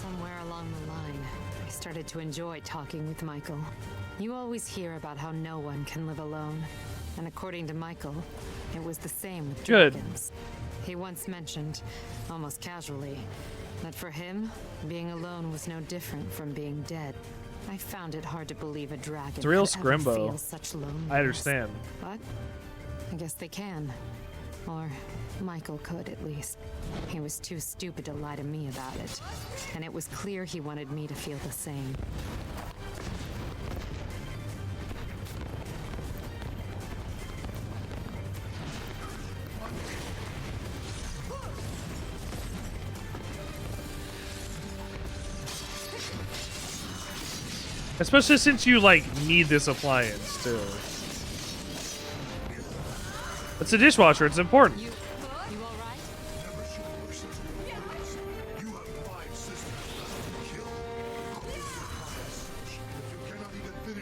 Somewhere along the line, I started to enjoy talking with Michael. You always hear about how no one can live alone. And according to Michael, it was the same with Good. dragons. He once mentioned, almost casually, that for him, being alone was no different from being dead. I found it hard to believe a dragon It's a real could ever scrimbo. feel such loneliness. I understand. But I guess they can. Or Michael could, at least. He was too stupid to lie to me about it. And it was clear he wanted me to feel the same. Especially since you, like, need this appliance, too. It's a dishwasher. It's important.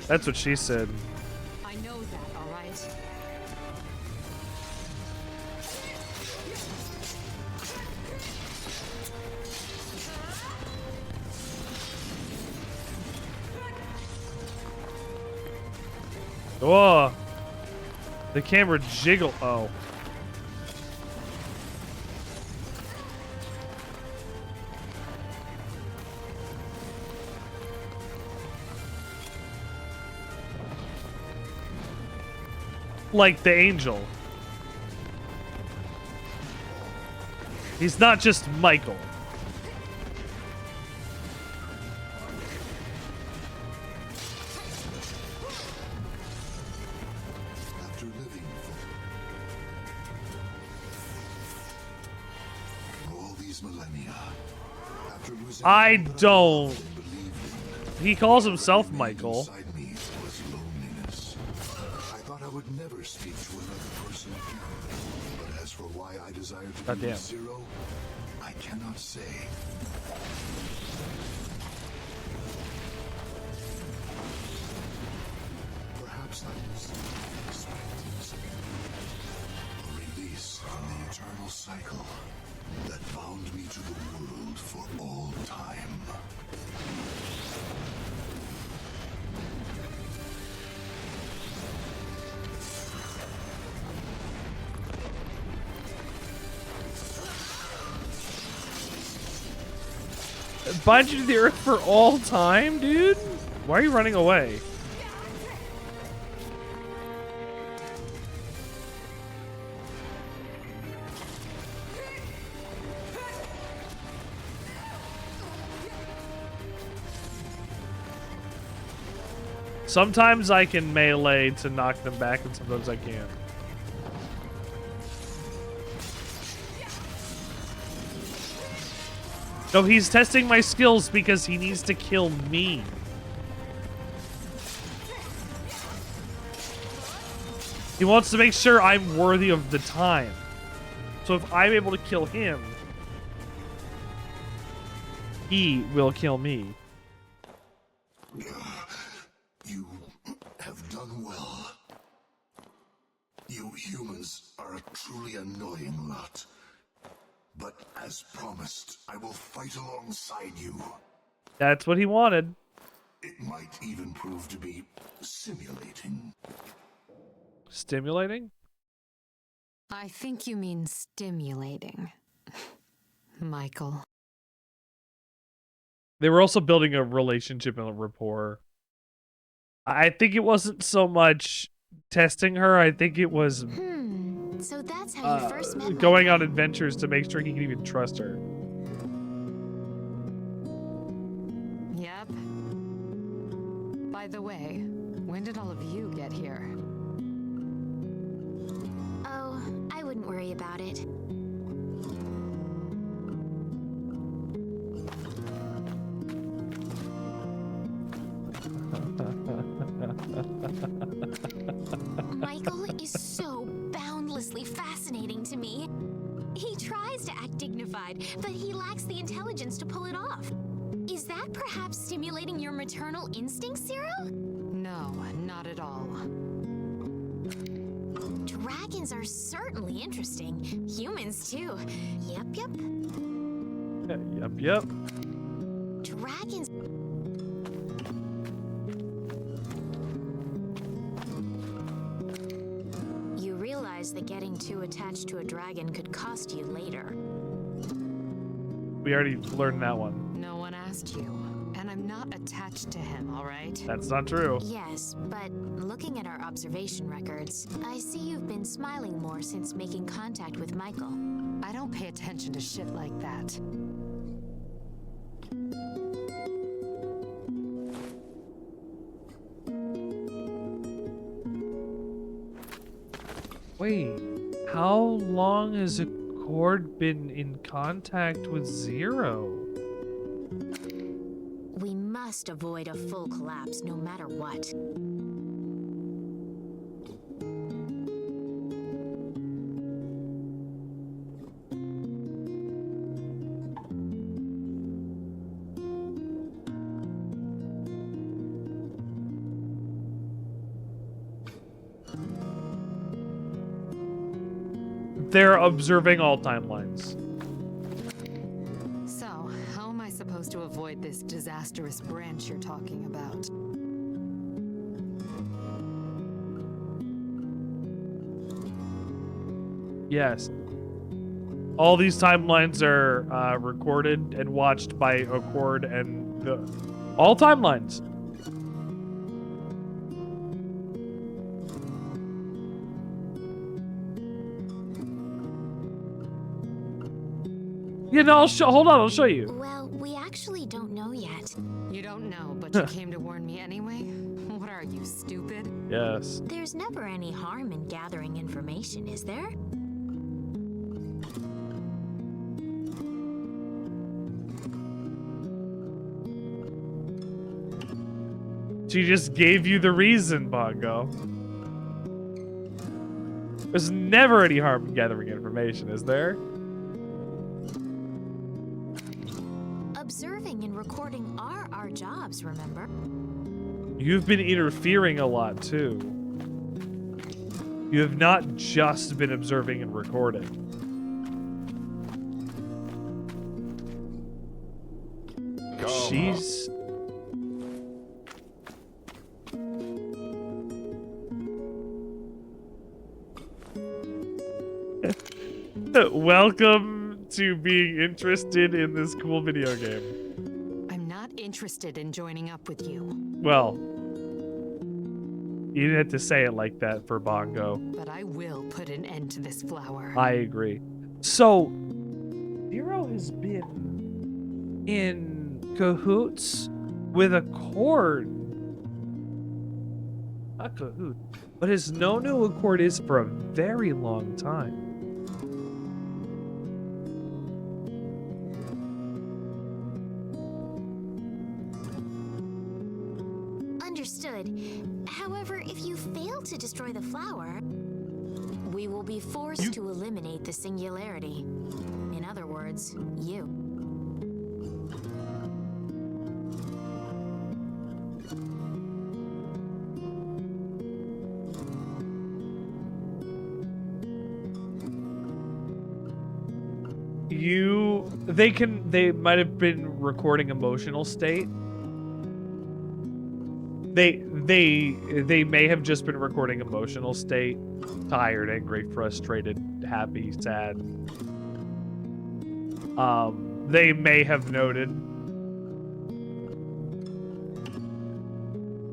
That's what she said. I know that, all right? Oh, the camera jiggle. Oh, like the angel. He's not just Michael. After living for all these millennia, after losing I all that don't. loved and believed in, He calls himself Michael. inside me was loneliness. I thought I would never speak to another person again. But as for why I desire to be Goddamn. with Zero, I cannot say. Perhaps I was expecting a release from the eternal cycle that bound me to the world for all time. Bind you to the earth for all time, dude? Why are you running away? Sometimes I can melee to knock them back, and sometimes I can't. No, he's testing my skills because he needs to kill me. He wants to make sure I'm worthy of the time. So if I'm able to kill him, he will kill me. You have done well. You humans are a truly annoying lot. But as promised, I will fight alongside you. That's what he wanted. It might even prove to be simulating. Stimulating? I think you mean stimulating. Michael. They were also building a relationship and a rapport. I think it wasn't so much testing her. I think it was So that's how you first met going on adventures to make sure he can even trust her. Yep. By the way, when did all of you get here? Oh, I wouldn't worry about it. Michael is so boundlessly fascinating to me. He tries to act dignified, but he lacks the intelligence to pull it off. Is that perhaps stimulating your maternal instincts, Zero? No, not at all. Dragons are certainly interesting. Humans, too. Yep. Yep. Dragons... You realize that getting too attached to a dragon could cost you later. We already learned that one. No one asked you. And I'm not attached to him, all right? That's not true. Yes, but looking at our observation records, I see you've been smiling more since making contact with Michael. I don't pay attention to shit like that. Wait, how long has Accord been in contact with Zero? We must avoid a full collapse no matter what. They're observing all timelines. So, how am I supposed to avoid this disastrous branch you're talking about? Yes. All these timelines are recorded and watched by Accord and all timelines. You know, hold on, I'll show you. Well, we actually don't know yet. You don't know, but you came to warn me anyway? What are you, stupid? Yes. There's never any harm in gathering information, is there? She just gave you the reason, Bongo. There's never any harm in gathering information, is there? Observing and recording are our jobs, remember? You've been interfering a lot, too. You have not just been observing and recording. She's... Welcome to being interested in this cool video game. interested in joining up with you. Well, you didn't have to say it like that for Bongo. But I will put an end to this flower. I agree. So, Zero has been in cahoots with a Accord. Not cahoot, but has known who Accord is for a very long time. Understood. However, if you fail to destroy the flower, we will be forced to eliminate the singularity. In other words, you. They might have been recording emotional state. They may have just been recording emotional state. Tired, angry, frustrated, happy, sad. They may have noted.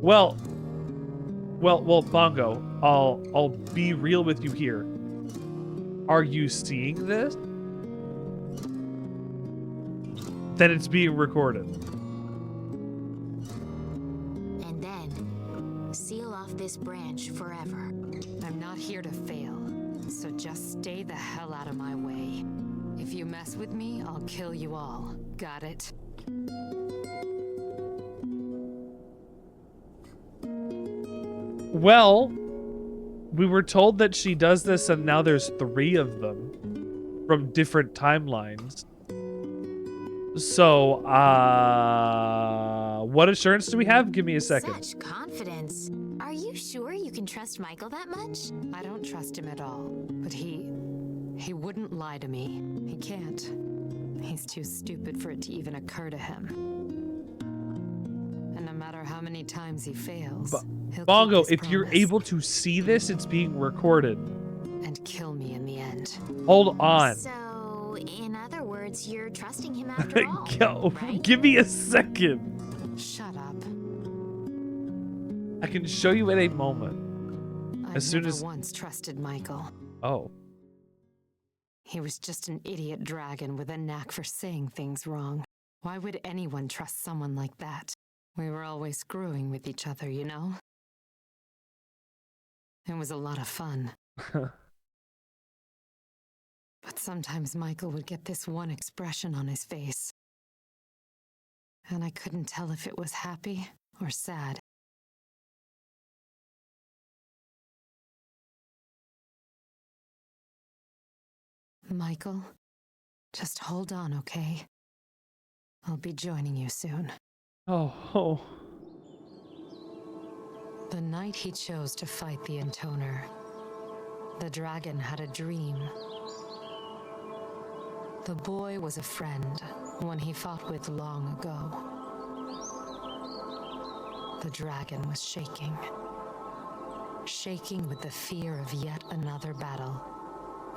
Well, Bongo, I'll be real with you here. Are you seeing this? Then it's being recorded. And then, seal off this branch forever. I'm not here to fail, so just stay the hell out of my way. If you mess with me, I'll kill you all. Got it? Well, we were told that she does this and now there's 3 of them from different timelines. So, what assurance do we have? Give me a second. Such confidence. Are you sure you can trust Michael that much? I don't trust him at all, but he wouldn't lie to me. He can't. He's too stupid for it to even occur to him. And no matter how many times he fails, he'll Bongo, keep his if you're promise able to see this, it's being recorded. and kill me in the end. Hold on. So, in other words, you're trusting him after all, Yo, right? give me a second. Shut up. I can show you in a moment. I As soon never as once trusted Michael. Oh. He was just an idiot dragon with a knack for saying things wrong. Why would anyone trust someone like that? We were always screwing with each other, you know? It was a lot of fun. But sometimes Michael would get this one expression on his face. And I couldn't tell if it was happy or sad. Michael, just hold on, okay? I'll be joining you soon. Oh. The night he chose to fight the Intoner, the dragon had a dream. The boy was a friend, one he fought with long ago. The dragon was shaking. Shaking with the fear of yet another battle,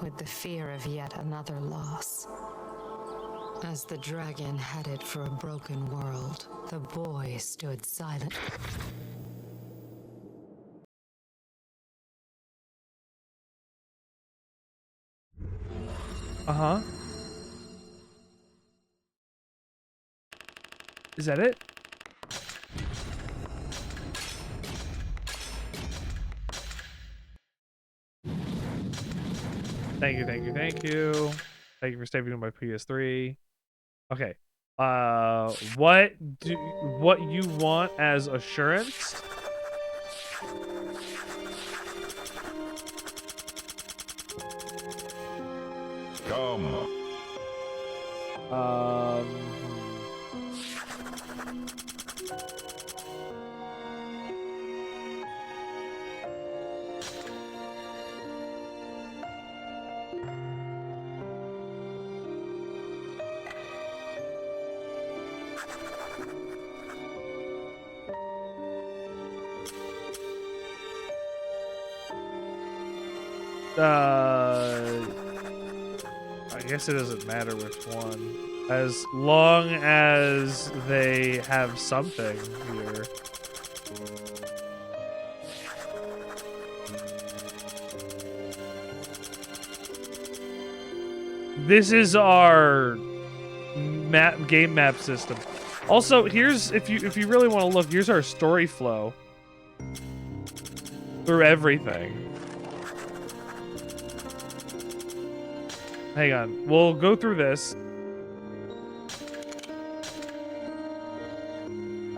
with the fear of yet another loss. As the dragon headed for a broken world, the boy stood silent. Uh-huh. Is that it? Thank you, thank you, thank you. Thank you for saving on my PS3. Okay. What you want as assurance? Come. I guess it doesn't matter which one. As long as they have something here. This is our game map system. Also, here's if you really want to look, here's our story flow through everything. Hang on, we'll go through this.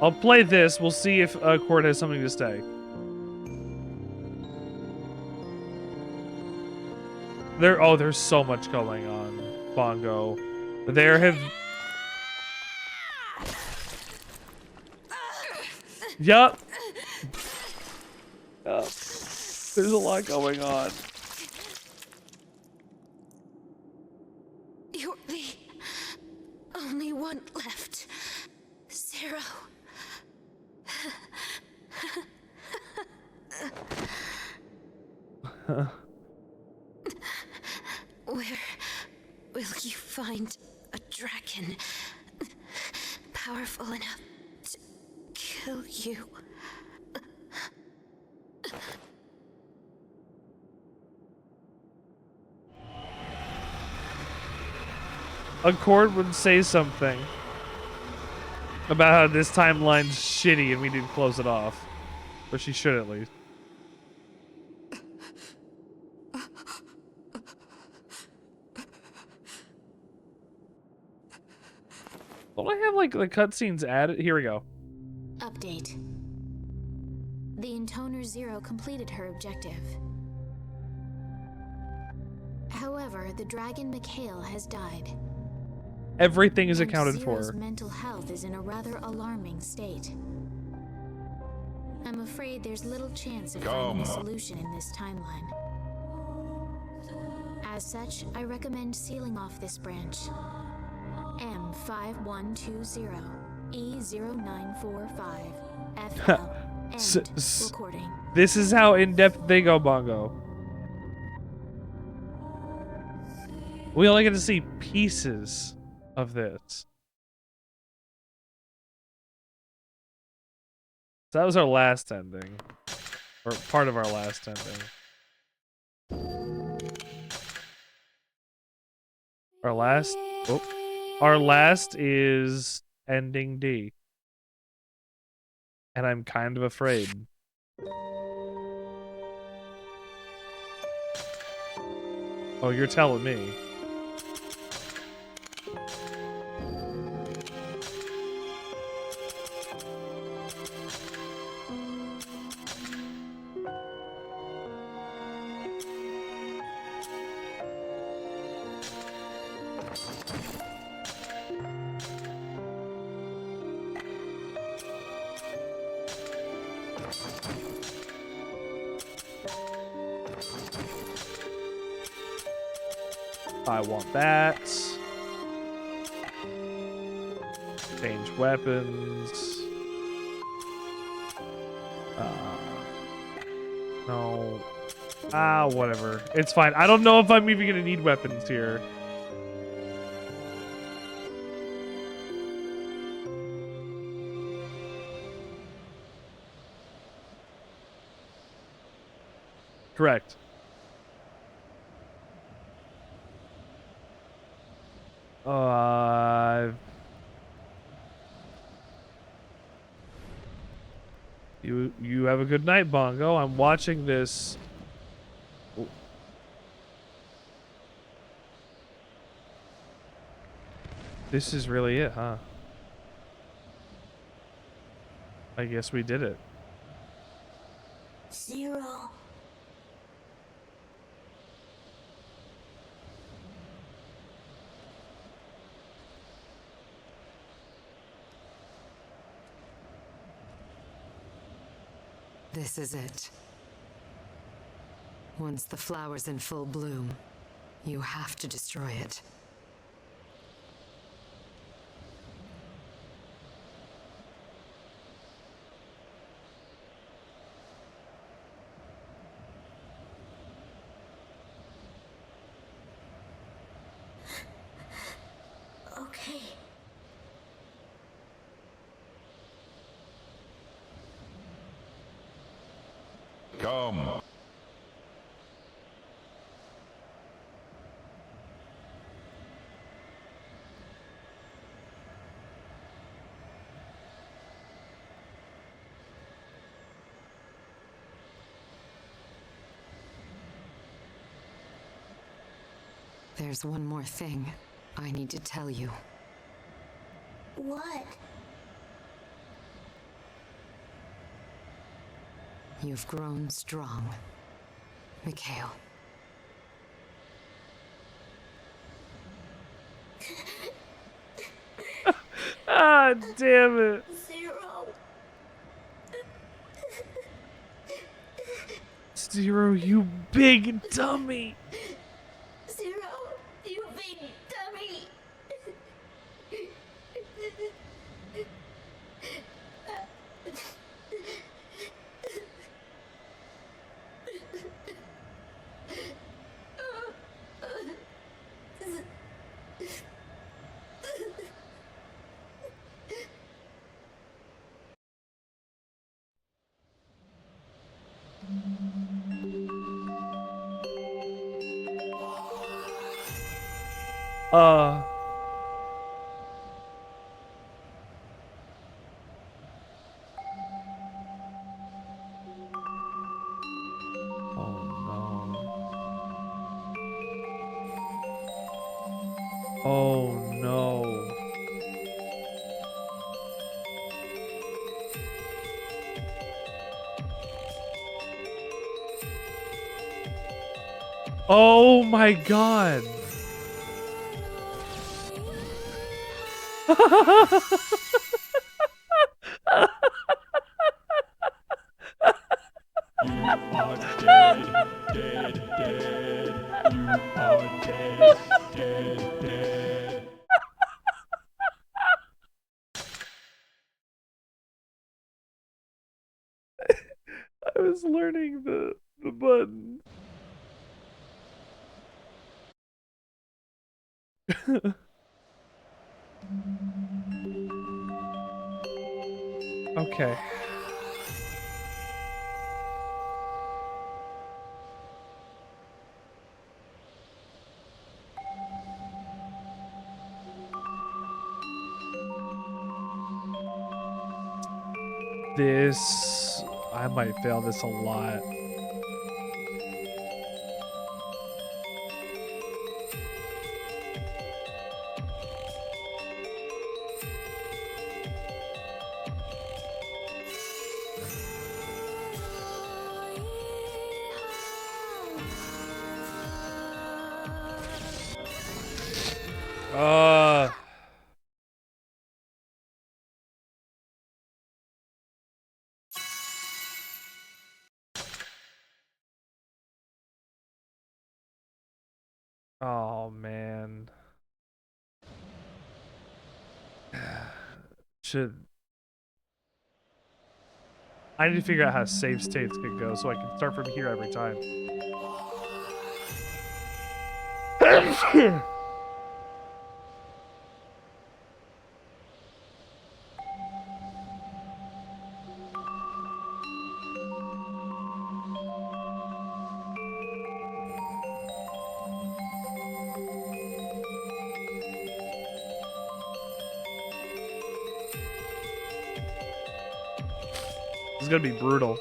I'll play this. We'll see if Cord has something to say. There's so much going on, Bongo. There have... Yup. There's a lot going on. You're the only one left, Zero. Where will you find a dragon powerful enough to kill you? Accord would say something about how this timeline's shitty and we need to close it off. Or she should at least. Don't I have like the cutscenes added? Here we go. Update. The Intoner Zero completed her objective. However, the dragon Mikhail has died. Everything is accounted Zero's for. mental health is in a rather alarming state. I'm afraid there's little chance of finding a solution in this timeline. As such, I recommend sealing off this branch. M5120, E0945, FL, end recording. This is how in-depth they go, Bongo. We only get to see pieces of this. So that was our last ending. Or part of our last ending. Our last... Oh. Our last is ending D. And I'm kind of afraid. Oh, you're telling me. I want that. Change weapons. No. Whatever. It's fine. I don't know if I'm even gonna need weapons here. Correct. You have a good night, Bongo. I'm watching this. Oh. This is really it, huh? I guess we did it. Zero. This is it. Once the flower's in full bloom, you have to destroy it. Okay. okay. Come. There's one more thing I need to tell you. What? You've grown strong, Mikhail. Ah, damn it. Zero. Zero, you big dummy. Zero, you big dummy. Uh. Oh no. Oh no. Oh my god. I was learning the button. Okay. This, I might fail this a lot. Oh man. I need to figure out how save states can go so I can start from here every time. This is gonna be brutal.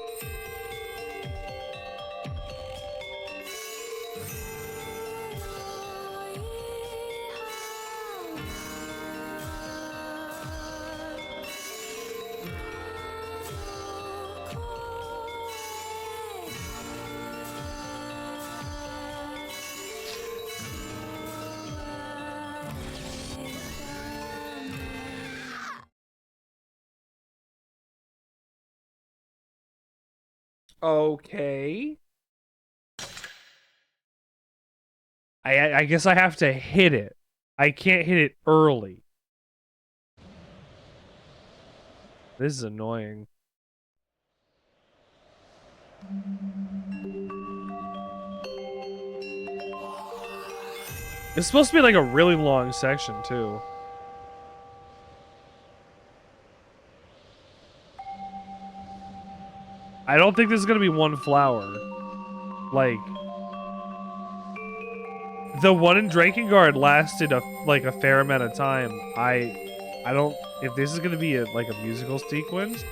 Okay. I guess I have to hit it. I can't hit it early. This is annoying. It's supposed to be like a really long section too. I don't think this is gonna be one flower. Like, the one in Drakengard lasted a fair amount of time. I don't. If this is gonna be a musical sequence.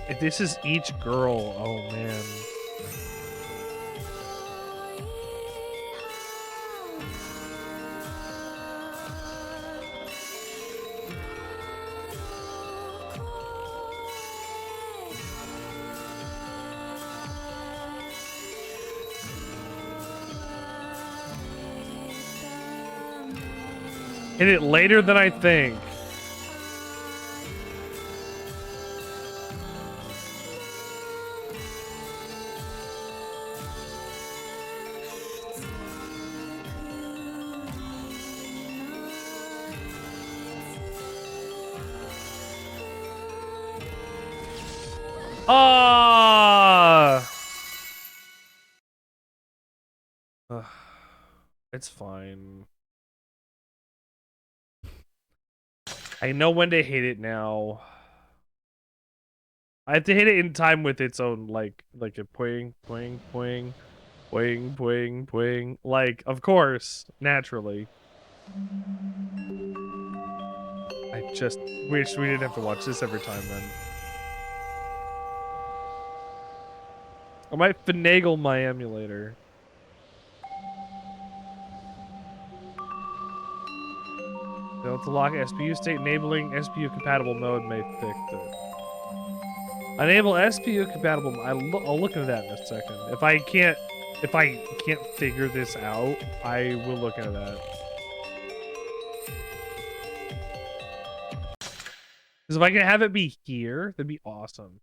If this is each girl, oh man. Hit it later than I think. It's fine. I know when to hit it now. I have to hit it in time with its own like a poing, poing, poing, poing, poing, poing. Like, of course, naturally. I just wish we didn't have to watch this every time then. I might finagle my emulator. Failed to lock SPU state. Enabling SPU compatible mode may fix it. Enable SPU compatible. I'll look into that in a second. If I can't figure this out, I will look into that. Because if I can have it be here, that'd be awesome.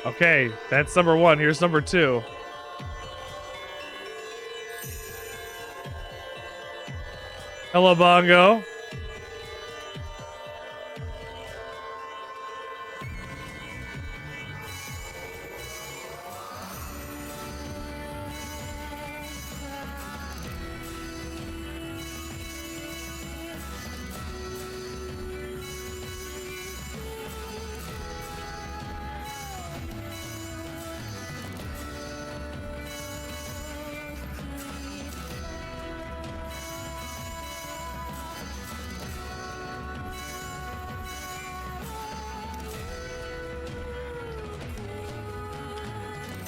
Okay, that's number one. Here's number two. Hello, Bongo.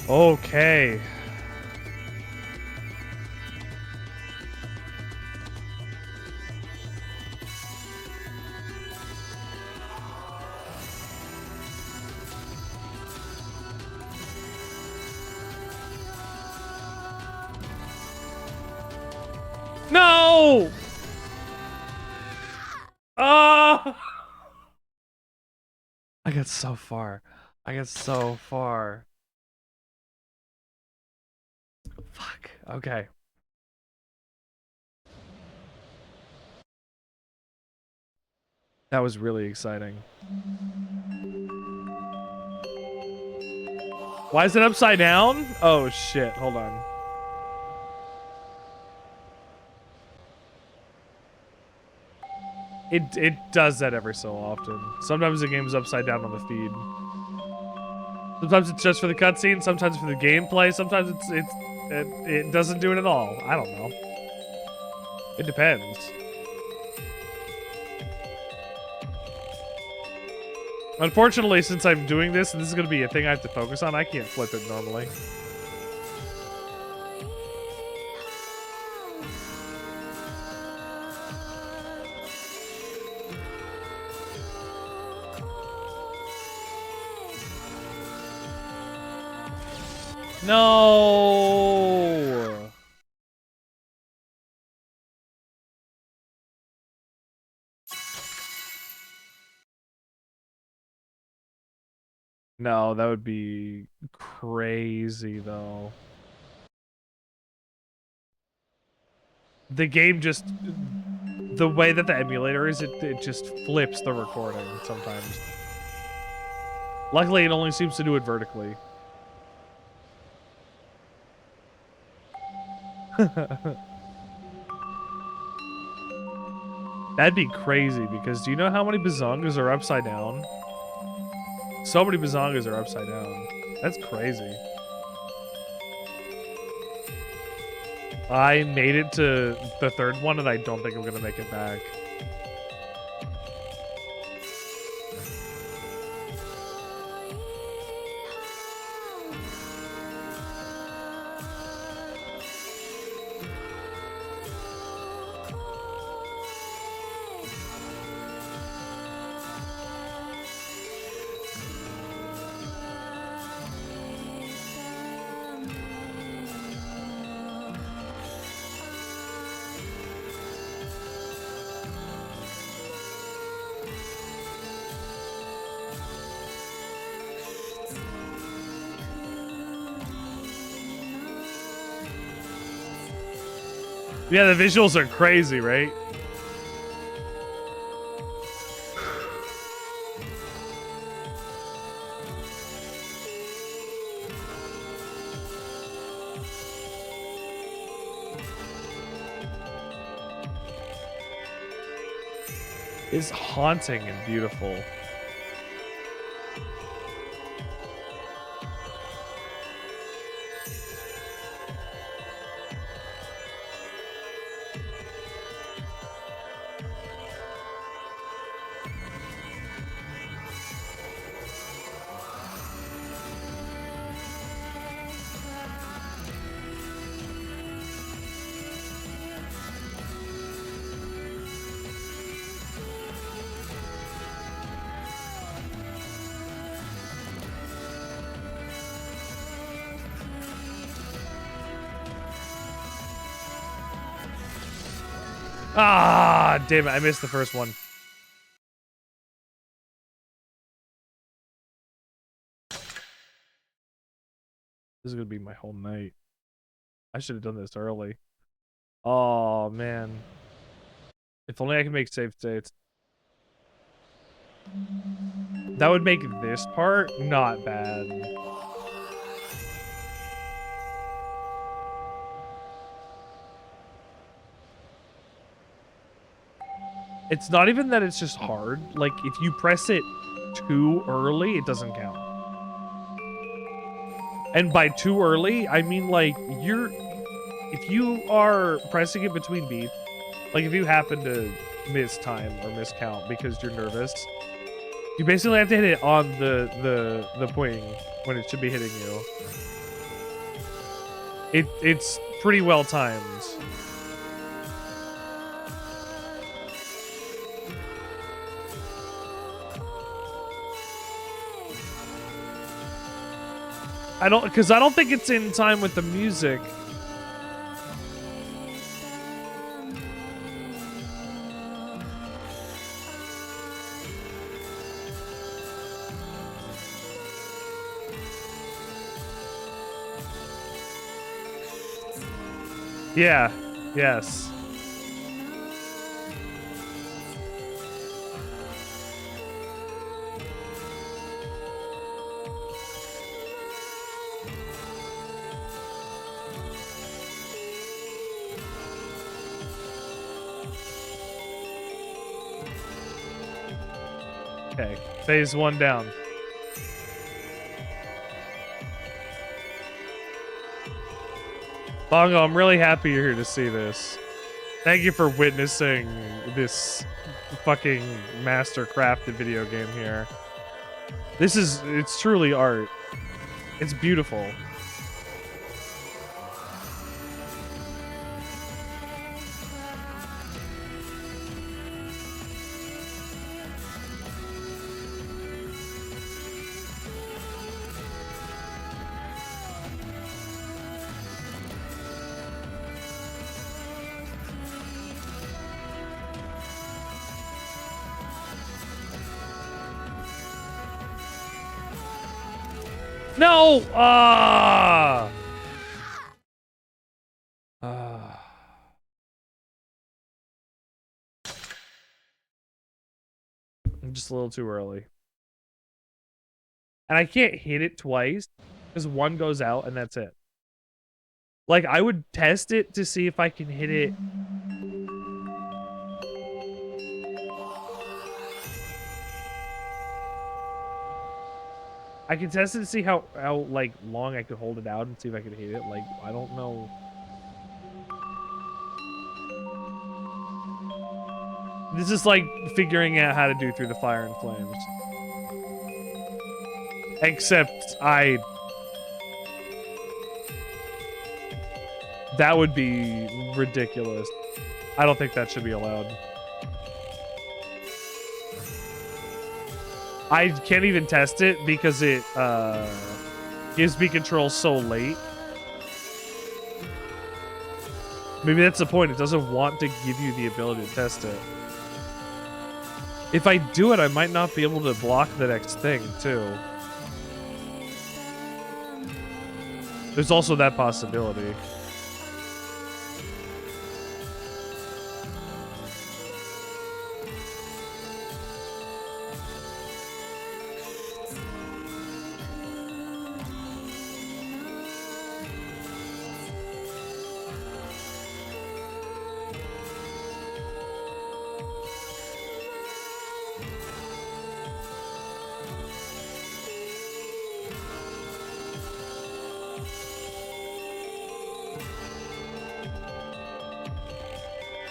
Okay. No! Oh! I got so far. I got so far. Fuck. Okay. That was really exciting. Why is it upside down? Oh shit, hold on. It does that every so often. Sometimes the game's upside down on the feed. Sometimes it's just for the cutscene, sometimes for the gameplay, sometimes it doesn't do it at all. I don't know. It depends. Unfortunately, since I'm doing this, and this is going to be a thing I have to focus on, I can't flip it normally. No! No, that would be crazy, though. The game just... The way that the emulator is, it just flips the recording sometimes. Luckily, it only seems to do it vertically. That'd be crazy, because do you know how many bazongas are upside down? So many bazongas are upside down. That's crazy. I made it to the third one, and I don't think I'm gonna make it back. Yeah, the visuals are crazy, right? It's haunting and beautiful. Ah, damn it. I missed the first one. This is going to be my whole night. I should have done this early. Oh, man. If only I could make save states. That would make this part not bad. It's not even that it's just hard. Like, if you press it too early, it doesn't count. And by too early, I mean, like, if you are pressing it between beats, like, if you happen to miss time or miscount because you're nervous, you basically have to hit it on the point when it should be hitting you. It's pretty well timed. Because I don't think it's in time with the music. Yeah. Yes. Okay, phase 1 down. Bongo, I'm really happy you're here to see this. Thank you for witnessing this fucking master crafted video game here. It's truly art. It's beautiful. No! I'm just a little too early. And I can't hit it twice because one goes out and that's it. Like, I would test it to see if I can hit it. I can test it to see how like long I could hold it out and see if I could hit it. Like, I don't know. This is like figuring out how to do Through the Fire and Flames. Except that would be ridiculous. I don't think that should be allowed. I can't even test it because it gives me control so late. Maybe that's the point. It doesn't want to give you the ability to test it. If I do it, I might not be able to block the next thing, too. There's also that possibility.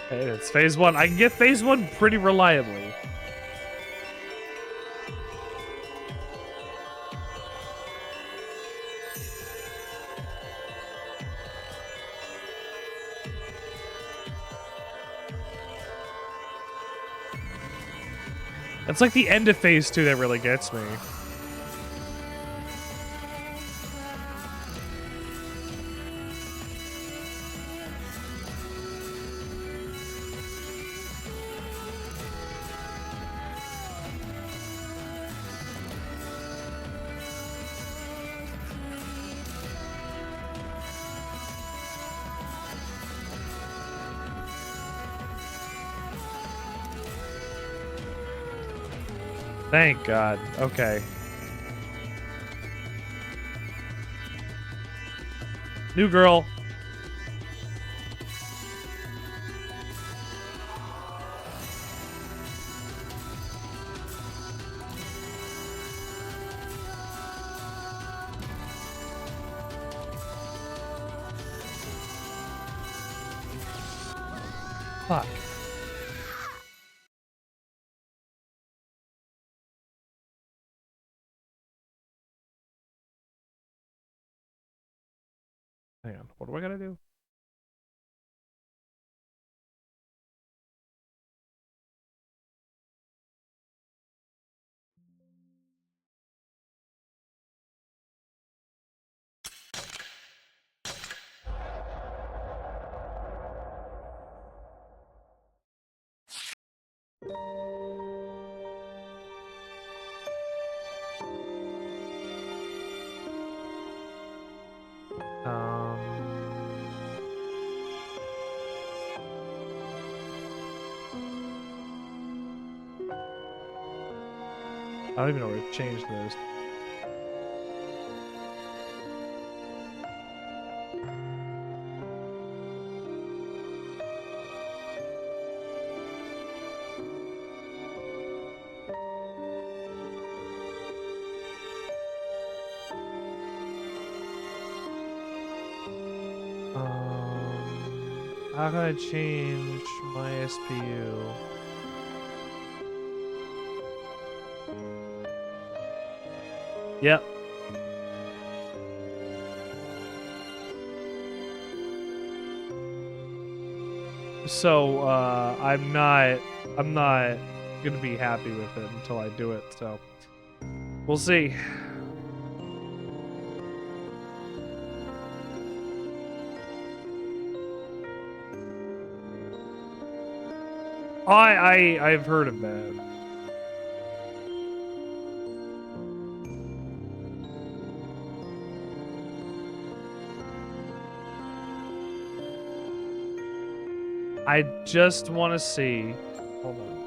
Hey, it's phase 1. I can get phase 1 pretty reliably. It's like the end of phase 2 that really gets me. Thank God. Okay. New girl. Fuck. Hang on, what do I gotta do? I don't even know where to change those. How can I change my SPU? Yep. So I'm not gonna be happy with it until I do it, so we'll see. I've heard of that. I just want to see. Hold on.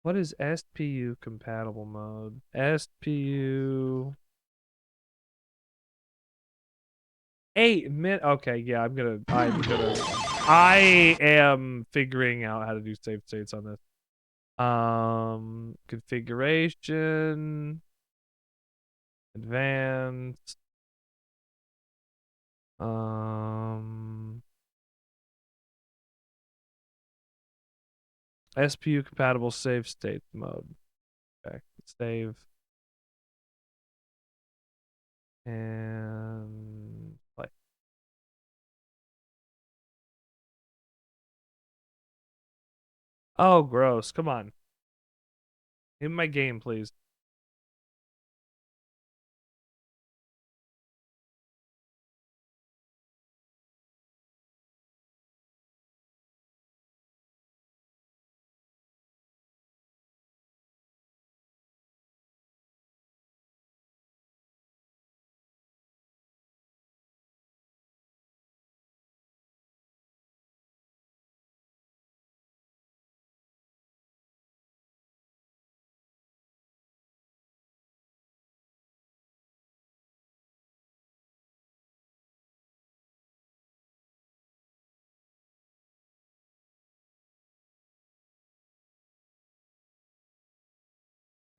What is SPU compatible mode? SPU 8 min. Okay, yeah, I am figuring out how to do save states on this. Configuration, advanced, SPU compatible save state mode. Okay, save and play. Oh, gross! Come on, in my game, please.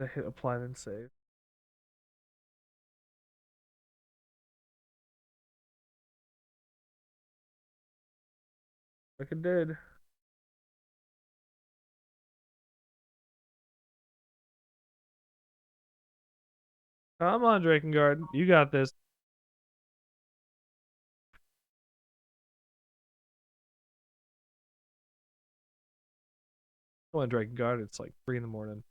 I hit apply then save. Like it did. Come on, Drakengard. You got this. Come on, Drakengard. It's like 3 in the morning.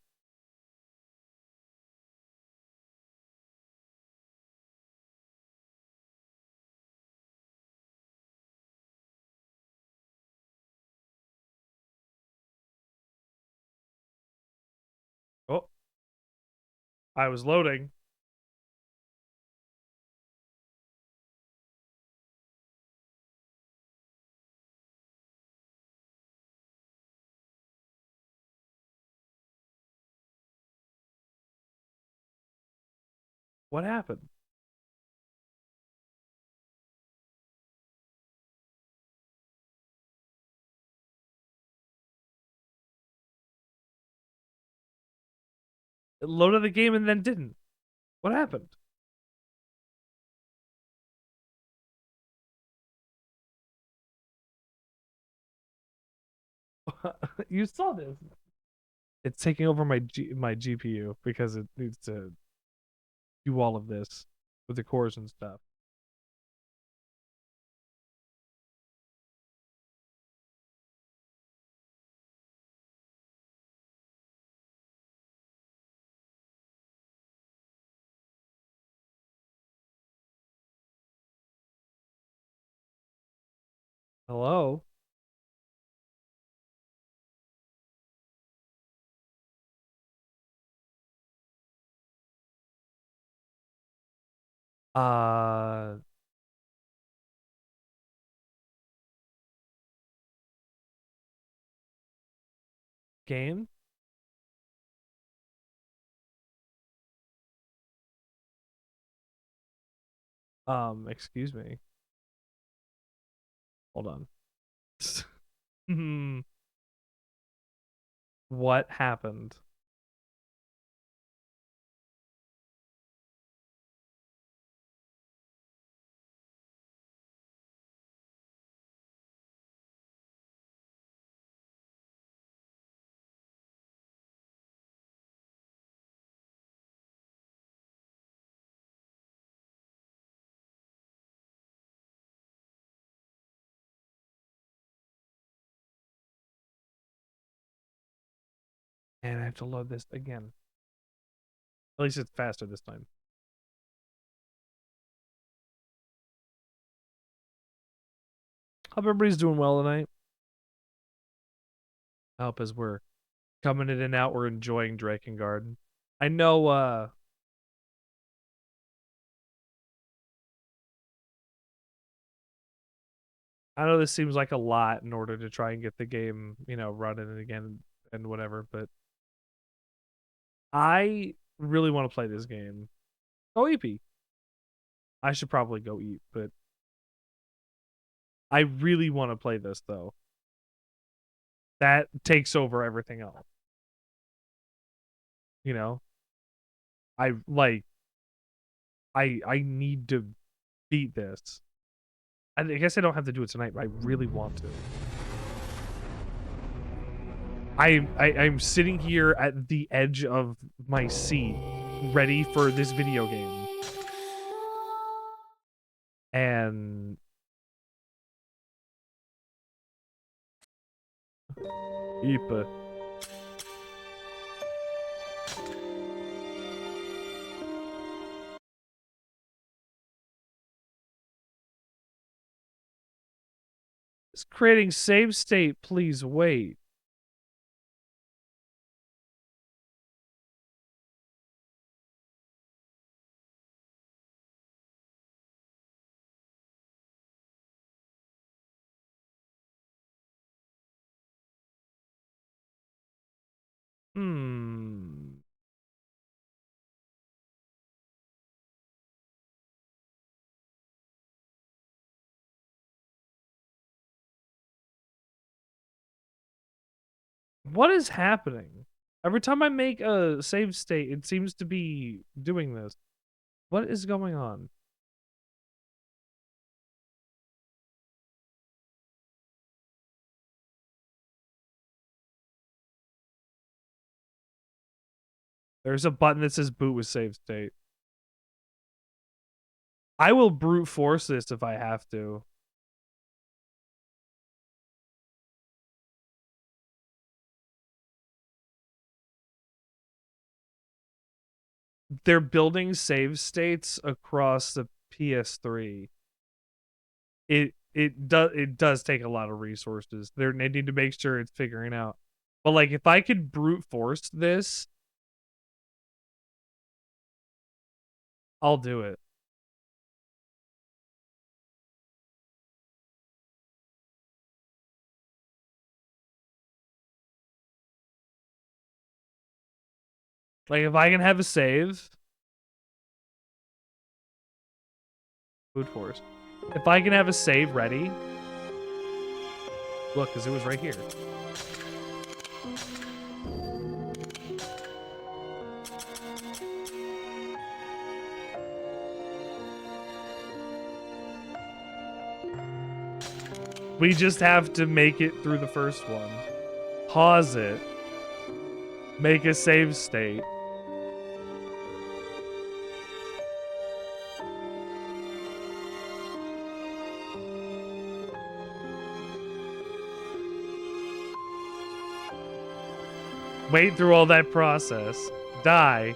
Oh. I was loading. What happened? It loaded the game and then didn't. What happened? You saw this. It's taking over my GPU because it needs to do all of this with the cores and stuff. Hello? Uh Game? Excuse me. Hold on. What happened? And I have to load this again. At least it's faster this time. Hope everybody's doing well tonight. I hope as we're coming in and out, we're enjoying Drakengard. I know, I know this seems like a lot in order to try and get the game, you know, running again and whatever, but I really want to play this game. Go EP. I should probably go eat, but I really want to play this though. That takes over everything else. You know? I need to beat this. I guess I don't have to do it tonight, but I really want to. I'm sitting here at the edge of my seat, ready for this video game. And Ipa. It's creating save state, please wait. What is happening? Every time I make a save state, it seems to be doing this. What is going on? There's a button that says boot with save state. I will brute force this if I have to. They're building save states across the PS3. It does take a lot of resources. They need to make sure it's figuring out. But like if I could brute force this, I'll do it. Like if I can have a save, brute force. If I can have a save ready, look, because it was right here. We just have to make it through the first one. Pause it. Make a save state. Wait through all that process. Die.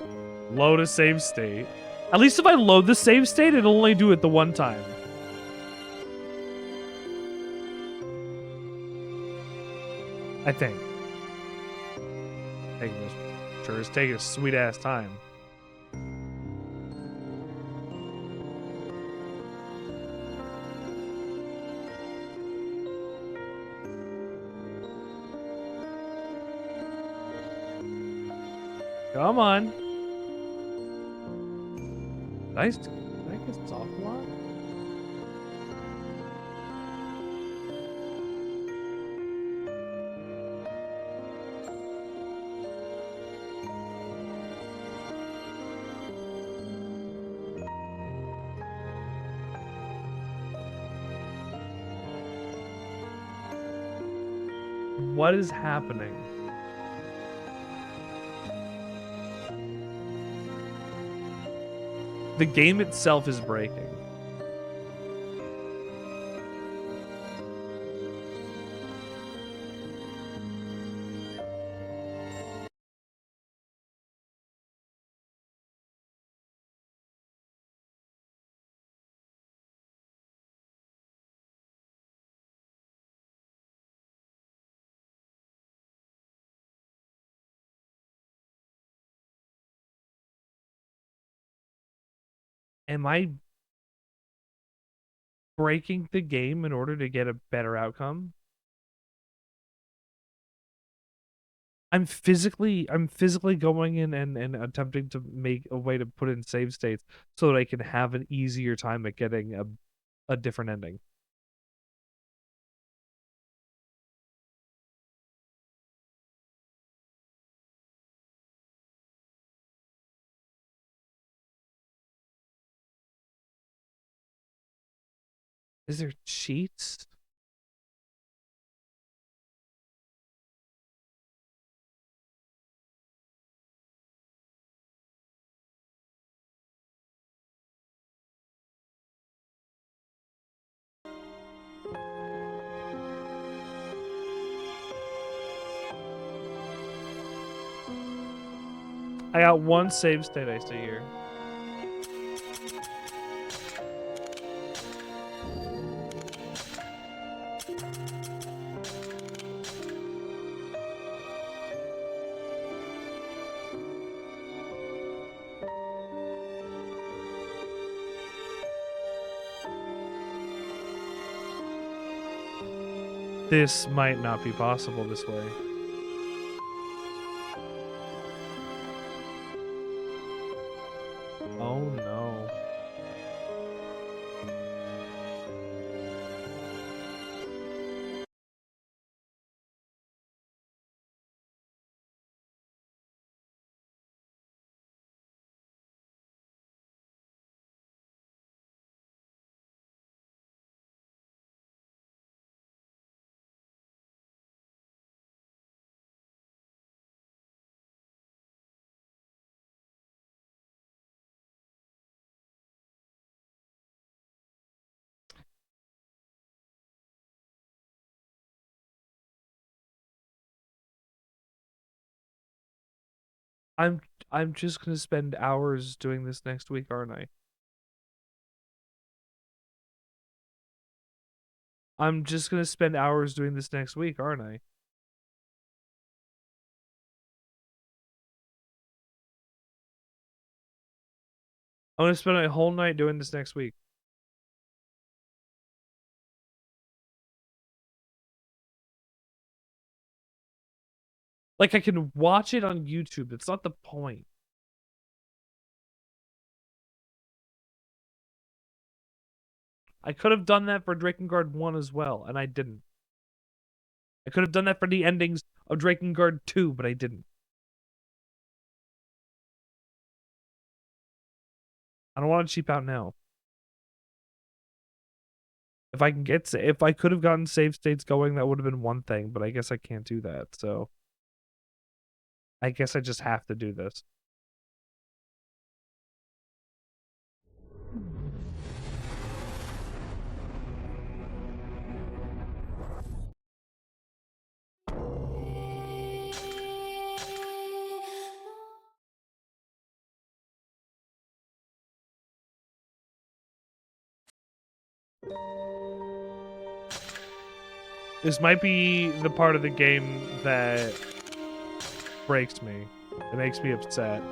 Load a save state. At least if I load the save state, it'll only do it the one time. I think. Taking this. Sure, it's taking a sweet ass time. Come on. Nice. Did I get soft lock? What is happening? The game itself is breaking. Am I breaking the game in order to get a better outcome? I'm physically going in and attempting to make a way to put in save states so that I can have an easier time at getting a different ending. Is there cheats? I got one save state I see here. This might not be possible this way. Oh no. I'm just gonna spend hours doing this next week, aren't I? I'm just gonna spend hours doing this next week, aren't I? I'm gonna spend a whole night doing this next week. Like, I can watch it on YouTube. It's not the point. I could have done that for Drakengard 1 as well, and I didn't. I could have done that for the endings of Drakengard 2, but I didn't. I don't want to cheap out now. If I could have gotten save states going, that would have been one thing, but I guess I can't do that, so I guess I just have to do this. This might be the part of the game that breaks me. It makes me upset.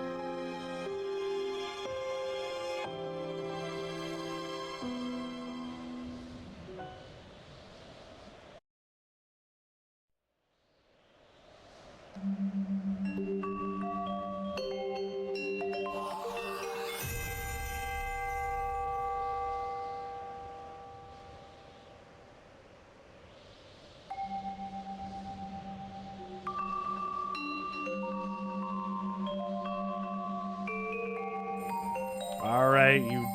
Alright, you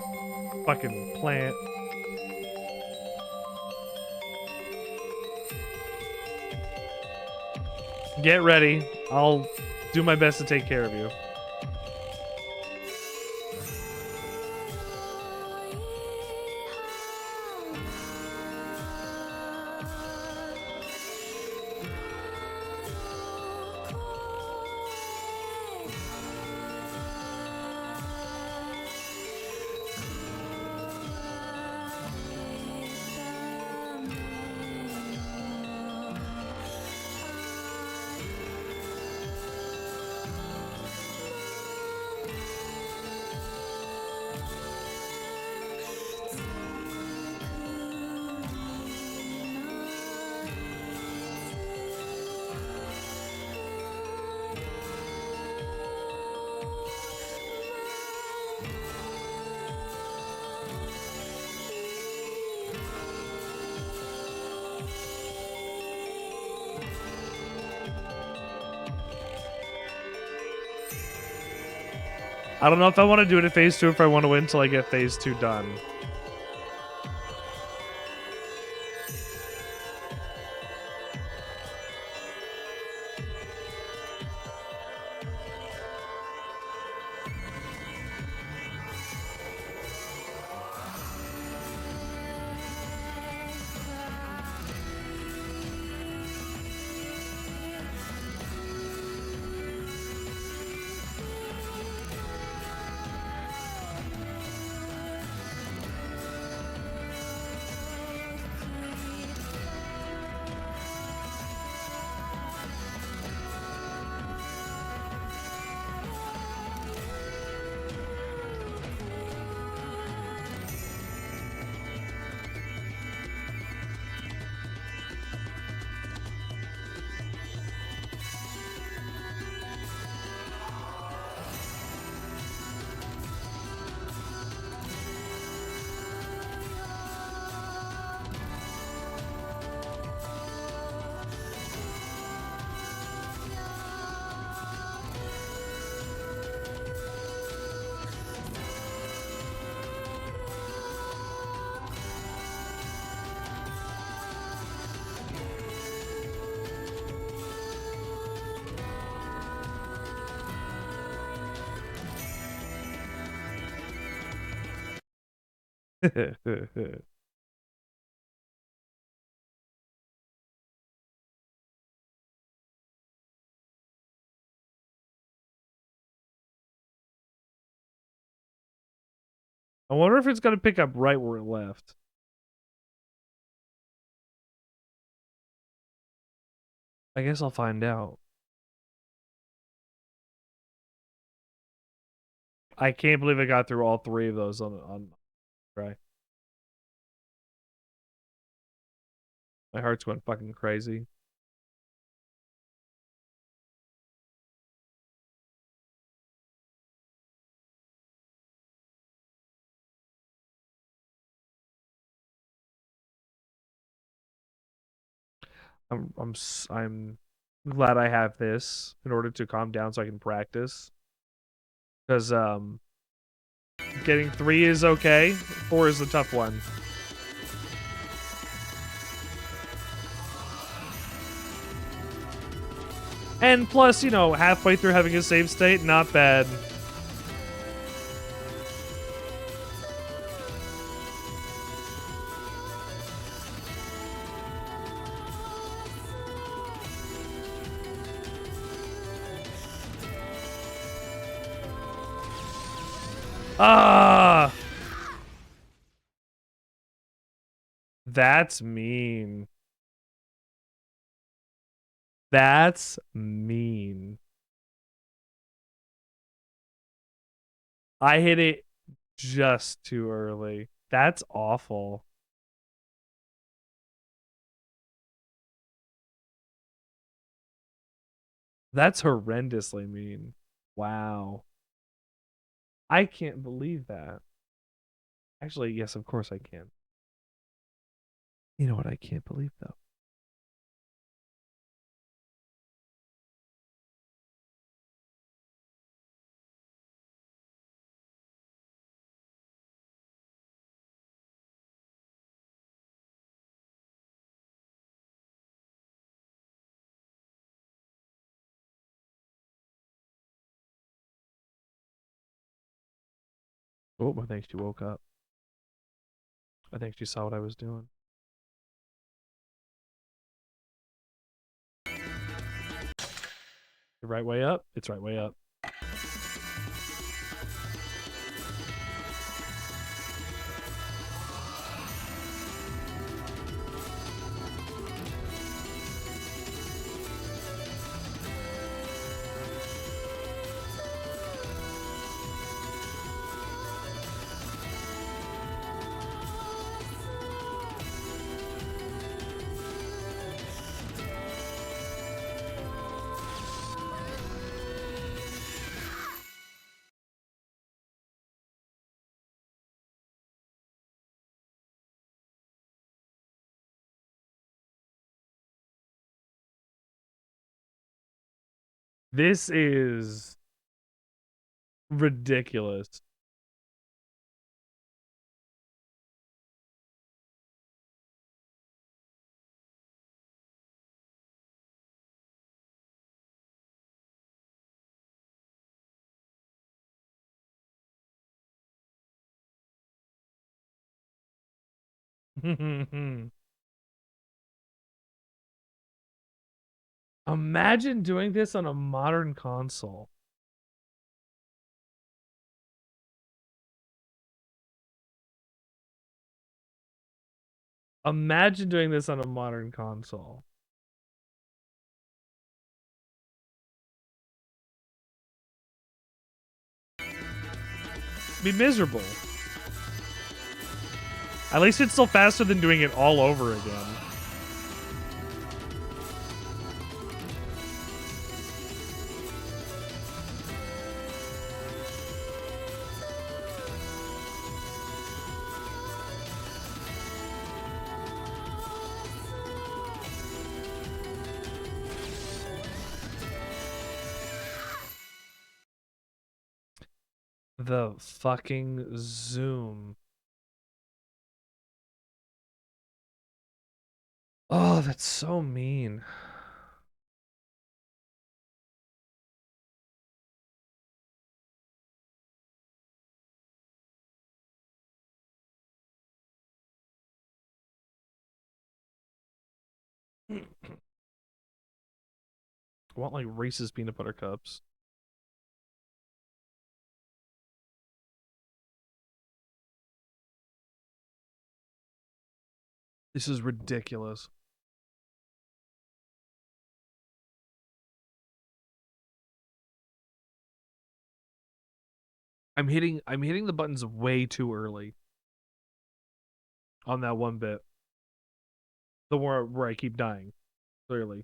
fucking plant. Get ready. I'll do my best to take care of you. I don't know if I want to do it at phase 2 or if I want to wait until I get phase 2 done. I wonder if it's going to pick up right where it left. I guess I'll find out. I can't believe I got through all 3 of those on try. My heart's going fucking crazy. I'm glad I have this in order to calm down so I can practice. Because getting 3 is okay. 4 is the tough one. And plus, you know, halfway through having a save state, not bad. Ah! That's mean. That's mean. I hit it just too early. That's awful. That's horrendously mean. Wow. I can't believe that. Actually, yes, of course I can. You know what I can't believe, though? Oh, I think she woke up. I think she saw what I was doing. The right way up? It's right way up. This is Ridiculous. Imagine doing this on a modern console. Imagine doing this on a modern console. Be miserable. At least it's still faster than doing it all over again. The fucking zoom. Oh, that's so mean. I want like Reese's peanut butter cups. This is ridiculous. I'm hitting the buttons way too early. On that one bit. The one where I keep dying. Clearly.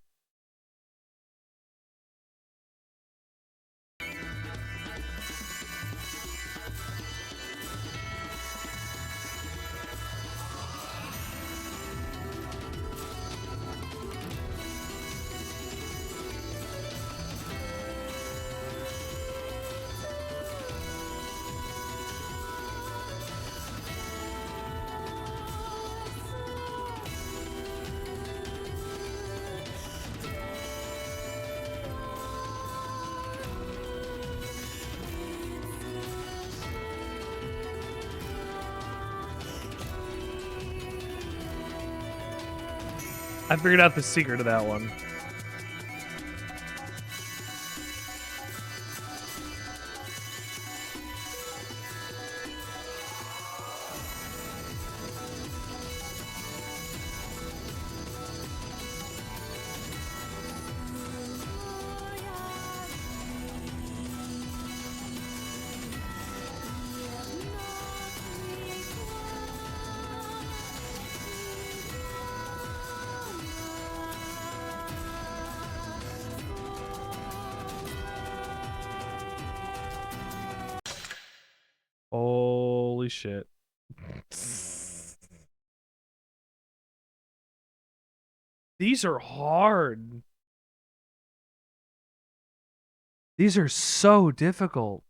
I figured out the secret to that one. Holy shit. These are hard. These are so difficult.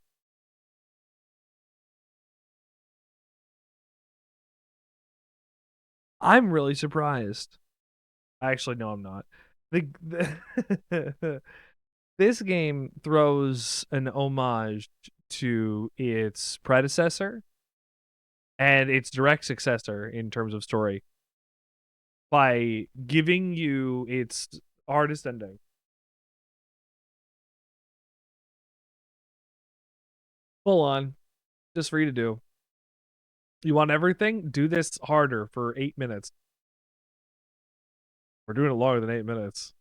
I'm really surprised. Actually, no, I'm not. This game throws an homage to its predecessor and its direct successor in terms of story by giving you its hardest ending. Full on. Just for you to do. You want everything? Do this harder for 8 minutes. We're doing it longer than 8 minutes.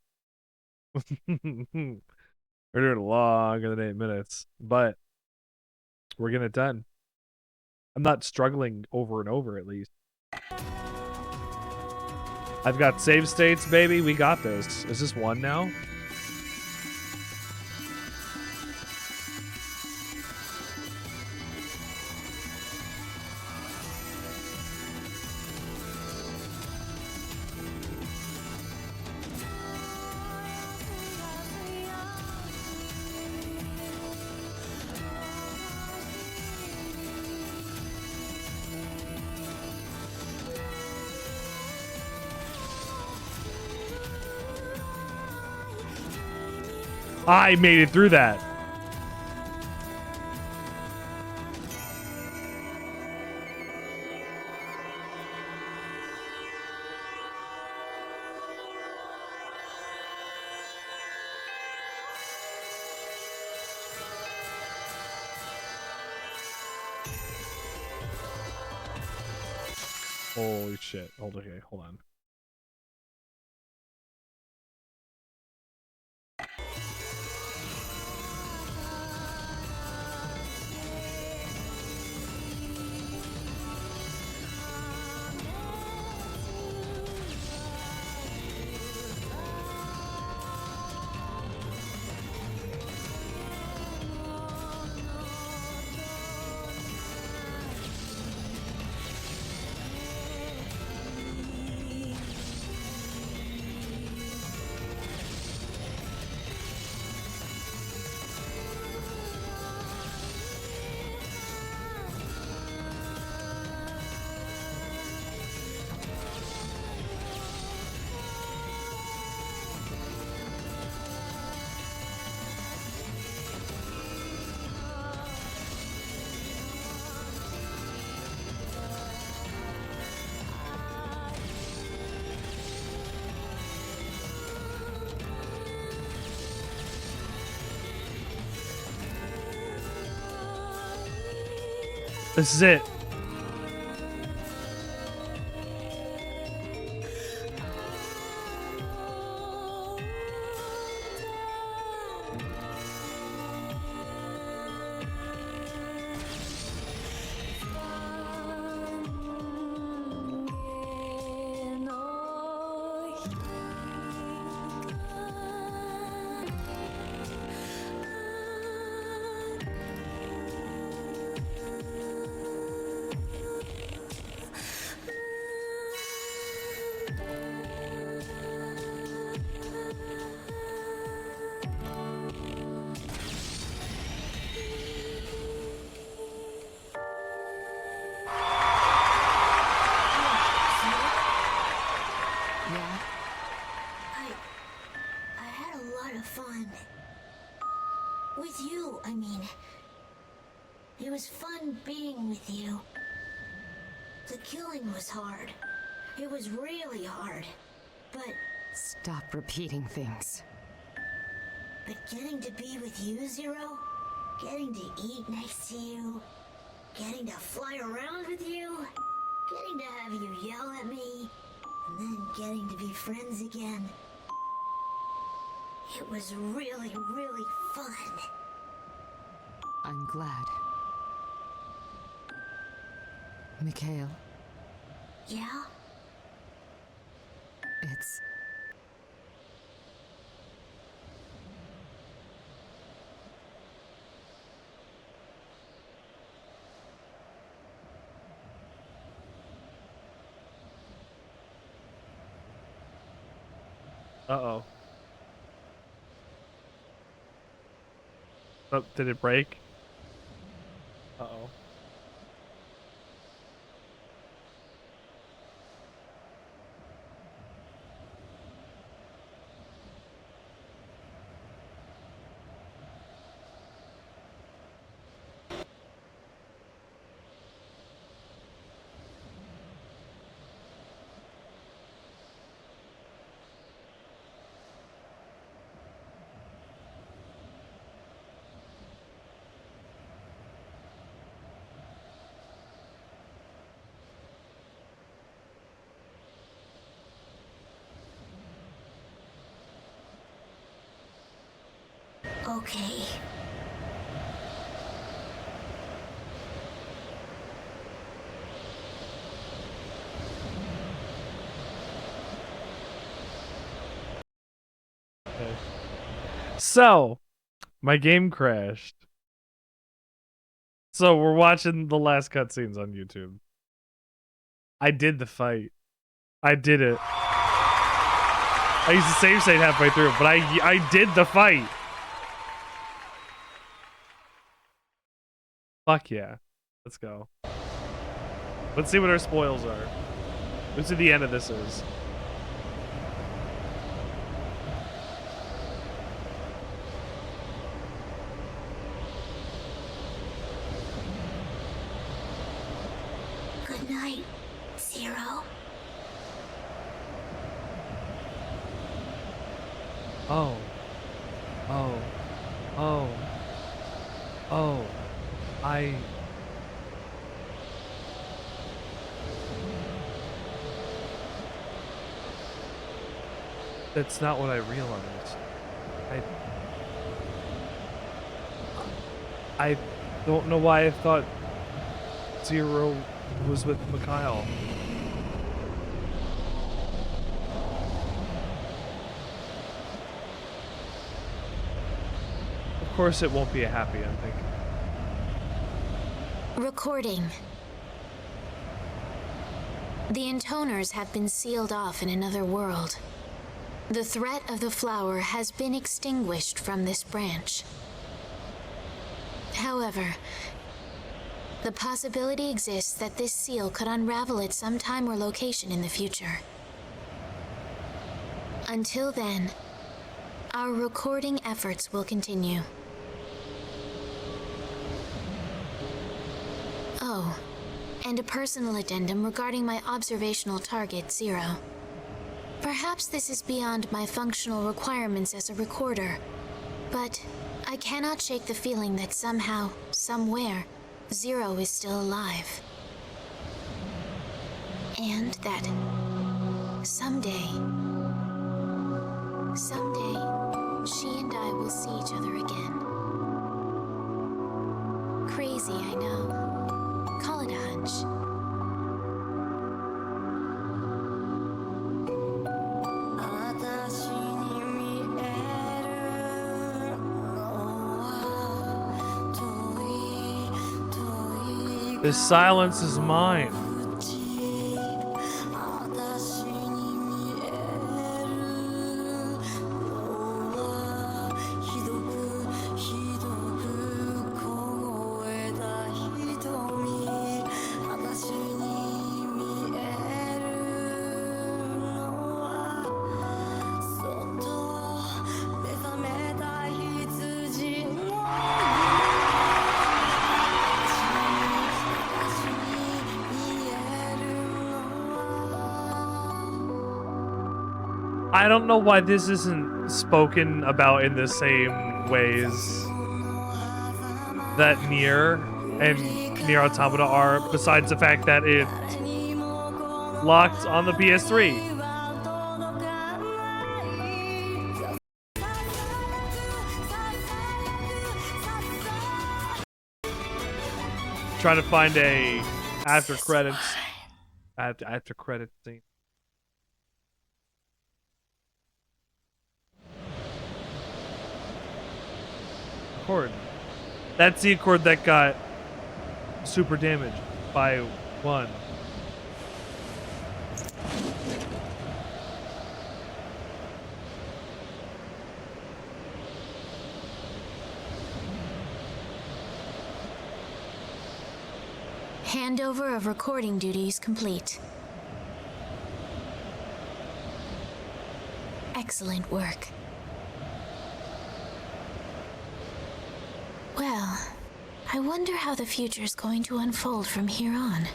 We're doing it longer than 8 minutes. But we're getting it done. I'm not struggling over and over, at least. I've got save states, baby. We got this. Is this one now? I made it through that. Holy shit. Hold on. This is it. I had a lot of fun. With you, I mean. It was fun being with you. The killing was hard. It was really hard. But Stop repeating things. getting to be with you, Zero, getting to eat next to you, getting to fly around with you, getting to have you yell at me, and then getting to be friends again. It was really, really fun. I'm glad. Mikhail, Yeah? it's... Uh-oh. Oh, did it break? Uh-oh. Okay. Okay. So, my game crashed. So we're watching the last cutscenes on YouTube. I did the fight. I did it. I used to save state halfway through, but I did the fight. Fuck yeah. Let's go. Let's see what our spoils are. Let's see what the end of this is. – night, Zero. Oh. Oh. Oh. Oh. That's not what I realized. I don't know why I thought Zero was with Mikhail. Of course it won't be a happy ending. Recording. The Intoners have been sealed off in another world. The threat of the flower has been extinguished from this branch. However, the possibility exists that this seal could unravel at some time or location in the future. Until then, our recording efforts will continue. Oh, and a personal addendum regarding my observational target, Zero. Perhaps this is beyond my functional requirements as a recorder, but I cannot shake the feeling that somehow, somewhere, Zero is still alive. And that someday, she and I will see each other again. Crazy, I know. Call it a hunch. This silence is mine. I don't know why this isn't spoken about in the same ways that Nier and Nier Automata are, besides the fact that it locked on the PS3. Trying to find a after credits scene. Accord. That's the Accord that got super damaged by 1. Handover of recording duties complete. Excellent work. Well, I wonder how the future's going to unfold from here on.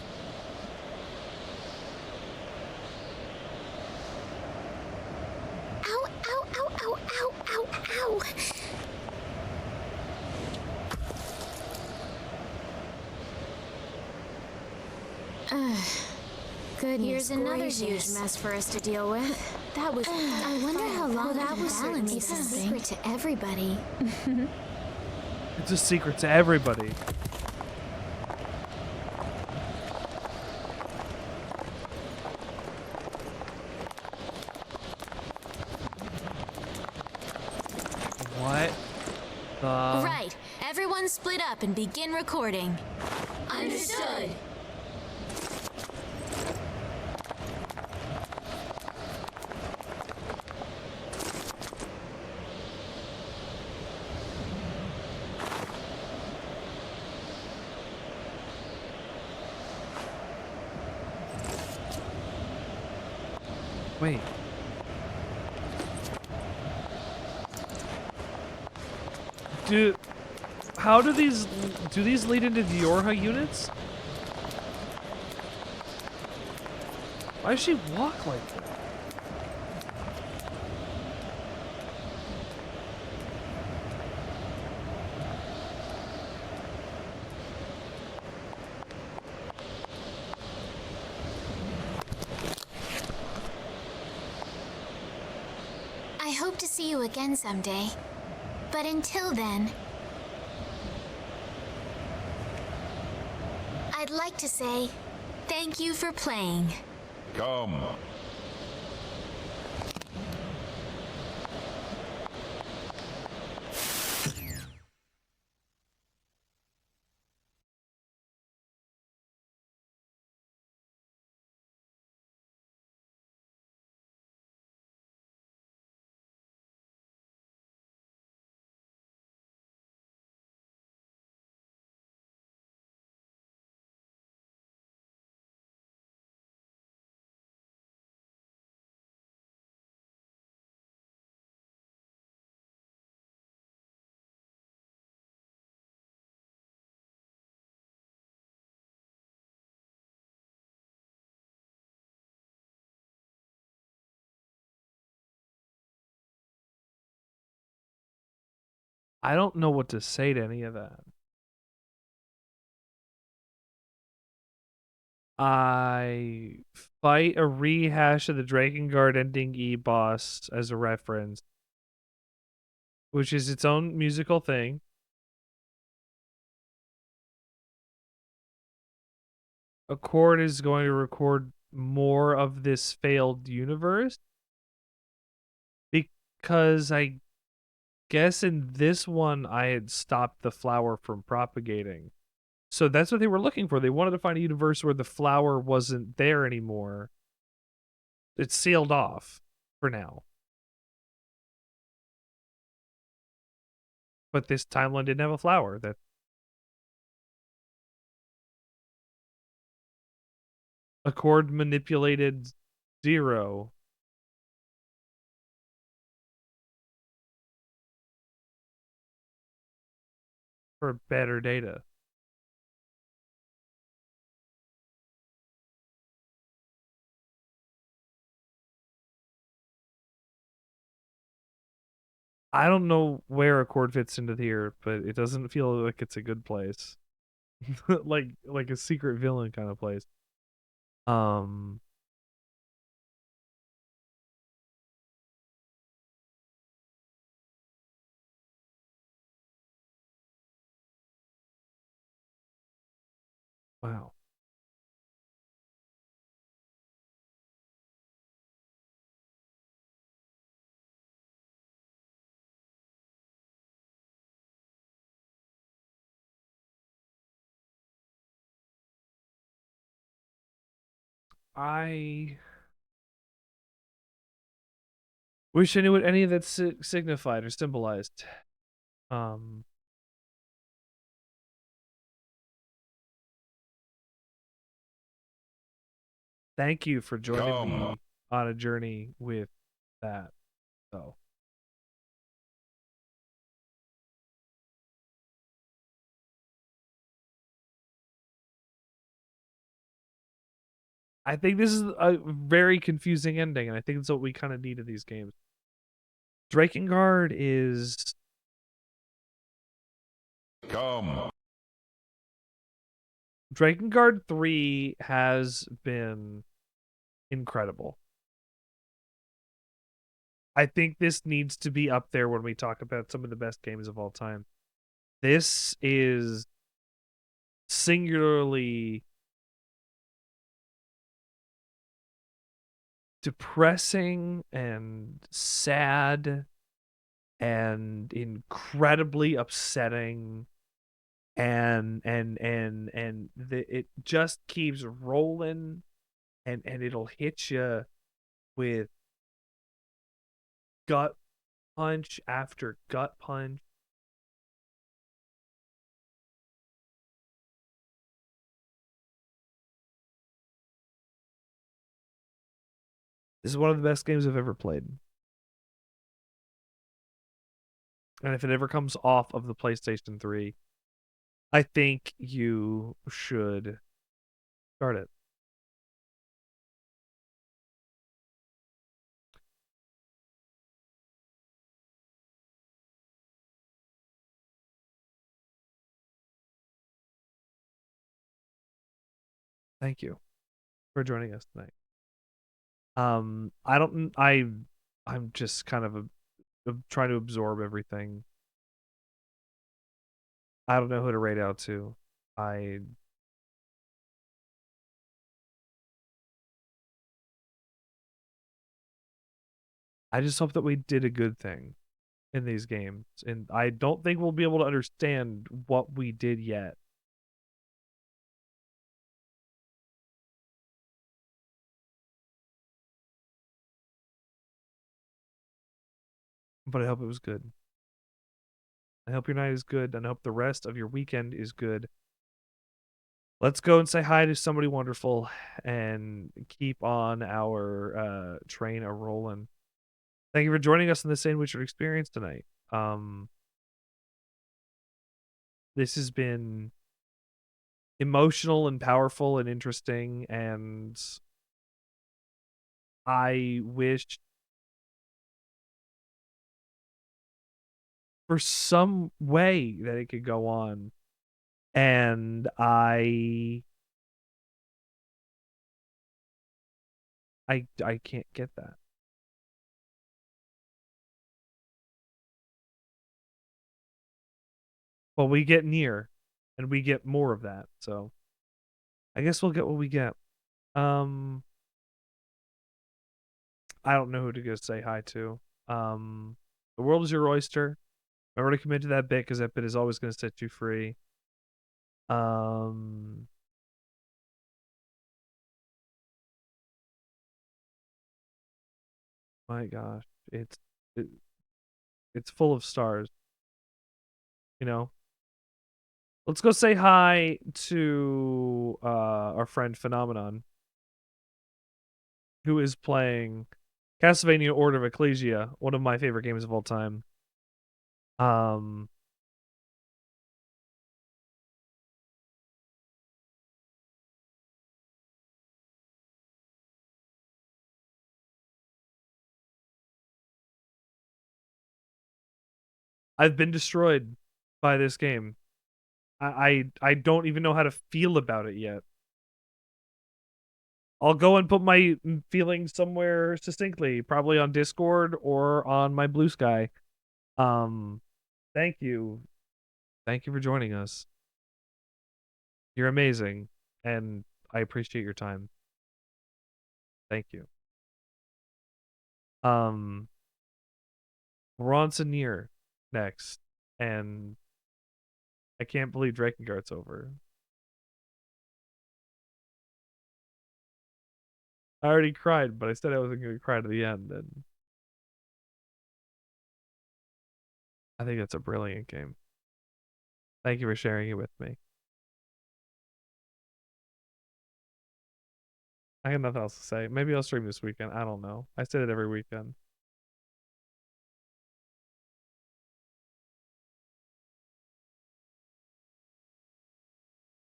Ow, ow, ow, ow, ow, ow, ow. Goodness, here's another huge mess for us to deal with. That was. I wonder how long that was. It's a secret to everybody. It's a secret to everybody. What the? Right. Everyone split up and begin recording. Understood. Wait. How do these lead into the Yorha units? Why does she walk like that? I hope to see you again someday. But until then, I'd like to say thank you for playing. Come. I don't know what to say to any of that. I fight a rehash of the Drakengard ending E boss as a reference, which is its own musical thing. Accord is going to record more of this failed universe because I guess in this one I had stopped the flower from propagating. So that's what they were looking for. They wanted to find a universe where the flower wasn't there anymore. It's sealed off for now. But this timeline didn't have a flower. That Accord manipulated Zero. For better data. I don't know where Accord fits into here, but it doesn't feel like it's a good place. like a secret villain kind of place. Wow. I wish I knew what any of that signified or symbolized. Thank you for joining me on a journey with that. So. I think this is a very confusing ending, and I think it's what we kind of need in these games. Drakengard is... Come. Drakengard 3 has been incredible. I think this needs to be up there when we talk about some of the best games of all time. This is singularly depressing and sad and incredibly upsetting, and it just keeps rolling, and it'll hit you with gut punch after gut punch. This is one of the best games I've ever played. And if it ever comes off of the PlayStation 3, I think you should start it. Thank you for joining us tonight. I'm just kind of trying to absorb everything. I don't know who to rate out to. I just hope that we did a good thing in these games, and I don't think we'll be able to understand what we did yet. But I hope it was good. I hope your night is good, and I hope the rest of your weekend is good. Let's go and say hi to somebody wonderful and keep on our train a rolling. Thank you for joining us in the Sandwichard experience tonight. This has been emotional and powerful and interesting, and I wish for some way that it could go on, and I can't get that. Well, we get Nier, and we get more of that, so I guess we'll get what we get. I don't know who to go say hi to. The world is your oyster. Remember to commit to that bit, because that bit is always going to set you free. My gosh, it's full of stars. You know. Let's go say hi to our friend Phenomenon, who is playing Castlevania Order of Ecclesia, one of my favorite games of all time. I've been destroyed by this game. I don't even know how to feel about it yet. I'll go and put my feelings somewhere succinctly, probably on Discord or on my Blue Sky. Thank you. Thank you for joining us. You're amazing, and I appreciate your time. Thank you. We're on to Nier next, and I can't believe Drakengard's over. I already cried, but I said I wasn't going to cry to the end, and I think that's a brilliant game. Thank you for sharing it with me. I have nothing else to say. Maybe I'll stream this weekend. I don't know. I said it every weekend.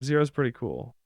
Zero's pretty cool.